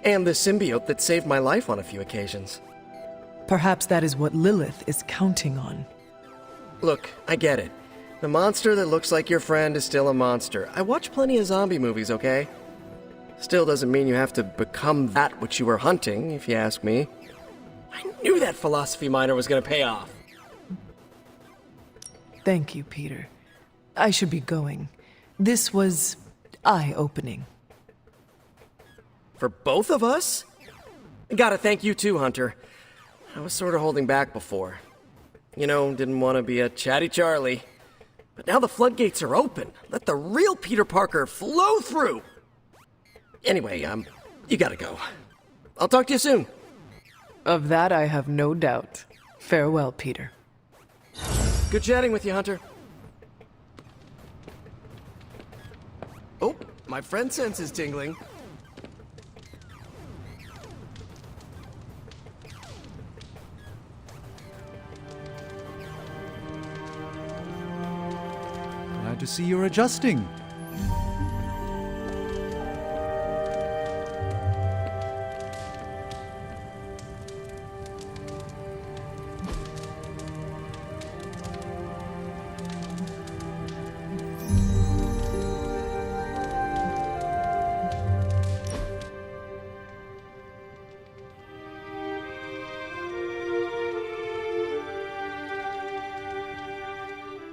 And the symbiote that saved my life on a few occasions. Perhaps that is what Lilith is counting on. Look, I get it. The monster that looks like your friend is still a monster. I watch plenty of zombie movies, okay? Still doesn't mean you have to become that which you were hunting, if you ask me. I knew that philosophy minor was gonna pay off. Thank you, Peter. I should be going. This was eye-opening. For both of us? Gotta thank you too, Hunter. I was sort of holding back before. You know, didn't want to be a chatty Charlie. But now the floodgates are open. Let the real Peter Parker flow through! Anyway, you gotta go. I'll talk to you soon. Of that I have no doubt. Farewell, Peter. Good chatting with you, Hunter. Oh, my friend sense is tingling. Glad to see you're adjusting.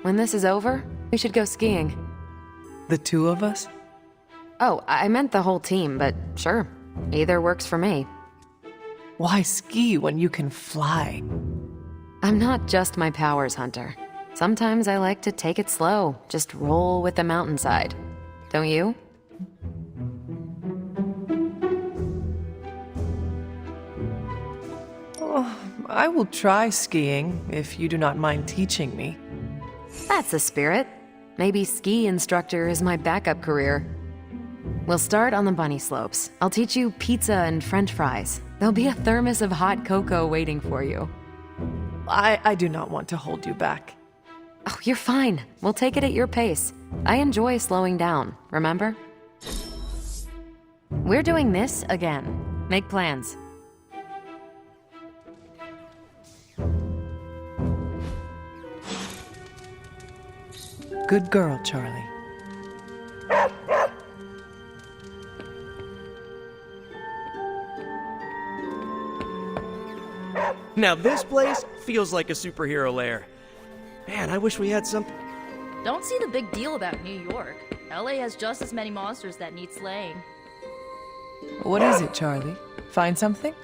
When this is over, we should go skiing. The two of us? Oh, I meant the whole team, but sure. Either works for me. Why ski when you can fly? I'm not just my powers, Hunter. Sometimes I like to take it slow, just roll with the mountainside. Don't you? Oh, I will try skiing, if you do not mind teaching me. That's the spirit. Maybe ski instructor is my backup career. We'll start on the bunny slopes. I'll teach you pizza and french fries. There'll be a thermos of hot cocoa waiting for you. I do not want to hold you back. Oh, you're fine. We'll take it at your pace. I enjoy slowing down, remember? We're doing this again. Make plans. Good girl, Charlie. Now this place feels like a superhero lair. Man, I wish we had some... Don't see the big deal about New York. LA has just as many monsters that need slaying. What is it, Charlie? Find something?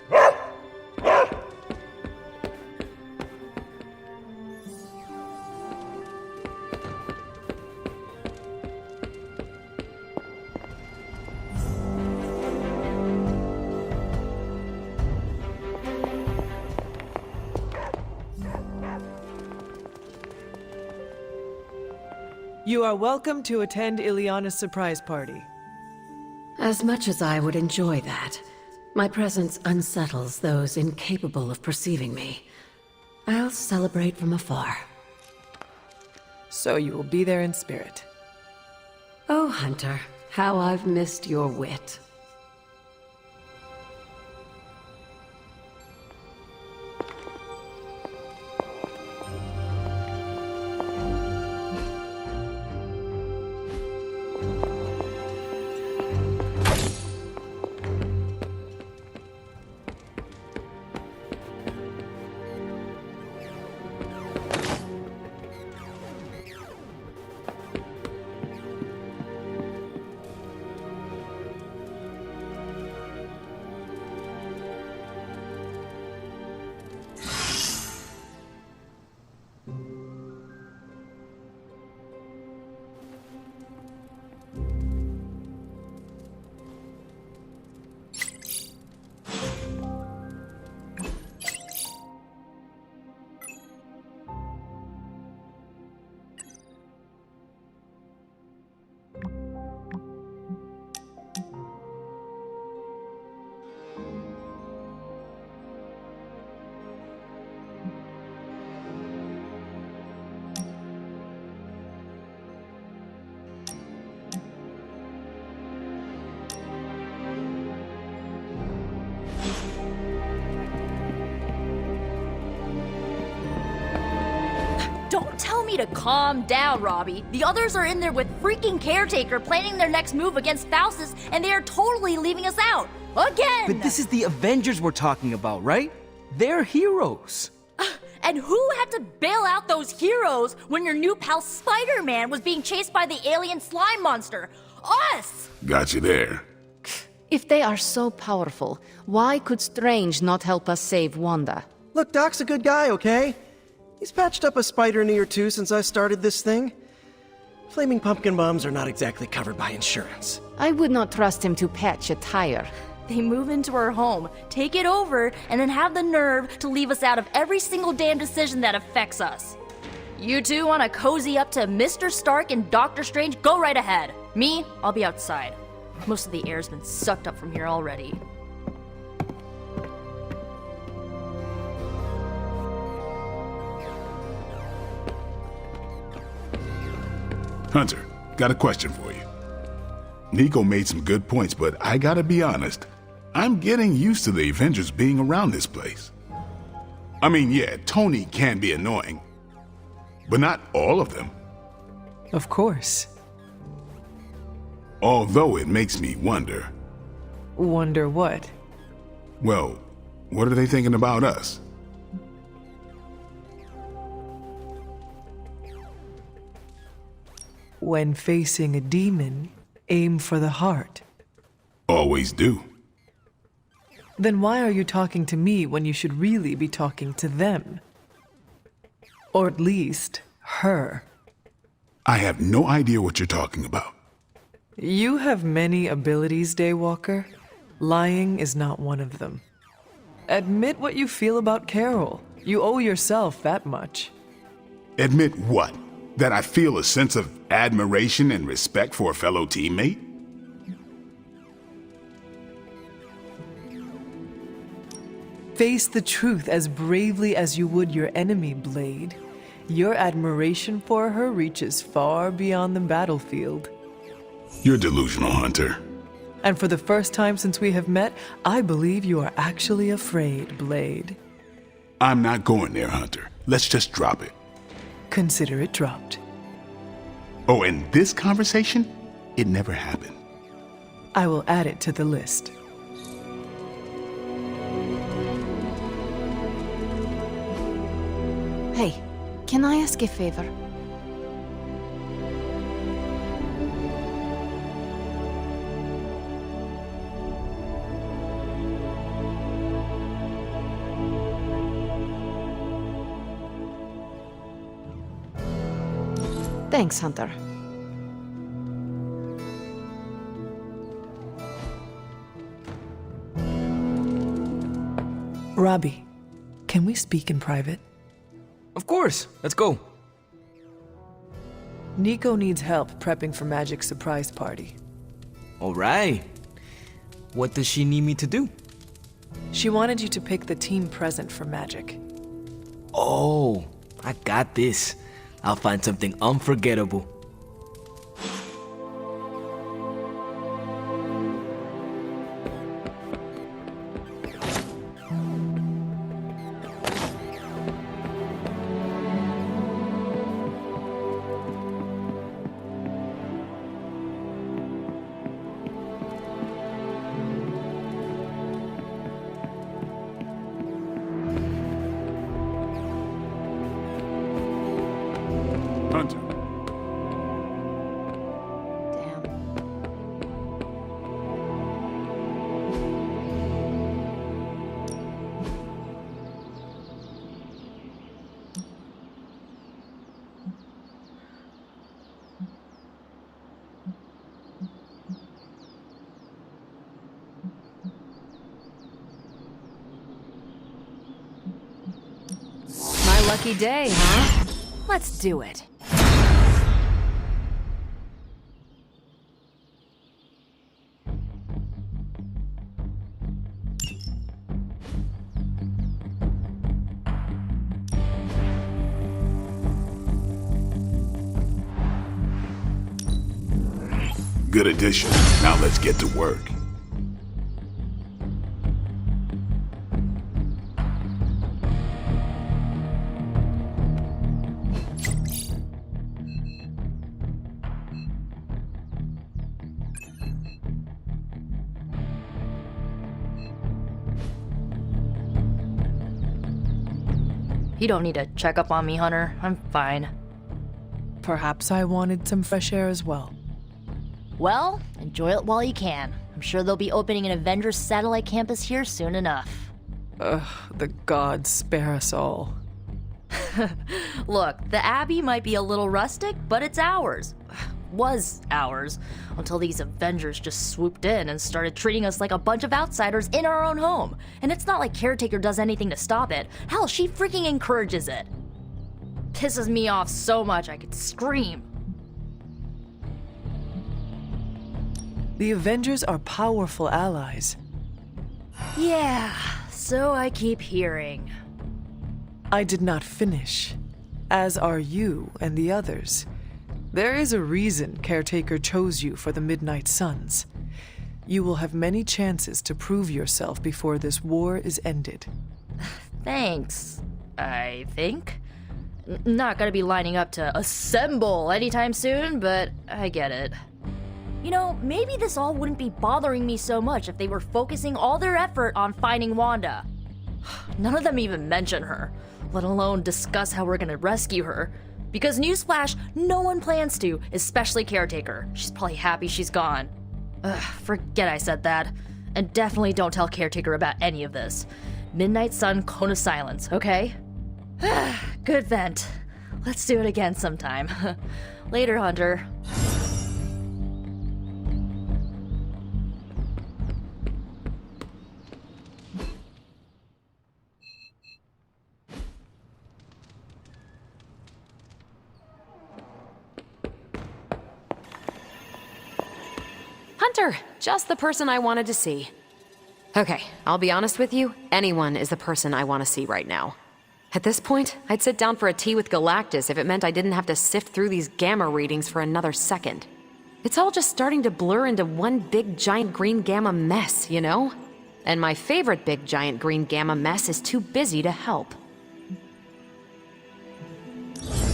You are welcome to attend Ileana's surprise party. As much as I would enjoy that, My presence unsettles those incapable of perceiving me. I'll celebrate from afar. So you will be there in spirit. Oh, Hunter, how I've missed your wit. Don't tell me to calm down, Robbie. The others are in there with freaking Caretaker planning their next move against Faustus, and they are totally leaving us out. Again! But this is the Avengers we're talking about, right? They're heroes. And who had to bail out those heroes when your new pal Spider-Man was being chased by the alien slime monster? Us! Got you there. If they are so powerful, why could Strange not help us save Wanda? Look, Doc's a good guy, okay? He's patched up a spider knee or two since I started this thing. Flaming pumpkin bombs are not exactly covered by insurance. I would not trust him to patch a tire. They move into our home, take it over, and then have the nerve to leave us out of every single damn decision that affects us. You two want to cozy up to Mr. Stark and Doctor Strange? Go right ahead. Me, I'll be outside. Most of the air's been sucked up from here already. Hunter, got a question for you. Nico made some good points, but I gotta be honest. I'm getting used to the Avengers being around this place. I mean, yeah, Tony can be annoying, but not all of them. Of course. Although it makes me wonder. Wonder what? Well, what are they thinking about us? When facing a demon, aim for the heart. Always do. Then why are you talking to me when you should really be talking to them? Or at least, her. I have no idea what you're talking about. You have many abilities, Daywalker. Lying is not one of them. Admit what you feel about Carol. You owe yourself that much. Admit what? That I feel a sense of admiration and respect for a fellow teammate? Face the truth as bravely as you would your enemy, Blade. Your admiration for her reaches far beyond the battlefield. You're delusional, Hunter. And for the first time since we have met, I believe you are actually afraid, Blade. I'm not going there, Hunter. Let's just drop it. Consider it dropped. Oh, and this conversation? It never happened. I will add it to the list. Hey, can I ask a favor? Thanks, Hunter. Robbie, can we speak in private? Of course, let's go. Nico needs help prepping for Magic's surprise party. All right. What does she need me to do? She wanted you to pick the team present for magic. Oh, I got this. I'll find something unforgettable. Hunter. My lucky day, huh? Let's do it. Good addition. Now let's get to work. You don't need to check up on me, Hunter. I'm fine. Perhaps I wanted some fresh air as well. Well, enjoy it while you can. I'm sure they'll be opening an Avengers satellite campus here soon enough. Ugh, the gods spare us all. Look, the Abbey might be a little rustic, but it's ours. Was ours. Until these Avengers just swooped in and started treating us like a bunch of outsiders in our own home. And it's not like Caretaker does anything to stop it. Hell, she freaking encourages it. Pisses me off so much I could scream. The Avengers are powerful allies. Yeah, so I keep hearing. I did not finish, as are you and the others. There is a reason Caretaker chose you for the Midnight Suns. You will have many chances to prove yourself before this war is ended. Thanks, I think. Not gonna be lining up to assemble anytime soon, but I get it. You know, maybe this all wouldn't be bothering me so much if they were focusing all their effort on finding Wanda. None of them even mention her, let alone discuss how we're gonna rescue her. Because newsflash, no one plans to, especially Caretaker. She's probably happy she's gone. Ugh, forget I said that. And definitely don't tell Caretaker about any of this. Midnight Sun, Cone of Silence, okay? Good vent. Let's do it again sometime. Later, Hunter. Hunter, just the person I wanted to see. Okay, I'll be honest with you, anyone is the person I want to see right now. At this point, I'd sit down for a tea with Galactus if it meant I didn't have to sift through these gamma readings for another second. It's all just starting to blur into one big giant green gamma mess, you know? And my favorite big giant green gamma mess is too busy to help.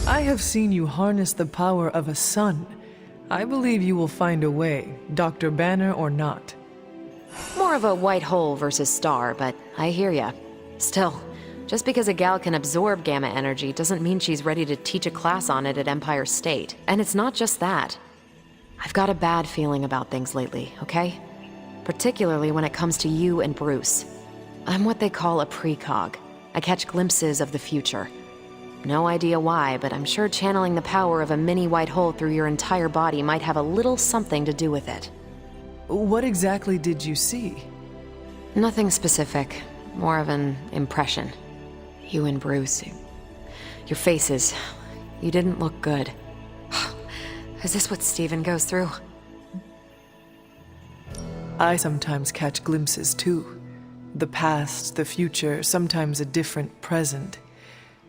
I have seen you harness the power of a sun. I believe you will find a way, Dr. Banner or not. More of a white hole versus star, but I hear ya. Still, just because a gal can absorb gamma energy doesn't mean she's ready to teach a class on it at Empire State. And it's not just that. I've got a bad feeling about things lately, okay? Particularly when it comes to you and Bruce. I'm what they call a precog. I catch glimpses of the future. No idea why, but I'm sure channeling the power of a mini white hole through your entire body might have a little something to do with it. What exactly did you see? Nothing specific. More of an impression. You and Bruce. Your faces. You didn't look good. Is this what Steven goes through? I sometimes catch glimpses too. The past, the future, sometimes a different present.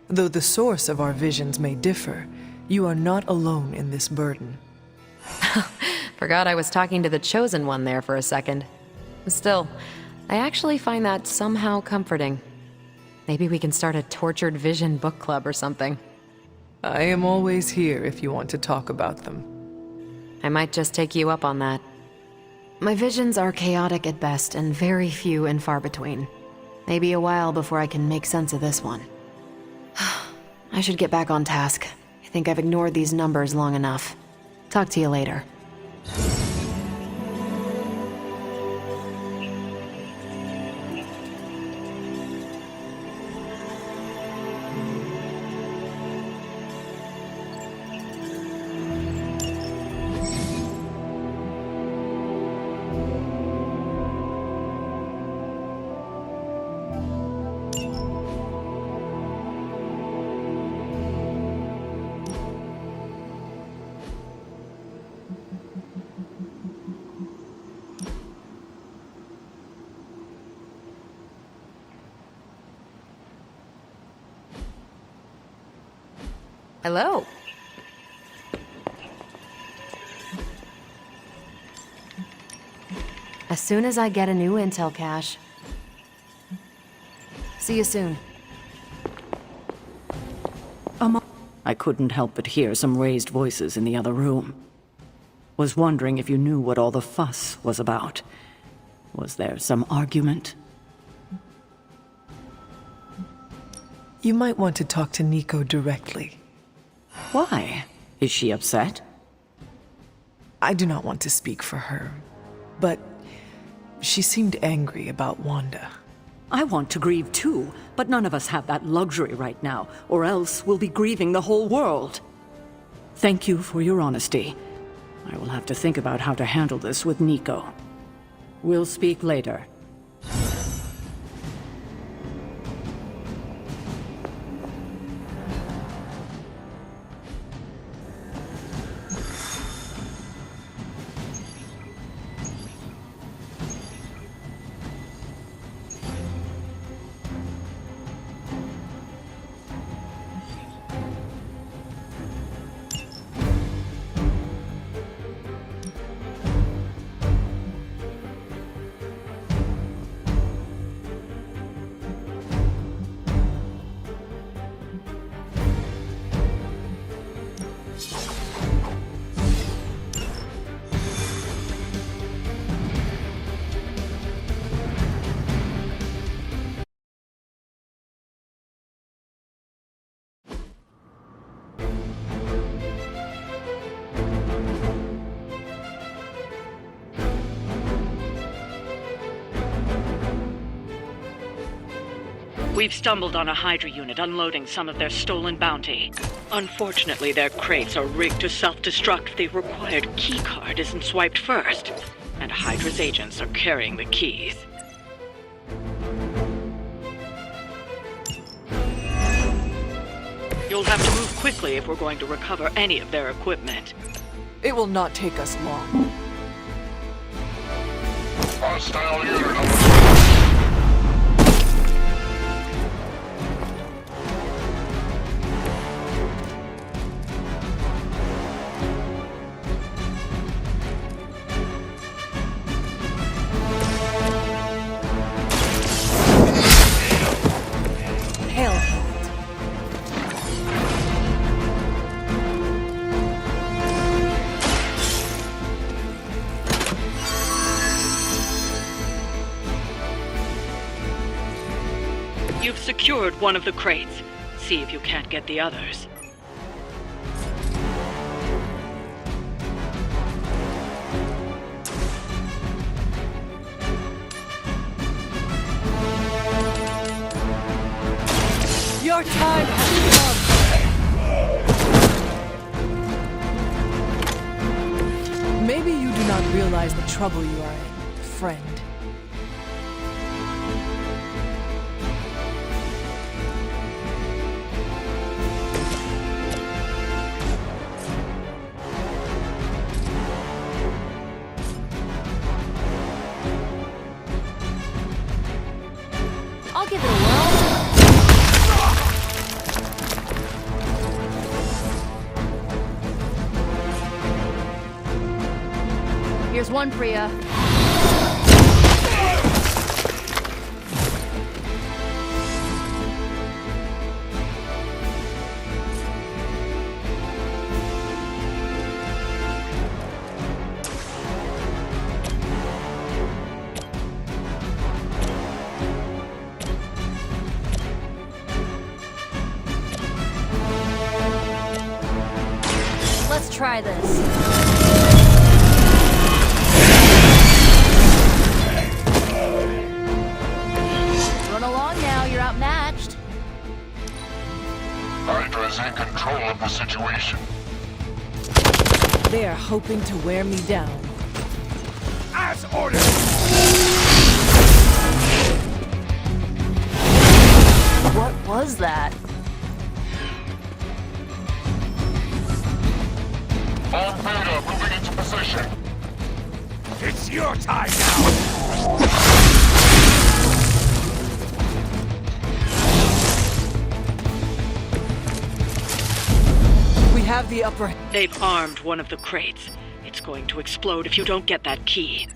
Though the source of our visions may differ, you are not alone in this burden. Forgot I was talking to the Chosen One there for a second. Still, I actually find that somehow comforting. Maybe we can start a Tortured Vision book club or something. I am always here if you want to talk about them. I might just take you up on that. My visions are chaotic at best and very few and far between. Maybe a while before I can make sense of this one. I should get back on task. I think I've ignored these numbers long enough. Talk to you later. Hello. As soon as I get a new intel cache. See you soon. I couldn't help but hear some raised voices in the other room. Was wondering if you knew what all the fuss was about. Was there some argument? You might want to talk to Nico directly. Why? Is she upset? I do not want to speak for her, but she seemed angry about Wanda. I want to grieve too, but none of us have that luxury right now, or else we'll be grieving the whole world. Thank you for your honesty. I will have to think about how to handle this with Nico. We'll speak later. We've stumbled on a Hydra unit unloading some of their stolen bounty. Unfortunately, their crates are rigged to self-destruct. The required keycard isn't swiped first, and Hydra's agents are carrying the keys. You'll have to move quickly if we're going to recover any of their equipment. It will not take us long. Hostile unit You've secured one of the crates. See if you can't get the others. Your time has come! Maybe you do not realize the trouble you are in, friend. Here's one, Priya. Let's try this. Run along now, you're outmatched. Hydra's in control of the situation. They are hoping to wear me down. As ordered! What was that? On Beta, moving into position. It's your time now! We have the upper... They've armed one of the crates. It's going to explode if you don't get that key.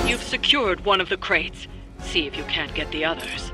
You've secured one of the crates. See if you can't get the others.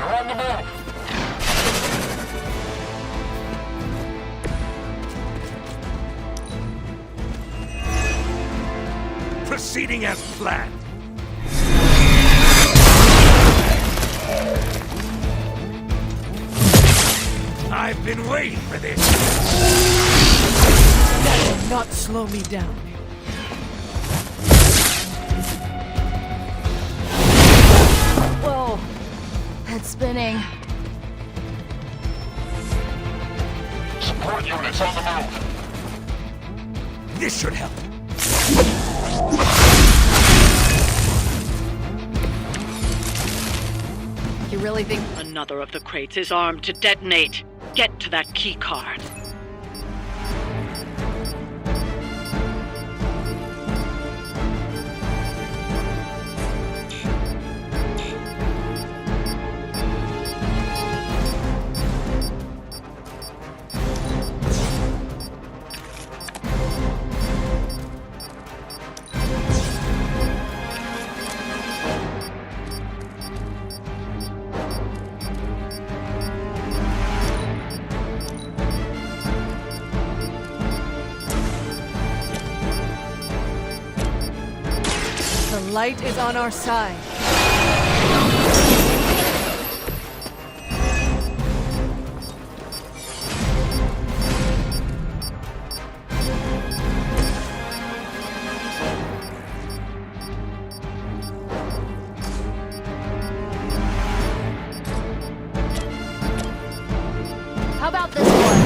On the move! Proceeding as planned. I've been waiting for this. That will not slow me down. Whoa. Head spinning. Support units on the move. This should help. You really think... Another of the crates is armed to detonate. Get to that key card. The light is on our side. How about this one?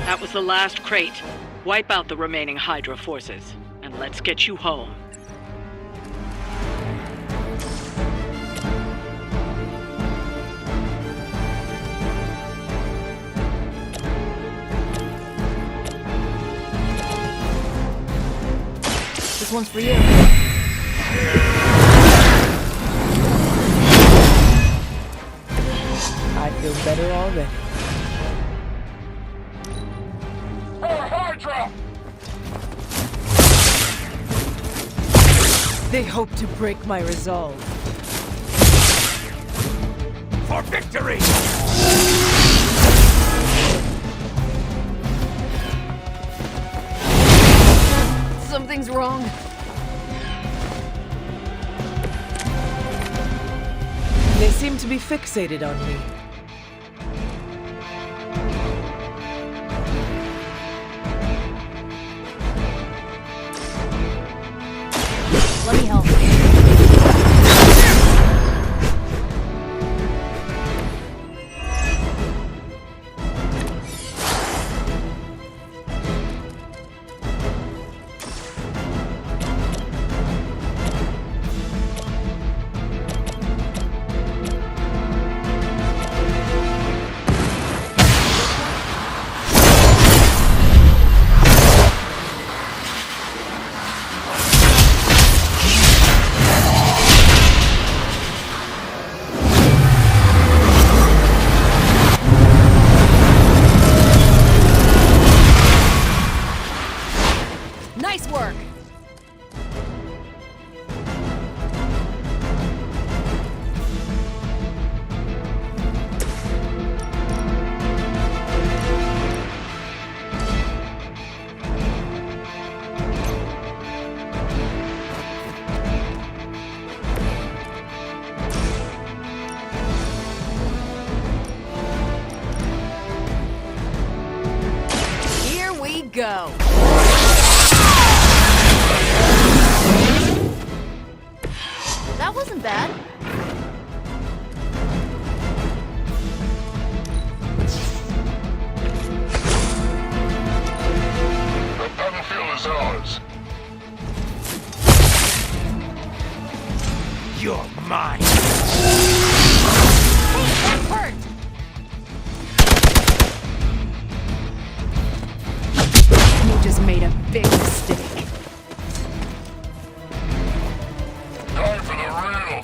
That was the last crate. Wipe out the remaining Hydra forces, and let's get you home. This one's for you. I feel better already. Hydra! They hope to break my resolve. For victory! Something's wrong. They seem to be fixated on me. Let me help. Nice work! Here we go! That wasn't bad. The battlefield is ours. You're mine. Hey, that hurt! You just made a big mistake. Time for the real thing.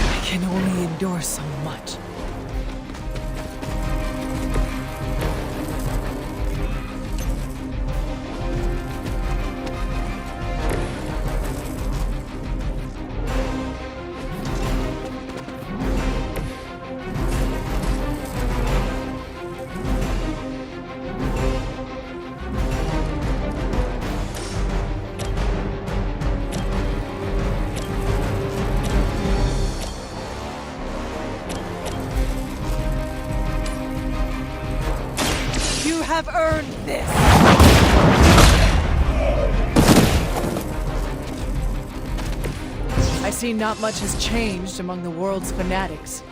I can only endure so much. You have earned this! I see not much has changed among the world's fanatics.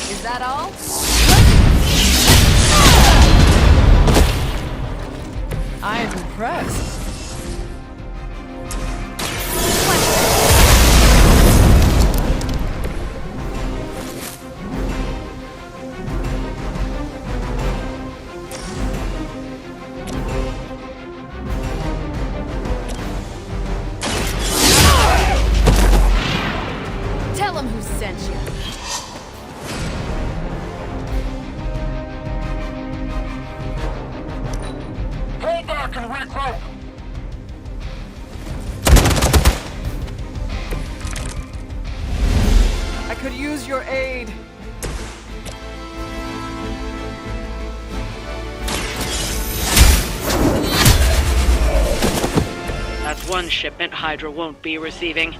Is that all? I am impressed. Tell him who sent you. Hold back and regroup. I could use your aid. That's one shipment Hydra won't be receiving.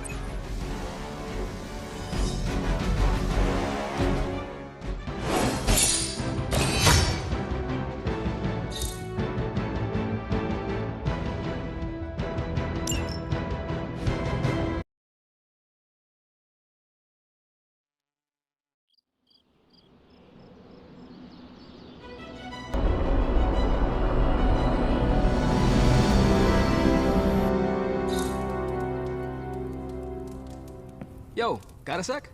Yo, got a sec?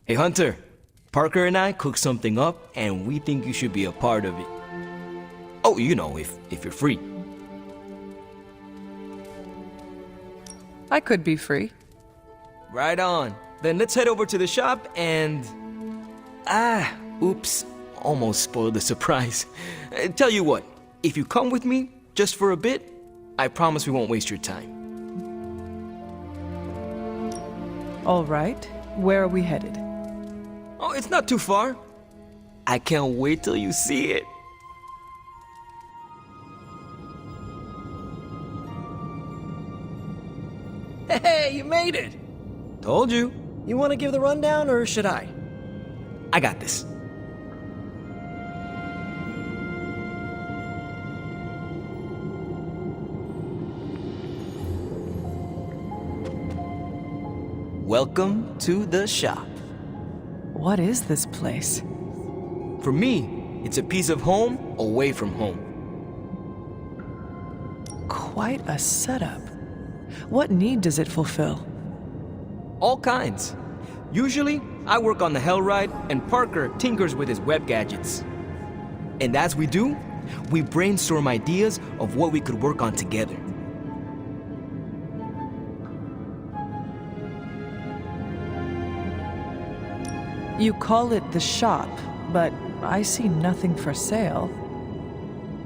Hey Hunter, Parker and I cooked something up and we think you should be a part of it. Oh, you know, if you're free. I could be free. Right on. Then let's head over to the shop and... oops. Almost spoiled the surprise. Tell you what, if you come with me, just for a bit, I promise we won't waste your time. All right. Where are we headed? Oh, it's not too far. I can't wait till you see it. Hey, you made it! Told you. You want to give the rundown, or should I? I got this. Welcome to the shop. What is this place? For me, it's a piece of home away from home. Quite a setup. What need does it fulfill? All kinds. Usually, I work on the Hellride and Parker tinkers with his web gadgets. And as we do, we brainstorm ideas of what we could work on together. You call it the shop, but I see nothing for sale.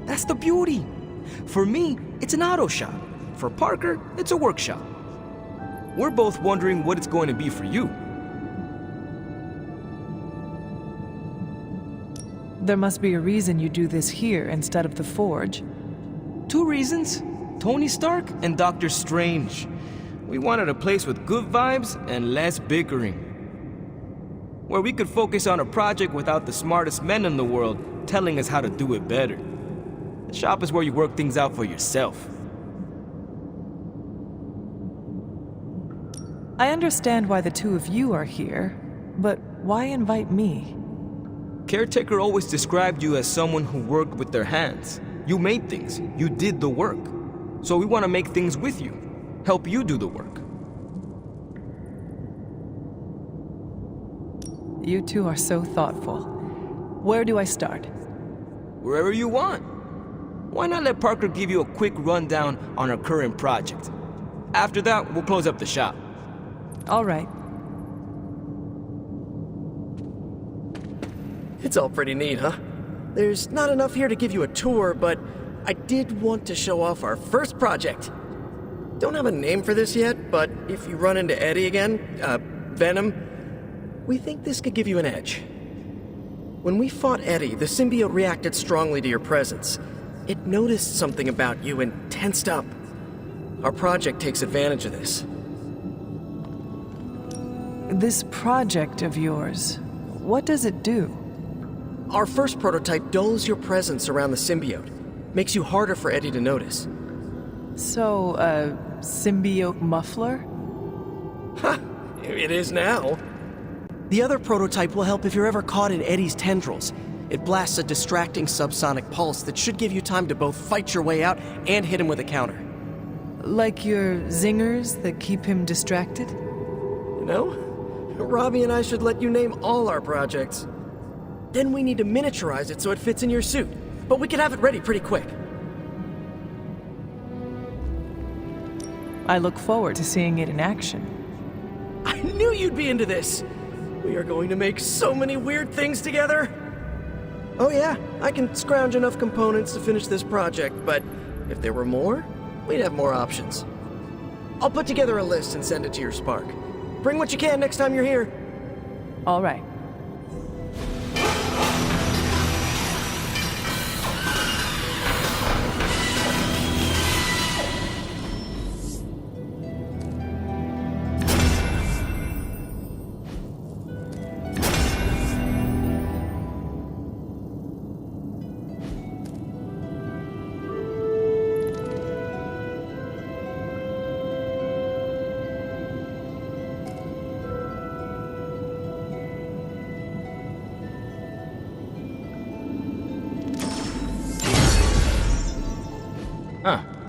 That's the beauty. For me, it's an auto shop. For Parker, it's a workshop. We're both wondering what it's going to be for you. There must be a reason you do this here instead of the Forge. 2 reasons. Tony Stark and Doctor Strange. We wanted a place with good vibes and less bickering. Where we could focus on a project without the smartest men in the world telling us how to do it better. The shop is where you work things out for yourself. I understand why the two of you are here, but why invite me? Caretaker always described you as someone who worked with their hands. You made things. You did the work. So we want to make things with you. Help you do the work. You two are so thoughtful. Where do I start? Wherever you want. Why not let Parker give you a quick rundown on our current project? After that, we'll close up the shop. All right. It's all pretty neat, huh? There's not enough here to give you a tour, but I did want to show off our first project. Don't have a name for this yet, but if you run into Eddie again, Venom, we think this could give you an edge. When we fought Eddie, the symbiote reacted strongly to your presence. It noticed something about you and tensed up. Our project takes advantage of this. This project of yours, what does it do? Our first prototype dulls your presence around the symbiote. Makes you harder for Eddie to notice. So, a symbiote muffler? Ha! It is now. The other prototype will help if you're ever caught in Eddie's tendrils. It blasts a distracting subsonic pulse that should give you time to both fight your way out and hit him with a counter. Like your zingers that keep him distracted? You know, Robbie and I should let you name all our projects. Then we need to miniaturize it so it fits in your suit. But we can have it ready pretty quick. I look forward to seeing it in action. I knew you'd be into this! We are going to make so many weird things together! Oh yeah, I can scrounge enough components to finish this project, but if there were more, we'd have more options. I'll put together a list and send it to your Spark. Bring what you can next time you're here. All right.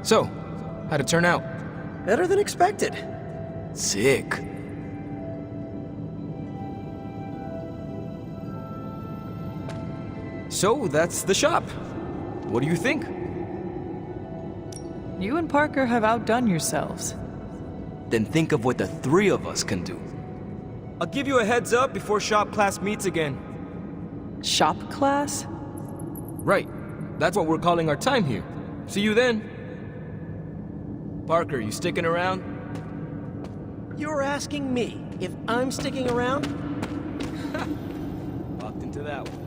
So, how'd it turn out? Better than expected. Sick. So, that's the shop. What do you think? You and Parker have outdone yourselves. Then think of what the 3 of us can do. I'll give you a heads up before shop class meets again. Shop class? Right. That's what we're calling our time here. See you then. Parker, you sticking around? You're asking me if I'm sticking around? Walked into that one.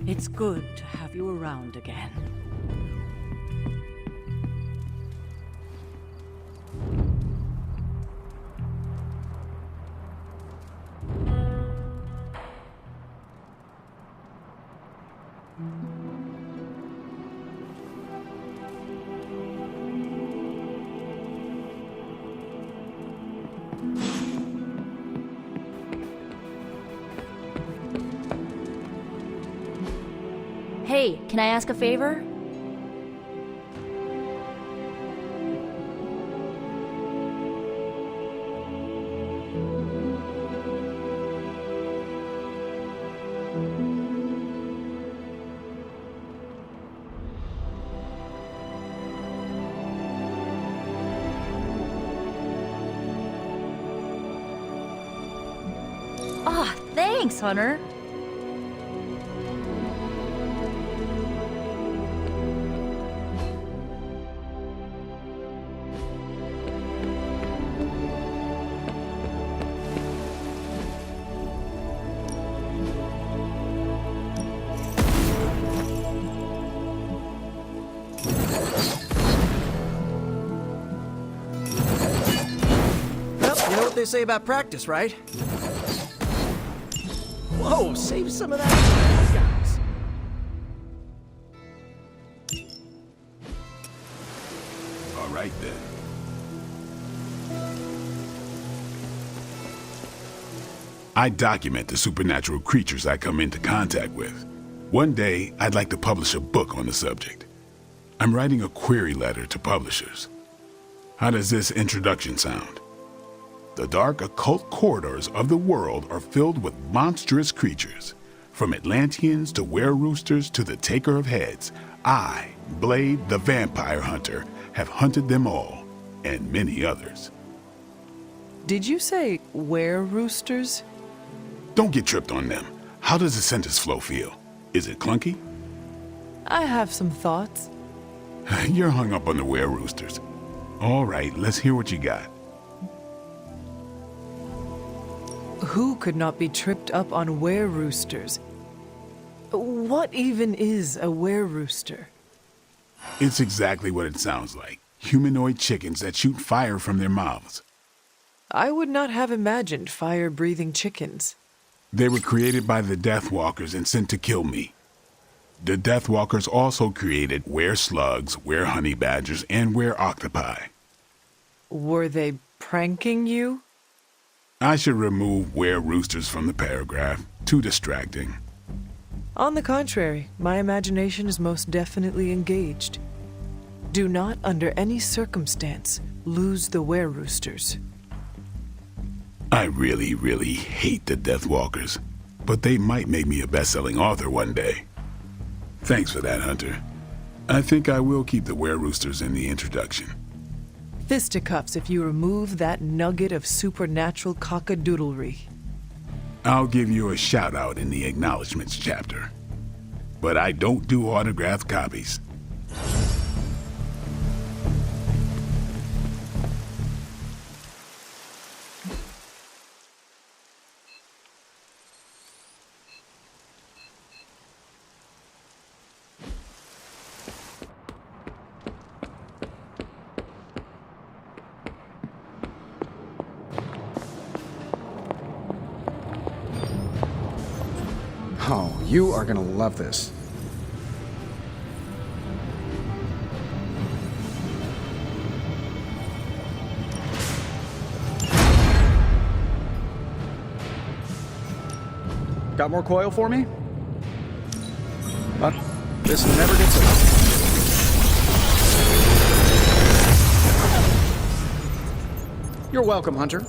It's good to have you around again. Hey, can I ask a favor? Ah, thanks, Hunter. Well, you know what they say about practice, right? Whoa, save some of that, guys. All right, then. I document the supernatural creatures I come into contact with. One day, I'd like to publish a book on the subject. I'm writing a query letter to publishers. How does this introduction sound? The dark occult corridors of the world are filled with monstrous creatures. From Atlanteans to were-roosters to the Taker of Heads, I, Blade the Vampire Hunter, have hunted them all, and many others. Did you say were-roosters? Don't get tripped on them. How does the sentence flow feel? Is it clunky? I have some thoughts. You're hung up on the were-roosters. All right, let's hear what you got. Who could not be tripped up on were-roosters? What even is a were-rooster? It's exactly what it sounds like. Humanoid chickens that shoot fire from their mouths. I would not have imagined fire-breathing chickens. They were created by the Deathwalkers and sent to kill me. The Deathwalkers also created were-slugs, were-honey badgers, and were-octopi. Were they pranking you? I should remove were-roosters from the paragraph. Too distracting. On the contrary, my imagination is most definitely engaged. Do not, under any circumstance, lose the were-roosters. I really, really hate the Deathwalkers, but they might make me a best-selling author one day. Thanks for that, Hunter. I think I will keep the were-roosters in the introduction. Fisticuffs if you remove that nugget of supernatural cockadoodlery. I'll give you a shout-out in the acknowledgments chapter. But I don't do autographed copies. Oh, you are gonna love this. Got more coil for me? But this never gets old. You're welcome, Hunter.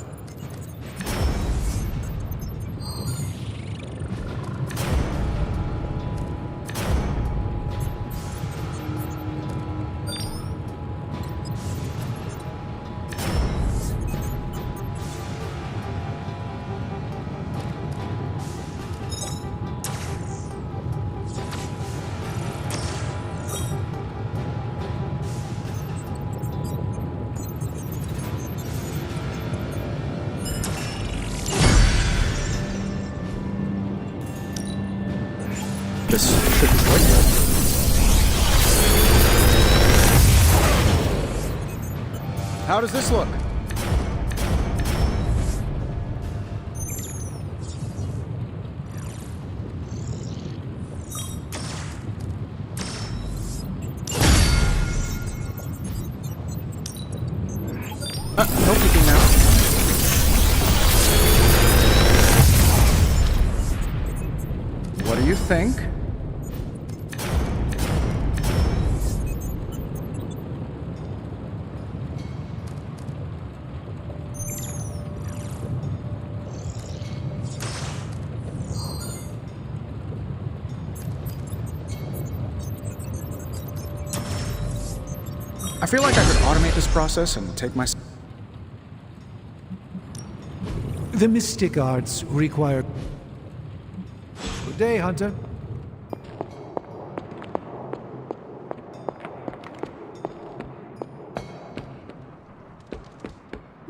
This should be quite good. How does this look? No peeking now. What do you think? I feel like I could automate this process and take my... The mystic arts require... Good day, Hunter.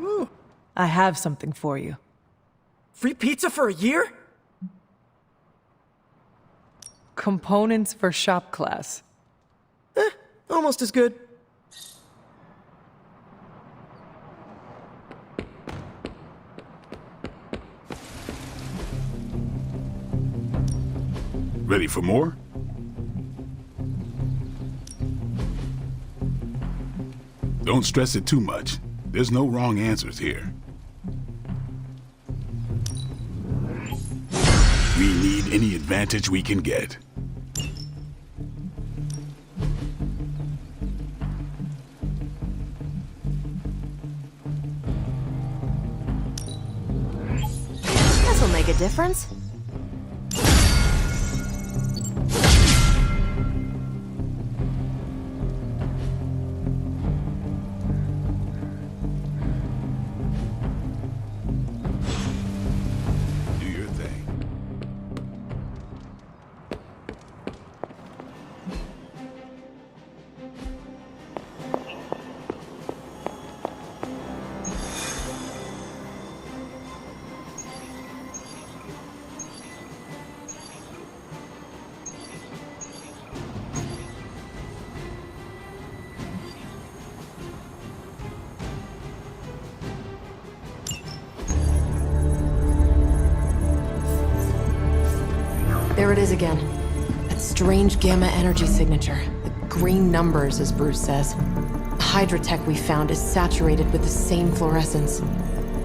Ooh, I have something for you. Free pizza for a year? Components for shop class. Almost as good. Ready for more? Don't stress it too much. There's no wrong answers here. We need any advantage we can get. This'll make a difference. Do your thing. There it is again. That strange gamma energy signature. The green numbers, as Bruce says. The Hydra tech we found is saturated with the same fluorescence.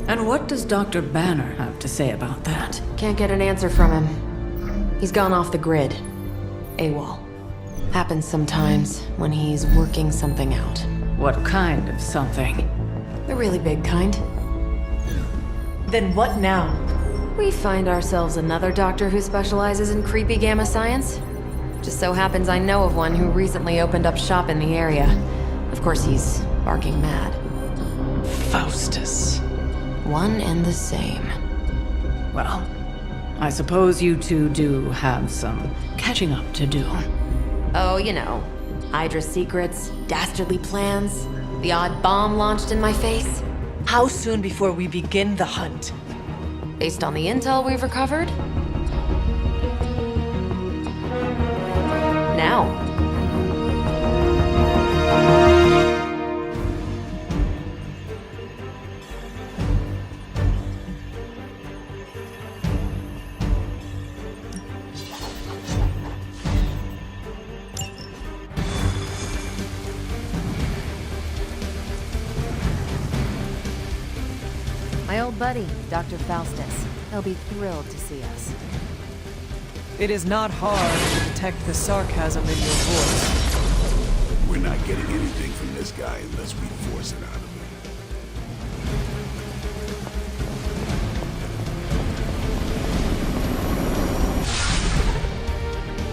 And what does Dr. Banner have to say about that? Can't get an answer from him. He's gone off the grid. AWOL. Happens sometimes when he's working something out. What kind of something? The really big kind. Then what now? We find ourselves another doctor who specializes in creepy gamma science. Just so happens I know of one who recently opened up shop in the area. Of course, he's barking mad. Faustus. One and the same. Well, I suppose you two do have some catching up to do. Oh, you know. Hydra secrets, dastardly plans, the odd bomb launched in my face. How soon before we begin the hunt? Based on the intel we've recovered? Now. My old buddy, Dr. Faustus. He'll be thrilled to see us. It is not hard to detect the sarcasm in your voice. We're not getting anything from this guy unless we force it out of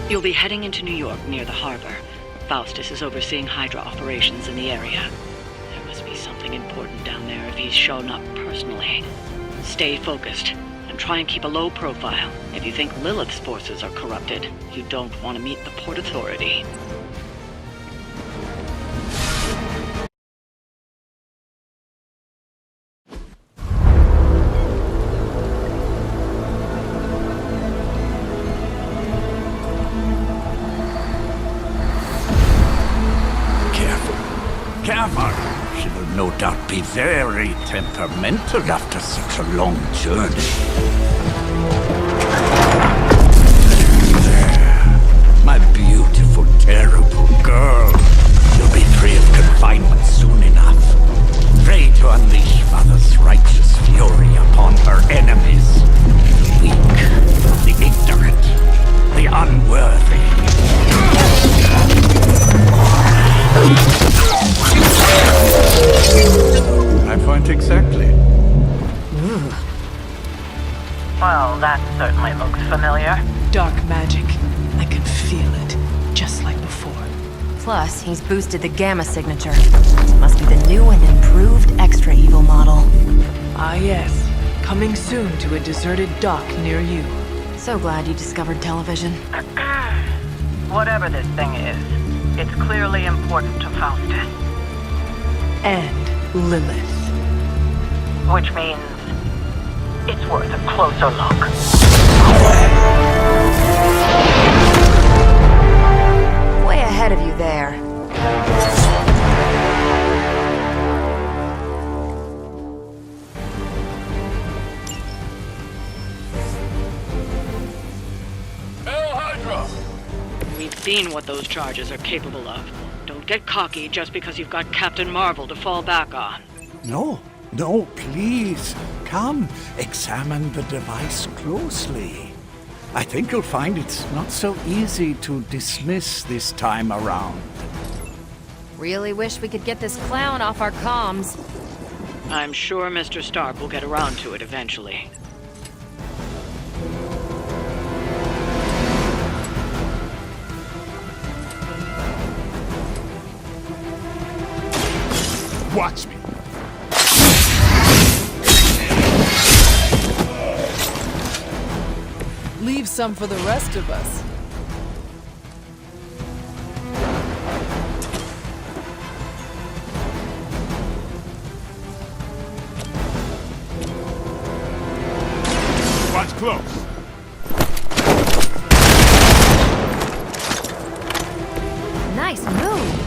him. You'll be heading into New York near the harbor. Faustus is overseeing Hydra operations in the area. There must be something important down there if he's shown up personally. Stay focused, and try and keep a low profile. If you think Lilith's forces are corrupted, you don't want to meet the Port Authority. Careful. She will no doubt be very temperamental after such a long journey. There. My beautiful, terrible girl. You'll be free of confinement soon enough. Pray to unleash Mother's righteous fury upon her enemies. The weak, the ignorant, the unworthy. My point exactly. Well, that certainly looks familiar. Dark magic. I can feel it, just like before. Plus, he's boosted the gamma signature. Must be the new and improved extra evil model. Ah yes, coming soon to a deserted dock near you. So glad you discovered television. Whatever this thing is, it's clearly important to Faustus. And Lilith. Which means it's worth a closer look. Way ahead of you there. We've seen what those charges are capable of. Don't get cocky just because you've got Captain Marvel to fall back on. No, please. Come, examine the device closely. I think you'll find it's not so easy to dismiss this time around. Really wish we could get this clown off our comms. I'm sure Mr. Stark will get around to it eventually. Watch me. Leave some for the rest of us. Watch close. Nice move.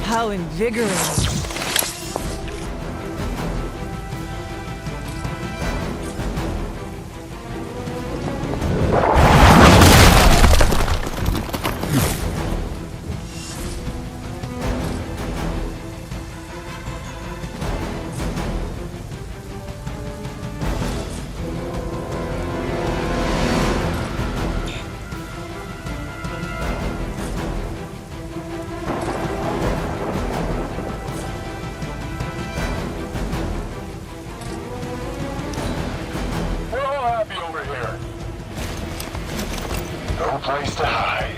How invigorating. No place to hide.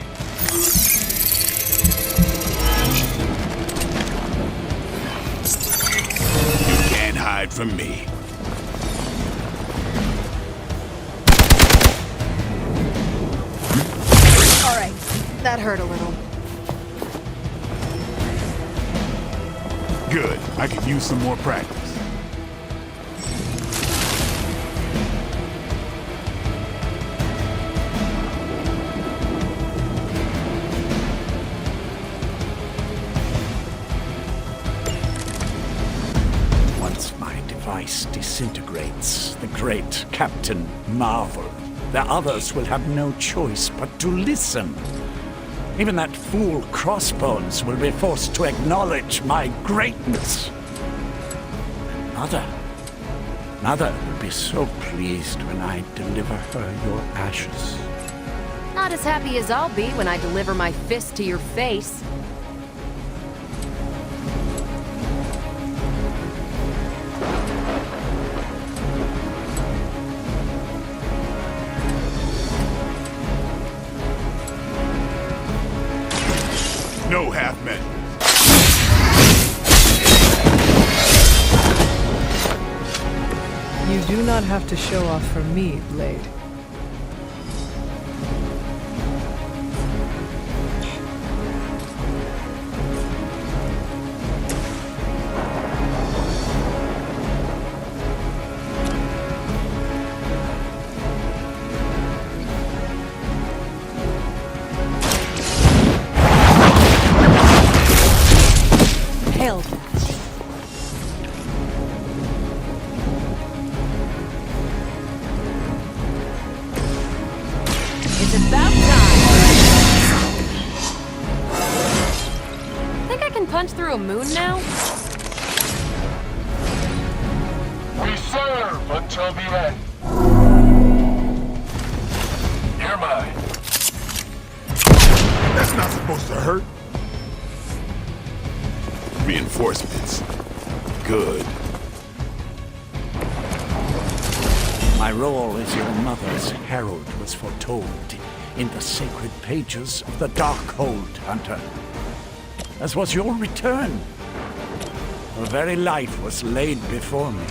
You can't hide from me. All right, that hurt a little. Good. I could use some more practice. this disintegrates the great Captain Marvel, the others will have no choice but to listen. Even that fool Crossbones will be forced to acknowledge my greatness. Mother will be so pleased when I deliver her your ashes. Not as happy as I'll be when I deliver my fist to your face. No half-men. You do not have to show off for me, Blade. Held. It's about time! Think I can punch through a moon now? We serve until the end. You're mine. That's not supposed to hurt. Reinforcements. Good. My role as your mother's herald was foretold in the sacred pages of the Darkhold, Hunter. As was your return. Your very life was laid before me,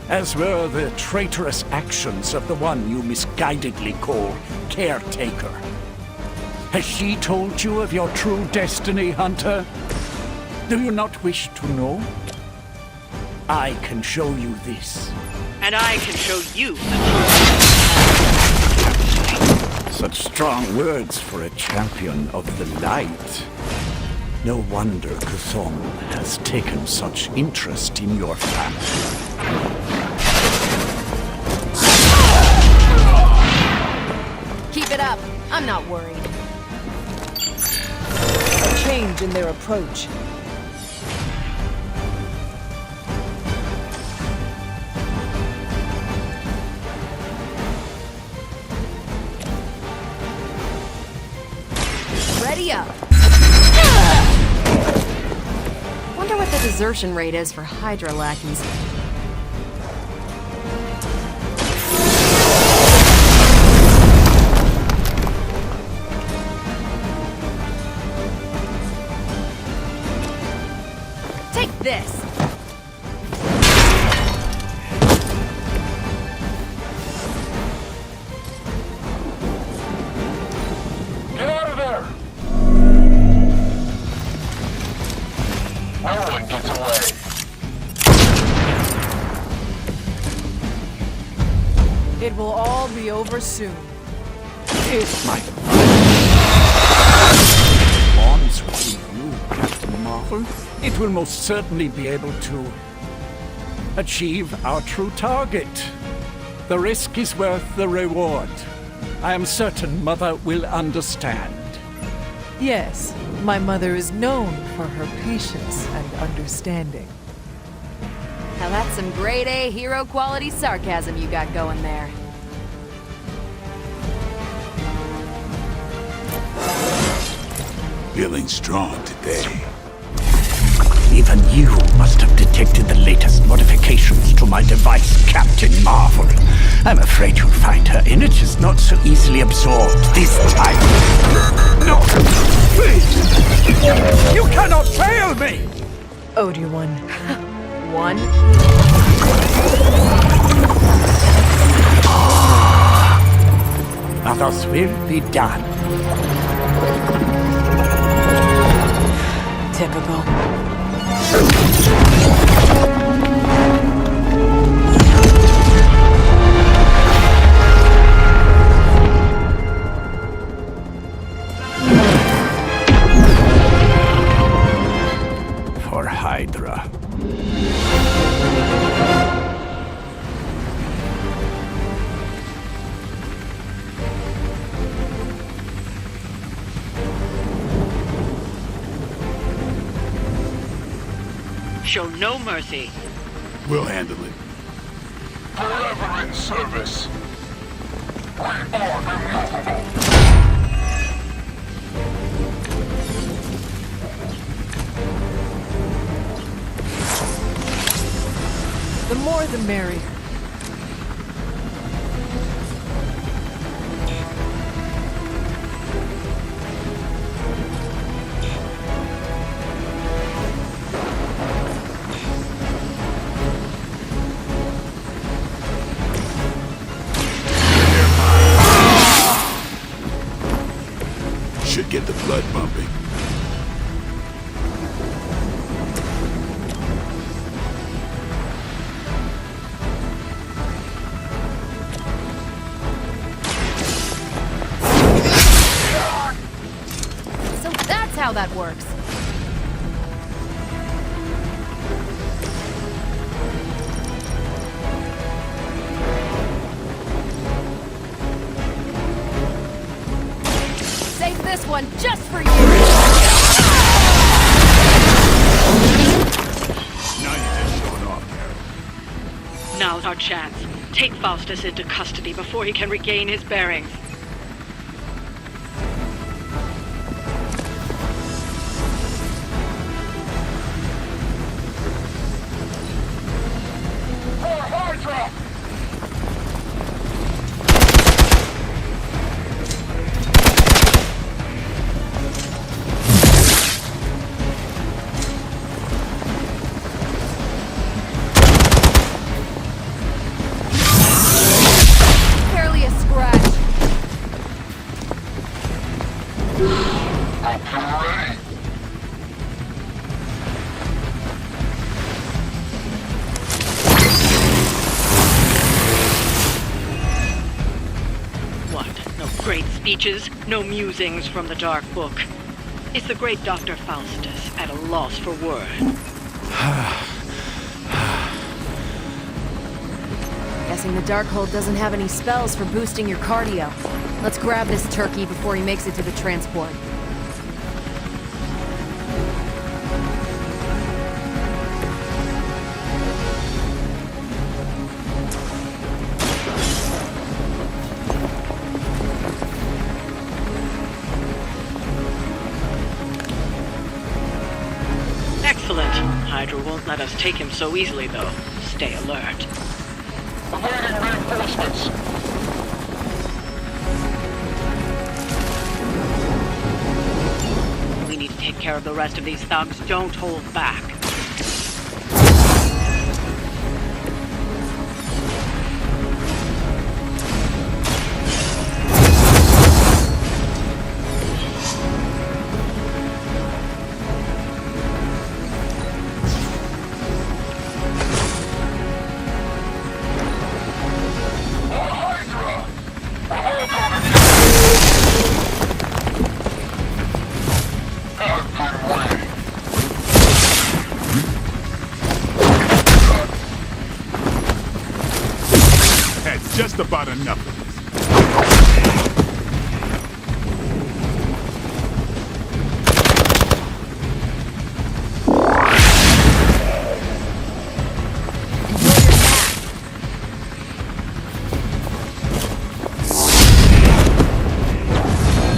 as were the traitorous actions of the one you misguidedly call Caretaker. Has she told you of your true destiny, Hunter? Do you not wish to know? I can show you this. And I can show you the truth. Such strong words for a champion of the light. No wonder Kuthon has taken such interest in your family. Keep it up. I'm not worried. A change in their approach. Ready up. Wonder what the desertion rate is for Hydra lackeys. Take this. Get out of there! No one gets away. It will all be over soon. If my bonds with you, Captain Marvel, it will most certainly be able to achieve our true target. The risk is worth the reward. I am certain Mother will understand. Yes, my mother is known for her patience and understanding. Now that's some grade A hero quality sarcasm you got going there. Feeling strong today. Even you must have detected the latest modifications to my device, Captain Marvel. I'm afraid you'll find her energies not so easily absorbed this time. No! Please! You cannot fail me! Obi-Wan. One. Others will be done. Typical. For Hydra. Show no mercy. We'll handle it. Forever in service. We are immovable. The more the merrier. Should get the blood pumping. So that's how that works. Save this one just for you! Now you're just showing off, Carol. Now's our chance. Take Faustus into custody before he can regain his bearings. For Hydra! Barely a scratch. Hope you're ready. What? No great speeches? No musings from the Dark Book? Is the great Dr. Faustus at a loss for words? Guessing the Darkhold doesn't have any spells for boosting your cardio. Let's grab this turkey before he makes it to the transport. Excellent. Hydra won't let us take him so easily, though. Stay alert. Awaiting reinforcements. We need to take care of the rest of these thugs. Don't hold back. That's just about enough of this.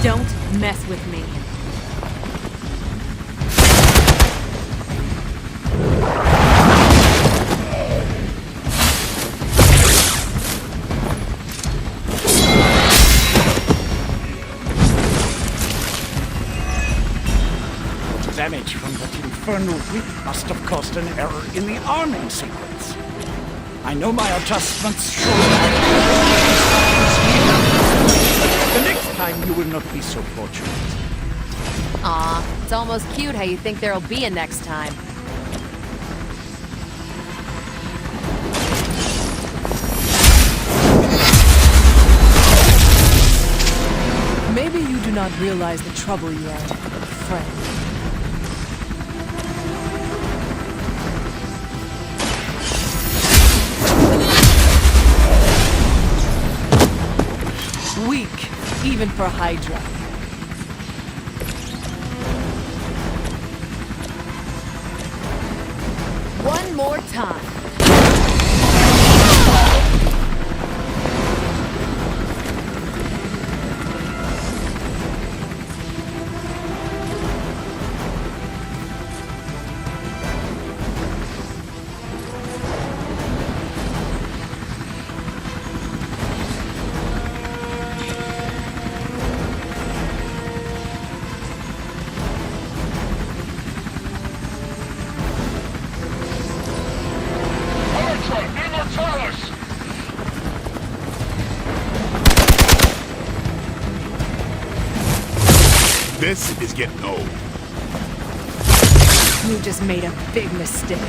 Don't mess with me. Damage from that infernal whip must have caused an error in the arming sequence. I know my adjustments show the next time you will not be so fortunate. Aw, it's almost cute how you think there'll be a next time. Maybe you do not realize the trouble you are in, friend. Weak, even for Hydra. One more time. This is getting old. You just made a big mistake.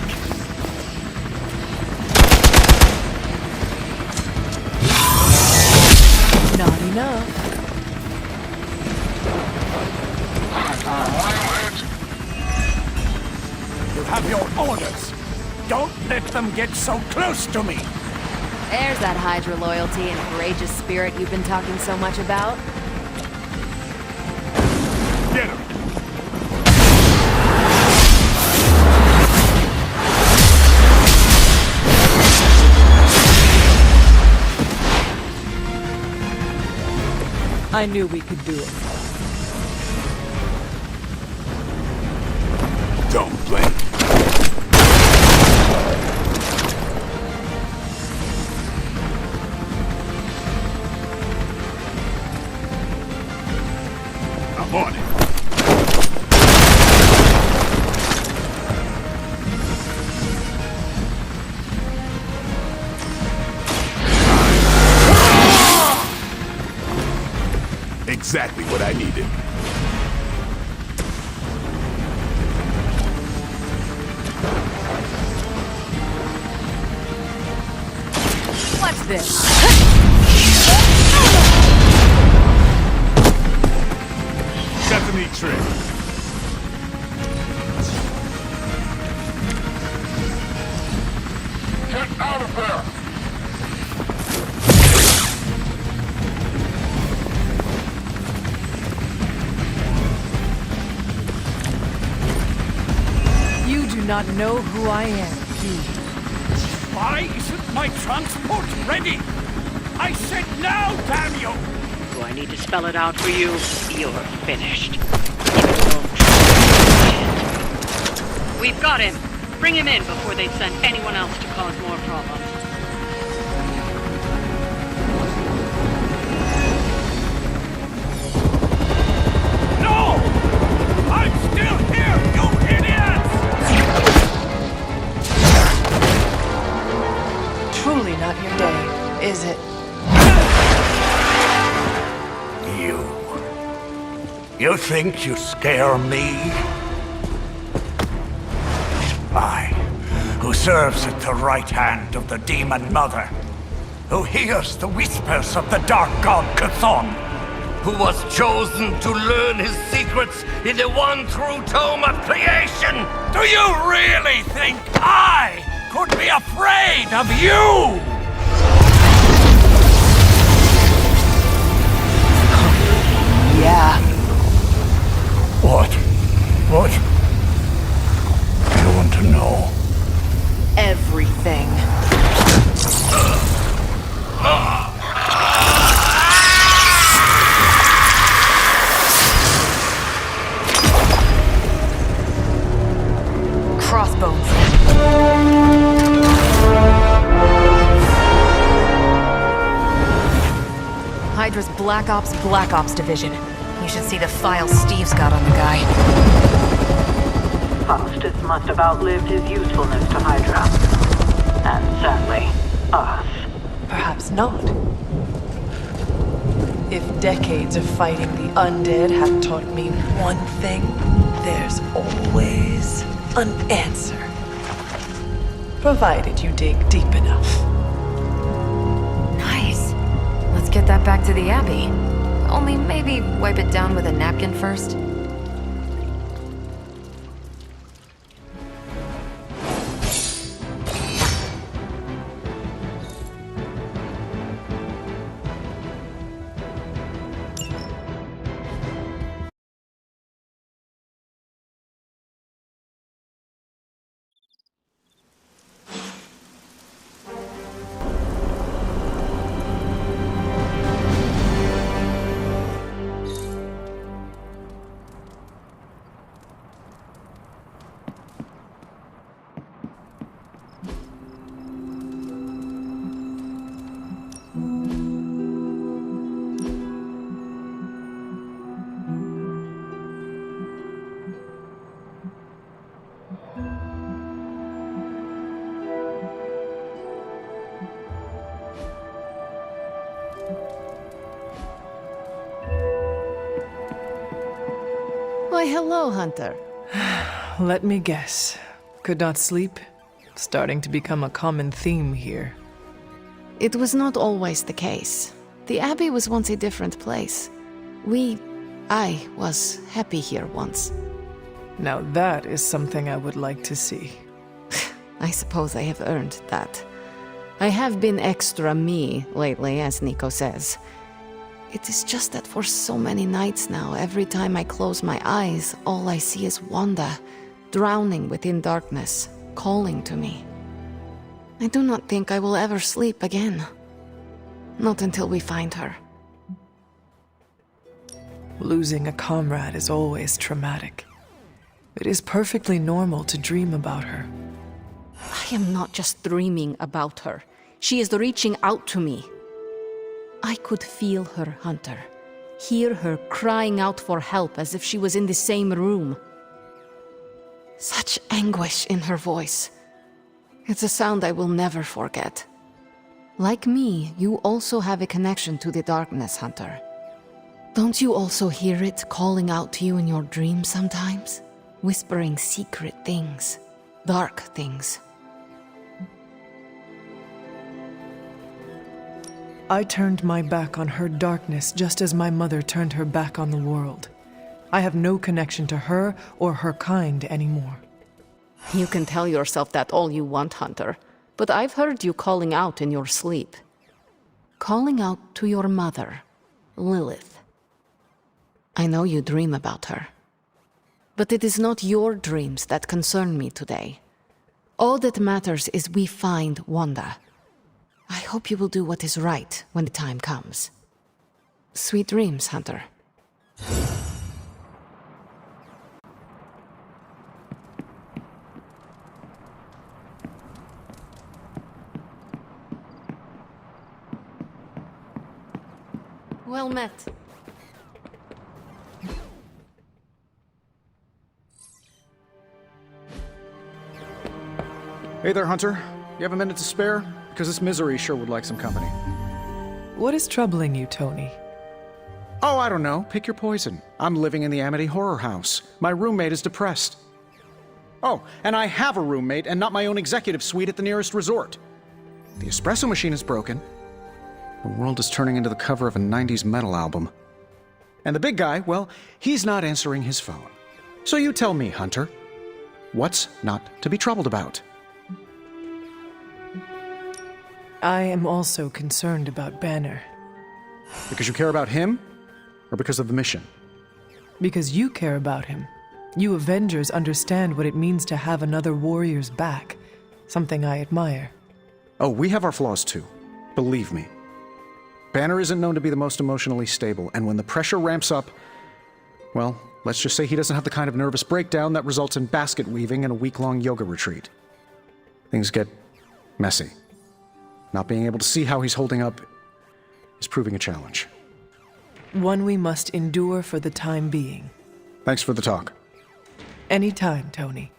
Not enough. You have your orders. Don't let them get so close to me. There's that Hydra loyalty and courageous spirit you've been talking so much about. Get him! I knew we could do it. Don't blink. I'm on it. Exactly what I needed. What's this? Sesame trick. Get out of there! You do not know who I am, do you? Why isn't my transport ready? I said now, damn you! Do I need to spell it out for you? You're finished. We've got him. Bring him in before they send anyone else to cause more problems. No! I'm still here, you idiots! Truly not your day, is it? You think you scare me? I, who serves at the right hand of the Demon Mother, who hears the whispers of the Dark God Chthon, Who was chosen to learn his secrets in the one true tome of creation. Do you really think I could be afraid of you? Yeah. What? I want to know. Everything. Crossbones. Hydra's Black Ops Division. You should see the files Steve's got on the guy. Faustus must have outlived his usefulness to Hydra. And sadly, us. Perhaps not. If decades of fighting the undead have taught me one thing, there's always an answer. Provided you dig deep enough. Nice. Let's get that back to the Abbey. Only maybe wipe it down with a napkin first. Why, hello, Hunter. Let me guess. Could not sleep? Starting to become a common theme here. It was not always the case. The Abbey was once a different place. I was happy here once. Now that is something I would like to see. I suppose I have earned that. I have been extra me lately, as Nico says. It is just that for so many nights now, every time I close my eyes, all I see is Wanda, drowning within darkness, calling to me. I do not think I will ever sleep again. Not until we find her. Losing a comrade is always traumatic. It is perfectly normal to dream about her. I am not just dreaming about her. She is reaching out to me. I could feel her, Hunter. Hear her crying out for help as if she was in the same room. Such anguish in her voice. It's a sound I will never forget. Like me, you also have a connection to the darkness, Hunter. Don't you also hear it calling out to you in your dreams sometimes? Whispering secret things, dark things. I turned my back on her darkness just as my mother turned her back on the world. I have no connection to her or her kind anymore. You can tell yourself that all you want, Hunter, but I've heard you calling out in your sleep. Calling out to your mother, Lilith. I know you dream about her. But it is not your dreams that concern me today. All that matters is we find Wanda. I hope you will do what is right when the time comes. Sweet dreams, Hunter. Well met. Hey there, Hunter. You have a minute to spare? Because this misery sure would like some company. What is troubling you, Tony? Oh, I don't know. Pick your poison. I'm living in the Amity Horror House. My roommate is depressed. Oh, and I have a roommate and not my own executive suite at the nearest resort. The espresso machine is broken. The world is turning into the cover of a 90s metal album. And the big guy, well, he's not answering his phone. So you tell me, Hunter, what's not to be troubled about? I am also concerned about Banner. Because you care about him? Or because of the mission? Because you care about him. You Avengers understand what it means to have another warrior's back. Something I admire. Oh, we have our flaws too. Believe me. Banner isn't known to be the most emotionally stable, and when the pressure ramps up, well, let's just say he doesn't have the kind of nervous breakdown that results in basket weaving and a week-long yoga retreat. Things get messy. Not being able to see how he's holding up is proving a challenge. One we must endure for the time being. Thanks for the talk. Anytime, Tony.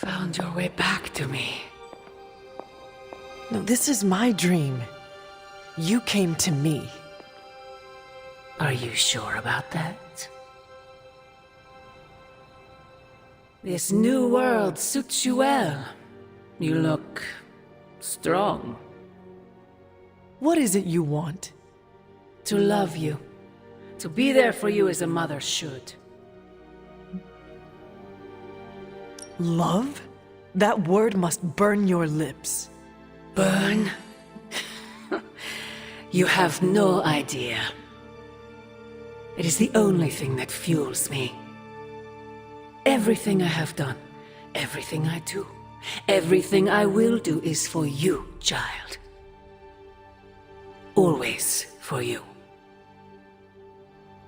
Found your way back to me. No, this is my dream. You came to me. Are you sure about that? This new world suits you well. You look strong. What is it you want? To love you. To be there for you as a mother should. Love? That word must burn your lips. Burn? You have no idea. It is the only thing that fuels me. Everything I have done, everything I do, everything I will do is for you, child. Always for you.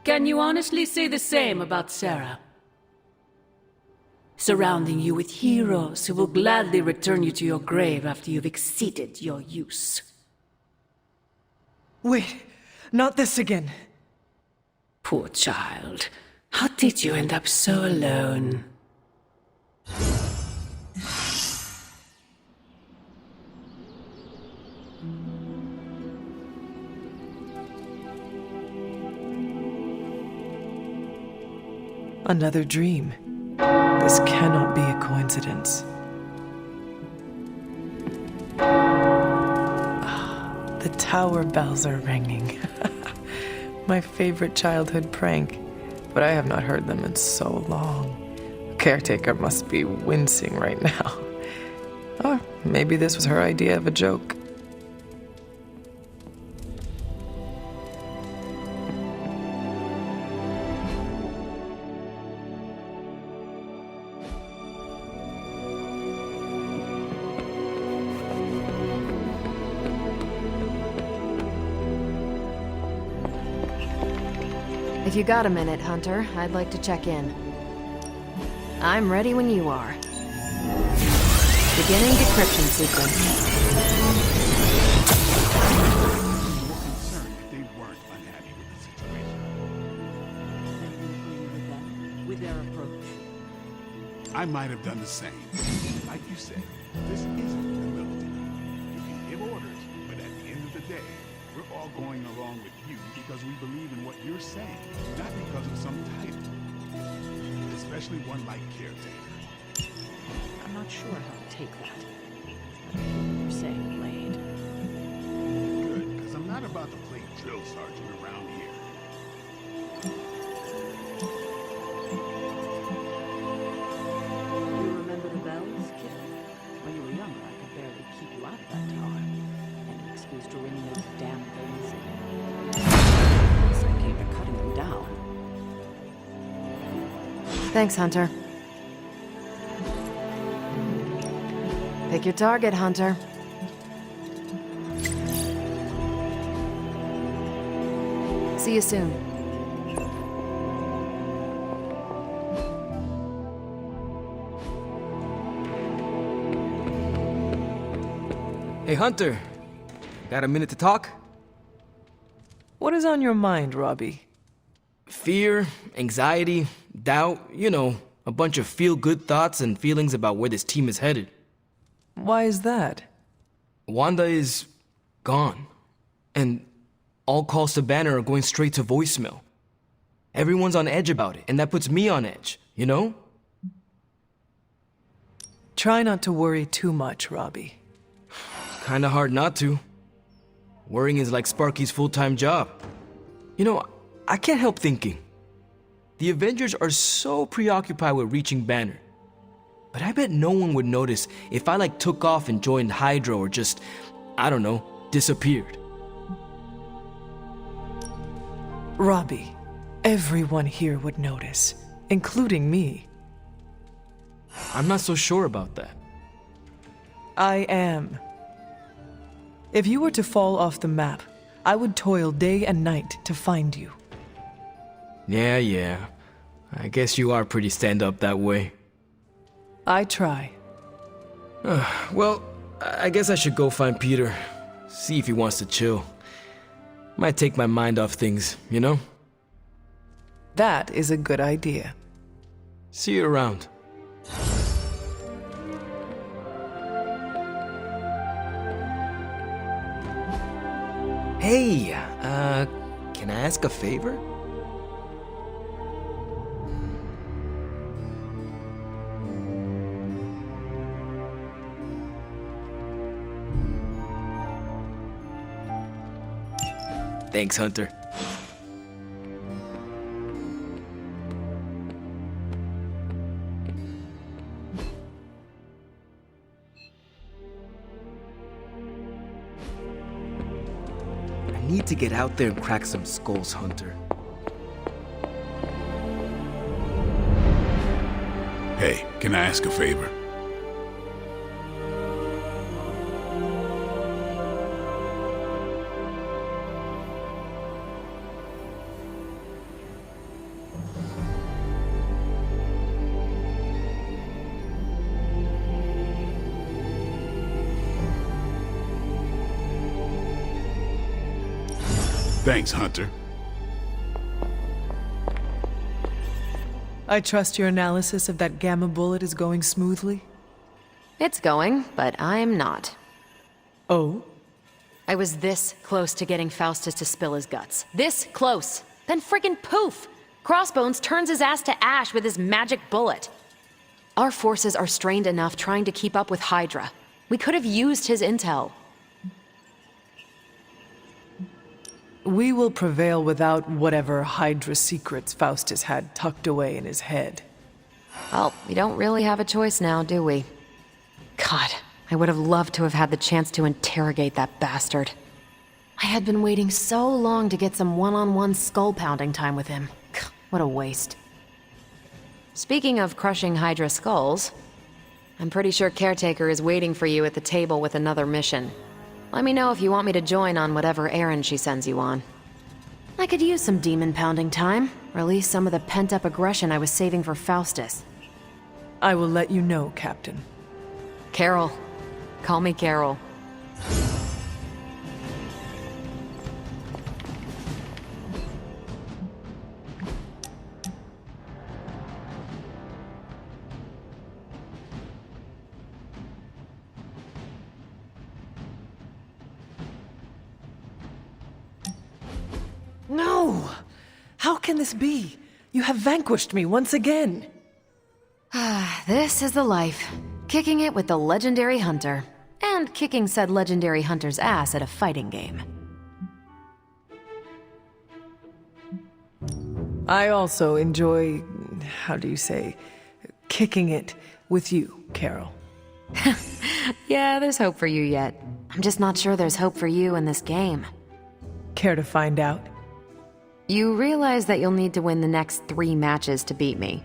Can you honestly say the same about Sarah? surrounding you with heroes who will gladly return you to your grave after you've exceeded your use. Wait, not this again. Poor child. How did you end up so alone? Another dream. This cannot be a coincidence. The tower bells are ringing. My favorite childhood prank, but I have not heard them in so long. Caretaker must be wincing right now. Or maybe this was her idea of a joke. If you got a minute, Hunter, I'd like to check in. I'm ready when you are. Beginning decryption sequence. You were concerned that they weren't unhappy with the situation. With their approach. I might have done the same. Like you said, this isn't the military. You can give orders, but at the end of the day, we're all going along with you because we believe in what you're saying, not because of some title. Especially one like Caretaker. I'm not sure how to take that. You're saying, Blade. Good, because I'm not about to play drill sergeant around here. You remember the bells, kid? When you were younger, I could barely keep you out of that tower. Any excuse to ring those damn things. Unless I came to cutting them down. Thanks, Hunter. Pick your target, Hunter. See you soon. Hey, Hunter. Got a minute to talk? What is on your mind, Robbie? Fear, anxiety, doubt, you know, a bunch of feel-good thoughts and feelings about where this team is headed. Why is that? Wanda is gone. And all calls to Banner are going straight to voicemail. Everyone's on edge about it, and that puts me on edge, you know? Try not to worry too much, Robbie. Kinda hard not to. Worrying is like Sparky's full-time job. You know, I can't help thinking. The Avengers are so preoccupied with reaching Banner. But I bet no one would notice if I took off and joined Hydra or just, I don't know, disappeared. Robbie, everyone here would notice, including me. I'm not so sure about that. I am. If you were to fall off the map, I would toil day and night to find you. Yeah. I guess you are pretty stand-up that way. I try. Well, I guess I should go find Peter. See if he wants to chill. Might take my mind off things, you know? That is a good idea. See you around. Hey, can I ask a favor? Thanks, Hunter. I need to get out there and crack some skulls, Hunter. Hey, can I ask a favor? Thanks, Hunter. I trust your analysis of that gamma bullet is going smoothly? It's going, but I'm not. Oh? I was this close to getting Faustus to spill his guts. This close! Then friggin' poof! Crossbones turns his ass to ash with his magic bullet. Our forces are strained enough trying to keep up with Hydra. We could have used his intel. We will prevail without whatever Hydra secrets Faustus had tucked away in his head. Well, we don't really have a choice now, do we? God, I would have loved to have had the chance to interrogate that bastard. I had been waiting so long to get some one-on-one skull-pounding time with him. What a waste. Speaking of crushing Hydra skulls, I'm pretty sure Caretaker is waiting for you at the table with another mission. Let me know if you want me to join on whatever errand she sends you on. I could use some demon-pounding time, release some of the pent-up aggression I was saving for Faustus. I will let you know, Captain. Carol. Call me Carol. No! How can this be? You have vanquished me once again. This is the life. Kicking it with the legendary hunter. And kicking said legendary hunter's ass at a fighting game. I also enjoy, how do you say, kicking it with you, Carol. Yeah, there's hope for you yet. I'm just not sure there's hope for you in this game. Care to find out? You realize that you'll need to win the next 3 matches to beat me.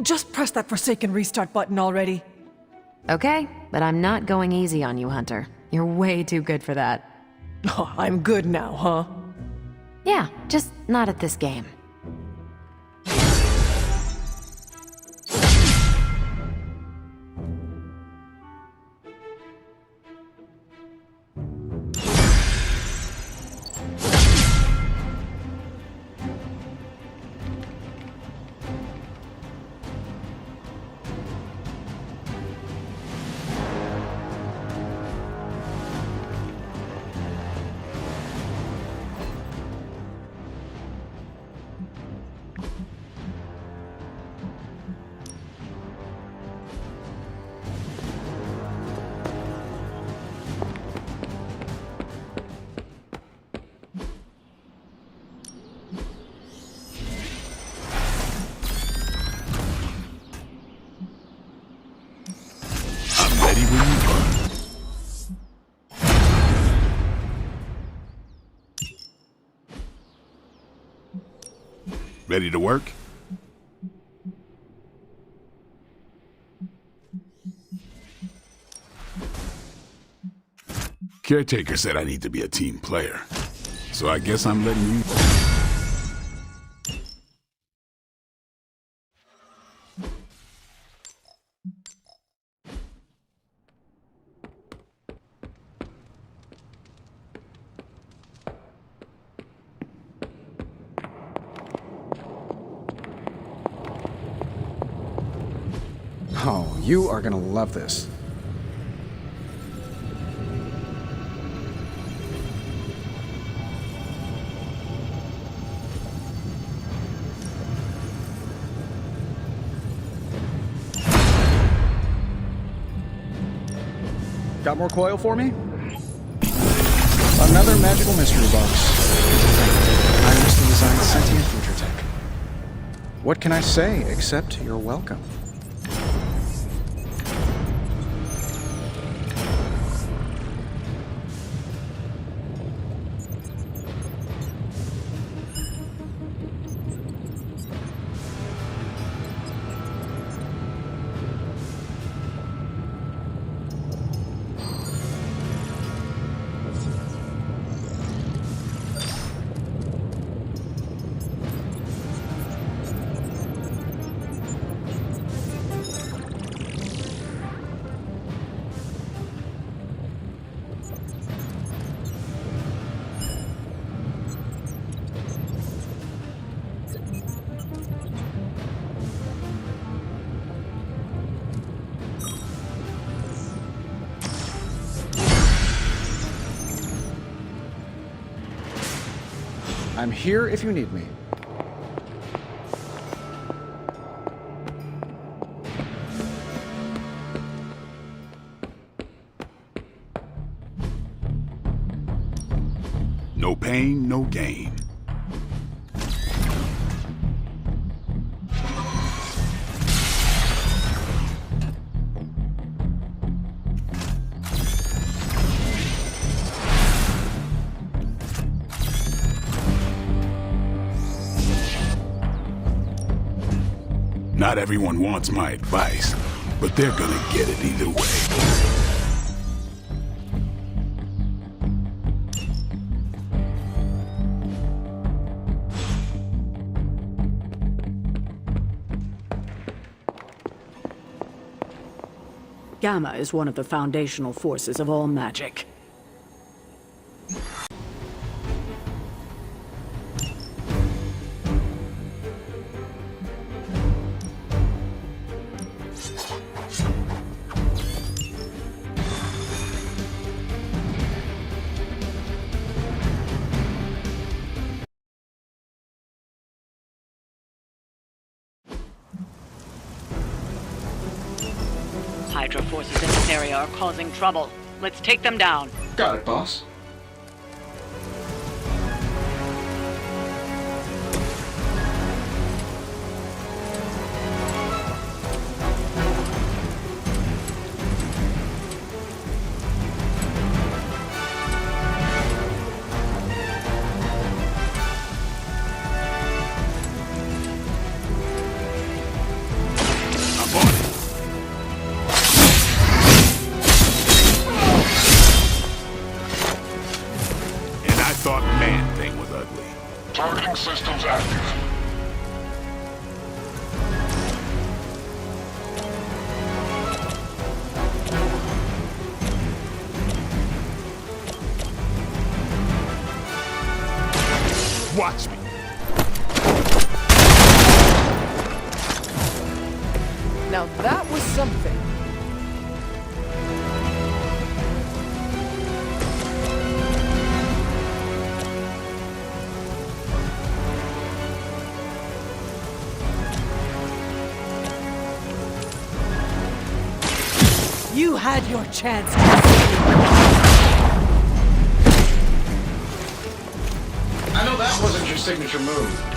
Just press that forsaken restart button already. Okay, but I'm not going easy on you, Hunter. You're way too good for that. Oh, I'm good now, huh? Yeah, just not at this game. Ready to work? Caretaker said I need to be a team player, so I guess I'm letting you... Oh, you are gonna love this. Got more coil for me? Another magical mystery box. I mostly designed sentient future tech. What can I say except you're welcome? I'm here if you need me. No pain, no gain. Not everyone wants my advice, but they're gonna get it either way. Gamma is one of the foundational forces of all magic. Hydra forces in this area are causing trouble. Let's take them down. Got it, boss. Thought man thing was ugly. Targeting systems active. Watch me. Now that was something. You had your chance to I know that wasn't your signature move.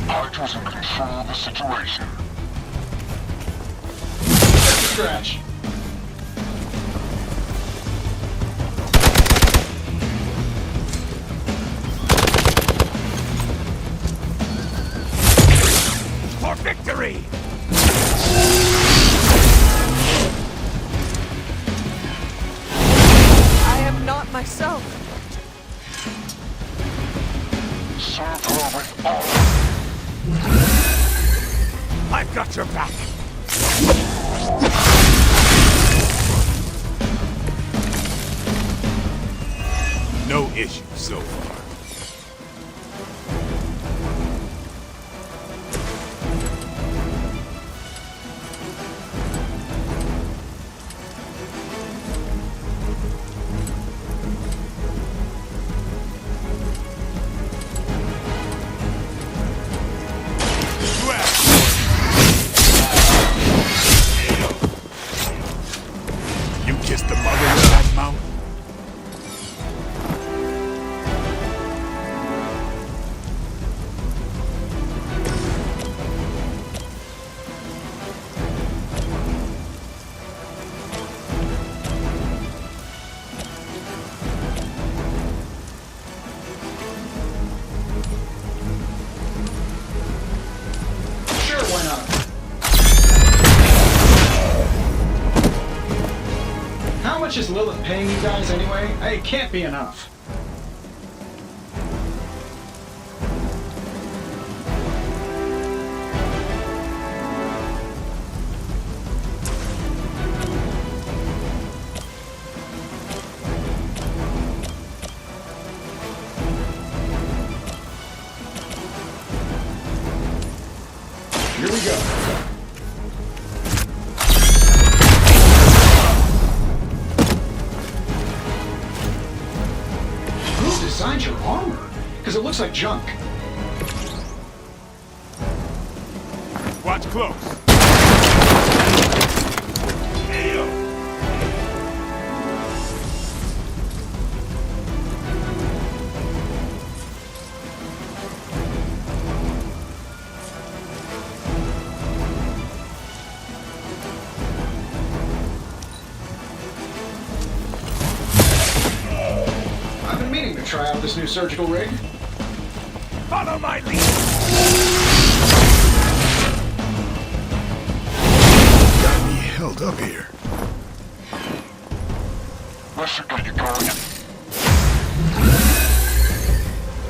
Hydra's in control of the situation. Scratch. For victory! I am not myself. Serve her with all. I've got your back. No issue so far. You kissed the mother with that mouth? Sure, why not? How much is Lilith paying you guys anyway? It can't be enough. Because it looks like junk. Watch close. I've been meaning to try out this new surgical rig. Follow my lead. Got me held up here. Let's get you going.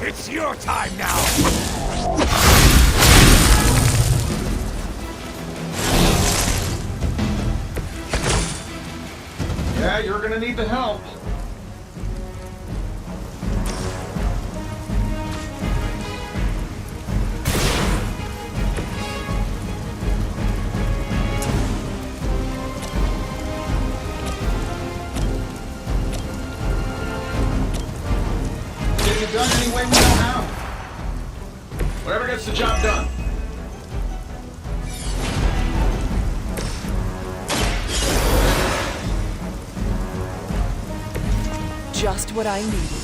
It's your time now. Yeah, you're gonna need the help. Getting it done any way we know how. Whatever gets the job done. Just what I needed.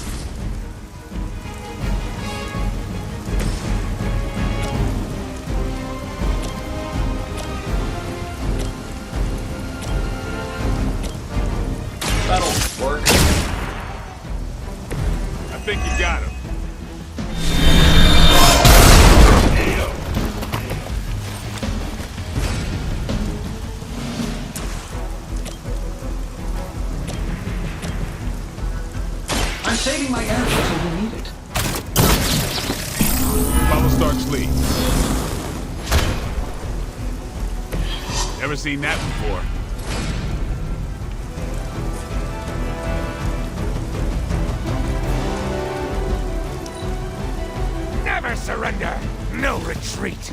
That'll work. I think you got him. I'm saving my energy till we need it. Follow Stark's lead. Never seen that before. Never surrender. No retreat.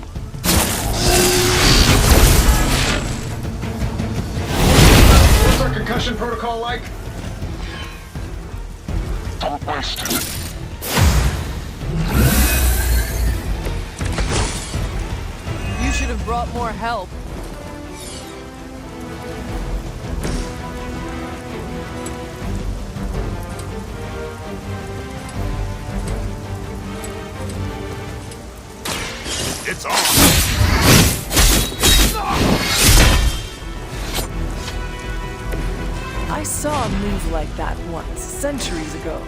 What's our concussion protocol like? Don't waste it. You should have brought more help. It's on. I saw a move like that once, centuries ago.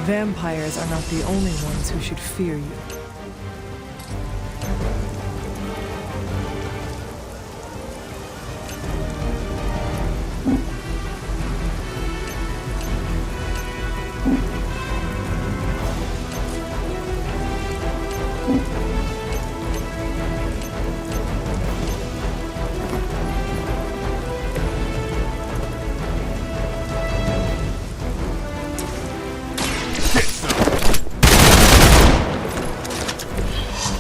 Vampires are not the only ones who should fear you.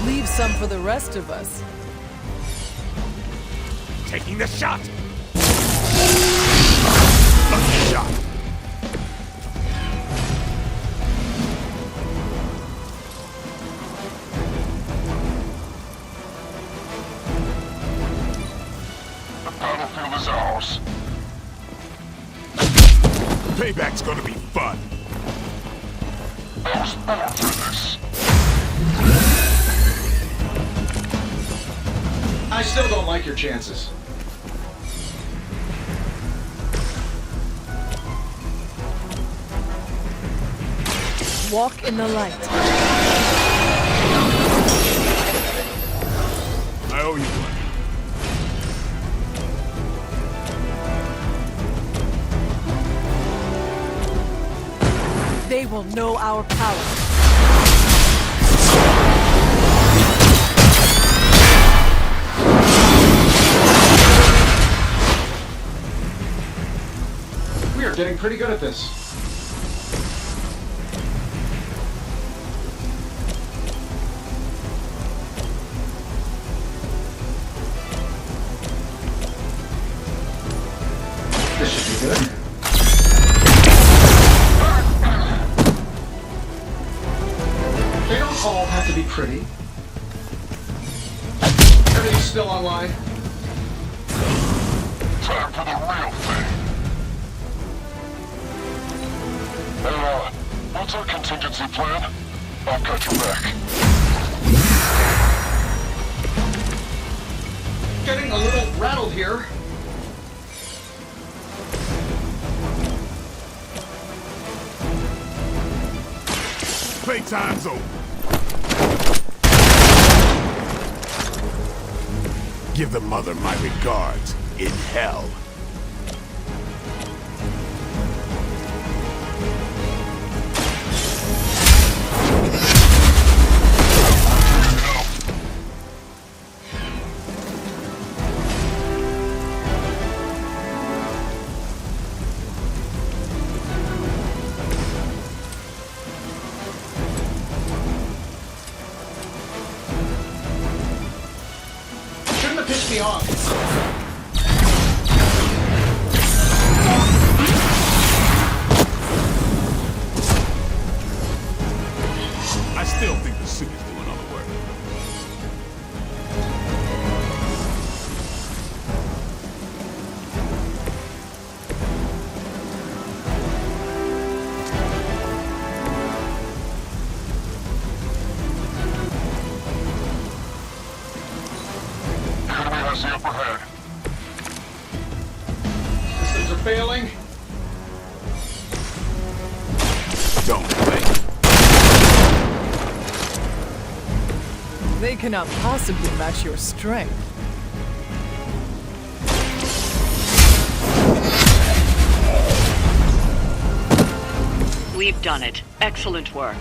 Leave some for the rest of us. Taking the shot. Lucky shot. The battlefield is ours. Payback's gonna be fun. I was born for this. I still don't like your chances. Walk in the light. I owe you one. They will know our power. We are getting pretty good at this. Good. They don't all have to be pretty. Everything's still online. Time for the real thing. Hey, what's our contingency plan? I've got your back. Getting a little rattled here. Playtime's over. Give the mother my regards in hell. Shouldn't have pissed me off. I still think the suit is doing all the work. Enemy has the upper hand. Systems are failing. Don't blink. They cannot possibly match your strength. We've done it. Excellent work.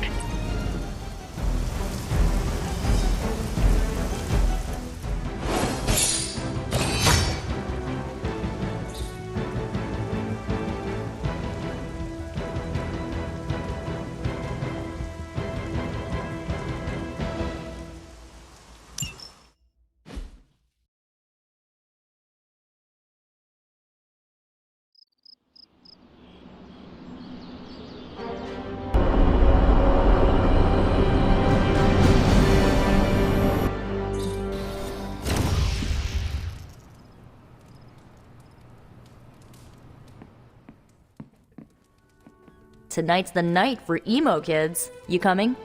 Tonight's the night for emo kids. You coming?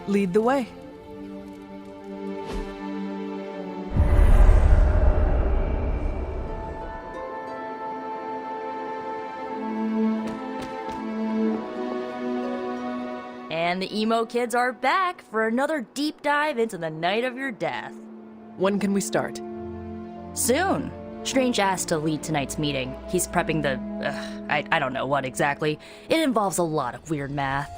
Lead the way. And the emo kids are back for another deep dive into the night of your death. When can we start? Soon. Strange asked to lead tonight's meeting. He's prepping the... I don't know what exactly. It involves a lot of weird math.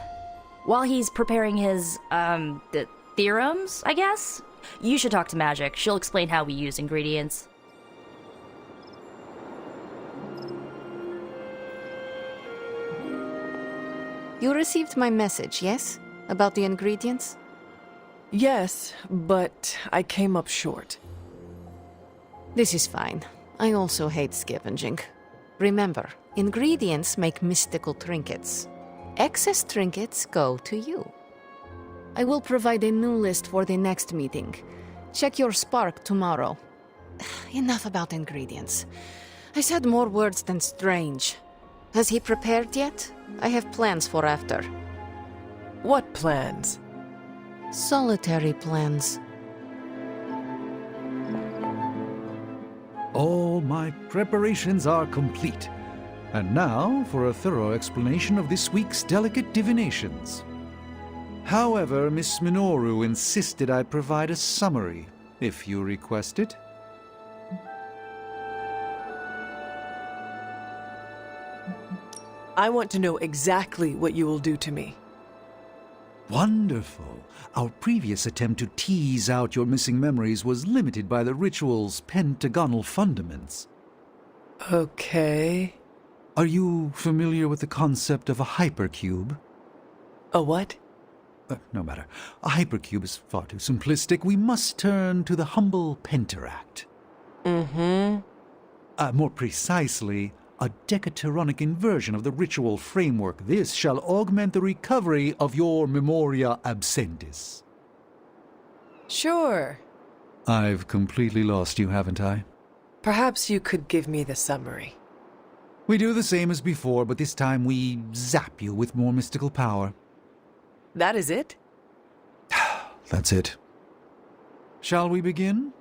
While he's preparing his, the theorems, I guess? You should talk to Magic. She'll explain how we use ingredients. You received my message, yes? About the ingredients? Yes, but I came up short. This is fine. I also hate scavenging. Remember, ingredients make mystical trinkets. Excess trinkets go to you. I will provide a new list for the next meeting. Check your spark tomorrow. Enough about ingredients. I said more words than strange. Has he prepared yet? I have plans for after. What plans? Solitary plans. All my preparations are complete. And now for a thorough explanation of this week's delicate divinations. However, Miss Minoru insisted I provide a summary, if you request it. I want to know exactly what you will do to me. Wonderful. Our previous attempt to tease out your missing memories was limited by the ritual's pentagonal fundaments. Okay. Are you familiar with the concept of a hypercube? A what? No matter. A hypercube is far too simplistic. We must turn to the humble pentaract. Mm-hmm. More precisely, a decaturonic inversion of the ritual framework. This shall augment the recovery of your memoria absentis. Sure. I've completely lost you, haven't I? Perhaps you could give me the summary. We do the same as before, but this time we zap you with more mystical power. That is it? That's it. Shall we begin?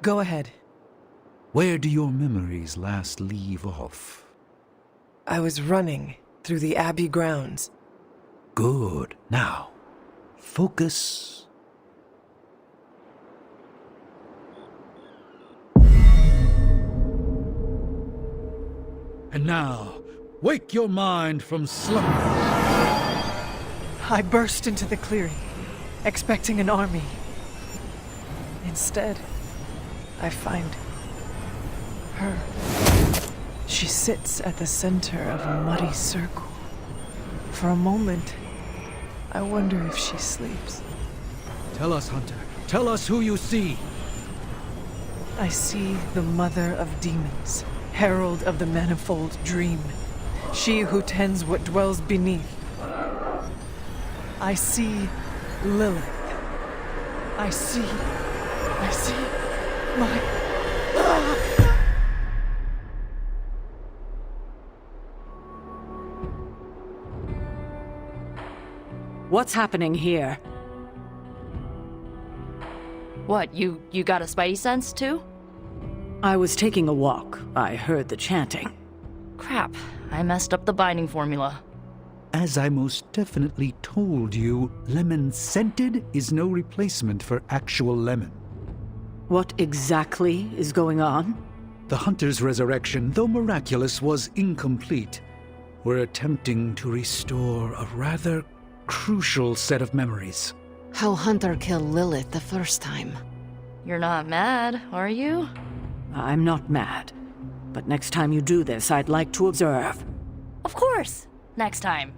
Go ahead. Where do your memories last leave off? I was running through the Abbey grounds. Good. Now, focus. And now, wake your mind from slumber. I burst into the clearing, expecting an army. Instead, I find her. She sits at the center of a muddy circle. For a moment, I wonder if she sleeps. Tell us, Hunter. Tell us who you see. I see the mother of demons, herald of the manifold dream, she who tends what dwells beneath. I see Lilith. I see my... What's happening here? What, you got a spidey sense, too? I was taking a walk. I heard the chanting. Crap, I messed up the binding formula. As I most definitely told you, lemon scented is no replacement for actual lemon. What exactly is going on? The Hunter's resurrection, though miraculous, was incomplete. We're attempting to restore a rather crucial set of memories. How Hunter killed Lilith the first time. You're not mad, are you? I'm not mad. But next time you do this, I'd like to observe. Of course! Next time.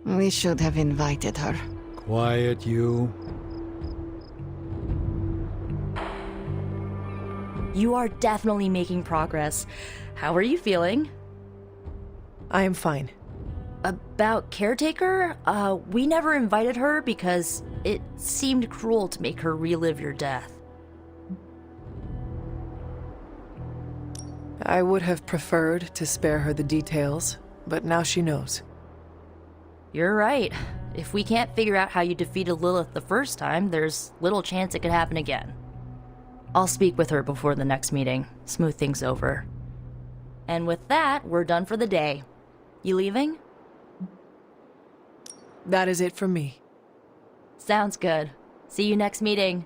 We should have invited her. Quiet, you. You are definitely making progress. How are you feeling? I am fine. About Caretaker? We never invited her because it seemed cruel to make her relive your death. I would have preferred to spare her the details, but now she knows. You're right. If we can't figure out how you defeated Lilith the first time, there's little chance it could happen again. I'll speak with her before the next meeting, smooth things over. And with that, we're done for the day. You leaving? That is it from me. Sounds good. See you next meeting.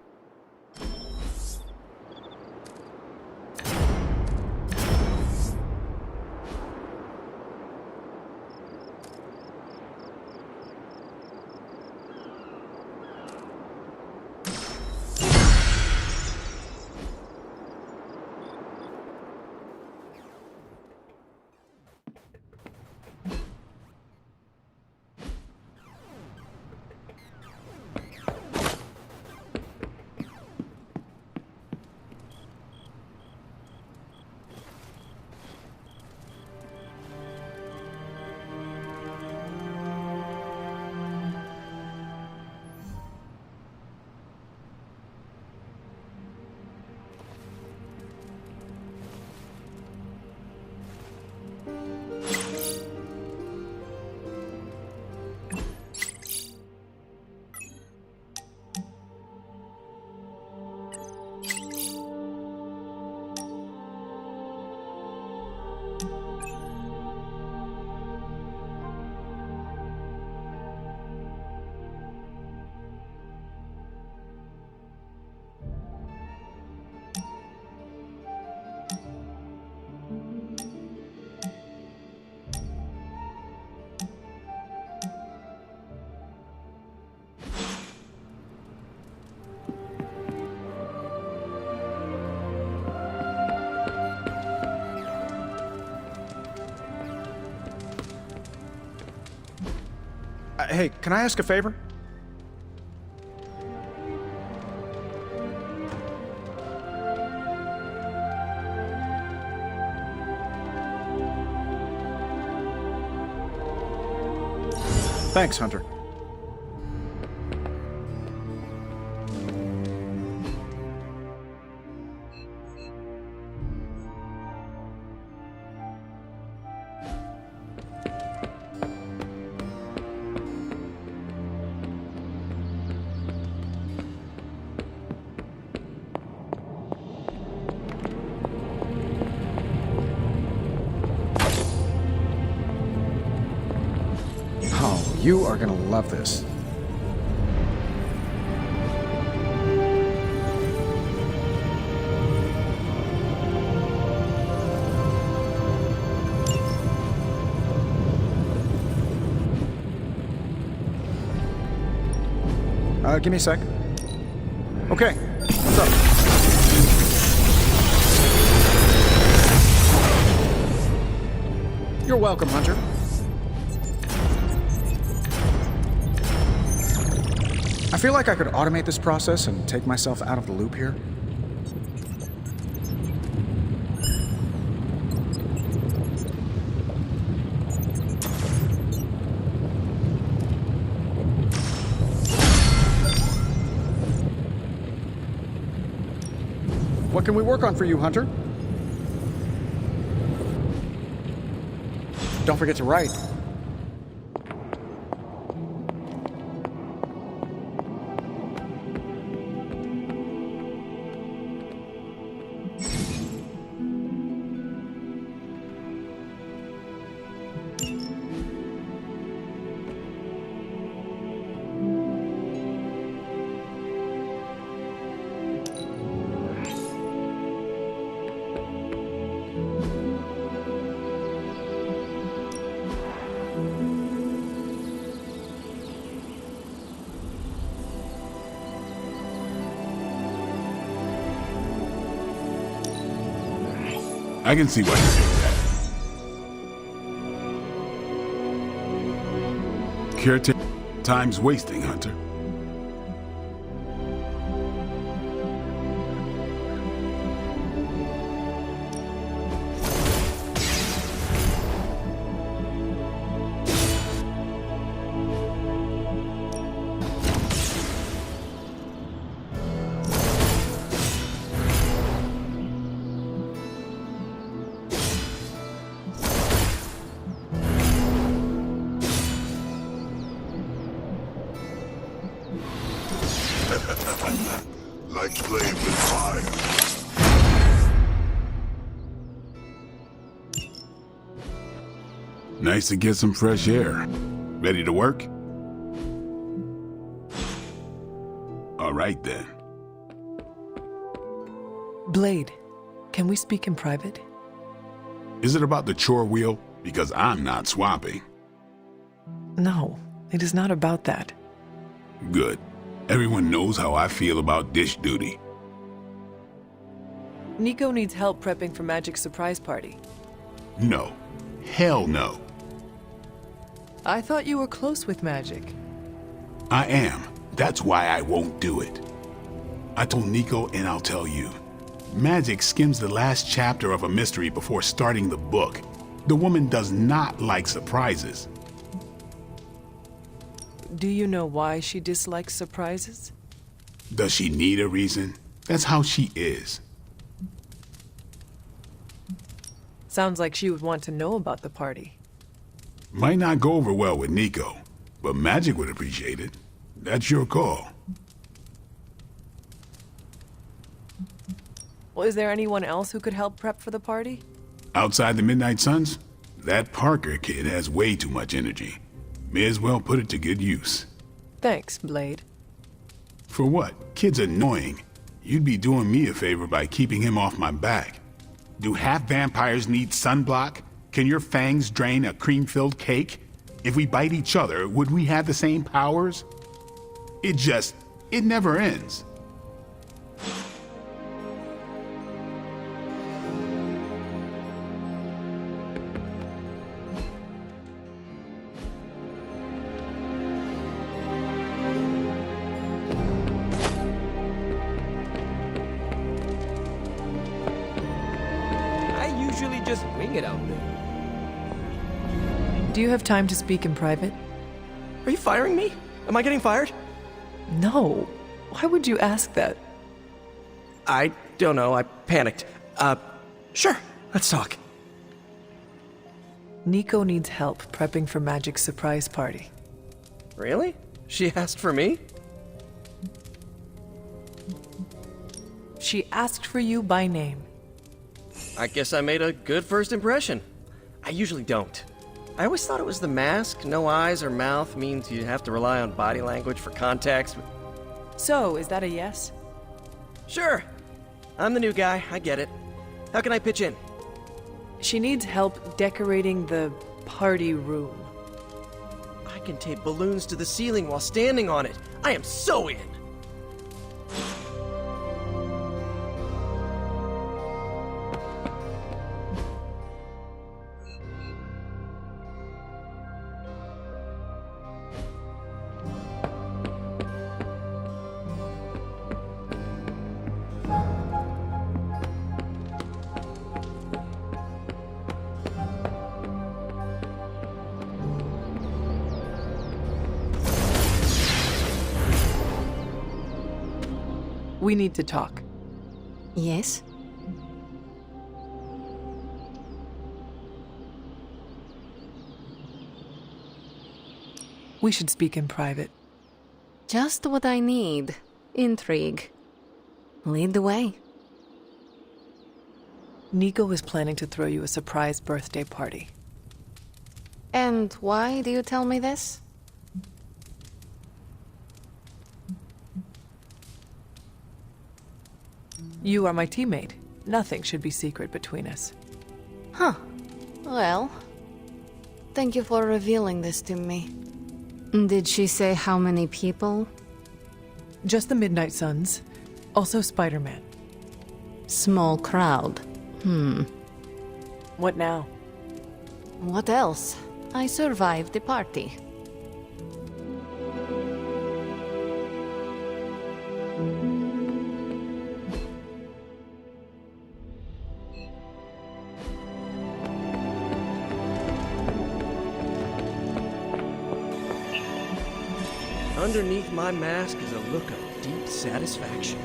Hey, can I ask a favor? Thanks, Hunter. Oh, you are gonna love this. Give me a sec. Okay, what's up? You're welcome, Hunter. I feel like I could automate this process and take myself out of the loop here. What can we work on for you, Hunter? Don't forget to write. I can see why you think that. Caretaker, time's wasting, Hunter. Like flame with fire. Nice to get some fresh air. Ready to work? All right then. Blade, can we speak in private? Is it about the chore wheel? Because I'm not swapping. No, it is not about that. Good. Everyone knows how I feel about dish duty. Nico needs help prepping for Magic's surprise party. No. Hell no. I thought you were close with Magic. I am. That's why I won't do it. I told Nico and I'll tell you. Magic skims the last chapter of a mystery before starting the book. The woman does not like surprises. Do you know why she dislikes surprises? Does she need a reason? That's how she is. Sounds like she would want to know about the party. Might not go over well with Nico, but Magic would appreciate it. That's your call. Well, is there anyone else who could help prep for the party? Outside the Midnight Suns, that Parker kid has way too much energy. May as well put it to good use. Thanks, Blade. For what? Kid's annoying. You'd be doing me a favor by keeping him off my back. Do half vampires need sunblock? Can your fangs drain a cream-filled cake? If we bite each other, would we have the same powers? It never ends. Just wing it out there. Do you have time to speak in private? Are you firing me? Am I getting fired? No. Why would you ask that? I don't know. I panicked. Sure. Let's talk. Nico needs help prepping for Magic's surprise party. Really? She asked for me? She asked for you by name. I guess I made a good first impression. I usually don't. I always thought it was the mask. No eyes or mouth means you have to rely on body language for context. So, is that a yes? Sure. I'm the new guy. I get it. How can I pitch in? She needs help decorating the party room. I can tape balloons to the ceiling while standing on it. I am so in. We need to talk. Yes? We should speak in private. Just what I need. Intrigue. Lead the way. Nico is planning to throw you a surprise birthday party. And why do you tell me this? You are my teammate. Nothing should be secret between us. Huh. Well, thank you for revealing this to me. Did she say how many people? Just the Midnight Suns. Also Spider-Man. Small crowd. What now? What else? I survived the party. Underneath my mask is a look of deep satisfaction.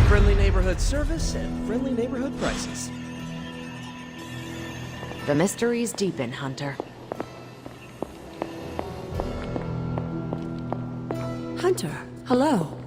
Friendly neighborhood service and friendly neighborhood prices. The mysteries deepen, Hunter. Hunter, hello.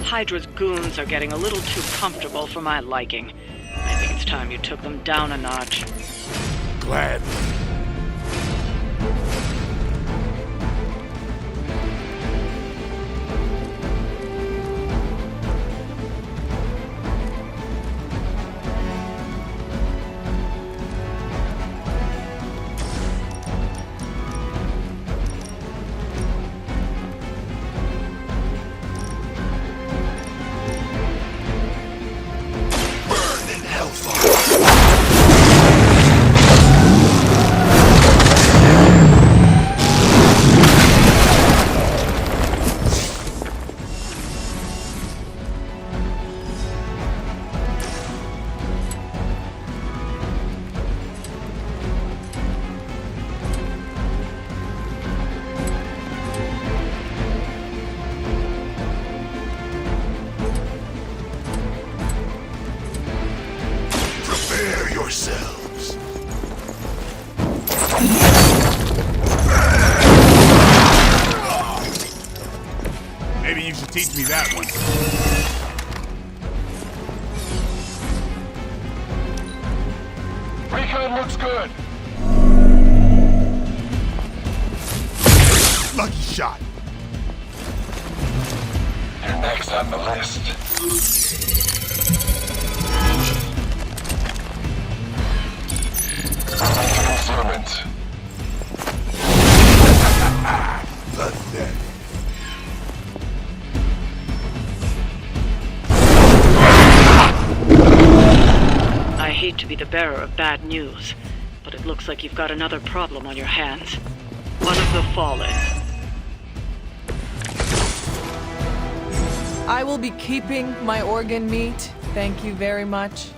Hydra's goons are getting a little too comfortable for my liking. I think it's time you took them down a notch. Gladly. Burn in hellfire! yourselves. Maybe you should teach me that one. Recon looks good. Lucky shot. You're next on the list. Concealment. Pathetic. I hate to be the bearer of bad news, but it looks like you've got another problem on your hands. One of the Fallen. I will be keeping my organ meat. Thank you very much.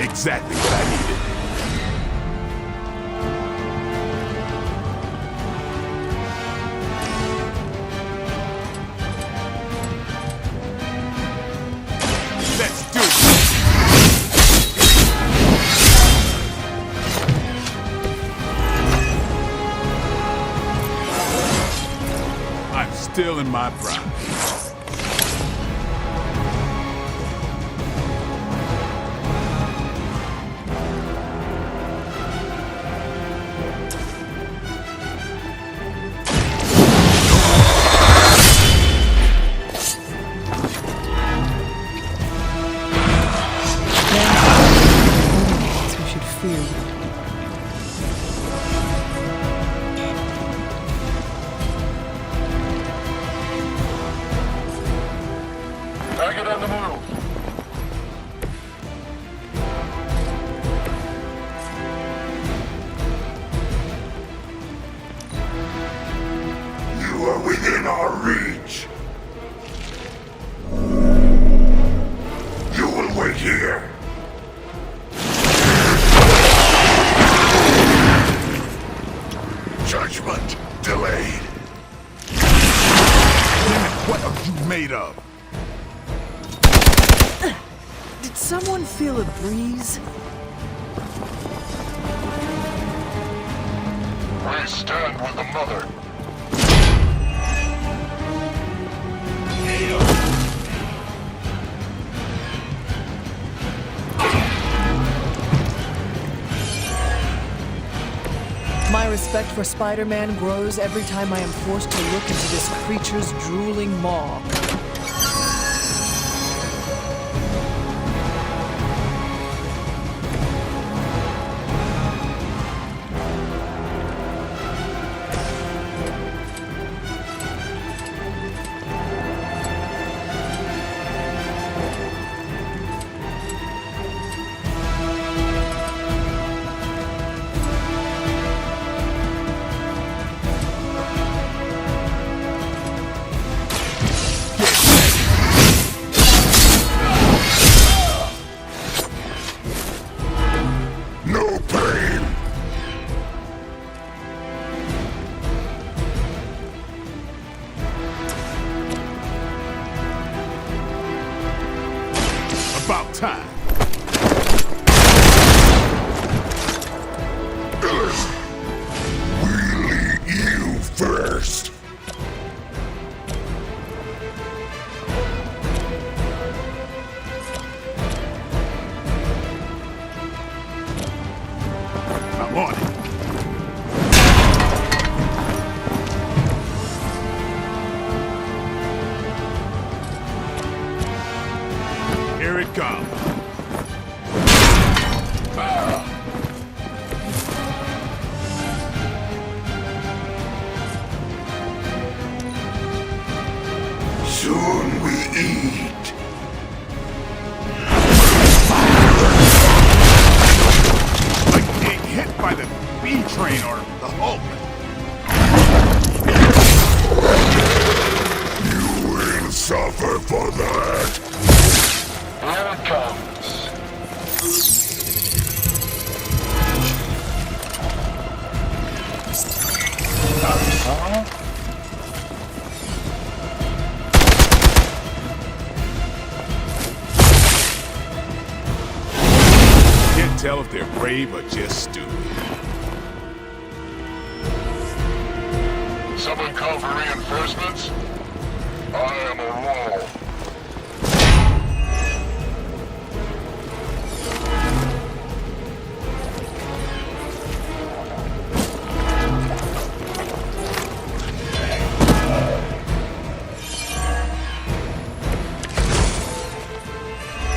Exactly what I needed. Let's do it. I'm still in my prime. Target on the move. You are within our reach. You will wait here. Judgment delayed. Damn it, what are you made of? Did someone feel a breeze? We stand with the mother. My respect for Spider-Man grows every time I am forced to look into this creature's drooling maw. About time. We'll eat you first. I'm on it. Here it comes. Soon we eat. tell if they're brave or just stupid. Someone call for reinforcements? I am a wall.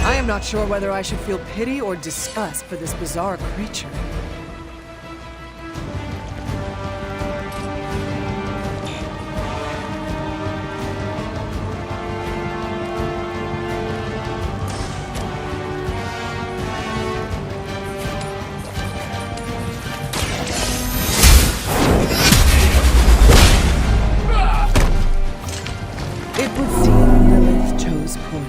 I am not sure whether I should feel pity or disgust for this bizarre creature. It would seem Lilith chose poorly.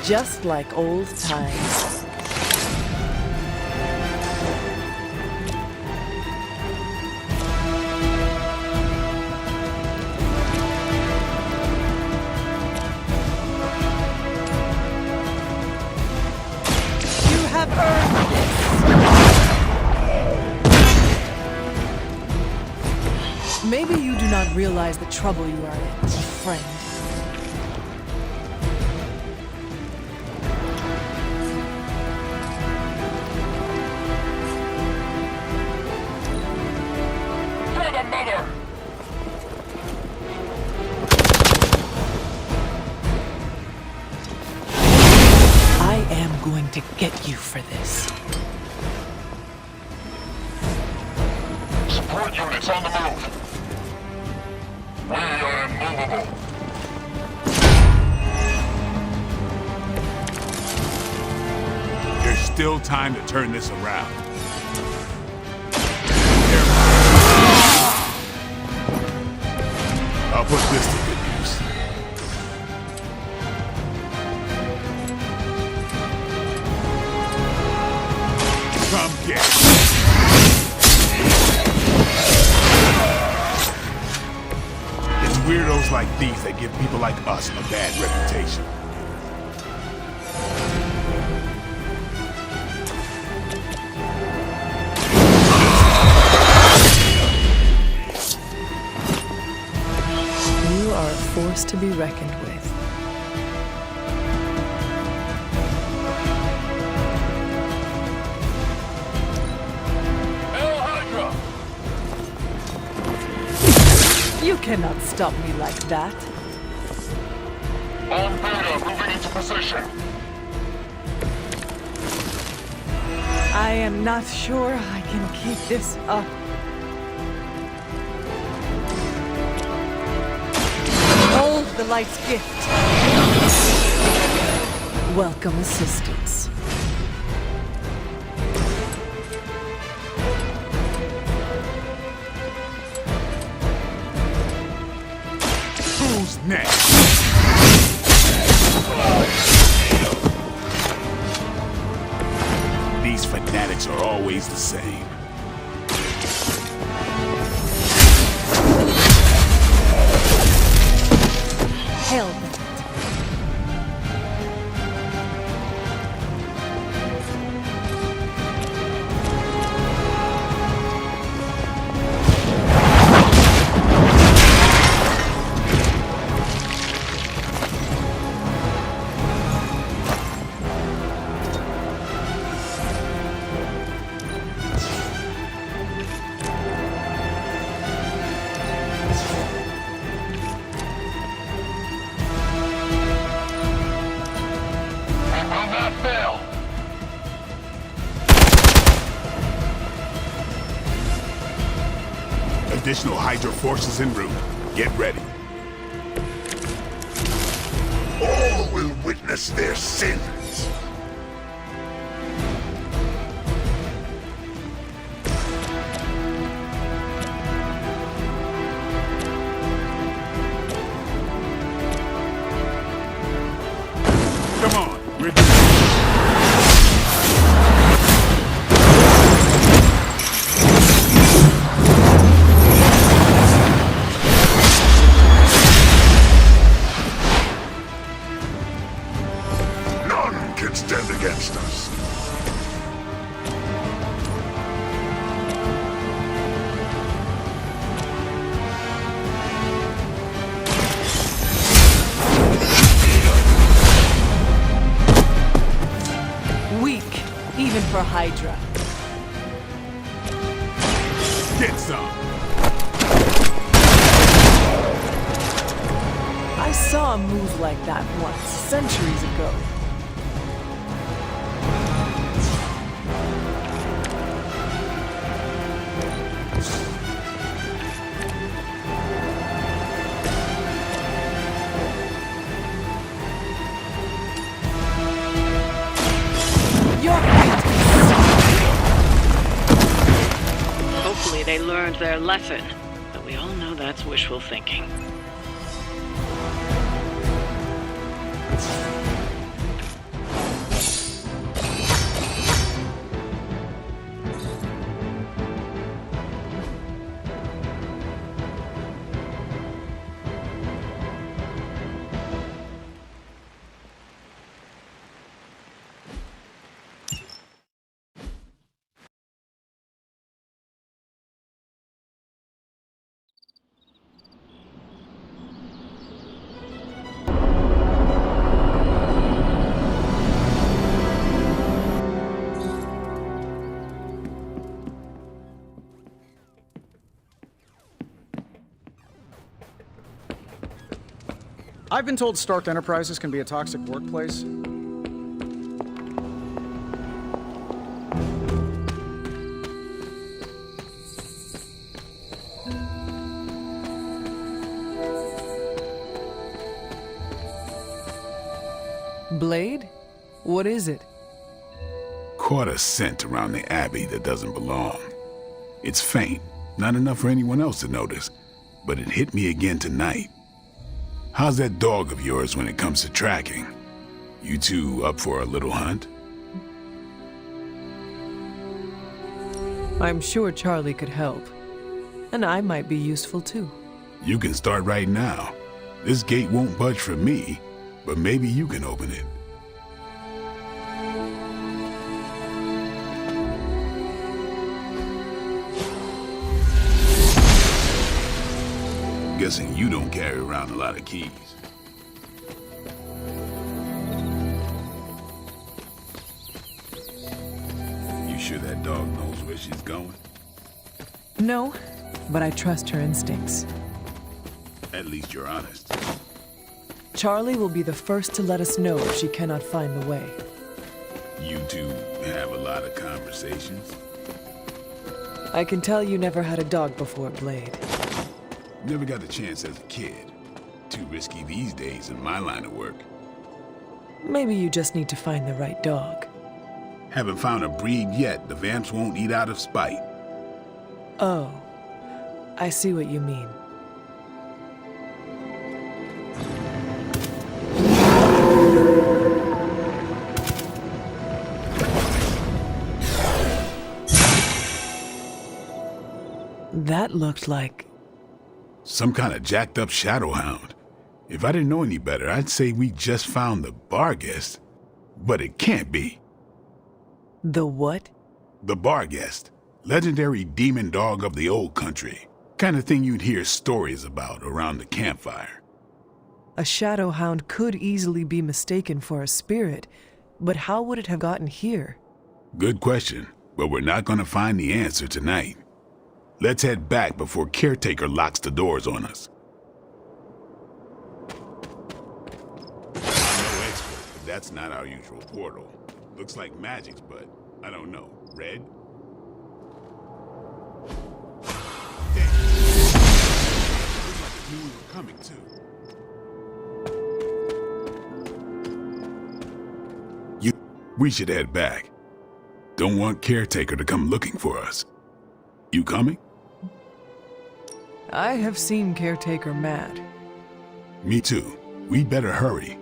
Just like old times. You have earned this. Maybe you do not realize the trouble you are in, friend. I am going to get you for this. Support units on the move. We are immovable. There's still time to turn this around. I'll put this to good use. Come get it. It's weirdos like these that give people like us a bad reputation. You are a force to be reckoned with. You cannot stop me like that. On Beta, moving into position. I am not sure I can keep this up. Hold the light's gift. Welcome assistance. Who's next? These fanatics are always the same. Hell. Additional Hydra forces en route. Get ready. All will witness their sins. Come on, we're extend against us. Weak, even for Hydra. Get some! I saw a move like that once, centuries ago. Hopefully they learned their lesson, but we all know that's wishful thinking. I've been told Stark Enterprises can be a toxic workplace. Blade? What is it? Caught a scent around the Abbey that doesn't belong. It's faint, not enough for anyone else to notice, but it hit me again tonight. How's that dog of yours when it comes to tracking? You two up for a little hunt? I'm sure Charlie could help. And I might be useful too. You can start right now. This gate won't budge for me, but maybe you can open it. Guessing you don't carry around a lot of keys. You sure that dog knows where she's going? No, but I trust her instincts. At least you're honest. Charlie will be the first to let us know if she cannot find the way. You two have a lot of conversations? I can tell you never had a dog before, Blade. Never got the chance as a kid. Too risky these days in my line of work. Maybe you just need to find the right dog. Haven't found a breed yet the vamps won't eat out of spite. Oh, I see what you mean. That looked like... some kind of jacked up shadowhound. If I didn't know any better, I'd say we just found the Barghest. But it can't be. The what? The Barghest. Legendary demon dog of the old country. Kind of thing you'd hear stories about around the campfire. A shadowhound could easily be mistaken for a spirit, but how would it have gotten here? Good question, but we're not going to find the answer tonight. Let's head back before Caretaker locks the doors on us. I'm no expert, but that's not our usual portal. Looks like magic's, but I don't know. Red? Damn. Looks like it knew we were coming, too. We should head back. Don't want Caretaker to come looking for us. You coming? I have seen Caretaker mad. Me too. We better hurry.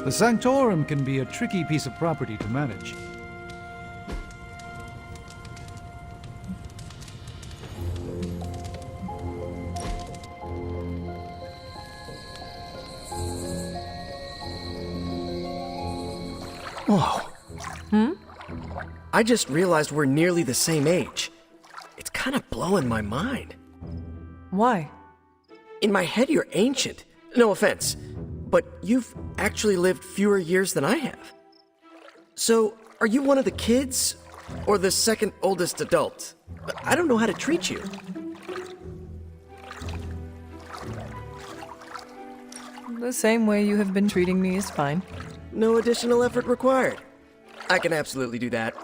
The Sanctorum can be a tricky piece of property to manage. Whoa. I just realized we're nearly the same age. It's kind of blowing my mind. Why? In my head, you're ancient. No offense, but you've actually lived fewer years than I have. So, are you one of the kids, or the second oldest adult? I don't know how to treat you. The same way you have been treating me is fine. No additional effort required. I can absolutely do that.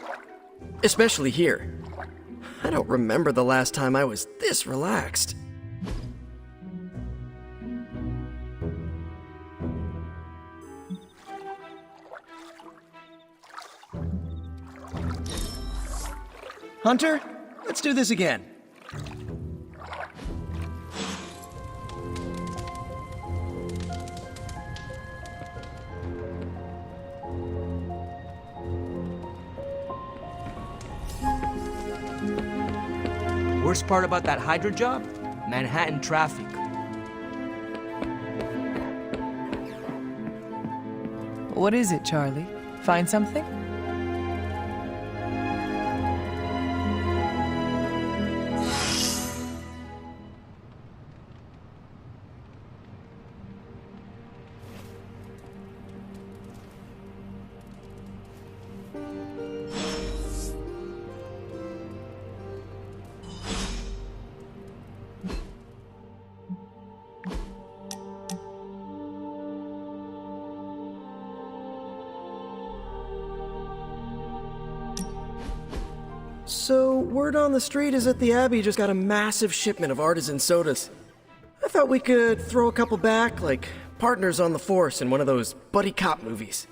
Especially here. I don't remember the last time I was this relaxed. Hunter, let's do this again. Worst part about that Hydra job? Manhattan traffic. What is it, Charlie? Find something? So, word on the street is that the Abbey just got a massive shipment of artisan sodas. I thought we could throw a couple back, like partners on the force in one of those buddy cop movies.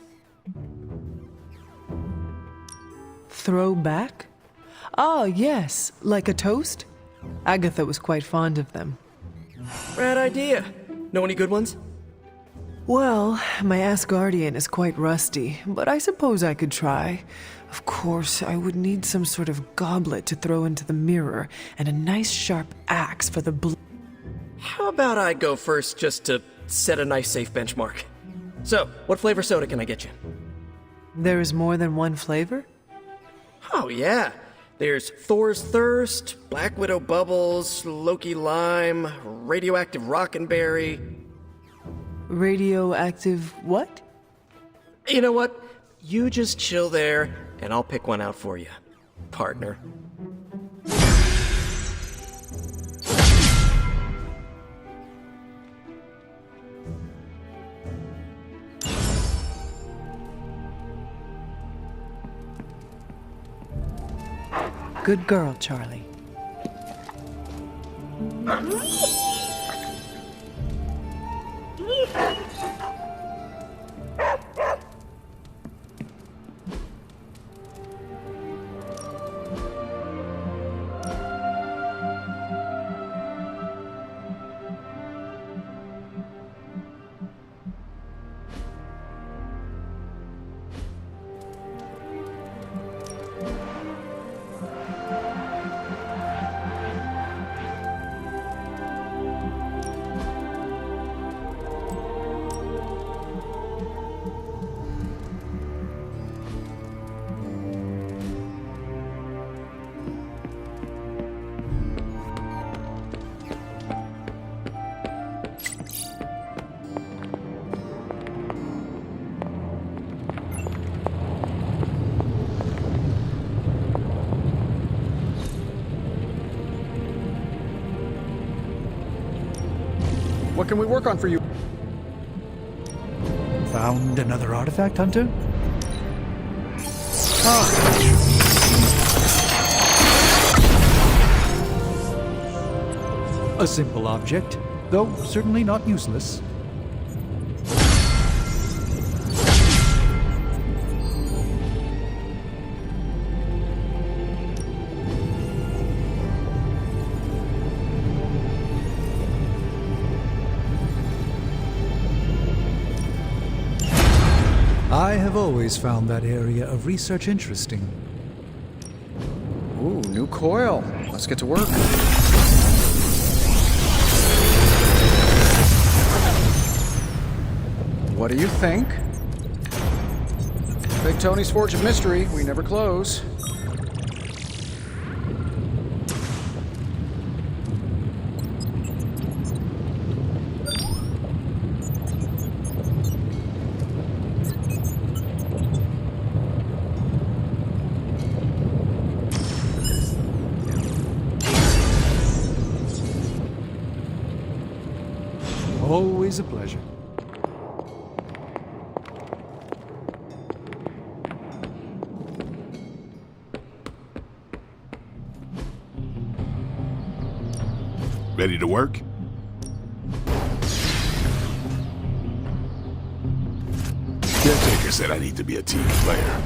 Throw back? Oh, yes, like a toast? Agatha was quite fond of them. Rad idea. Know any good ones? Well, my Asgardian is quite rusty, but I suppose I could try. Of course, I would need some sort of goblet to throw into the mirror, and a nice sharp axe for the How about I go first just to set a nice safe benchmark? So, what flavor soda can I get you? There is more than one flavor? Oh yeah. There's Thor's Thirst, Black Widow Bubbles, Loki Lime, Radioactive Rockenberry. Radioactive what? You know what? You just chill there, and I'll pick one out for you, partner. Good girl, Charlie. What can we work on for you? Found another artifact, Hunter? A simple object, though certainly not useless. I have always found that area of research interesting. Ooh, new coil. Let's get to work. What do you think? Big Tony's Forge of Mystery. We never close. Always a pleasure. Ready to work? Caretaker said I need to be a team player,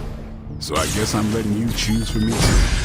so I guess I'm letting you choose for me too.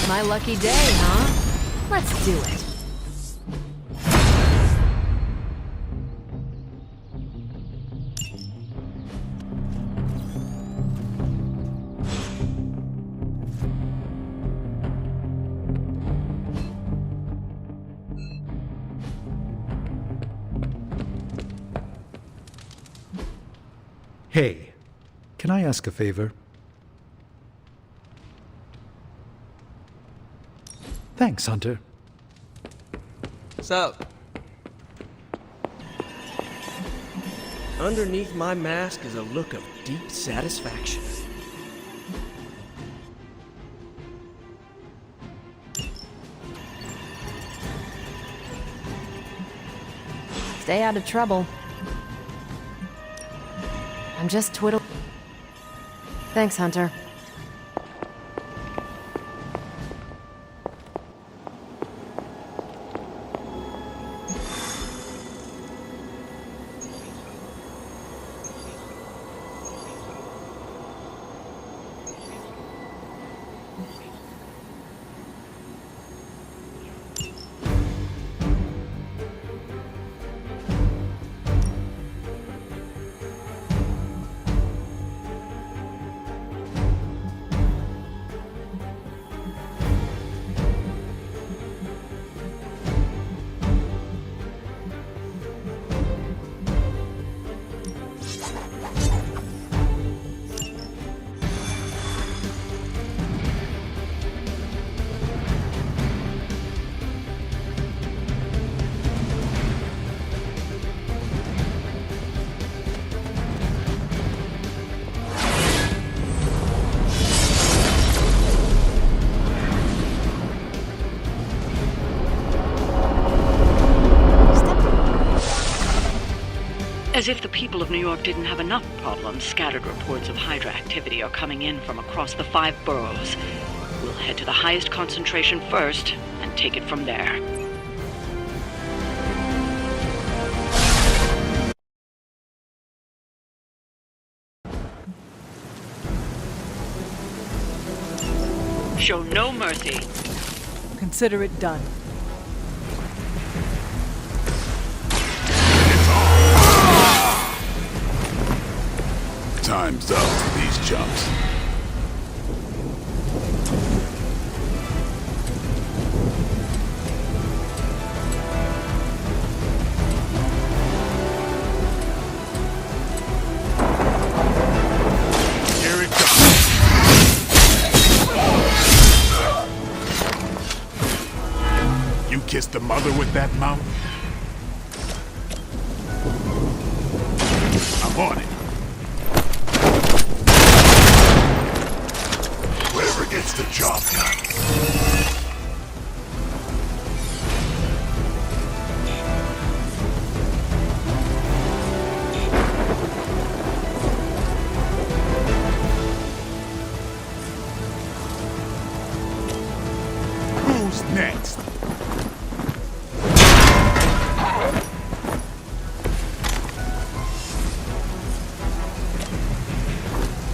My lucky day, huh? Let's do it. Hey, can I ask a favor? Thanks, Hunter. What's up? Underneath my mask is a look of deep satisfaction. Stay out of trouble. I'm just twiddling. Thanks, Hunter. As if the people of New York didn't have enough problems, scattered reports of Hydra activity are coming in from across the 5 boroughs. We'll head to the highest concentration first and take it from there. Show no mercy. Consider it done. Time's up for these jumps. Here it comes. You kissed the mother with that mouth? I'm on it. Whoever gets the job done. next?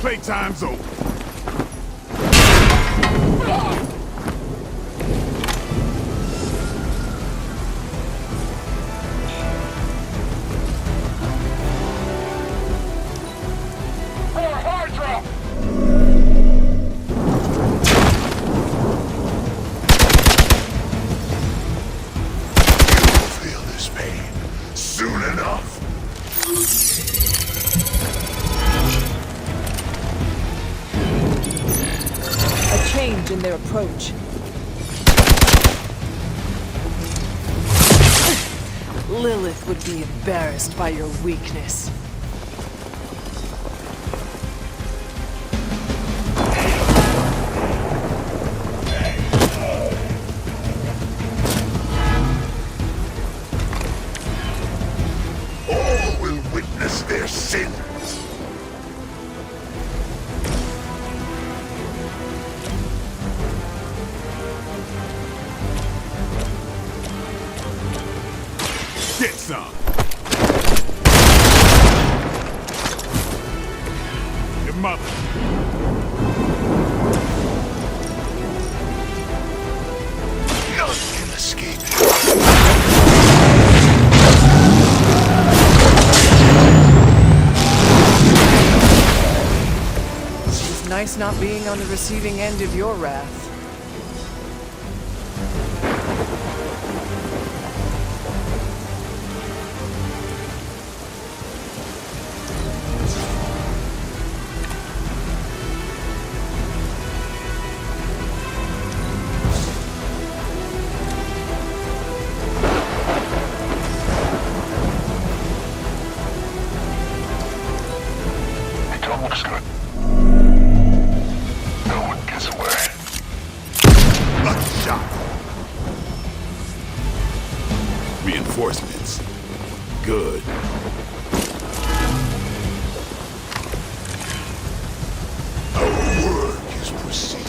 Playtime's over. Feel this pain soon enough. A change in their approach. Lilith would be embarrassed by your weakness. All will witness their sins. Get some. Your mother. None can escape. It's nice not being on the receiving end of your wrath. It all looks good. No one gets away. A shot. Reinforcements. Good. Our work is proceeding.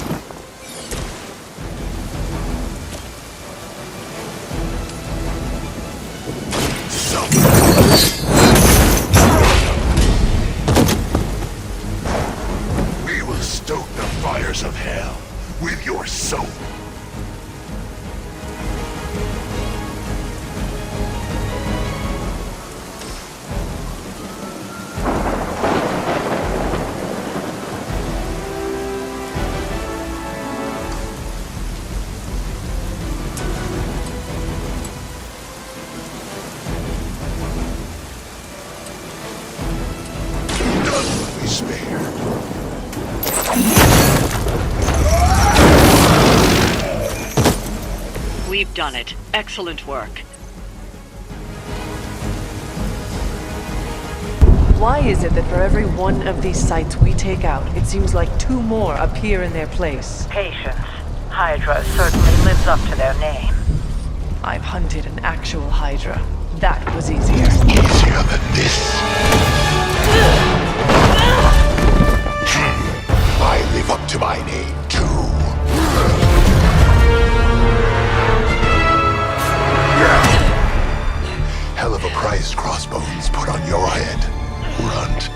We will stoke the fires of hell with your soul. None will be spared. We've done it. Excellent work. Why is it that for every one of these sites we take out, it seems like two more appear in their place? Patience. Hydra certainly lives up to their name. I've hunted an actual Hydra. That was easier. Easier than this. I live up to my name, too. Hell of a price Crossbones put on your head, Runt.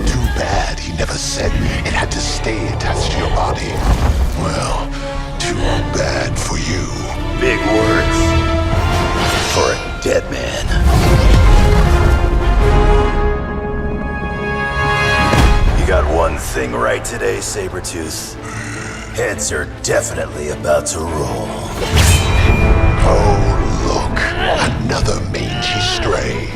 Too bad he never said it had to stay attached to your body. Well, too bad for you. Big words for a dead man. You got one thing right today, Sabretooth. Heads are definitely about to roll. Oh, look. Another mangy stray.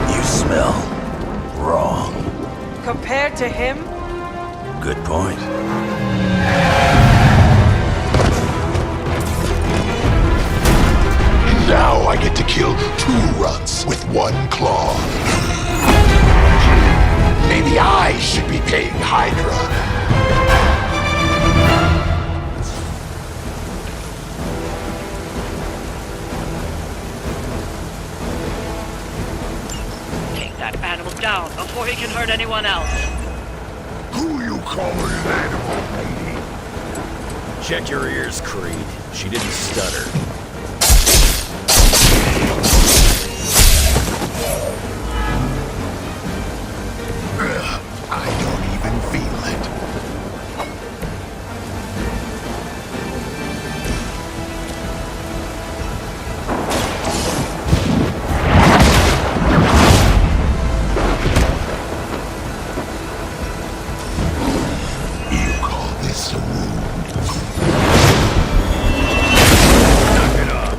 You smell wrong. Compared to him, Good point. Now I get to kill two runts with one claw. Maybe I should be paying Hydra. Take that animal down before he can hurt anyone else. Who you calling an animal, lady? Check your ears, Creed. She didn't stutter. I don't even feel it. You call this a wound? Knock it off.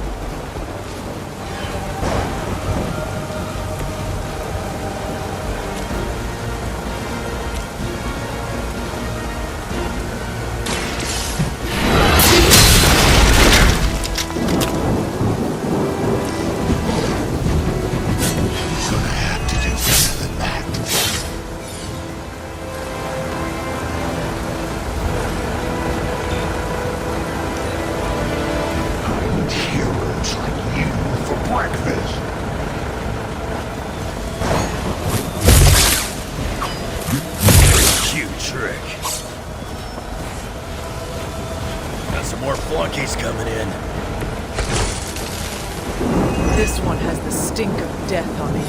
Breakfast. Cute trick. Got some more flunkies coming in. This one has the stink of death on it.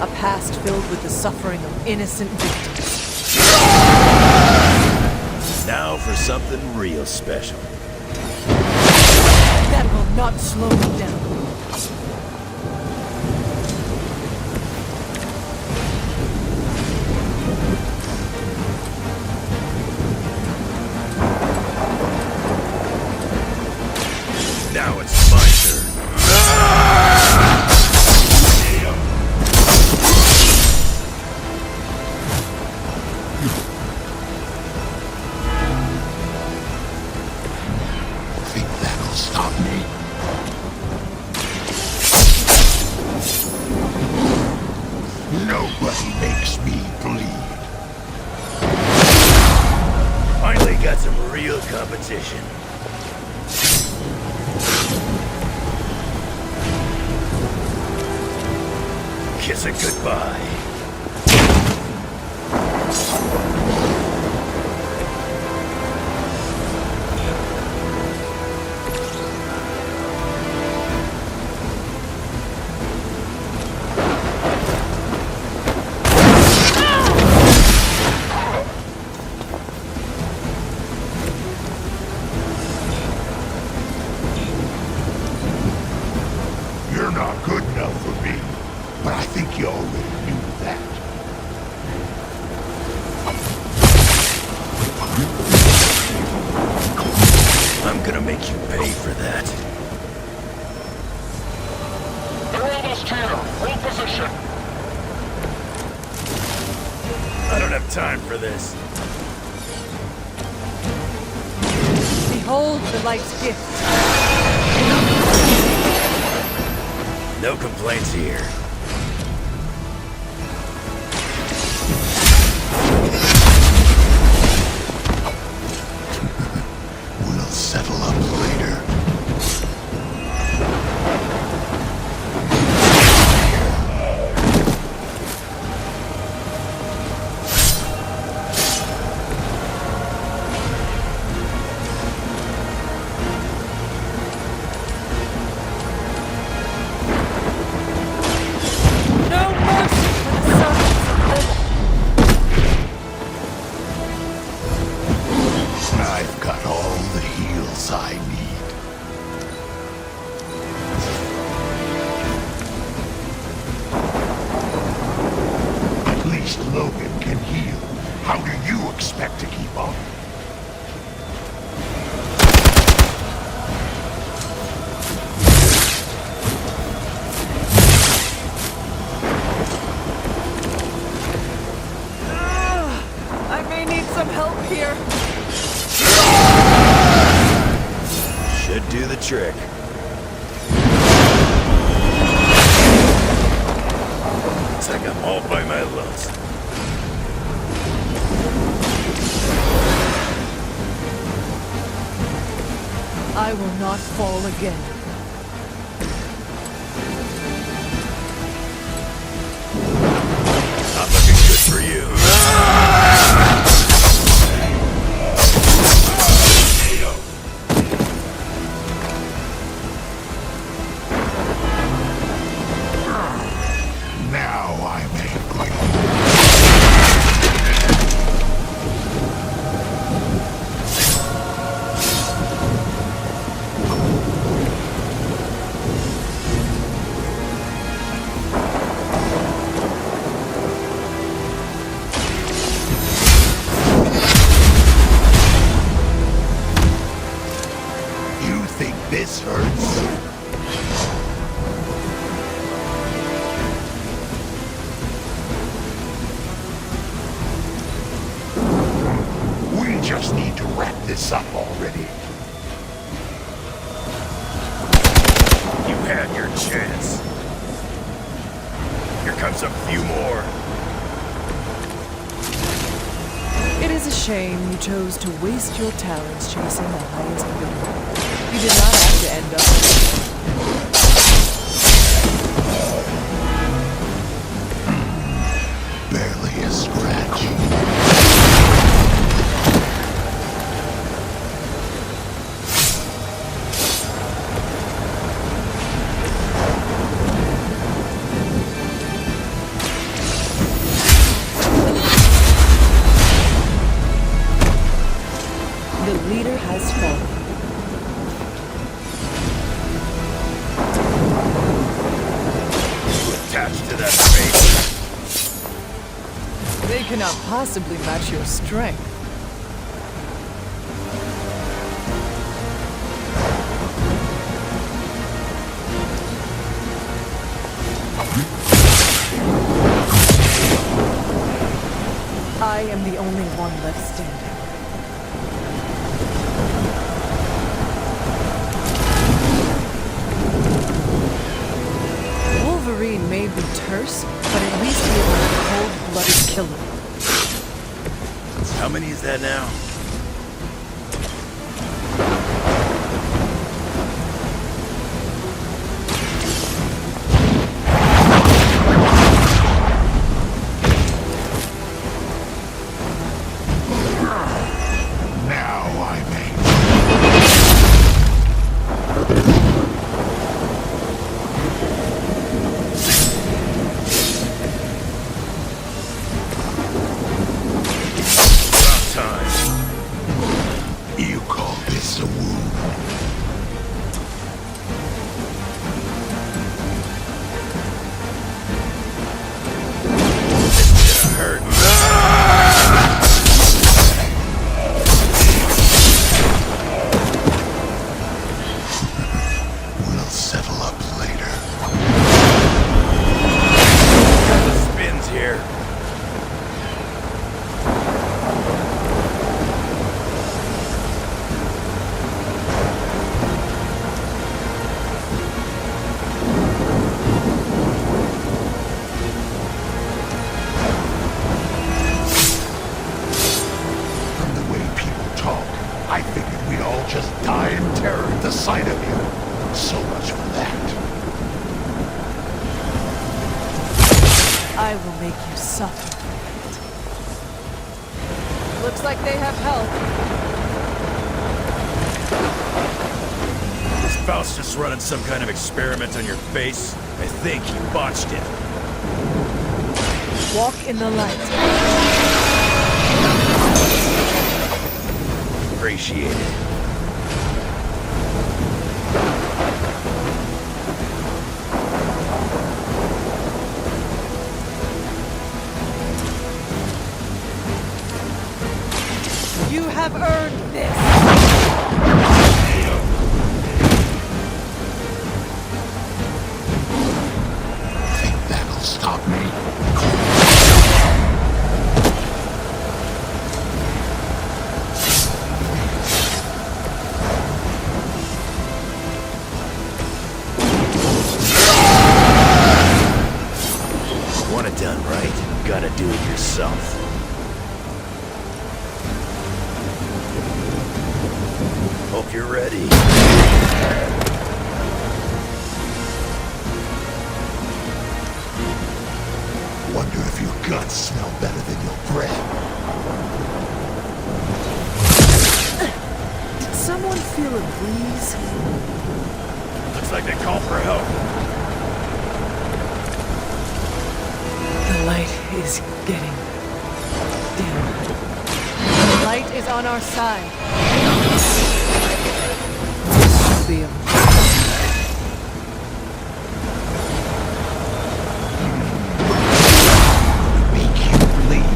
A past filled with the suffering of innocent victims. Now for something real special. That will not slow me down. Now it's my turn. Think that'll stop me? Nobody makes me bleed. Finally got some real competition. Kiss it goodbye. You're not good enough for me, but I think you already knew that. I'm gonna make you pay for that. They're almost here. Hold position. I don't have time for this. Behold the light's gift. No complaints here. We'll settle up later. I've got all the heals I need. At least Logan can heal. How do you expect to keep up? I may need some help here. Should do the trick. Looks like I'm all by my lonesome. I will not fall again. Not looking good for you. just need to wrap this up already. You had your chance. Here comes a few more. It is a shame you chose to waste your talents chasing the highest good. You did not have to end up. Barely a scratch. The leader has fallen. Attached to that face. They cannot possibly match your strength. I am the only one left standing. Wolverine may be terse, but at least he is a cold-blooded killer. How many is that now? Now I may. You call this a wound? It's gonna hurt. We'll settle up later. Spins here. From the way people talk, I figured we'd all just die in terror at the sight of you. So much for that. I will make you suffer. Looks like they have help. Is Faustus running some kind of experiment on your face? I think you botched it. Walk in the light. Appreciate it. You have earned this. Think that'll stop me? Want it done right, gotta do it yourself. Hope you're ready. Wonder if your guts smell better than your breath. Did someone feel a breeze? Looks like they called for help. The light is getting dim. The light is on our side. This should be a Make you bleed.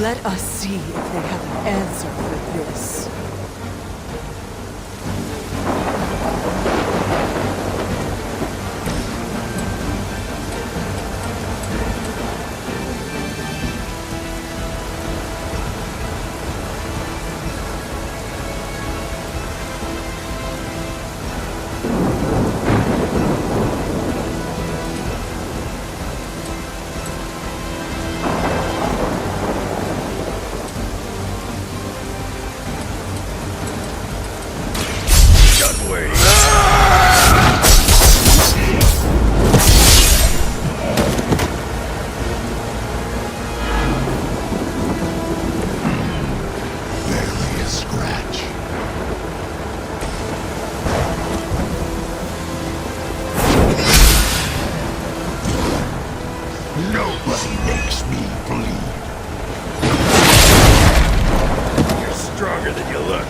Let us see if they have an answer for this. Nobody makes me bleed. You're stronger than you look.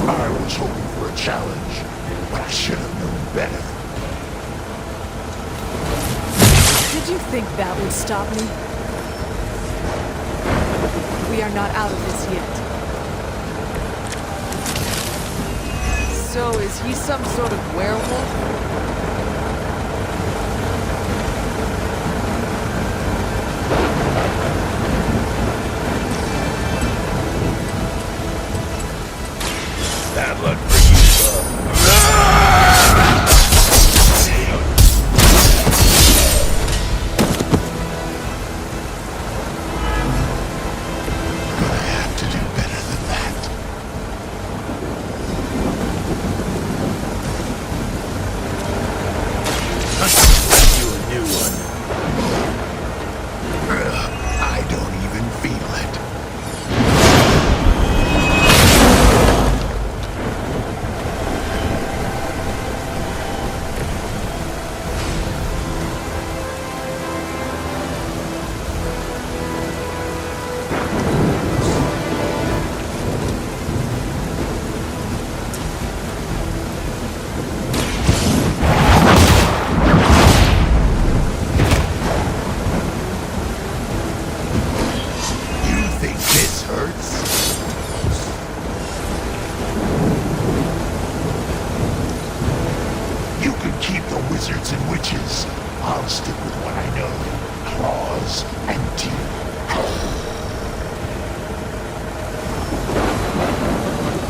I was hoping for a challenge, but I should have known better. Did you think that would stop me? We are not out of this yet. So, is he some sort of werewolf? Bad luck for you, bub. I don't even feel it. Wizards and witches. I'll stick with what I know. Claws and teeth.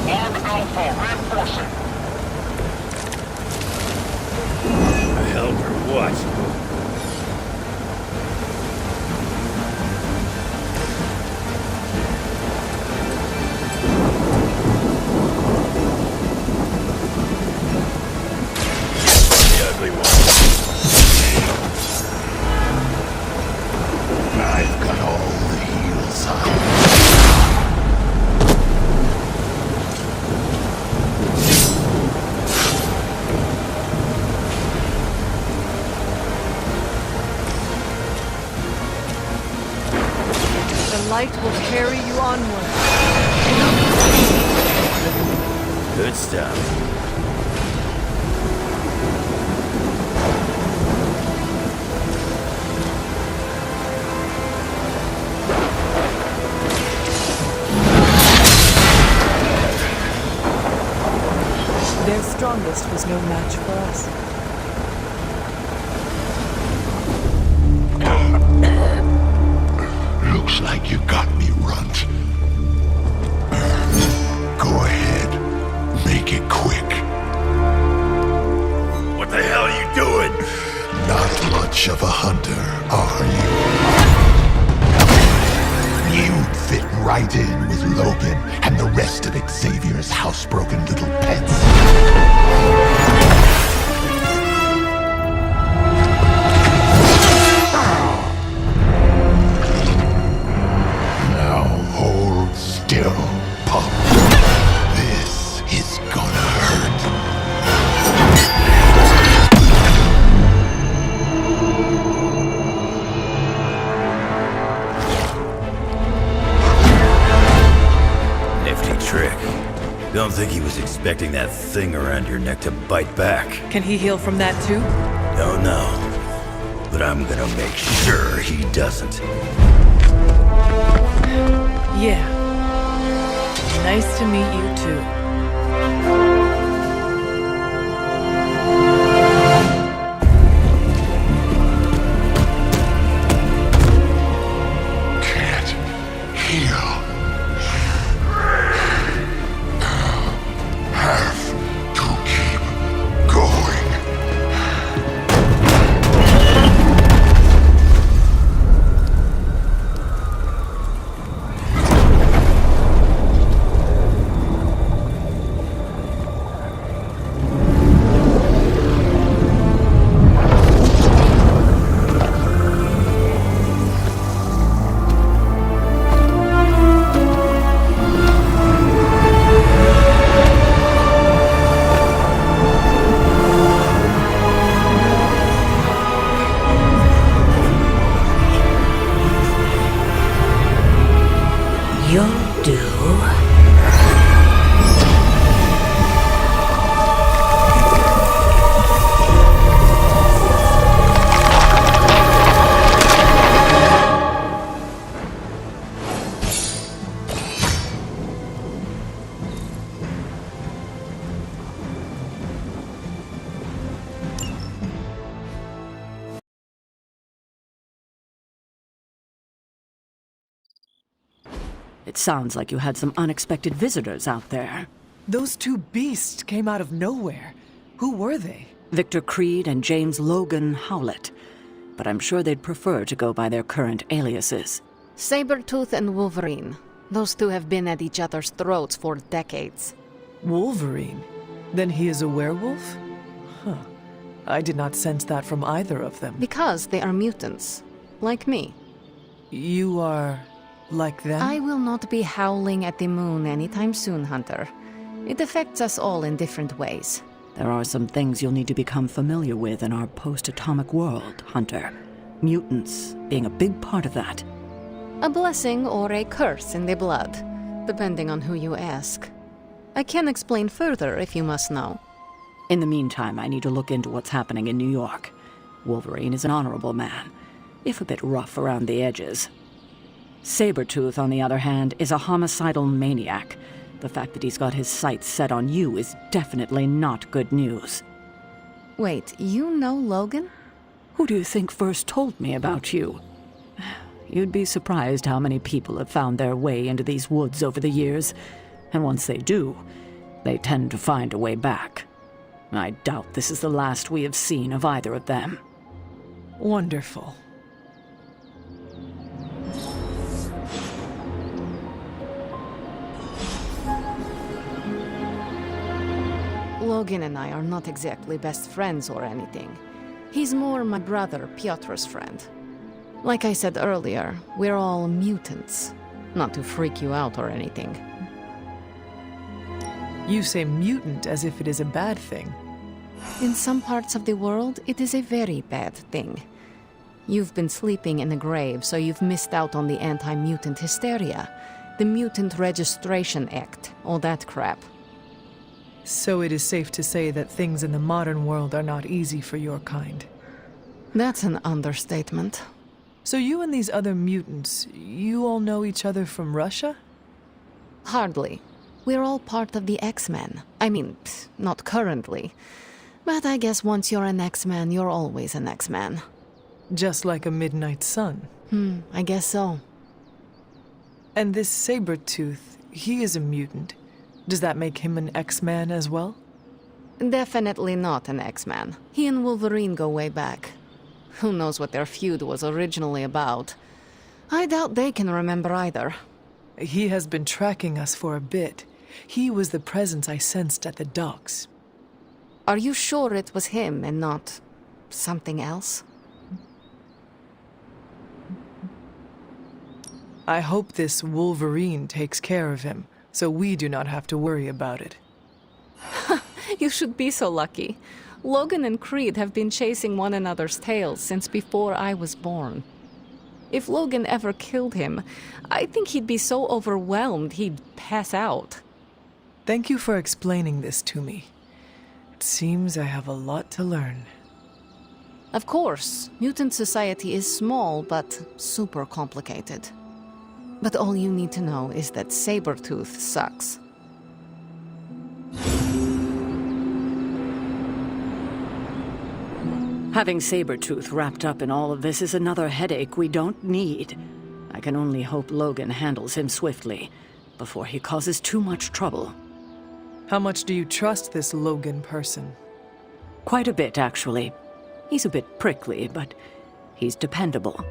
Arm Alpha reinforcing. Help or what? I've got all the heals on. The light will carry you onward. Good stuff. Their strongest was no match for us. Looks like you got me, Runt. Go ahead. Make it quick. What the hell are you doing? Not much of a hunter, are you? You'd fit right in with Logan and the rest of Xavier's housebroken little pets. Now hold still, pup. This is gonna hurt. don't think he was expecting that thing around your neck to bite back. Can he heal from that too? Don't know. But I'm gonna make sure he doesn't. Yeah. Nice to meet you too. It sounds like you had some unexpected visitors out there. Those two beasts came out of nowhere. Who were they? Victor Creed and James Logan Howlett. But I'm sure they'd prefer to go by their current aliases. Sabretooth and Wolverine. Those two have been at each other's throats for decades. Wolverine? Then he is a werewolf? Huh. I did not sense that from either of them. Because they are mutants. Like me. You are... like them? I will not be howling at the moon anytime soon, Hunter. It affects us all in different ways. There are some things you'll need to become familiar with in our post-atomic world, Hunter. Mutants being a big part of that. A blessing or a curse in the blood, depending on who you ask. I can explain further if you must know. In the meantime, I need to look into what's happening in New York. Wolverine is an honorable man, if a bit rough around the edges. Sabretooth, on the other hand, is a homicidal maniac. The fact that he's got his sights set on you is definitely not good news. Wait, you know Logan? Who do you think first told me about you? You'd be surprised how many people have found their way into these woods over the years. And once they do, they tend to find a way back. I doubt this is the last we have seen of either of them. Wonderful. Logan and I are not exactly best friends or anything. He's more my brother Piotr's friend. Like I said earlier, we're all mutants. Not to freak you out or anything. You say mutant as if it is a bad thing. In some parts of the world, it is a very bad thing. You've been sleeping in a grave, so you've missed out on the anti-mutant hysteria, the Mutant Registration Act, all that crap. So it is safe to say that things in the modern world are not easy for your kind. That's an understatement. So you and these other mutants, you all know each other from Russia? Hardly. We're all part of the X-Men. I mean, not currently. But I guess once you're an X-Man, you're always an X-Man. Just like a midnight sun. I guess so. And this Sabretooth, he is a mutant. Does that make him an X-Man as well? Definitely not an X-Man. He and Wolverine go way back. Who knows what their feud was originally about? I doubt they can remember either. He has been tracking us for a bit. He was the presence I sensed at the docks. Are you sure it was him and not something else? I hope this Wolverine takes care of him, so we do not have to worry about it. You should be so lucky. Logan and Creed have been chasing one another's tails since before I was born. If Logan ever killed him, I think he'd be so overwhelmed he'd pass out. Thank you for explaining this to me. It seems I have a lot to learn. Of course, mutant society is small, but super complicated. But all you need to know is that Sabretooth sucks. Having Sabretooth wrapped up in all of this is another headache we don't need. I can only hope Logan handles him swiftly, before he causes too much trouble. How much do you trust this Logan person? Quite a bit, actually. He's a bit prickly, but he's dependable.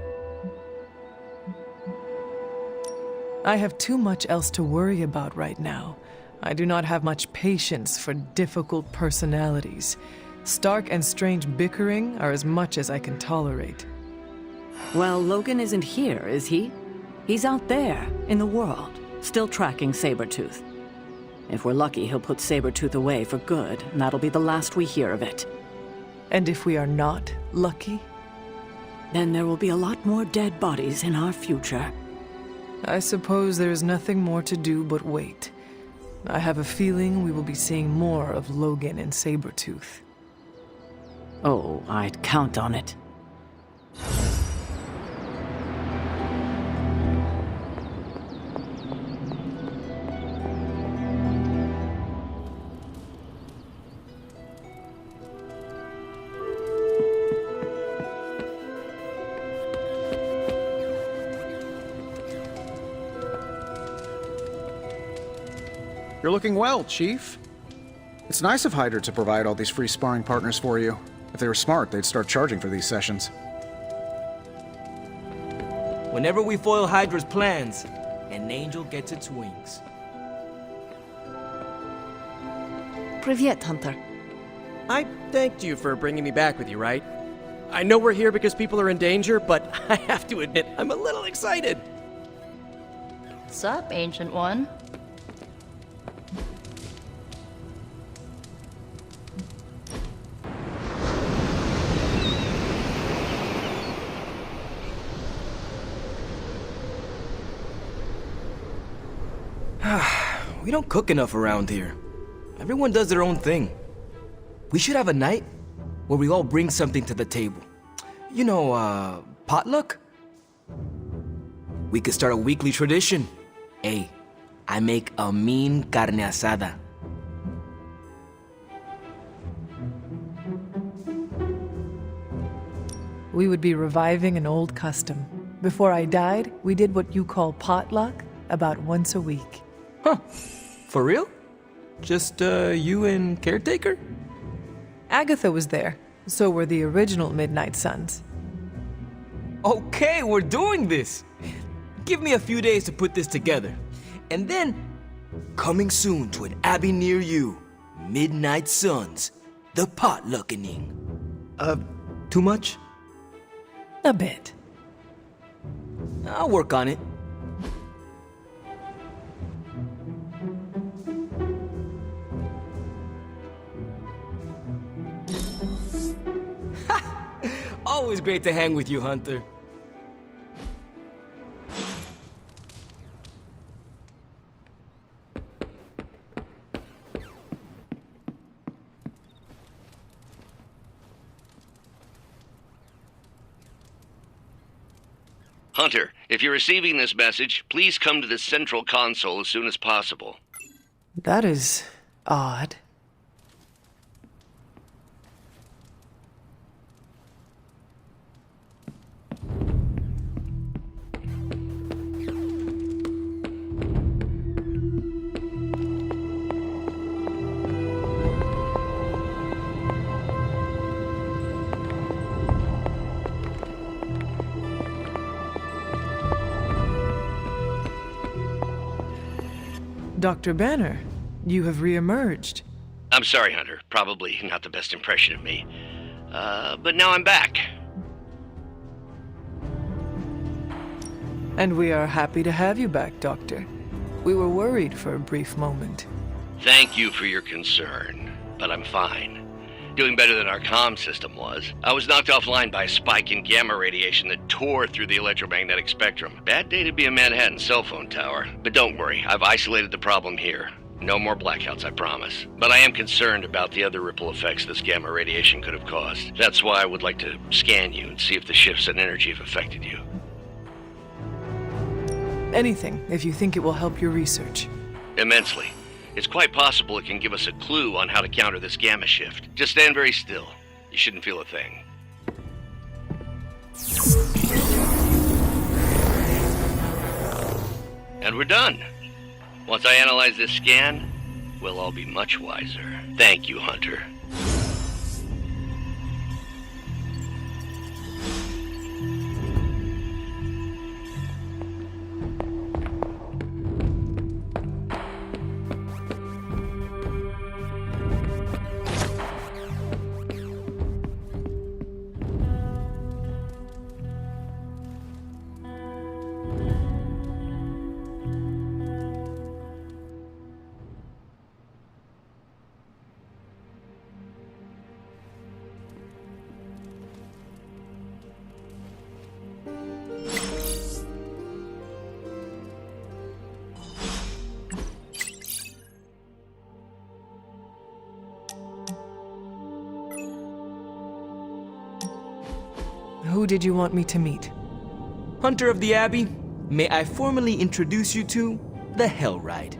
I have too much else to worry about right now. I do not have much patience for difficult personalities. Stark and Strange bickering are as much as I can tolerate. Well, Logan isn't here, is he? He's out there, in the world, still tracking Sabretooth. If we're lucky, he'll put Sabretooth away for good, and that'll be the last we hear of it. And if we are not lucky? Then there will be a lot more dead bodies in our future. I suppose there is nothing more to do but wait. I have a feeling we will be seeing more of Logan and Sabretooth. Oh, I'd count on it. You're looking well, Chief. It's nice of Hydra to provide all these free sparring partners for you. If they were smart, they'd start charging for these sessions. Whenever we foil Hydra's plans, an angel gets its wings. Privyet, Hunter. I thanked you for bringing me back with you, right? I know we're here because people are in danger, but I have to admit, I'm a little excited. What's up, Ancient One? We don't cook enough around here. Everyone does their own thing. We should have a night where we all bring something to the table. You know, potluck? We could start a weekly tradition. Hey, I make a mean carne asada. We would be reviving an old custom. Before I died, we did what you call potluck about once a week. Huh. For real? Just, you and Caretaker? Agatha was there. So were the original Midnight Suns. Okay, we're doing this! Give me a few days to put this together. And then, coming soon to an abbey near you, Midnight Suns, the potluckening. Too much? A bit. I'll work on it. Always great to hang with you, Hunter. Hunter, if you're receiving this message, please come to the central console as soon as possible. That is odd. Dr. Banner, you have re-emerged. I'm sorry, Hunter. Probably not the best impression of me. But now I'm back. And we are happy to have you back, Doctor. We were worried for a brief moment. Thank you for your concern, but I'm fine. Doing better than our comm system was. I was knocked offline by a spike in gamma radiation that tore through the electromagnetic spectrum. Bad day to be a Manhattan cell phone tower. But don't worry, I've isolated the problem here. No more blackouts, I promise. But I am concerned about the other ripple effects this gamma radiation could have caused. That's why I would like to scan you and see if the shifts in energy have affected you. Anything, if you think it will help your research. Immensely. It's quite possible it can give us a clue on how to counter this gamma shift. Just stand very still. You shouldn't feel a thing. And we're done. Once I analyze this scan, we'll all be much wiser. Thank you, Hunter. Who did you want me to meet? Hunter of the Abbey, may I formally introduce you to the Hell Ride.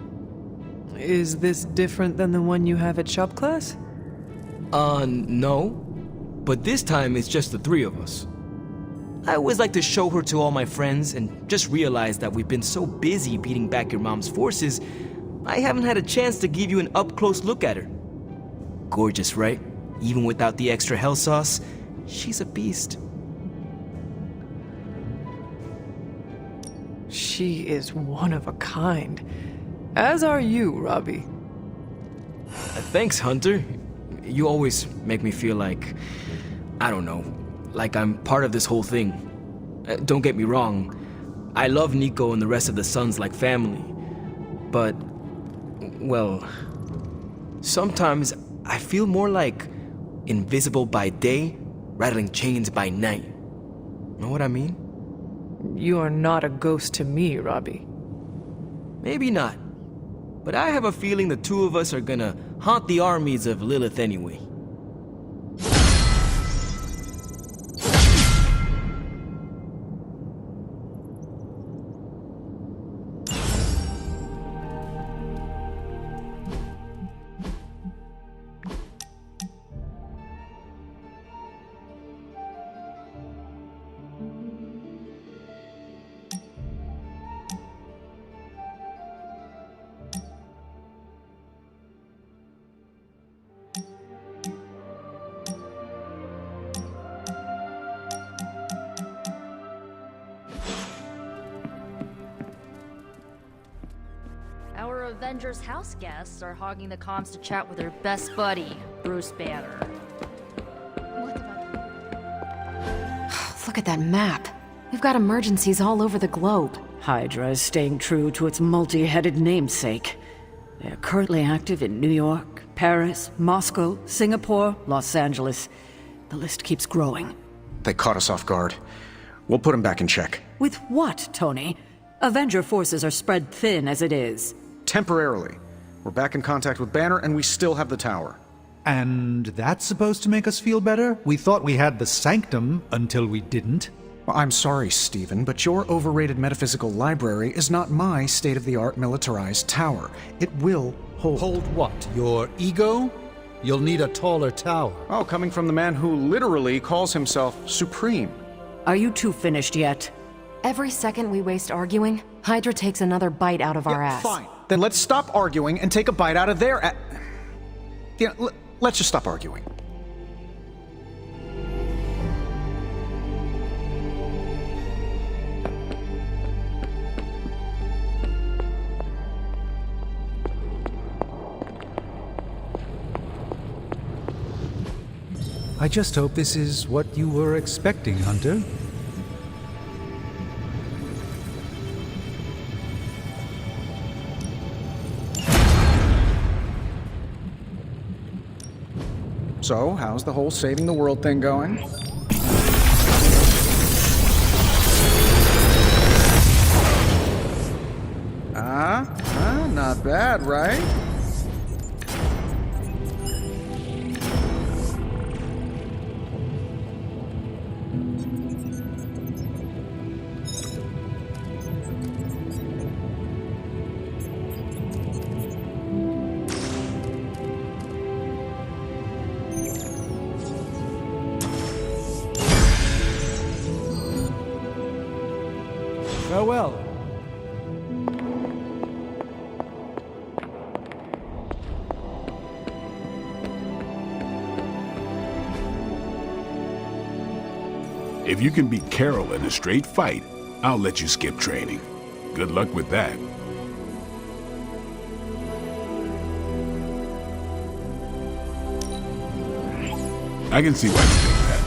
Is this different than the one you have at shop class? No. But this time it's just the three of us. I always like to show her to all my friends and just realize that we've been so busy beating back your mom's forces, I haven't had a chance to give you an up-close look at her. Gorgeous, right? Even without the extra hell sauce, she's a beast. She is one of a kind. As are you, Robbie. Thanks, Hunter. You always make me feel like, I don't know, like I'm part of this whole thing. Don't get me wrong, I love Nico and the rest of the Sons like family. But, well, sometimes I feel more like invisible by day, rattling chains by night. Know what I mean? You are not a ghost to me, Robbie. Maybe not. But I have a feeling the two of us are gonna haunt the armies of Lilith anyway. Our Avengers house guests are hogging the comms to chat with their best buddy, Bruce Banner. Look at that map. We've got emergencies all over the globe. Hydra is staying true to its multi-headed namesake. They are currently active in New York, Paris, Moscow, Singapore, Los Angeles. The list keeps growing. They caught us off guard. We'll put them back in check. With what, Tony? Avenger forces are spread thin as it is. Temporarily. We're back in contact with Banner, and we still have the tower. And that's supposed to make us feel better? We thought we had the Sanctum until we didn't. Well, I'm sorry, Stephen, but your overrated metaphysical library is not my state-of-the-art militarized tower. It will hold... Hold what? Your ego? You'll need a taller tower. Oh, coming from the man who literally calls himself Supreme. Are you two finished yet? Every second we waste arguing, Hydra takes another bite out of our ass. Fine. Then let's stop arguing and take a bite out of their ass. Yeah, let's just stop arguing. I just hope this is what you were expecting, Hunter. So, how's the whole saving the world thing going? Not bad, right? Farewell. If you can beat Carol in a straight fight, I'll let you skip training. Good luck with that. I can see why you think that.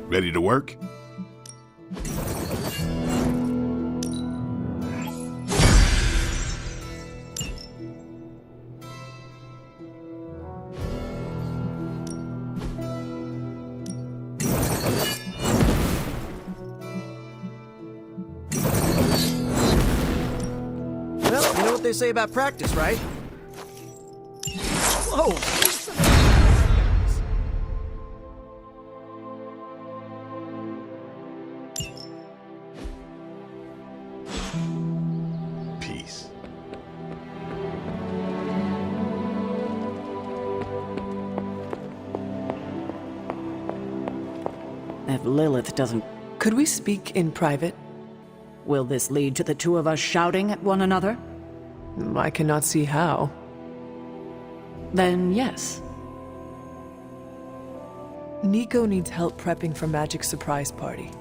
Ready to work? Well, you know what they say about practice, right? Whoa! Peace. If Lilith doesn't... Could we speak in private? Will this lead to the two of us shouting at one another? I cannot see how. Then yes. Nico needs help prepping for Magic's surprise party.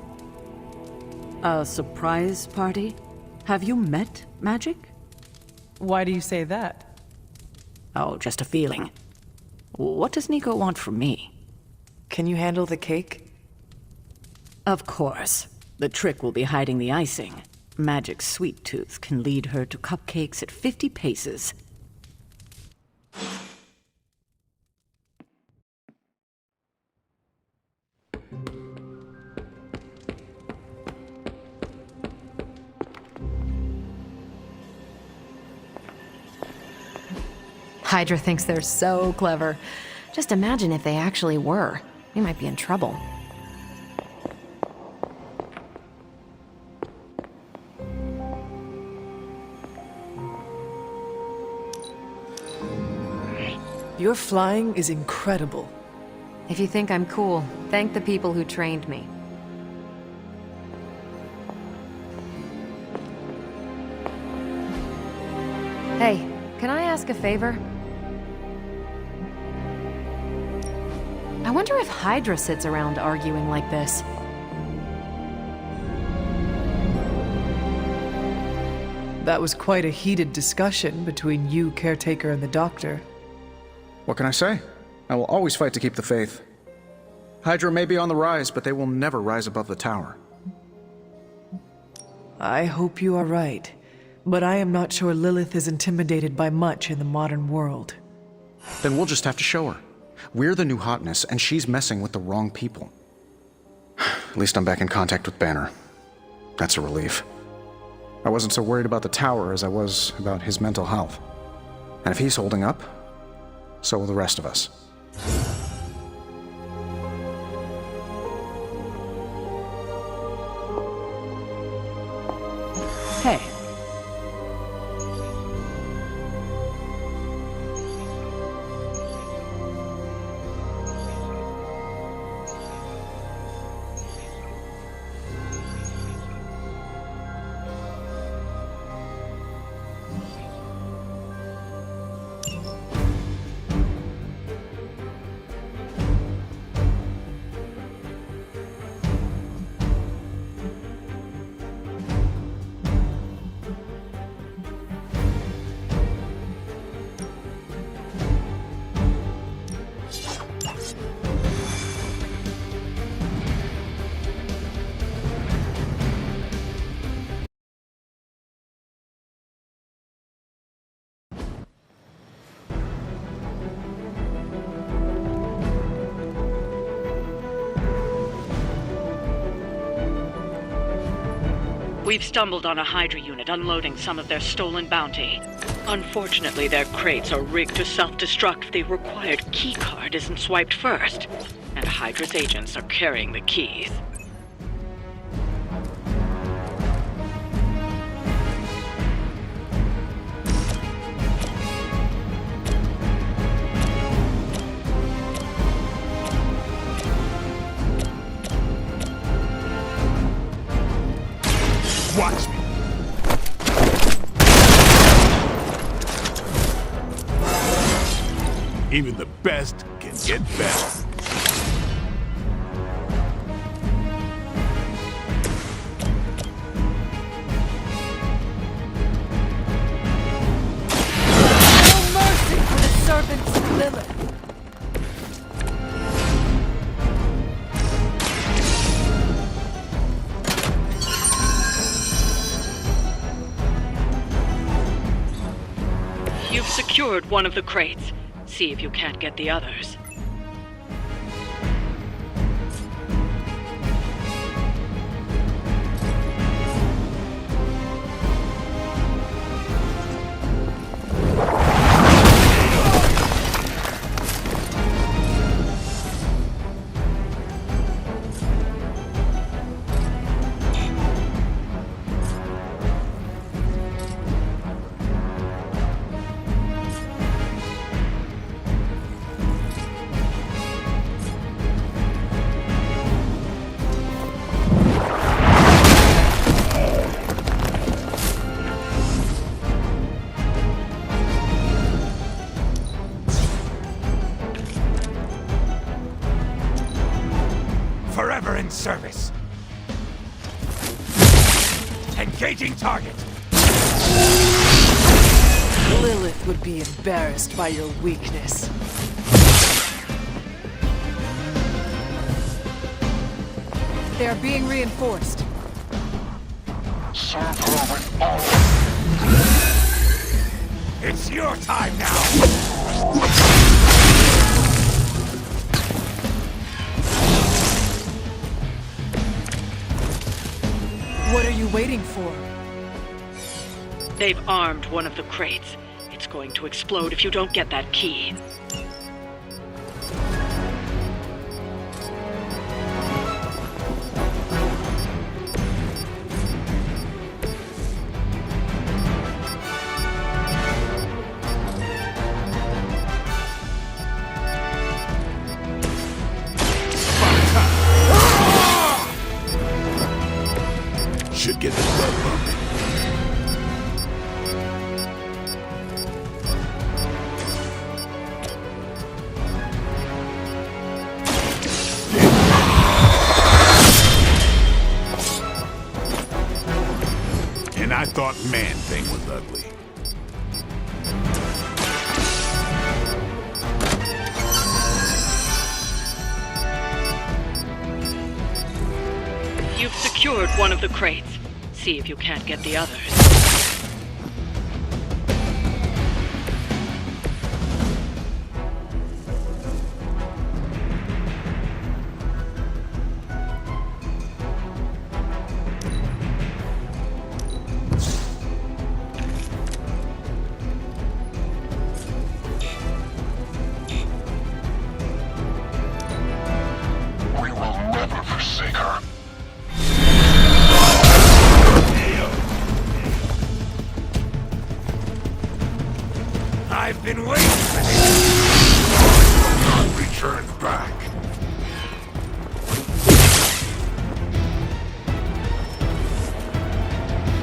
A surprise party? Have you met Magic? Why do you say that? Oh, just a feeling. What does Nico want from me? Can you handle the cake? Of course. The trick will be hiding the icing. Magic's sweet tooth can lead her to cupcakes at 50 paces. Hydra thinks they're so clever. Just imagine if they actually were. We might be in trouble. Your flying is incredible. If you think I'm cool, thank the people who trained me. Hey, can I ask a favor? I wonder if Hydra sits around arguing like this. That was quite a heated discussion between you, Caretaker, and the Doctor. What can I say? I will always fight to keep the faith. Hydra may be on the rise, but they will never rise above the tower. I hope you are right, but I am not sure Lilith is intimidated by much in the modern world. Then we'll just have to show her. We're the new hotness, and she's messing with the wrong people. At least I'm back in contact with Banner. That's a relief. I wasn't so worried about the tower as I was about his mental health. And if he's holding up, so will the rest of us. Hey. We've stumbled on a Hydra unit unloading some of their stolen bounty. Unfortunately, their crates are rigged to self-destruct if the required keycard isn't swiped first. And Hydra's agents are carrying the keys. Watch me. Even the best can get better. No mercy for the servants of Lilith. You've secured one of the crates. See if you can't get the others. Forever in service. Engaging target. Lilith would be embarrassed by your weakness. They are being reinforced. Serve her with honor. It's your time now. What are you waiting for? They've armed one of the crates. It's going to explode if you don't get that key. Should get the blood pumping. And I thought Man-Thing was ugly. You've secured one of the crates. See if you can't get the others. We will never forsake her. I've been waiting for this. Not return back.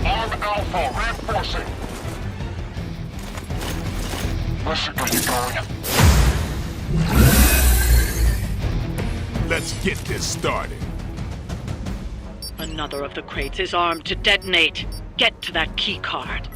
On Alpha, reinforcing. Listen to you going. Let's get this started. Another of the crates is armed to detonate. Get to that key card.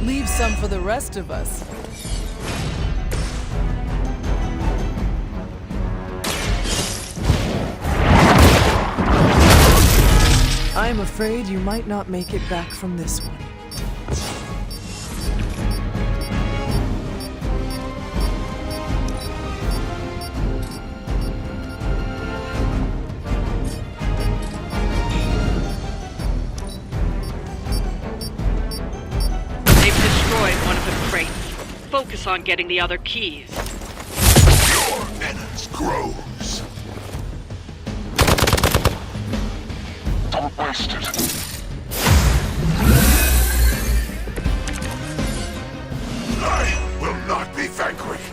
Leave some for the rest of us. I'm afraid you might not make it back from this one. destroyed one of the crates. Focus on getting the other keys. Your menace grows. Don't waste it. I will not be vanquished.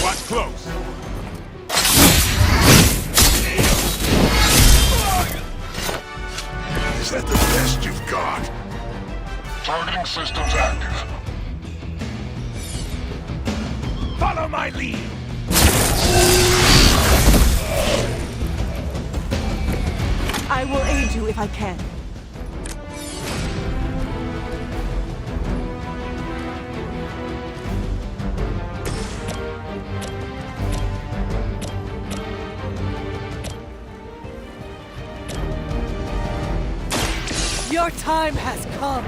Watch close. Is that the best you've got? Targeting systems active. Follow my lead. I will aid you if I can. Your time has come.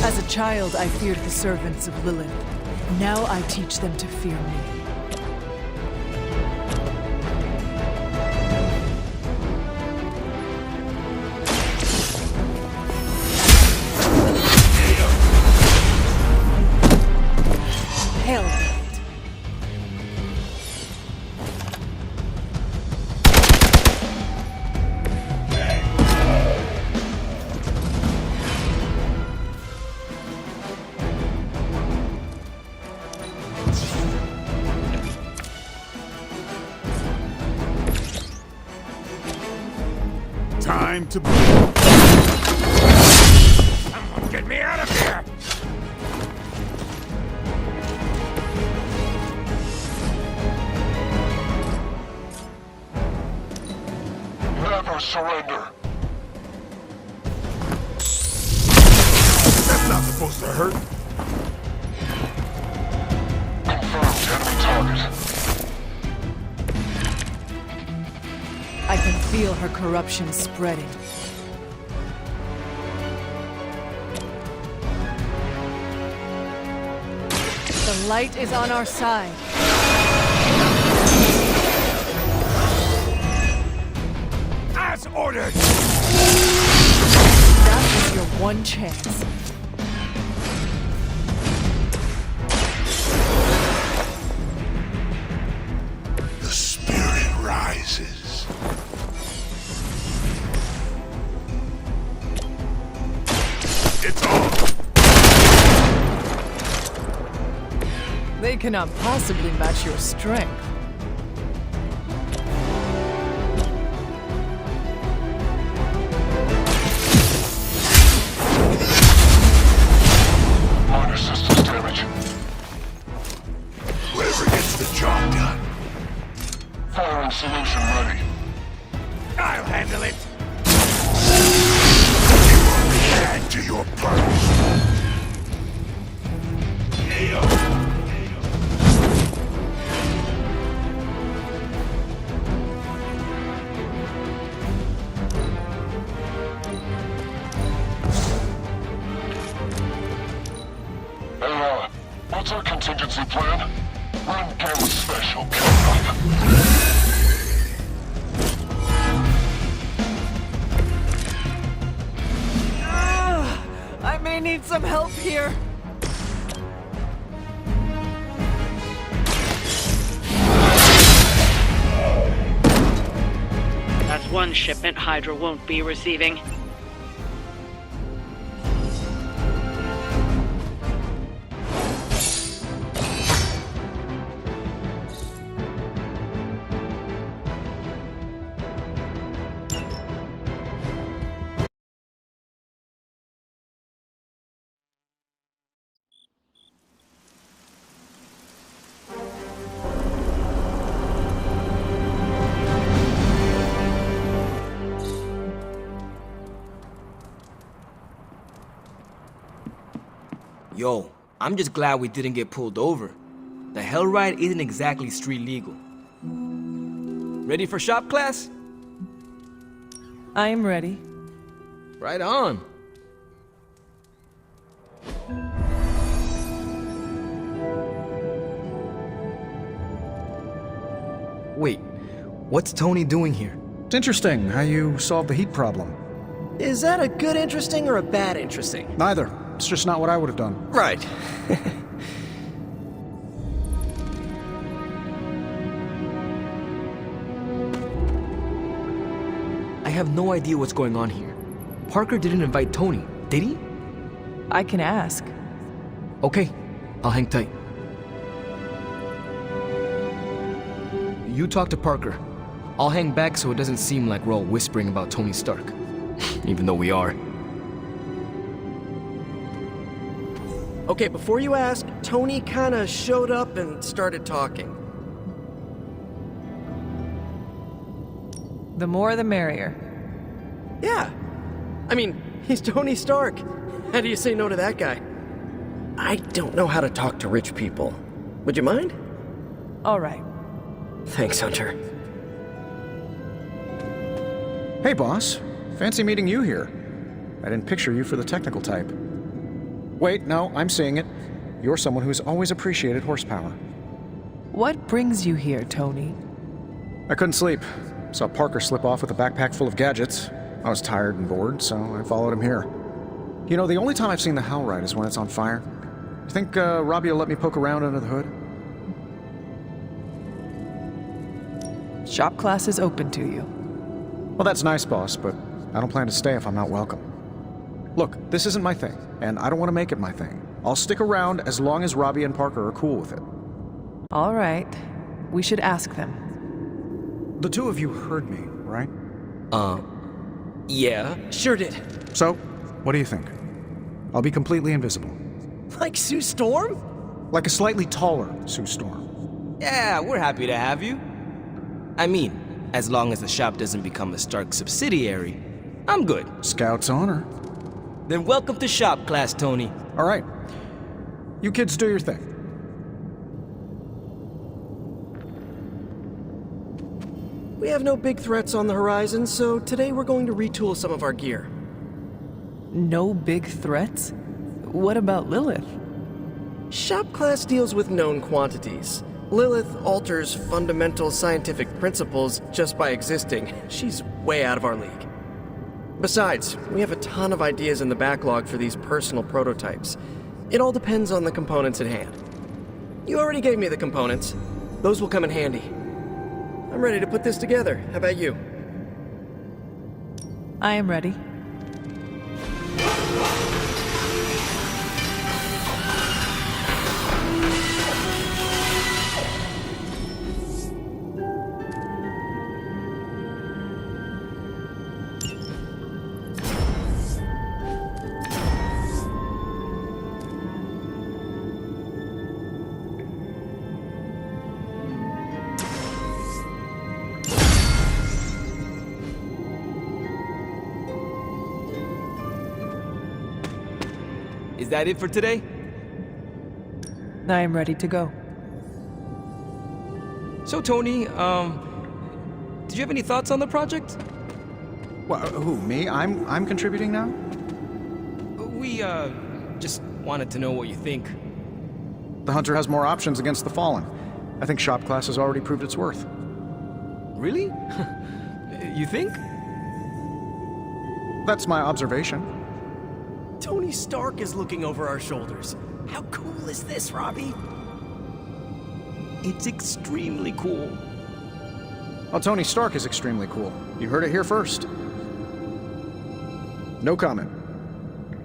As a child, I feared the servants of Lilith. Now I teach them to fear me. Hail me. Time to someone get me out of here! Never surrender. That's not supposed to hurt. Confirmed enemy target. I can feel her corruption spreading. The light is on our side. As ordered! That was your one chance. The spirit rises. It's on! They cannot possibly match your strength. Minor systems damage. Whoever gets the job done. Firing solution ready. I'll handle it! Add to your purpose. What's our contingency plan? Run Gamma Special coming up. I may need some help here. That's one shipment Hydra won't be receiving. Yo, I'm just glad we didn't get pulled over. The hell ride isn't exactly street legal. Ready for shop class? I am ready. Right on. Wait, what's Tony doing here? It's interesting how you solved the heat problem. Is that a good interesting or a bad interesting? Neither. It's just not what I would have done. Right. I have no idea what's going on here. Parker didn't invite Tony, did he? I can ask. Okay, I'll hang tight. You talk to Parker. I'll hang back so it doesn't seem like we're all whispering about Tony Stark. Even though we are. Okay, before you ask, Tony kinda showed up and started talking. The more the merrier. Yeah. I mean, he's Tony Stark. How do you say no to that guy? I don't know how to talk to rich people. Would you mind? All right. Thanks, Hunter. Hey, boss. Fancy meeting you here. I didn't picture you for the technical type. Wait, no, I'm seeing it. You're someone who's always appreciated horsepower. What brings you here, Tony? I couldn't sleep. Saw Parker slip off with a backpack full of gadgets. I was tired and bored, so I followed him here. You know, the only time I've seen the Howlride is when it's on fire. You think Robbie will let me poke around under the hood? Shop class is open to you. Well, that's nice, boss, but I don't plan to stay if I'm not welcome. Look, this isn't my thing, and I don't want to make it my thing. I'll stick around as long as Robbie and Parker are cool with it. All right. We should ask them. The two of you heard me, right? Yeah. Sure did. So, what do you think? I'll be completely invisible. Like Sue Storm? Like a slightly taller Sue Storm. Yeah, we're happy to have you. I mean, as long as the shop doesn't become a Stark subsidiary, I'm good. Scout's honor. Then welcome to shop class, Tony. All right. You kids do your thing. We have no big threats on the horizon, so today we're going to retool some of our gear. No big threats? What about Lilith? Shop class deals with known quantities. Lilith alters fundamental scientific principles just by existing. She's way out of our league. Besides, we have a ton of ideas in the backlog for these personal prototypes. It all depends on the components at hand. You already gave me the components. Those will come in handy. I'm ready to put this together. How about you? I am ready. Is that it for today? I am ready to go. So, Tony, did you have any thoughts on the project? Well, who, me? I'm contributing now? We, just wanted to know what you think. The Hunter has more options against the Fallen. I think shop class has already proved its worth. Really? You think? That's my observation. Tony Stark is looking over our shoulders. How cool is this, Robbie? It's extremely cool. Well, Tony Stark is extremely cool. You heard it here first. No comment.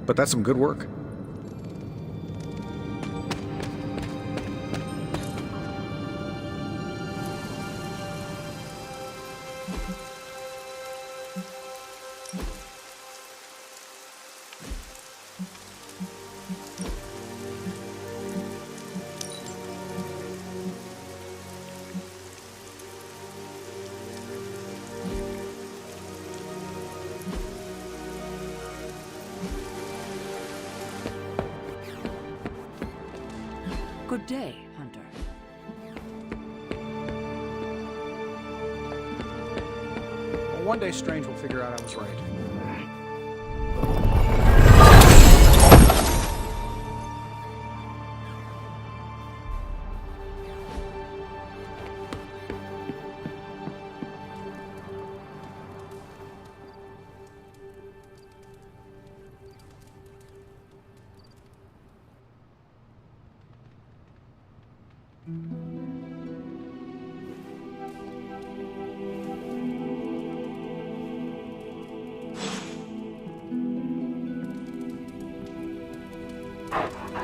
But that's some good work. Good day, Hunter. Well, one day Strange will figure out I was right.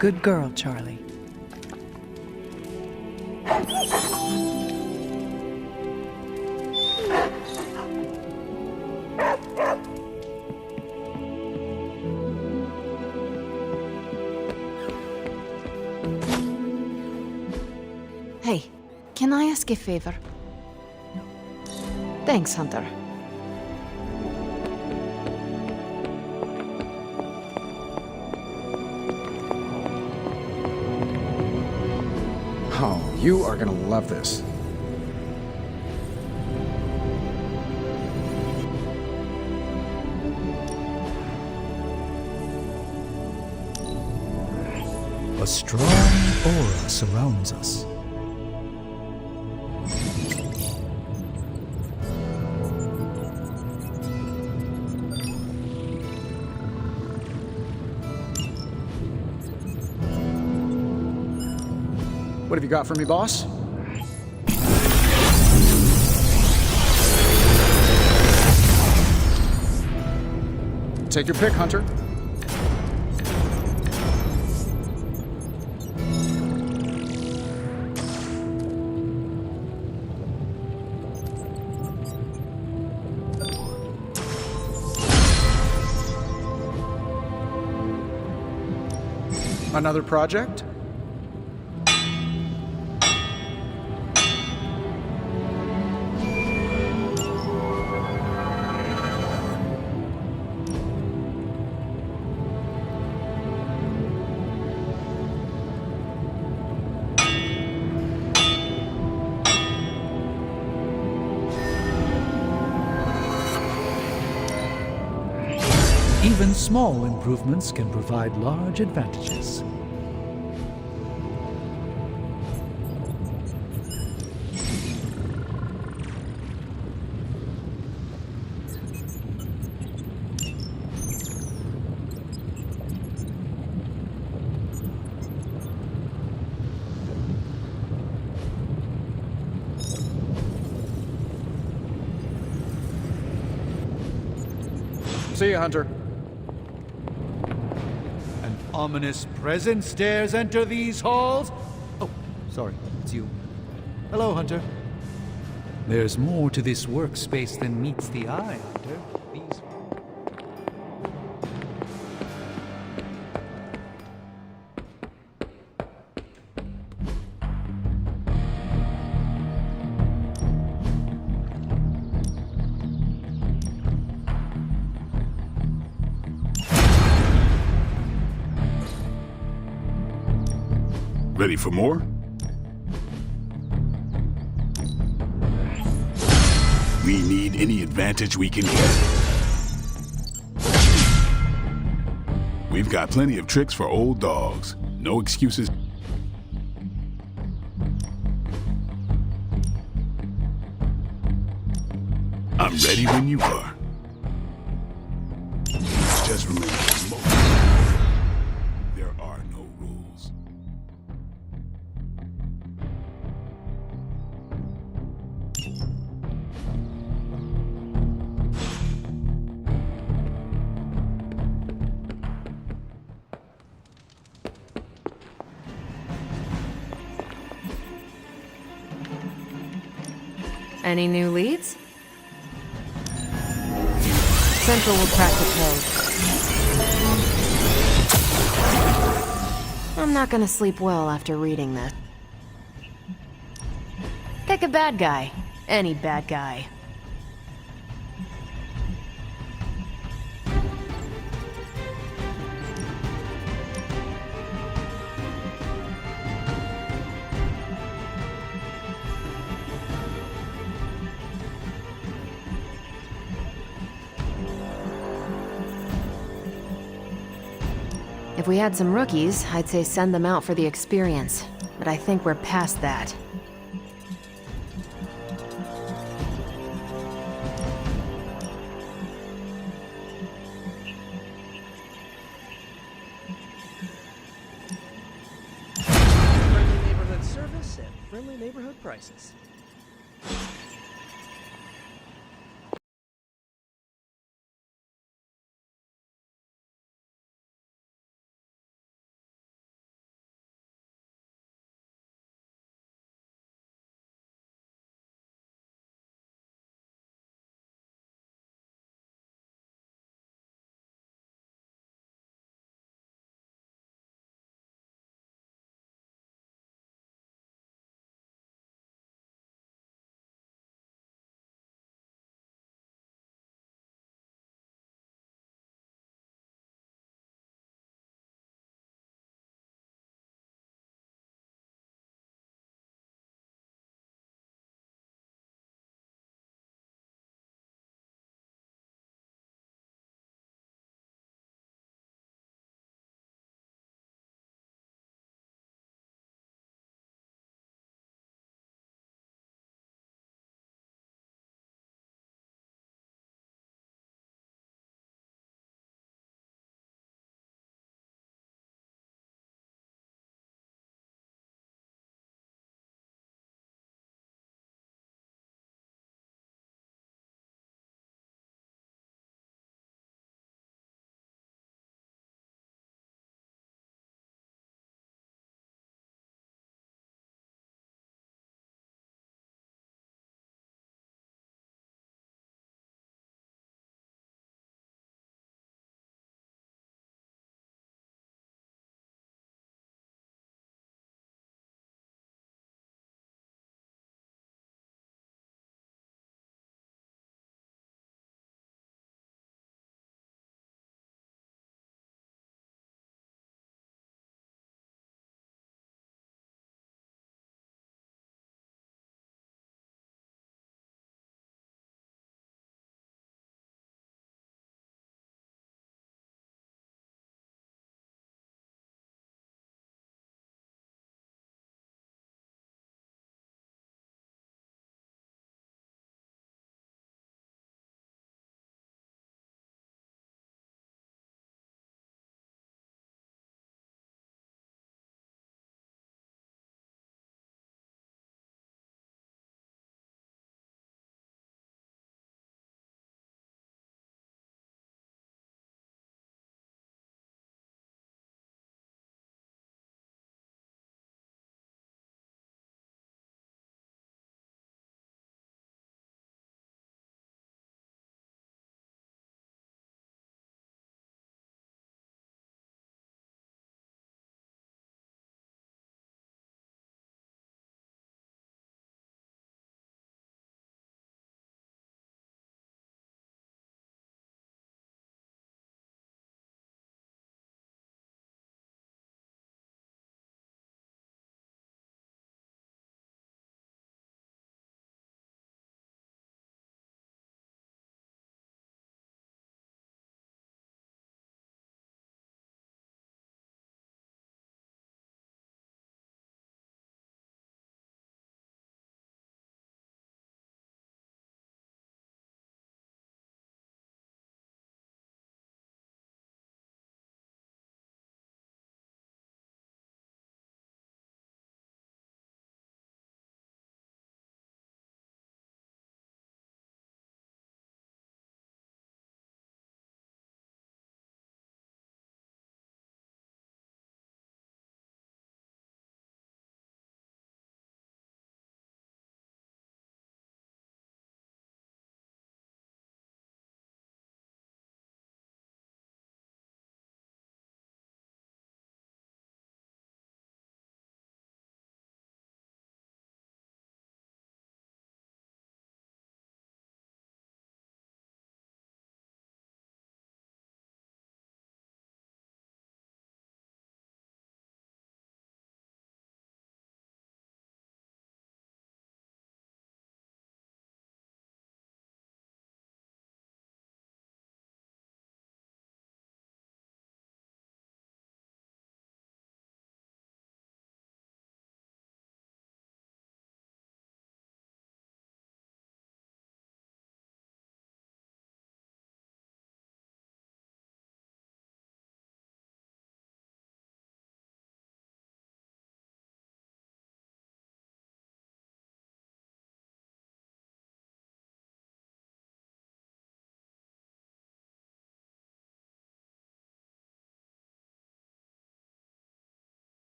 Good girl, Charlie. Hey, can I ask a favor? Thanks, Hunter. Oh, you are gonna love this. A strong aura surrounds us. What have you got for me, boss? Take your pick, Hunter. Another project? Even small improvements can provide large advantages. See you, Hunter. An ominous presence dares enter these halls? Oh, sorry, it's you. Hello, Hunter. There's more to this workspace than meets the eye, Hunter. These... Ready for more? We need any advantage we can get. We've got plenty of tricks for old dogs. No excuses. I'm ready when you are. Just remember, there are no rules. Any new leads? Central will crack the code. I'm not gonna sleep well after reading this. Pick a bad guy. Any bad guy. If we had some rookies, I'd say send them out for the experience. But I think we're past that. Friendly neighborhood service? at friendly neighborhood prices.